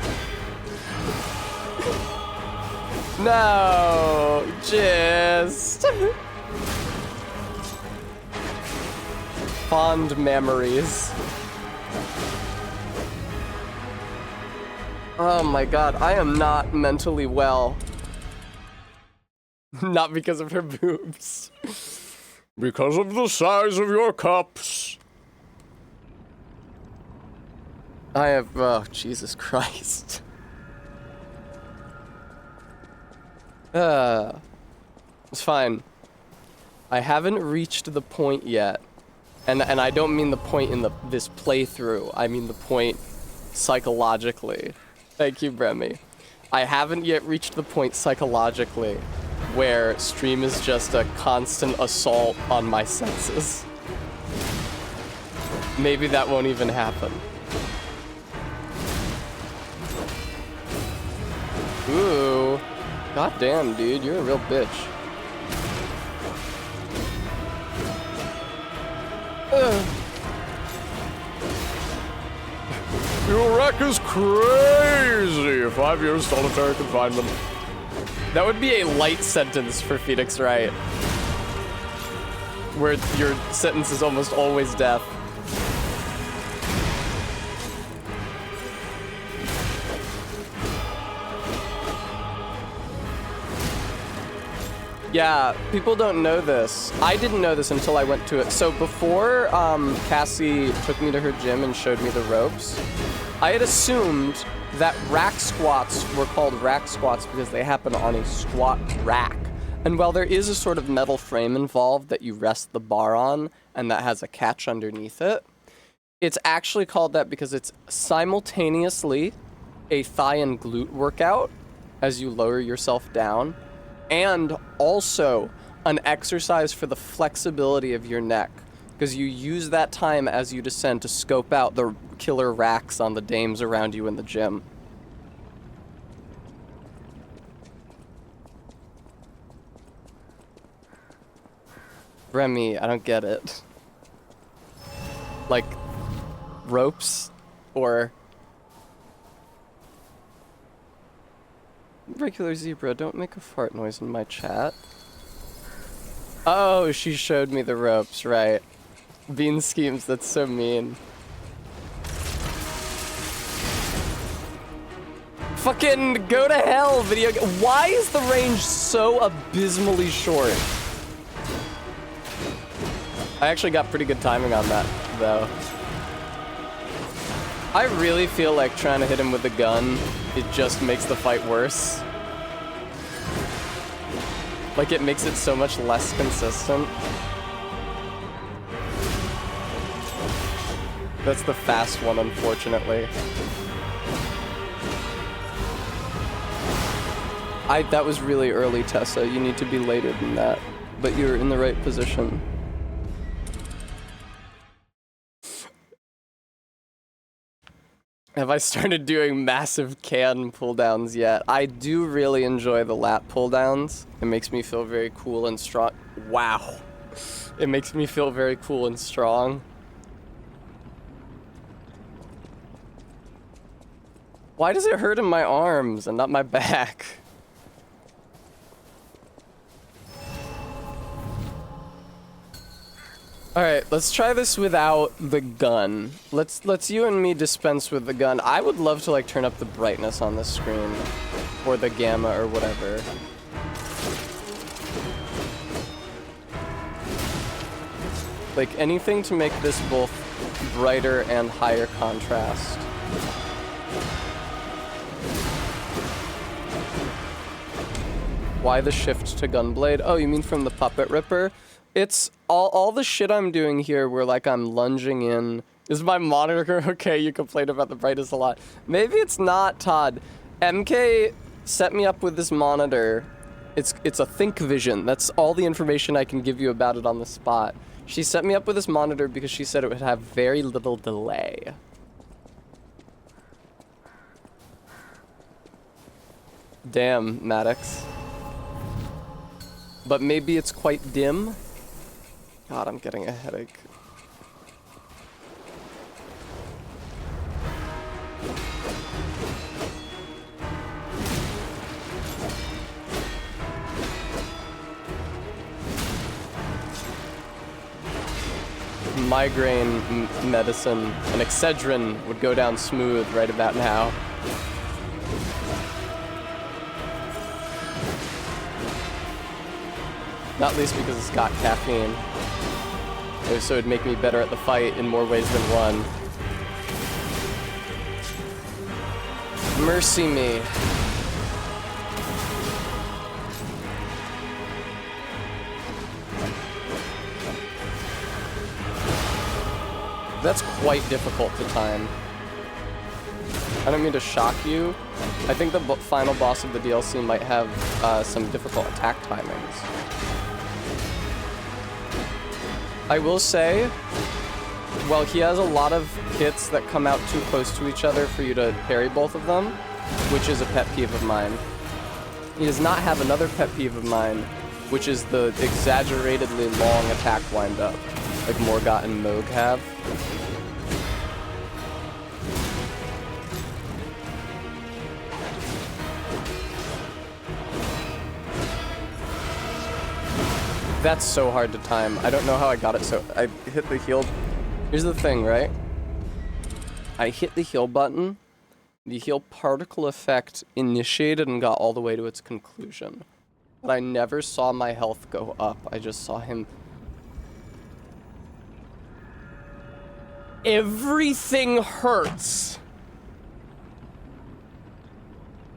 No, just fond memories. Oh my God, I am not mentally well. Not because of her boobs. Because of the size of your cups. I have, oh, Jesus Christ. It's fine. I haven't reached the point yet. And I don't mean the point in this playthrough. I mean the point psychologically. Thank you, Bremy. I haven't yet reached the point psychologically where stream is just a constant assault on my senses. Maybe that won't even happen. Ooh. God damn, dude, you're a real bitch. Your wreck is crazy! 5 years solitary confinement. That would be a light sentence for Phoenix Wright. Where your sentence is almost always death. Yeah, people don't know this. I didn't know this until I went to it. So before Cassie took me to her gym and showed me the ropes, I had assumed that rack squats were called rack squats because they happen on a squat rack. And while there is a sort of metal frame involved that you rest the bar on and that has a catch underneath it, it's actually called that because it's simultaneously a thigh and glute workout as you lower yourself down, and also an exercise for the flexibility of your neck, because you use that time as you descend to scope out the killer racks on the dames around you in the gym. Remy, I don't get it. Like, ropes? Or... Regular zebra, don't make a fart noise in my chat. Oh, she showed me the ropes, right. Bean schemes, that's so mean. Fucking go to hell, video game. Why is the range so abysmally short? I actually got pretty good timing on that, though. I really feel like trying to hit him with a gun, it just makes the fight worse. Like, it makes it so much less consistent. That's the fast one, unfortunately. That was really early, Tessa. You need to be later than that. But you're in the right position. Have I started doing massive can pull-downs yet? I do really enjoy the lat pull-downs. It makes me feel very cool and strong. Wow. It makes me feel very cool and strong. Why does it hurt in my arms and not my back? Alright, let's try this without the gun. Let's you and me dispense with the gun. I would love to like turn up the brightness on this screen. Or the gamma or whatever. Like anything to make this both brighter and higher contrast. Why the shift to Gunblade? Oh, you mean from the Puppet Ripper? It's all the shit I'm doing here where like I'm lunging in. Is my monitor okay? You complain about the brightness a lot. Maybe it's not, Todd. MK set me up with this monitor. It's a ThinkVision. That's all the information I can give you about it on the spot. She set me up with this monitor because she said it would have very little delay. Damn, Maddox. But maybe it's quite dim. God, I'm getting a headache. Migraine medicine and Excedrin would go down smooth right about now. Not least because it's got caffeine. So it'd make me better at the fight in more ways than one. Mercy me. That's quite difficult to time. I don't mean to shock you. I think the final boss of the DLC might have some difficult attack timings. I will say, well, he has a lot of hits that come out too close to each other for you to parry both of them, which is a pet peeve of mine. He does not have another pet peeve of mine, which is the exaggeratedly long attack wind-up, like Morgott and Moog have. That's so hard to time. I don't know how I got it so... I hit the heal... Here's the thing, right? I hit the heal button. The heal particle effect initiated and got all the way to its conclusion. But I never saw my health go up. I just saw him... Everything hurts.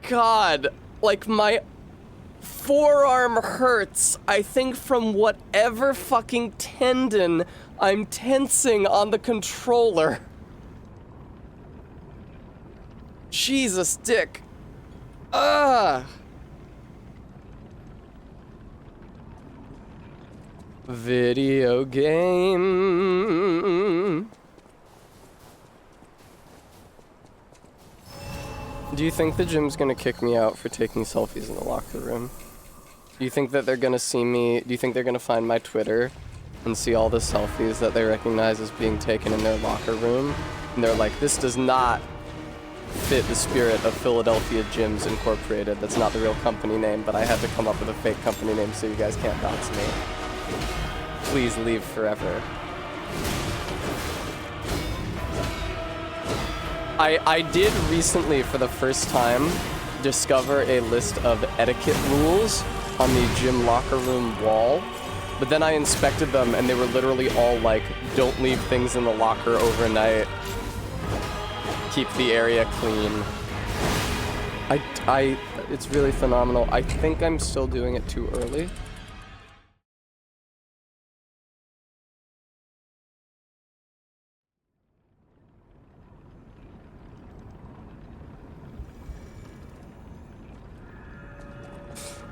God, like my... forearm hurts, I think, from whatever fucking tendon I'm tensing on the controller. Jesus, dick. Ugh. Video game. Do you think the gym's gonna kick me out for taking selfies in the locker room? Do you think that they're gonna see me? Do you think they're gonna find my Twitter and see all the selfies that they recognize as being taken in their locker room? And they're like, this does not fit the spirit of Philadelphia Gyms Incorporated. That's not the real company name, but I had to come up with a fake company name so you guys can't dox me. Please leave forever. I did recently, for the first time, discover a list of etiquette rules on the gym locker room wall, but then I inspected them and they were literally all like, don't leave things in the locker overnight, keep the area clean. It's really phenomenal. I think I'm still doing it too early.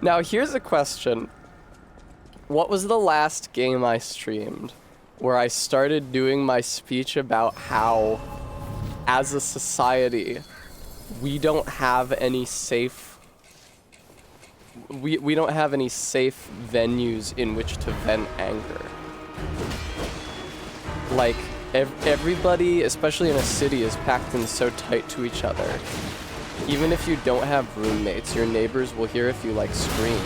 Now, here's a question. What was the last game I streamed where I started doing my speech about how, as a society, we don't have any safe... We don't have any safe venues in which to vent anger? like, everybody, especially in a city, is packed in so tight to each other. Even if you don't have roommates, your neighbors will hear if you, like, scream.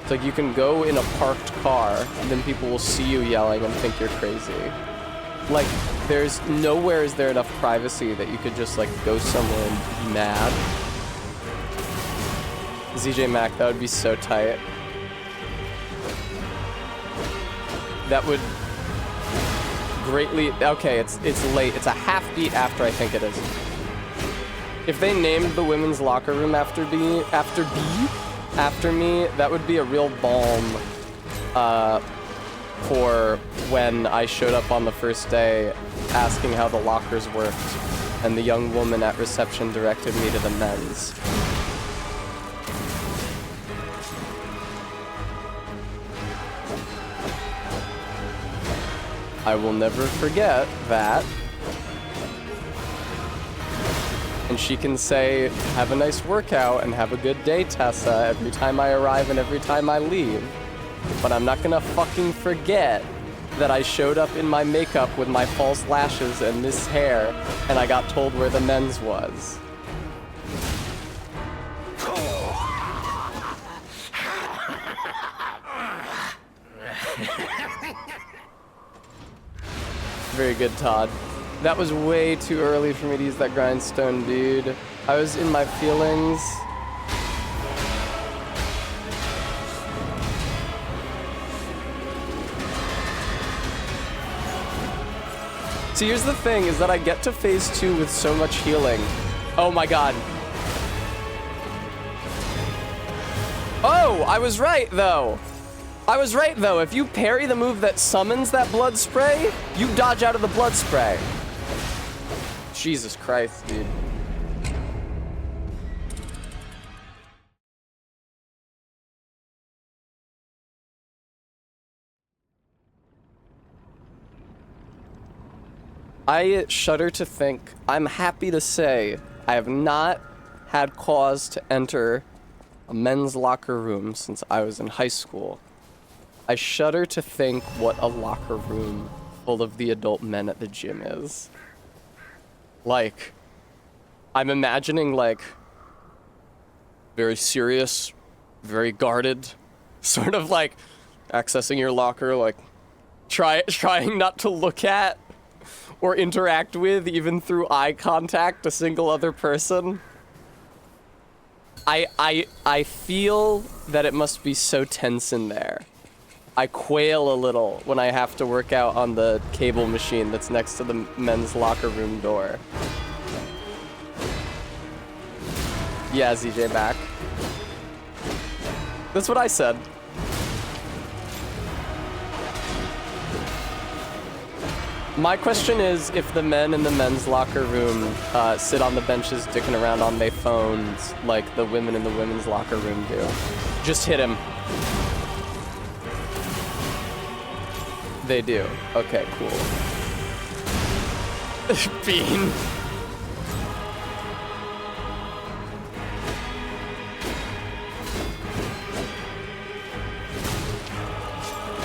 It's like you can go in a parked car, and then people will see you yelling and think you're crazy. Like, there's nowhere is there enough privacy that you could just, like, go somewhere and be mad. ZJ Mac, that would be so tight. That would greatly... Okay, it's late. It's a half beat after I think it is. If they named the women's locker room after me, that would be a real balm for when I showed up on the first day asking how the lockers worked, and the young woman at reception directed me to the men's. I will never forget that. And she can say, have a nice workout and have a good day, Tessa, every time I arrive and every time I leave. But I'm not gonna fucking forget that I showed up in my makeup with my false lashes and this hair, and I got told where the men's was. Very good, Todd. That was way too early for me to use that grindstone, dude. I was in my feelings. See, here's the thing, is that I get to phase 2 with so much healing. Oh my god. Oh, I was right, though. I was right, though. If you parry the move that summons that blood spray, you dodge out of the blood spray. Jesus Christ, dude. I shudder to think, I'm happy to say, I have not had cause to enter a men's locker room since I was in high school. I shudder to think what a locker room full of the adult men at the gym is. Like, I'm imagining, like, very serious, very guarded, sort of like accessing your locker, like trying not to look at or interact with, even through eye contact, a single other person. I feel that it must be so tense in there. I quail a little when I have to work out on the cable machine that's next to the men's locker room door. Yeah, ZJ back. That's what I said. My question is, if the men in the men's locker room sit on the benches dicking around on their phones like the women in the women's locker room do. Just hit him. They do. Okay, cool. Bean.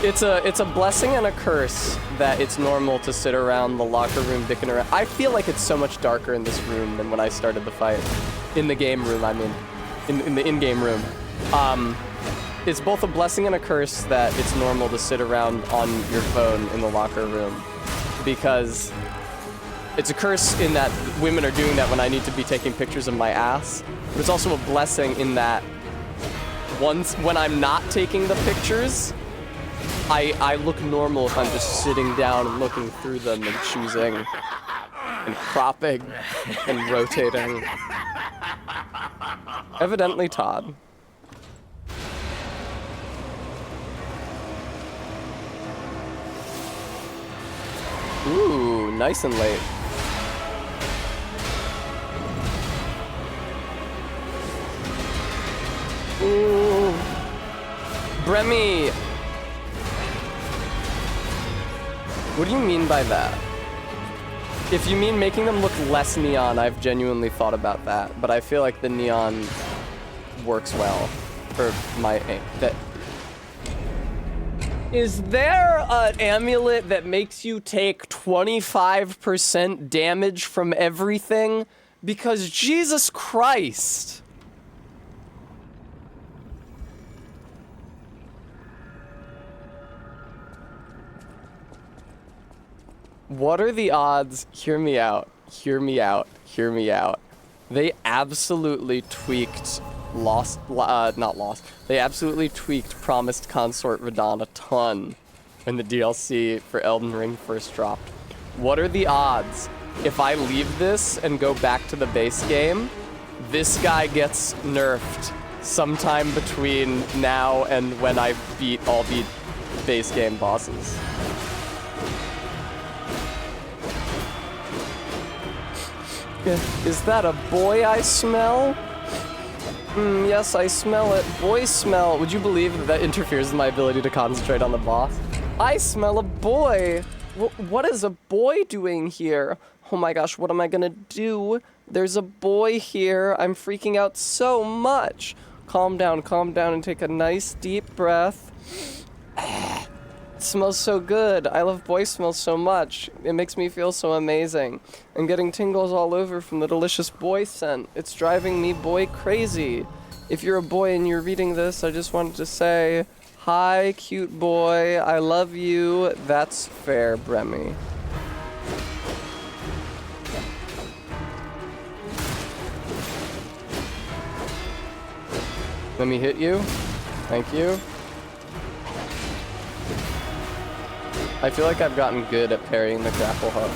It's a blessing and a curse that it's normal to sit around the locker room dicking around. I feel like it's so much darker in this room than when I started the fight. In the game room, I mean. In the in-game room. It's both a blessing and a curse that it's normal to sit around on your phone in the locker room, because it's a curse in that women are doing that when I need to be taking pictures of my ass, but it's also a blessing in that when I'm not taking the pictures, I look normal if I'm just sitting down and looking through them and choosing and cropping and rotating. Evidently Todd. Ooh, nice and late. Ooh. Bremy! What do you mean by that? If you mean making them look less neon, I've genuinely thought about that, but I feel like the neon works well for my aim. Is there an amulet that makes you take 25% damage from everything? Because Jesus Christ. What are the odds? Hear me out. Hear me out. Hear me out. They absolutely tweaked not Lost. They absolutely tweaked Promised Consort Radahn a ton when the DLC for Elden Ring first dropped. What are the odds if I leave this and go back to the base game, this guy gets nerfed sometime between now and when I beat all the base game bosses? Is that a boy I smell? Yes, I smell it. Boy smell. Would you believe that that interferes with my ability to concentrate on the boss? I smell a boy. What is a boy doing here? Oh my gosh, what am I gonna do? There's a boy here. I'm freaking out so much. Calm down, and take a nice deep breath. It smells so good. I love boy smells so much. It makes me feel so amazing. I'm getting tingles all over from the delicious boy scent. It's driving me boy crazy. If you're a boy and you're reading this, I just wanted to say, hi, cute boy. I love you. That's fair, Bremy. Let me hit you. Thank you. I feel like I've gotten good at parrying the grapple hook.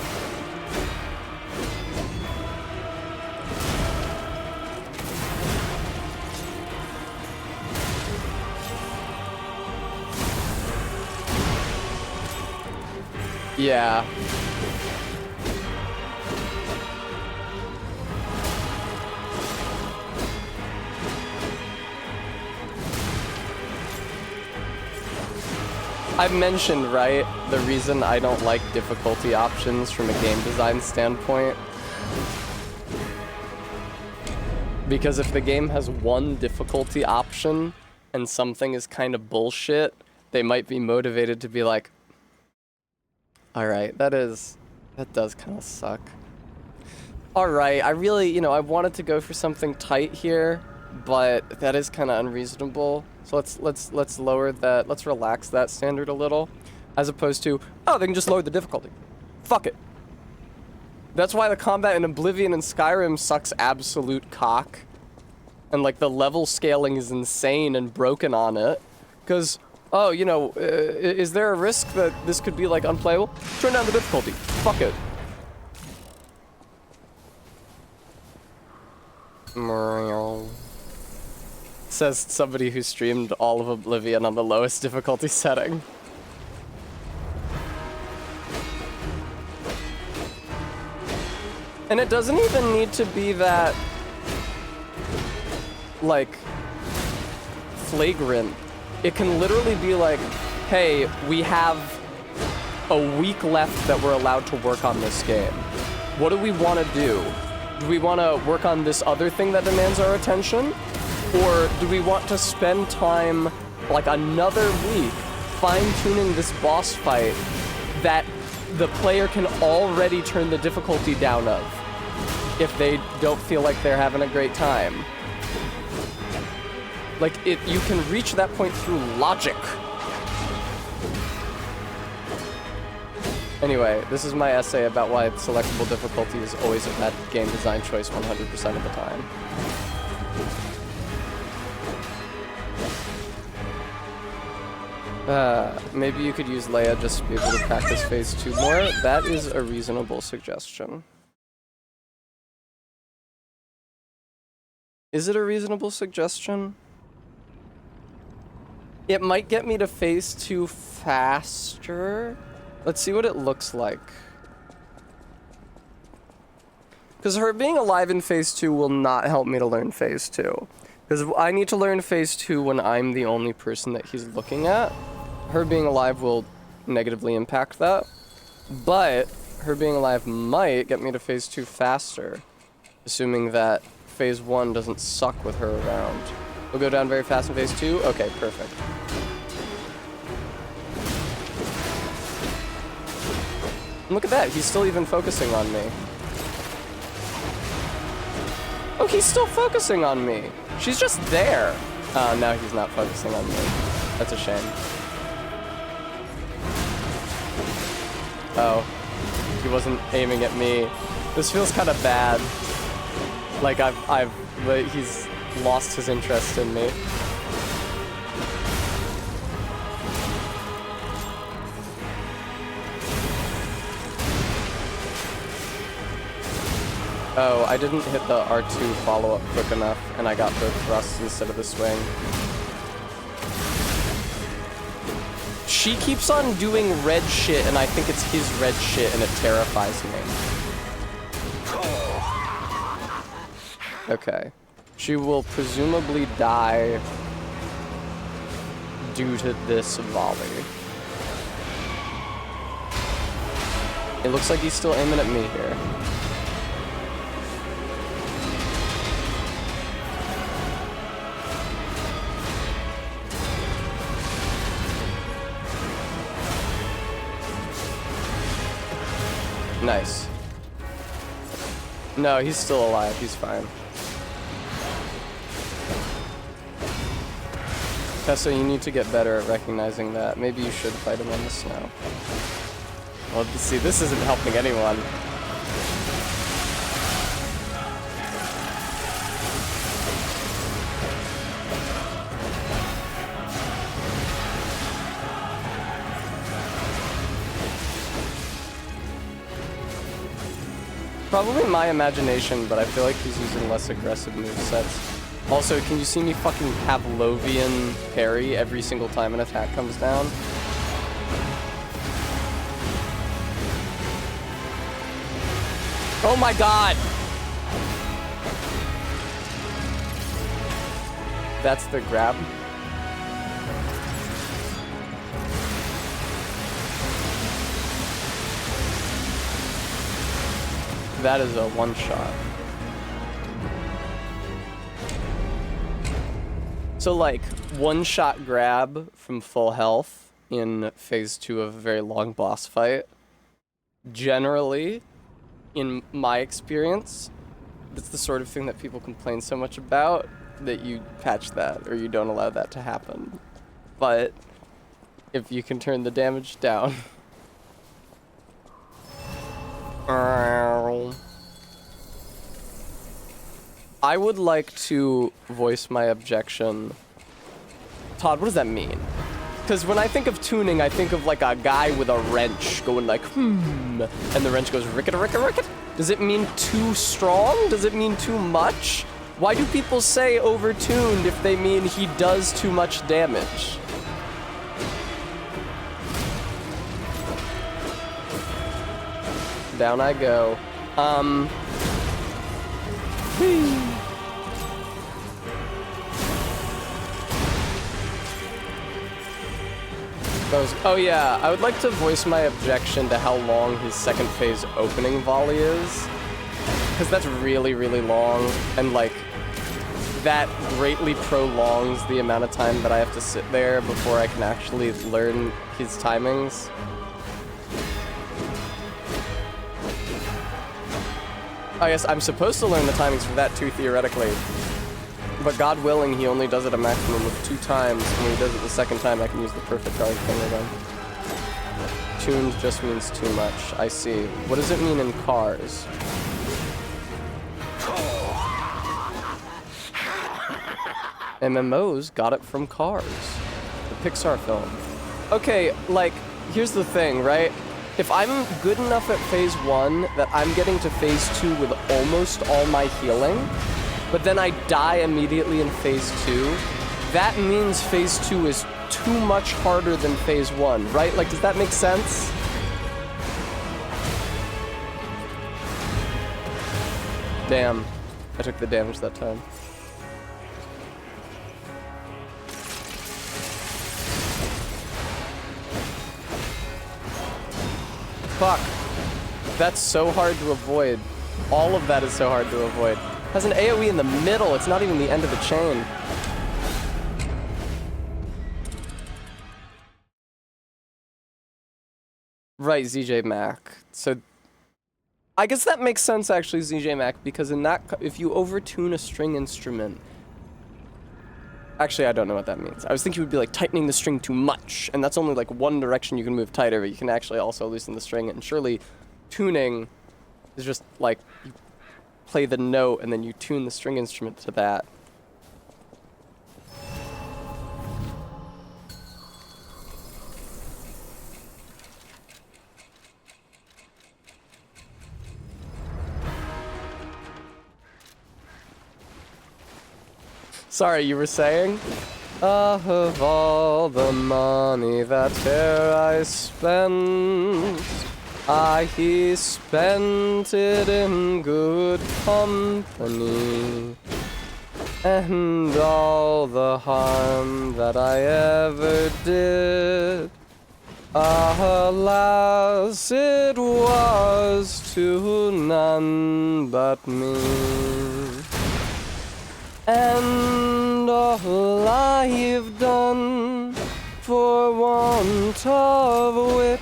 Yeah. I've mentioned, right, the reason I don't like difficulty options from a game design standpoint. Because if the game has one difficulty option and something is kind of bullshit, they might be motivated to be like, alright, that does kind of suck. Alright, I really, I wanted to go for something tight here, but that is kind of unreasonable. So let's lower that, let's relax that standard a little, as opposed to, oh, they can just lower the difficulty. Fuck it. That's why the combat in Oblivion and Skyrim sucks absolute cock. And like the level scaling is insane and broken on it. Because, oh, is there a risk that this could be like unplayable? Turn down the difficulty. Fuck it. Says somebody who streamed all of Oblivion on the lowest difficulty setting. And it doesn't even need to be that, like, flagrant. It can literally be like, hey, we have a week left that we're allowed to work on this game. What do we want to do? Do we want to work on this other thing that demands our attention? Or do we want to spend time, like another week, fine-tuning this boss fight that the player can already turn the difficulty down of if they don't feel like they're having a great time? Like, you can reach that point through logic. Anyway, this is my essay about why selectable difficulty is always a bad game design choice 100% of the time. Maybe you could use Leia just to be able to practice phase 2 more. That is a reasonable suggestion. Is it a reasonable suggestion? It might get me to phase 2 faster. Let's see what it looks like. Because her being alive in phase 2 will not help me to learn phase 2. Because I need to learn phase 2 when I'm the only person that he's looking at. Her being alive will negatively impact that. But her being alive might get me to phase 2 faster. Assuming that phase 1 doesn't suck with her around. We'll go down very fast in phase 2? Okay, perfect. Look at that, he's still even focusing on me. Oh, he's still focusing on me. She's just there. No, he's not focusing on me. That's a shame. Oh, he wasn't aiming at me. This feels kind of bad. Like he's lost his interest in me. Oh, I didn't hit the R2 follow-up quick enough, and I got the thrust instead of the swing. She keeps on doing red shit, and I think it's his red shit, and it terrifies me. Okay. She will presumably die due to this volley. It looks like he's still aiming at me here. Nice. No, he's still alive. He's fine. Tessa, you need to get better at recognizing that. Maybe you should fight him on the snow. Well, see, this isn't helping anyone. Probably my imagination, but I feel like he's using less aggressive movesets. Also, can you see me fucking Pavlovian parry every single time an attack comes down? Oh my god! That's the grab. That is a one-shot. So like, one-shot grab from full health in phase 2 of a very long boss fight. Generally, in my experience, that's the sort of thing that people complain so much about that you patch that or you don't allow that to happen. But if you can turn the damage down. I would like to voice my objection. Todd, what does that mean? Because when I think of tuning, I think of like a guy with a wrench going like, and the wrench goes rickety-rickety-rickety. Does it mean too strong? Does it mean too much? Why do people say overtuned if they mean he does too much damage? Down I go. Oh yeah, I would like to voice my objection to how long his second phase opening volley is. Because that's really, really long, and like, that greatly prolongs the amount of time that I have to sit there before I can actually learn his timings. I guess I'm supposed to learn the timings for that too, theoretically. But God willing, he only does it a maximum of 2 times, and when he does it the second time, I can use the perfect guard finger then. Tuned just means too much. I see. What does it mean in Cars? MMOs got it from Cars, the Pixar film. Okay, like, here's the thing, right? If I'm good enough at phase 1 that I'm getting to phase 2 with almost all my healing, but then I die immediately in phase 2, that means phase 2 is too much harder than phase 1, right? Like, does that make sense? Damn, I took the damage that time. Fuck. That's so hard to avoid. All of that is so hard to avoid. Has an AoE in the middle, it's not even the end of the chain. Right, ZJ Mac. So I guess that makes sense actually, ZJ Mac, because in that, if you overtune a string instrument, actually I don't know what that means. I was thinking it would be like tightening the string too much, and that's only like one direction you can move tighter, but you can actually also loosen the string, and surely tuning is just like you play the note and then you tune the string instrument to that. Sorry, you were saying? Of all the money that here I spent, he spent it in good company. And all the harm that I ever did, alas, it was to none but me. And all I've done for want of wit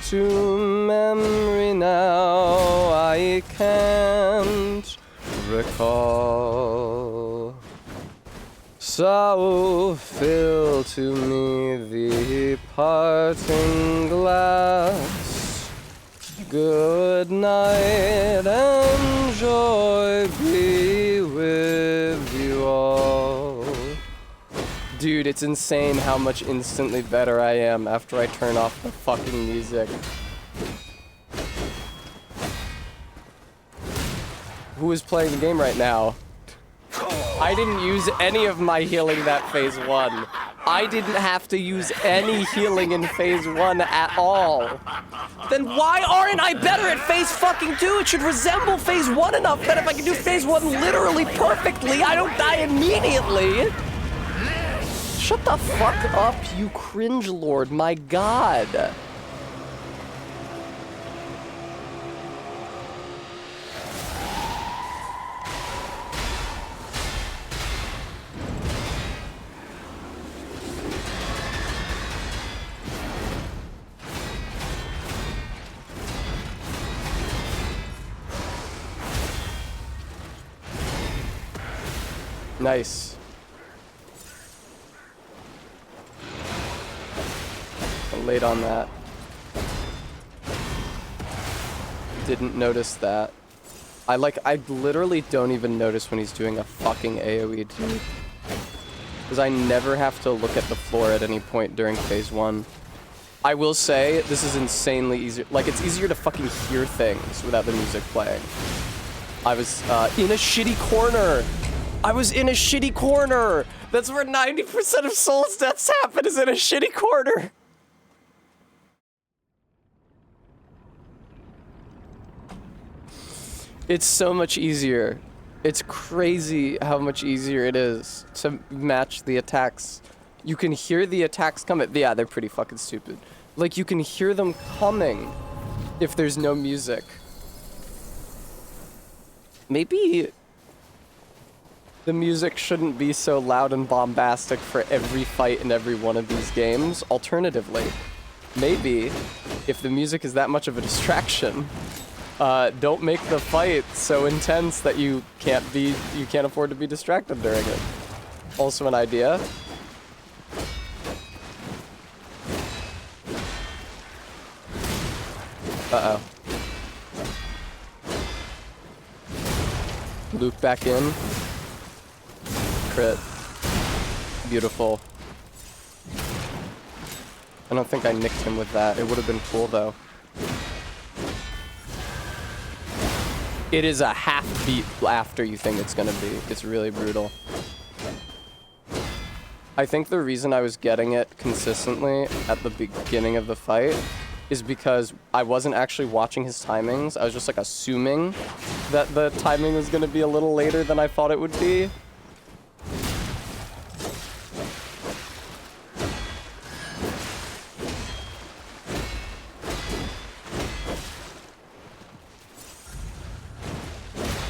to memory now I can't recall. So fill to me the parting glass. Good night and joy be with you all. Dude, it's insane how much instantly better I am after I turn off the fucking music. Who is playing the game right now? I didn't use any of my healing that phase 1. I didn't have to use any healing in phase 1 at all. Then why aren't I better at phase fucking 2? It should resemble phase 1 enough that if I can do phase 1 literally perfectly, I don't die immediately. Shut the fuck up, you cringe lord, my god. Nice. Late on that. Didn't notice that. I literally don't even notice when he's doing a fucking AoE, dude. Because I never have to look at the floor at any point during phase 1. I will say, this is insanely easier. Like, it's easier to fucking hear things without the music playing. I was in a shitty corner. I was in a shitty corner. That's where 90% of Souls deaths happen, is in a shitty corner. It's so much easier. It's crazy how much easier it is to match the attacks. You can hear the attacks coming. Yeah, they're pretty fucking stupid. Like, you can hear them coming if there's no music. Maybe the music shouldn't be so loud and bombastic for every fight in every one of these games. Alternatively, maybe if the music is that much of a distraction, don't make the fight so intense that you can't afford to be distracted during it. Also an idea. Uh-oh. Luke back in. Crit. Beautiful. I don't think I nicked him with that. It would have been cool, though. It is a half beat after you think it's gonna be. It's really brutal. I think the reason I was getting it consistently at the beginning of the fight is because I wasn't actually watching his timings. I was just like assuming that the timing was gonna be a little later than I thought it would be.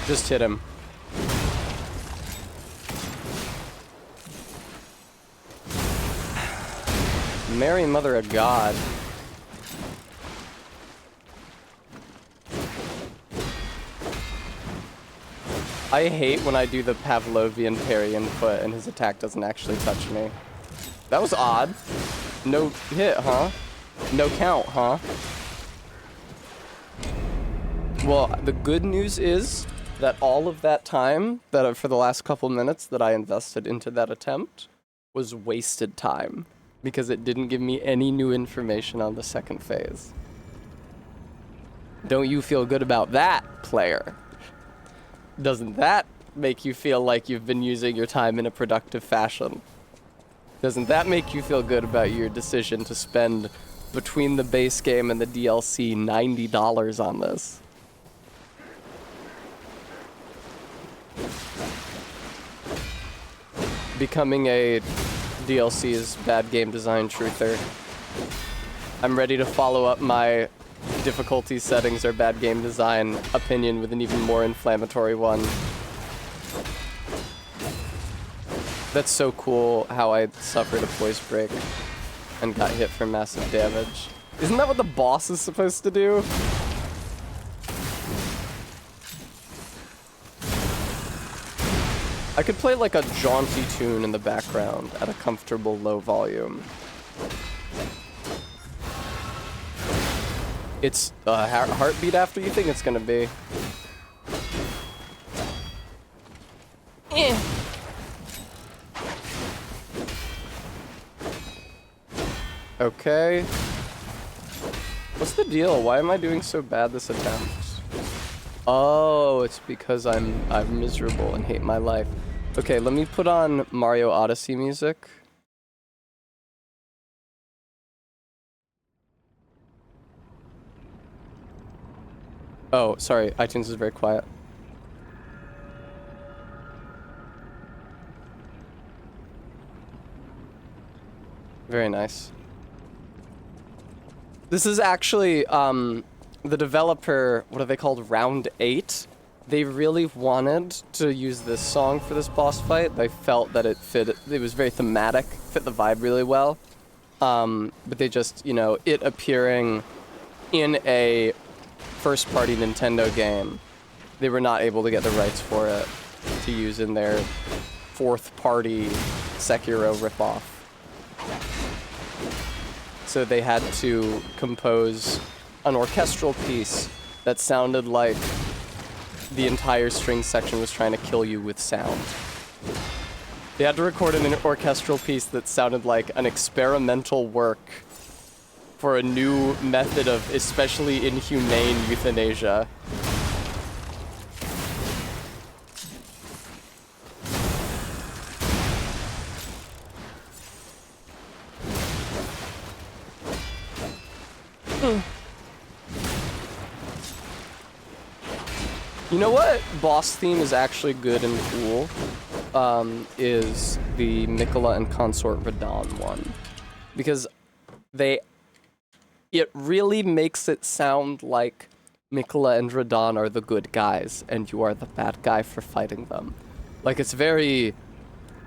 Just hit him. Mary, Mother of God. I hate when I do the Pavlovian parry input and his attack doesn't actually touch me. That was odd. No hit, huh? No count, huh? Well, the good news is that all of that time that for the last couple minutes that I invested into that attempt was wasted time because it didn't give me any new information on the second phase. Don't you feel good about that, player? Doesn't that make you feel like you've been using your time in a productive fashion? Doesn't that make you feel good about your decision to spend between the base game and the DLC $90 on this? Becoming a DLC's bad game design truther. I'm ready to follow up my difficulty settings or bad game design opinion with an even more inflammatory one. That's so cool how I suffered a voice break and got hit for massive damage. Isn't that what the boss is supposed to do? I could play like a jaunty tune in the background at a comfortable low volume. It's a heartbeat after you think it's gonna be. Okay. What's the deal? Why am I doing so bad this attempt? Oh, it's because I'm miserable and hate my life. Okay, let me put on Mario Odyssey music. Oh, sorry, iTunes is very quiet. Very nice. This is actually, the developer, what are they called, Round 8? They really wanted to use this song for this boss fight. They felt that it was very thematic, fit the vibe really well. But they just, you know, it appearing in a first-party Nintendo game, they were not able to get the rights for it to use in their fourth-party Sekiro ripoff. So they had to compose an orchestral piece that sounded like the entire string section was trying to kill you with sound. They had to record an orchestral piece that sounded like an experimental work for a new method of especially inhumane euthanasia. You know what boss theme is actually good and cool? Is the Mikola and Consort Radahn one. Because it really makes it sound like Mikola and Radahn are the good guys, and you are the bad guy for fighting them. Like, it's very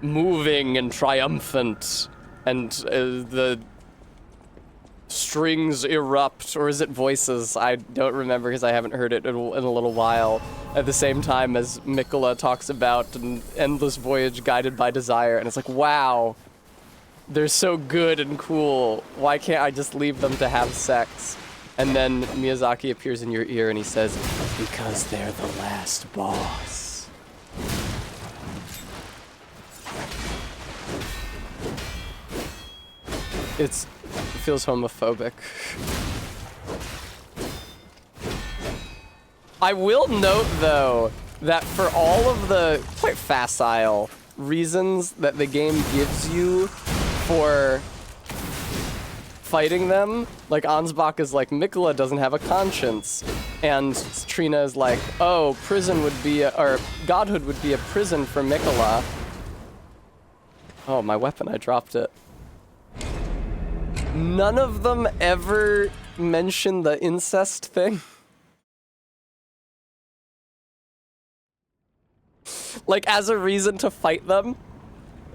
moving and triumphant, and the strings erupt, or is it voices? I don't remember because I haven't heard it in a little while. At the same time as Mikola talks about an endless voyage guided by desire, and it's like, wow, they're so good and cool. Why can't I just leave them to have sex? And then Miyazaki appears in your ear and he says, because they're the last boss. It feels homophobic. I will note, though, that for all of the quite facile reasons that the game gives you for fighting them, like Ansbach is like, Mikola doesn't have a conscience, and Trina is like, oh, prison would be, or godhood would be a prison for Mikola. Oh, my weapon, I dropped it. None of them ever mention the incest thing. Like, as a reason to fight them.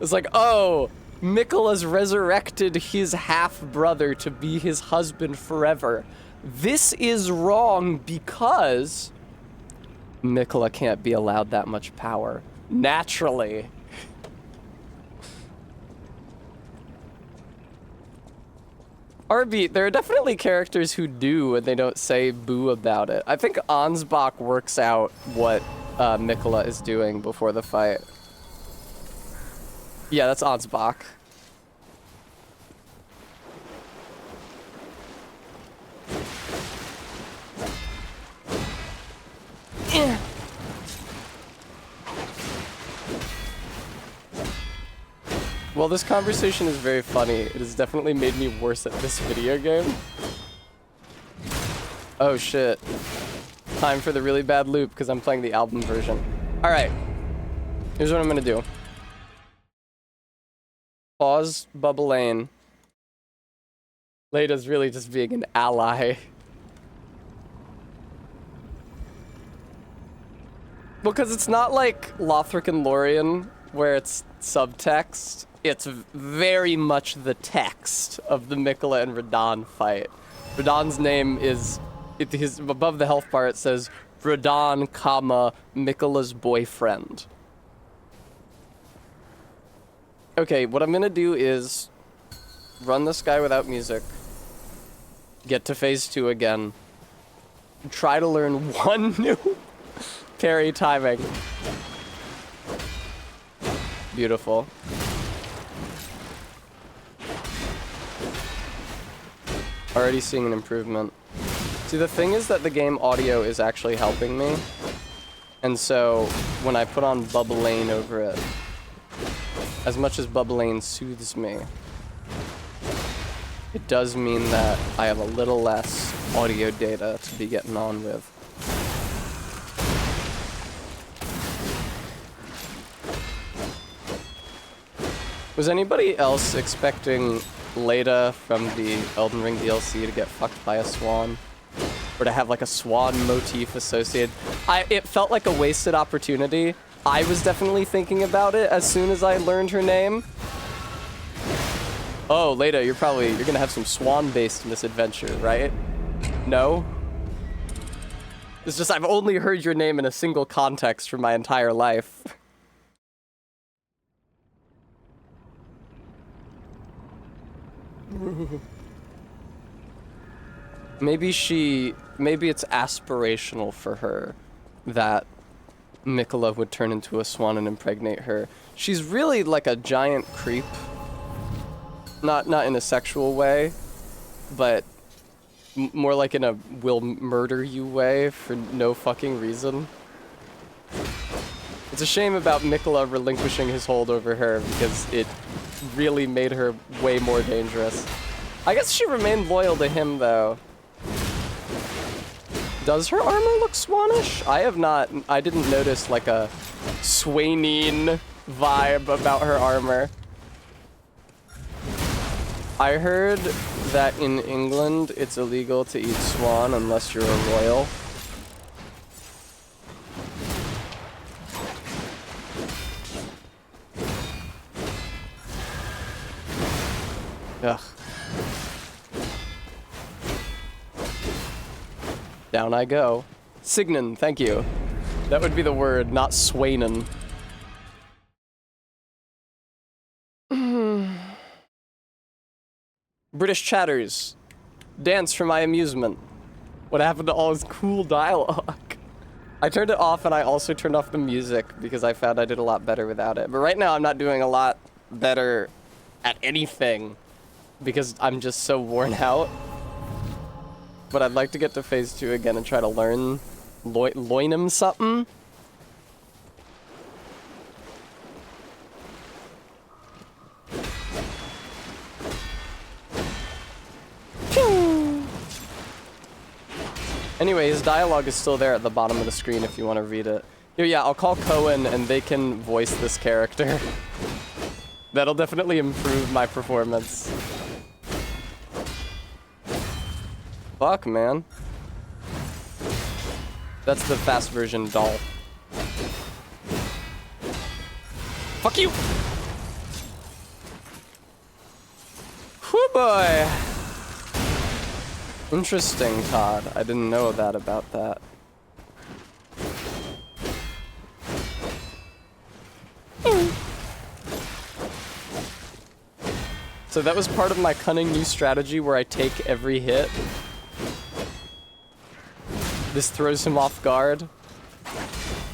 It's like, oh, Mikola's resurrected his half-brother to be his husband forever. This is wrong because Mikola can't be allowed that much power. Naturally. Arby, there are definitely characters who do and they don't say boo about it. I think Ansbach works out what Mikola is doing before the fight. Yeah, that's Ansbach. Well, this conversation is very funny. It has definitely made me worse at this video game. Oh shit. Time for the really bad loop because I'm playing the album version. Alright. Here's what I'm gonna do. Pause Bubble Lane. Lada's really just being an ally. Because it's not like Lothric and Lorien, where it's subtext. It's very much the text of the Mikola and Radahn fight. Radahn's name is, above the health bar it says, Radahn, Mikola's boyfriend. Okay, what I'm gonna do is run this guy without music, get to phase 2 again, try to learn one new parry timing. Beautiful. Already seeing an improvement. See, the thing is that the game audio is actually helping me. And so, when I put on Bubble Lane over it, as much as Bubble Lane soothes me, it does mean that I have a little less audio data to be getting on with. Was anybody else expecting Leda from the Elden Ring DLC to get fucked by a swan? Or to have like a swan motif associated? It felt like a wasted opportunity. I was definitely thinking about it as soon as I learned her name. Oh, Leda, you're gonna have some swan-based misadventure, right? No? It's just I've only heard your name in a single context for my entire life. Maybe it's aspirational for her that Mikola would turn into a swan and impregnate her. She's really like a giant creep. Not in a sexual way, but more like in a will murder you way for no fucking reason. It's a shame about Mikola relinquishing his hold over her because it really made her way more dangerous. I guess she remained loyal to him though. Does her armor look swanish? I didn't notice like a Swainine vibe about her armor. I heard that in England it's illegal to eat swan unless you're a royal. Ugh. Down I go. Signon, thank you. That would be the word, not Swainin. British chatters. Dance for my amusement. What happened to all his cool dialogue? I turned it off and I also turned off the music because I found I did a lot better without it. But right now I'm not doing a lot better at anything because I'm just so worn out. But I'd like to get to phase 2 again and try to learn Loinem something. Anyway, his dialogue is still there at the bottom of the screen if you want to read it. Here, yeah, I'll call Cohen and they can voice this character. That'll definitely improve my performance. Fuck, man. That's the fast version doll. Fuck you! Whoo boy! Interesting, Todd. I didn't know that about that. So that was part of my cunning new strategy where I take every hit. This throws him off guard,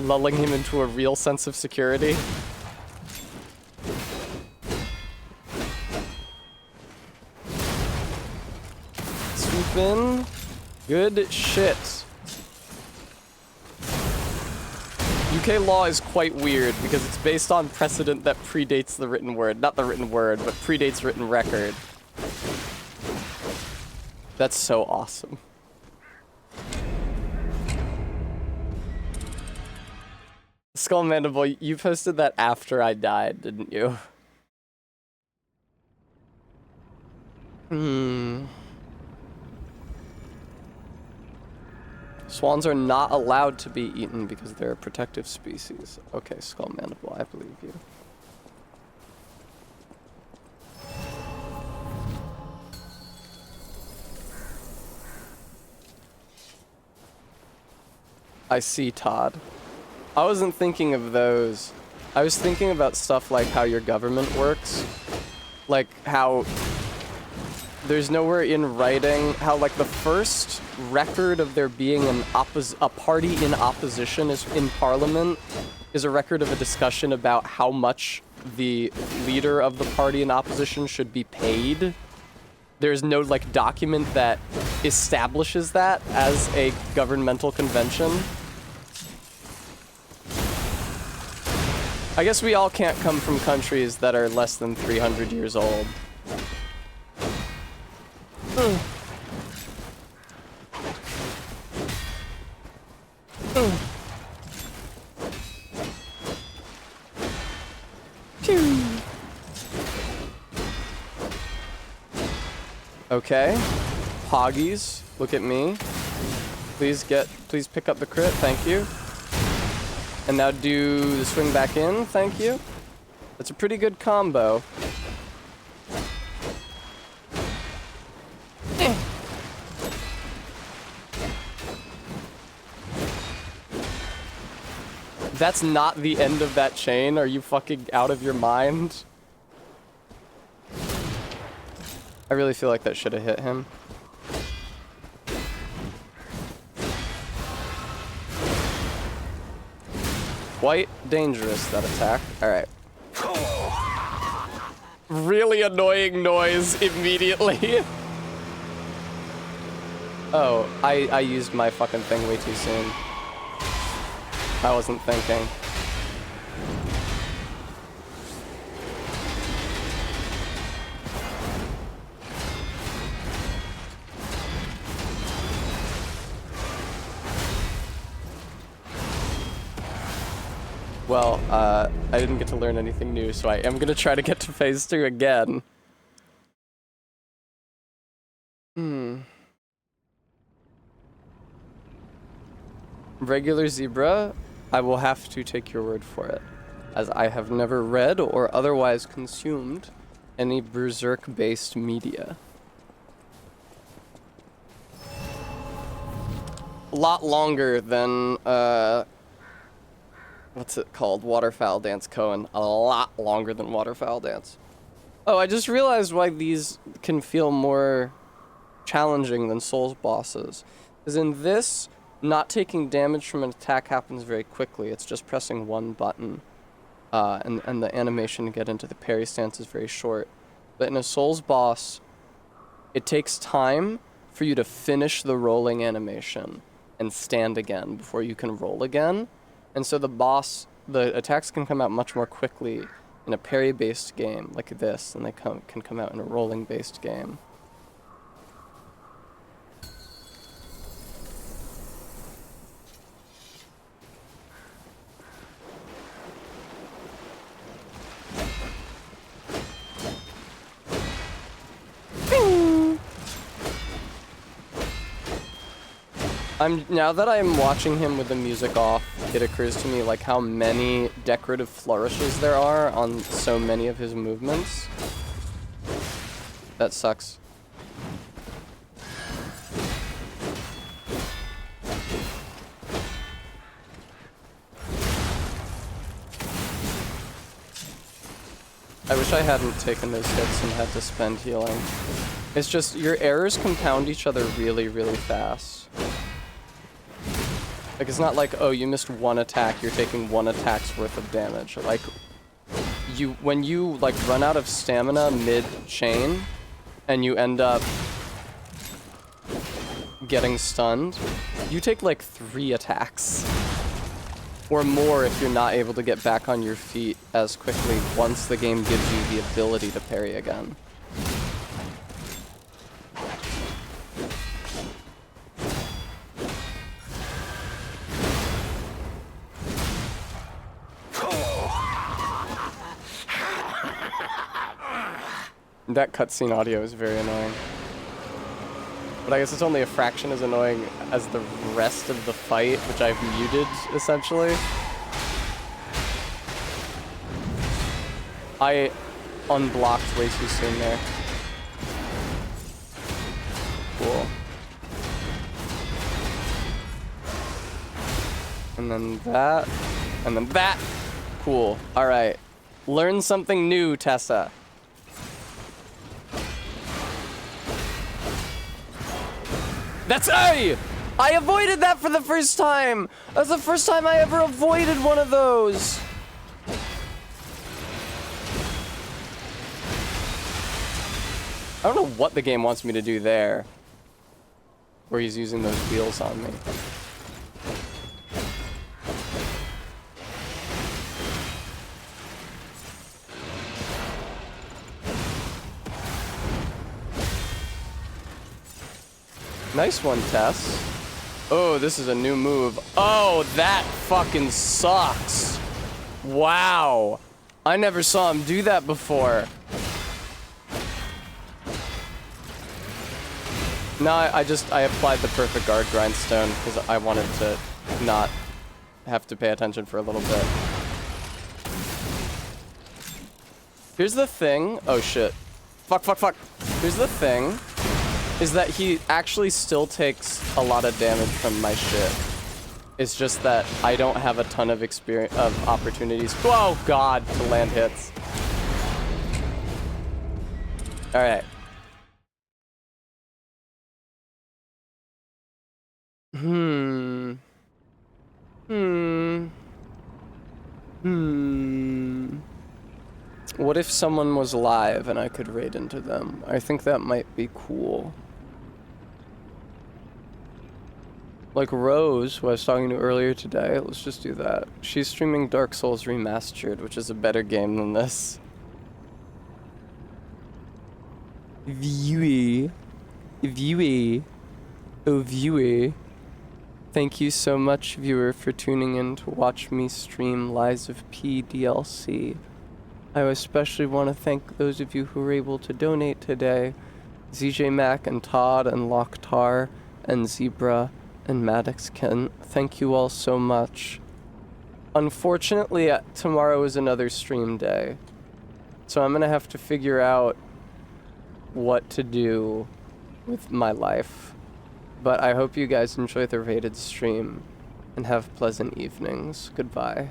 lulling him into a real sense of security. Swoop in. Good shit. UK law is quite weird because it's based on precedent that predates the written word. Not the written word, but predates written record. That's so awesome. Skull Mandible, you posted that after I died, didn't you? Swans are not allowed to be eaten because they're a protective species. Okay, Skull Mandible, I believe you. I see, Todd. I wasn't thinking of those. I was thinking about stuff like how your government works. Like how there's nowhere in writing how like the first record of there being a party in opposition is in Parliament is a record of a discussion about how much the leader of the party in opposition should be paid. There's no like document that establishes that as a governmental convention. I guess we all can't come from countries that are less than 300 years old. Okay. Poggies, look at me. Please pick up the crit, thank you. And now do the swing back in, thank you. That's a pretty good combo. That's not the end of that chain. Are you fucking out of your mind? I really feel like that should have hit him. Quite dangerous, that attack. Alright. Really annoying noise immediately. Oh, I used my fucking thing way too soon. I wasn't thinking. Well, I didn't get to learn anything new, so I am gonna try to get to phase 2 again. Regular zebra, I will have to take your word for it, as I have never read or otherwise consumed any Berserk-based media. A lot longer than, what's it called? Waterfowl Dance Cohen. A lot longer than Waterfowl Dance. Oh, I just realized why these can feel more challenging than Souls bosses. Because in this, not taking damage from an attack happens very quickly. It's just pressing one button. And the animation to get into the parry stance is very short. But in a Souls boss, it takes time for you to finish the rolling animation and stand again before you can roll again. And so the attacks can come out much more quickly in a parry-based game like this than they can come out in a rolling-based game. Now that I'm watching him with the music off, it occurs to me like how many decorative flourishes there are on so many of his movements. That sucks. I wish I hadn't taken those hits and had to spend healing. It's just, your errors compound each other really, really fast. Like, it's not like, oh, you missed one attack, you're taking one attack's worth of damage. Like, when you, like, run out of stamina mid-chain, and you end up getting stunned, you take, like, 3 attacks. Or more if you're not able to get back on your feet as quickly once the game gives you the ability to parry again. That cutscene audio is very annoying. But I guess it's only a fraction as annoying as the rest of the fight, which I've muted, essentially. I unblocked way too soon there. Cool. And then that. And then that. Cool. Alright. Learn something new, Tessa. That's I avoided that for the first time! That's the first time I ever avoided one of those! I don't know what the game wants me to do there. Where he's using those wheels on me. Nice one, Tess. Oh, this is a new move. Oh, that fucking sucks. Wow. I never saw him do that before. No, I applied the perfect guard grindstone because I wanted to not have to pay attention for a little bit. Here's the thing. Oh, shit. Fuck, fuck, fuck. Here's the thing. Is that he actually still takes a lot of damage from my shit. It's just that I don't have a ton of experience of opportunities. Oh god, to land hits. All right. What if someone was live and I could raid into them? I think that might be cool. Like Rose, who I was talking to earlier today, let's just do that. She's streaming Dark Souls Remastered, which is a better game than this. Viewy. Oh, viewer. Thank you so much, viewer, for tuning in to watch me stream Lies of P DLC. I especially want to thank those of you who were able to donate today. ZJ Mac and Todd and Locktar and Zebra and Maddox Ken. Thank you all so much. Unfortunately, tomorrow is another stream day. So I'm going to have to figure out what to do with my life. But I hope you guys enjoy the rated stream and have pleasant evenings. Goodbye.